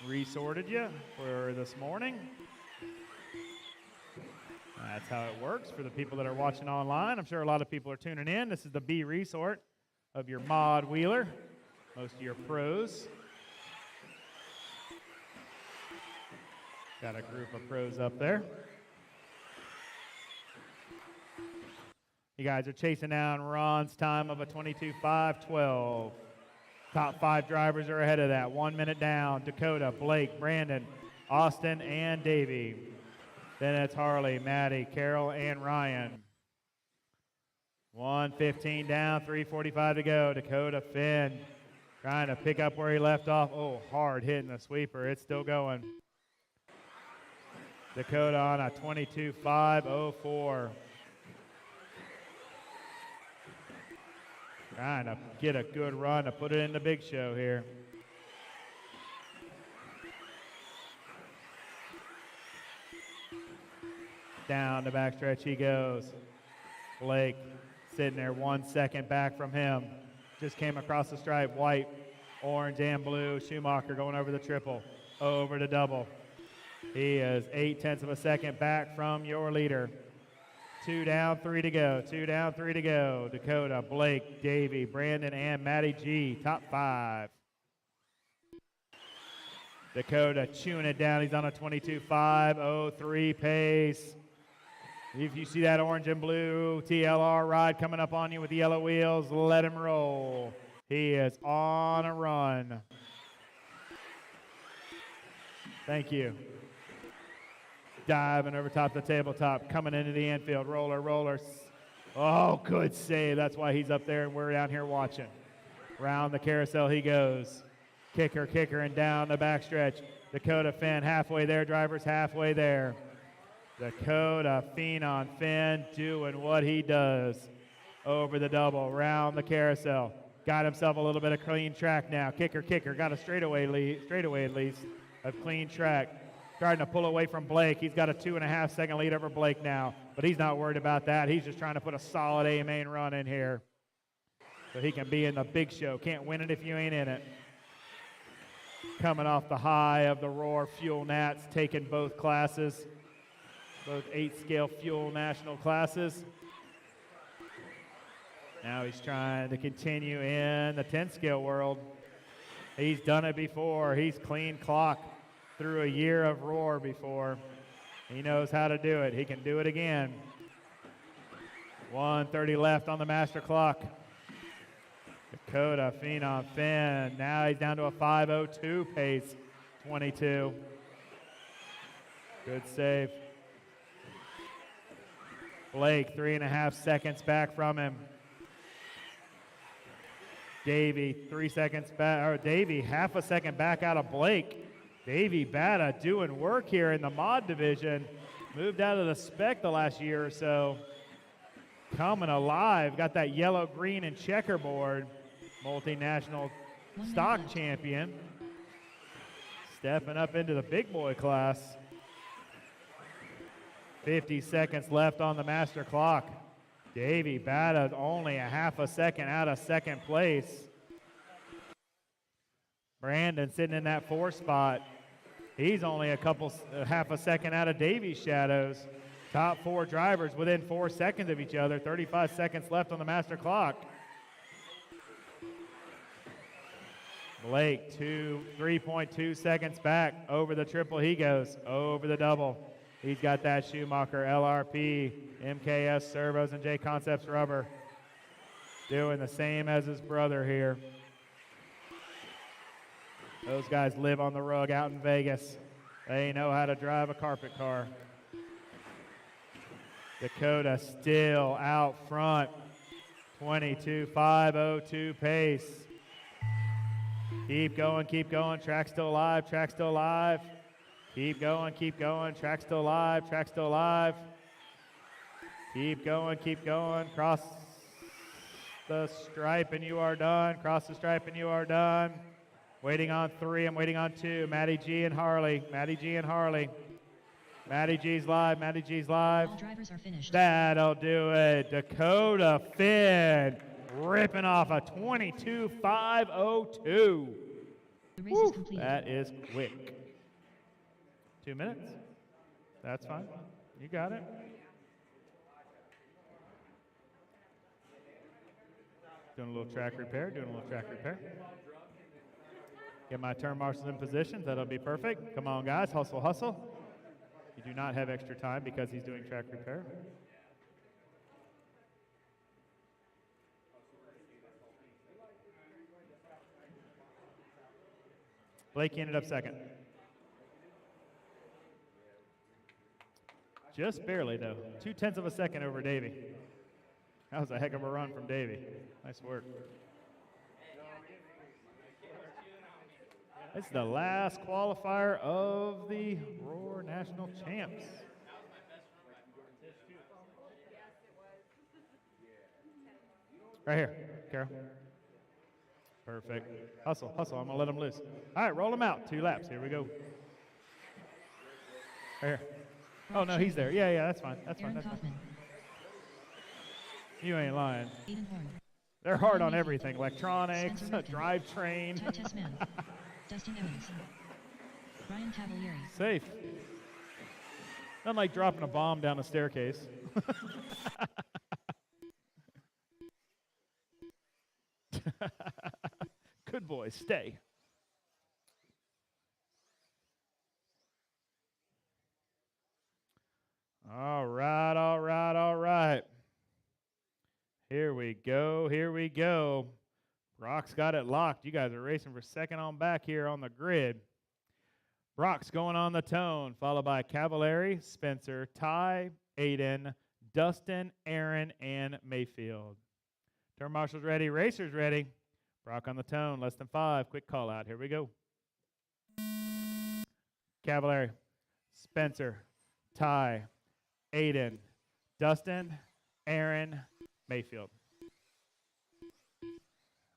resorted you for this morning. That's how it works for the people that are watching online. I'm sure a lot of people are tuning in. This is the B resort of your mod wheeler, most of your pros. Got a group of pros up there. You guys are chasing down Ron's time of a 22.512. Top 5 drivers are ahead of that. 1 minute down. Dakota, Blake, Brandon, Austin, and Davey. Then it's Harley, Maddie, Carol, and Ryan. 1:15 down, 3:45 to go. Dakota Finn trying to pick up where he left off. Oh, hard hitting the sweeper. It's still going. Dakota on a 22.504. Trying to get a good run to put it in the big show here. Down the backstretch he goes. Blake sitting there 1 second back from him. Just came across the stripe. White, orange, and blue. Schumacher going over the triple. Over the double. He is 0.8 of a second back from your leader. 2 down, 3 to go. 2 down, 3 to go. Dakota, Blake, Davey, Brandon, and Matty G. Top 5. Dakota chewing it down. He's on a 22.503 pace. If you see that orange and blue TLR ride coming up on you with the yellow wheels, let him roll. He is on a run. Thank you. Diving over top the tabletop, coming into the infield, roller. Oh, good save. That's why he's up there and we're down here watching. Round the carousel he goes. Kicker, and down the backstretch. Dakota Finn halfway there, drivers halfway there. Dakota Phenon Finn doing what he does. Over the double, round the carousel. Got himself a little bit of clean track now. Kicker, got a straightaway at least of clean track. Starting to pull away from Blake. He's got a 2.5 second lead over Blake now, but he's not worried about that. He's just trying to put a solid A main run in here so he can be in the big show. Can't win it if you ain't in it. Coming off the high of the Roar Fuel Nats, taking both classes, both 8-scale fuel national classes. Now he's trying to continue in the 10-scale world. He's done it before. He's clean clock through a year of Roar before. He knows how to do it. He can do it again. 1:30 left on the master clock. Dakota Phenom Finn. Now he's down to a 5:02 pace. 22. Good save. Blake 3.5 seconds back from him. Davey 3 seconds back, or Davey half a second back out of Blake. Davey Bata doing work here in the mod division. Moved out of the spec the last year or so. Coming alive, got that yellow, green, and checkerboard. Multinational stock champion. Stepping up into the big boy class. 50 seconds left on the master clock. Davey Bata only a half a second out of second place. Brandon sitting in that 4 spot. He's only half a second out of Davey's shadows. Top 4 drivers within 4 seconds of each other. 35 seconds left on the master clock. Blake 3.2 seconds back. Over the triple he goes. Over the double. He's got that Schumacher, LRP, MKS servos, and J Concepts rubber. Doing the same as his brother here. Those guys live on the rug out in Vegas. They know how to drive a carpet car. Dakota still out front. 22.502 pace. Keep going, keep going. Track still alive, track still alive. Keep going, keep going. Track still alive, track still alive. Keep going, keep going. Cross the stripe and you are done. Cross the stripe and you are done. Waiting on 3, I'm waiting on 2. Matty G and Harley. Matty G and Harley. Matty G's live, Matty G's live. All drivers are finished. That'll do it. Dakota Finn ripping off a 22.502. The race is complete. That is quick. 2 minutes? That's fine. You got it. Doing a little track repair, doing a little track repair. Get my turn marshals in position. That'll be perfect. Come on, guys. Hustle, hustle. You do not have extra time because he's doing track repair. Blake ended up second. Just barely, though. 0.2 of a second over Davey. That was a heck of a run from Davey. Nice work. It's the last qualifier of the Roar National Champs. Right here, Carol. Perfect. Hustle, hustle. I'm going to let them loose. All right, roll them out. 2 laps. Here we go. Right here. Oh, no, he's there. Yeah, that's fine. That's fine. That's fine. You ain't lying. They're hard on everything. Electronics, drivetrain. Dustin Evans. Ryan Cavalieri. Safe. Not like dropping a bomb down a staircase. Good boy, stay. All right, all right, all right. Here we go, here we go. Brock's got it locked. You guys are racing for second on back here on the grid. Brock's going on the tone, followed by Cavalieri, Spencer, Ty, Aiden, Dustin, Aaron, and Mayfield. Turn marshals ready, racers ready. Brock on the tone, less than 5. Quick call out. Here we go. Cavalieri, Spencer, Ty, Aiden, Dustin, Aaron, Mayfield.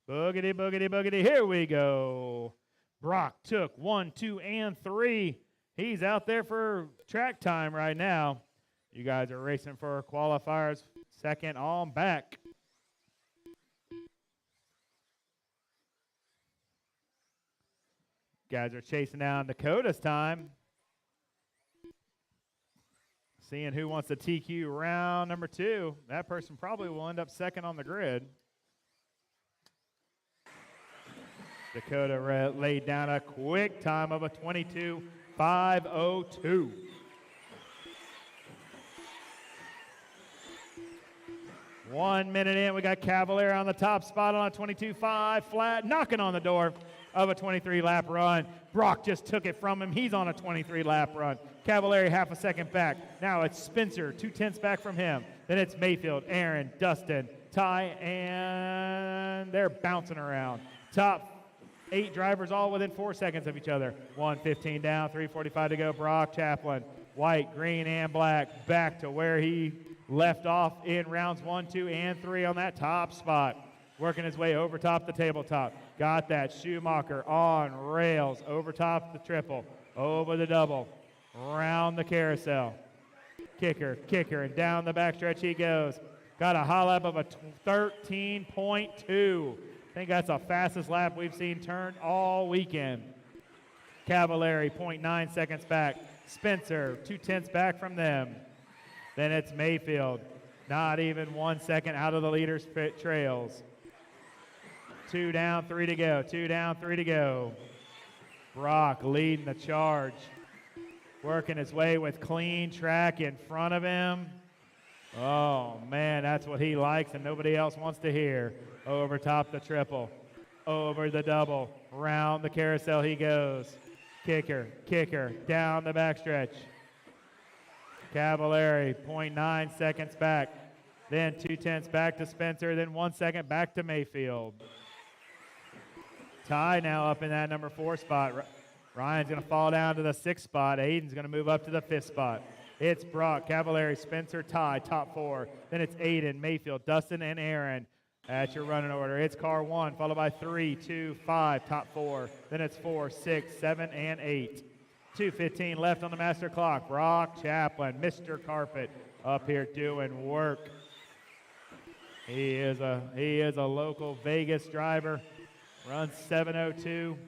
Boogity, boogity, boogity. Here we go. Brock took 1, 2, and 3. He's out there for track time right now. You guys are racing for qualifiers. Second on back. Guys are chasing down Dakota's time. Seeing who wants the TQ round number 2. That person probably will end up second on the grid. Dakota laid down a quick time of a 22.502. One minute in, we got Cavalier on the top spot on a 22.5 flat, knocking on the door. of a 23-lap run. Brock just took it from him. He's on a 23-lap run. Cavallari half a second back. Now it's Spencer, 2/10 back from him. Then it's Mayfield, Aaron, Dustin, Ty, and they're bouncing around. Top 8 drivers all within 4 seconds of each other. 1:15 down, 3:45 to go. Brock, Chaplin, white, green, and black, back to where he left off in rounds 1, 2, and 3 on that top spot. Working his way over top the tabletop. Got that. Schumacher on rails, over top the triple, over the double, round the carousel. Kicker, and down the backstretch he goes. Got a high lap of a 13.2. I think that's the fastest lap we've seen turned all weekend. Cavallari, 0.9 seconds back. Spencer, 2/10 back from them. Then it's Mayfield, not even 1 second out of the leader's trails. 2 down, 3 to go. 2 down, 3 to go. Brock leading the charge. Working his way with clean track in front of him. Oh, man, that's what he likes and nobody else wants to hear. Over top the triple, over the double, round the carousel he goes. Kicker, down the backstretch. Cavallari, 0.9 seconds back. Then 2/10 back to Spencer, then 1 second back to Mayfield. Ty now up in that number 4 spot. Ryan's going to fall down to the 6th spot. Aiden's going to move up to the 5th spot. It's Brock, Cavallari, Spencer, Ty, top 4. Then it's Aiden, Mayfield, Dustin, and Aaron. That's your running order. It's car 1, followed by 3, 2, 5, top 4. Then it's 4, 6, 7, and 8. 2:15 left on the master clock. Brock Chaplin, Mr. Carpet, up here doing work. He is a local Vegas driver. Runs 7:02.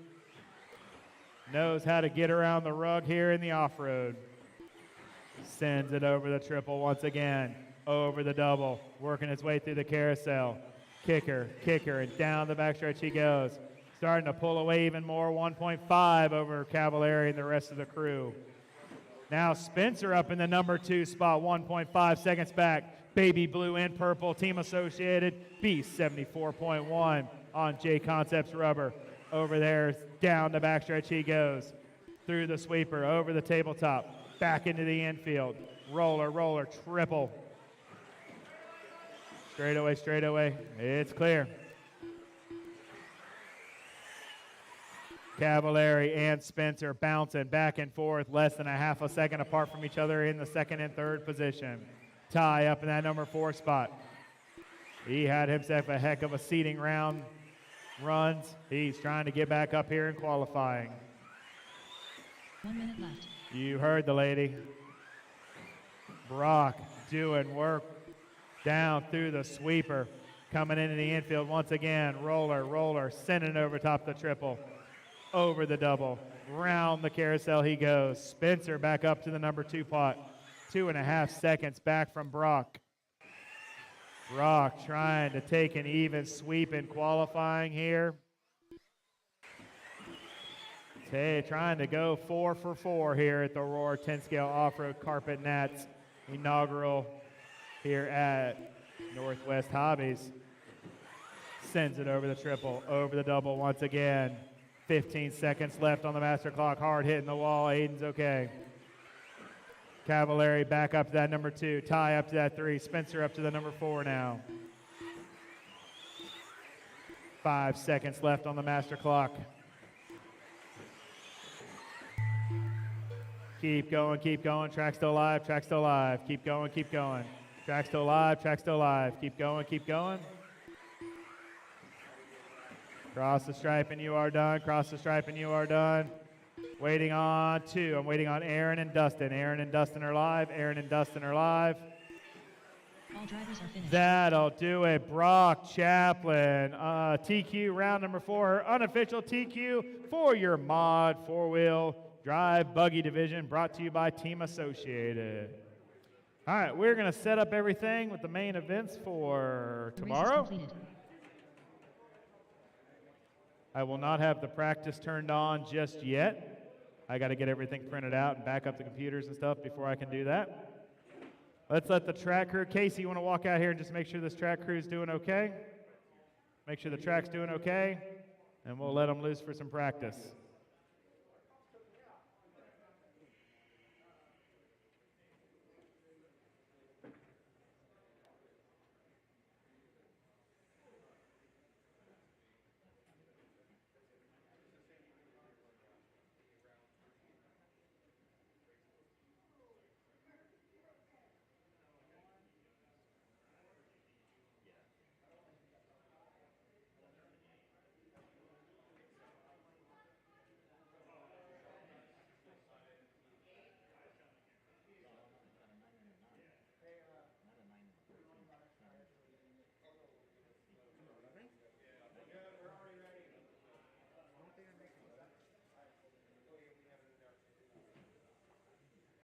Knows how to get around the rug here in the off-road. Sends it over the triple once again. Over the double. Working his way through the carousel. Kicker, and down the backstretch he goes. Starting to pull away even more, 1.5 over Cavallari and the rest of the crew. Now Spencer up in the number 2 spot, 1.5 seconds back. Baby blue and purple, team associated, Beast 74.1 on J Concepts rubber. Over there, down the backstretch he goes. Through the sweeper, over the tabletop, back into the infield. Roller, triple. Straightaway, it's clear. Cavallari and Spencer bouncing back and forth, less than a half a second apart from each other in the 2nd and 3rd position. Ty up in that number 4 spot. He had himself a heck of a seeding round runs. He's trying to get back up here in qualifying. 1 minute left. You heard the lady. Brock doing work down through the sweeper. Coming into the infield once again. Roller, sending it over top the triple. Over the double. Round the carousel he goes. Spencer back up to the number 2 pot. 2.5 seconds back from Brock. Brock trying to take an even sweep in qualifying here. Trying to go 4 for 4 here at the Roar 10-scale off-road carpet Nats inaugural here at Northwest Hobbies. Sends it over the triple, over the double once again. 15 seconds left on the master clock. Hard hitting the wall. Aiden's okay. Cavallari back up to that number 2. Ty up to that 3. Spencer up to the number 4 now. 5 seconds left on the master clock. Keep going. Track still alive. Keep going. Track still alive. Keep going. Cross the stripe and you are done. Waiting on 2. I'm waiting on Aaron and Dustin. Aaron and Dustin are live. All drivers are finished. That'll do it. Brock Chaplin. TQ round number 4. Unofficial TQ for your mod 4-wheel drive buggy division, brought to you by Team Associated. All right, we're going to set up everything with the main events for tomorrow. The race is completed. I will not have the practice turned on just yet. I got to get everything printed out and back up the computers and stuff before I can do that. Let's let the track crew, Casey, you want to walk out here and just make sure this track crew is doing okay? Make sure the track's doing okay. and we'll let them loose for some practice.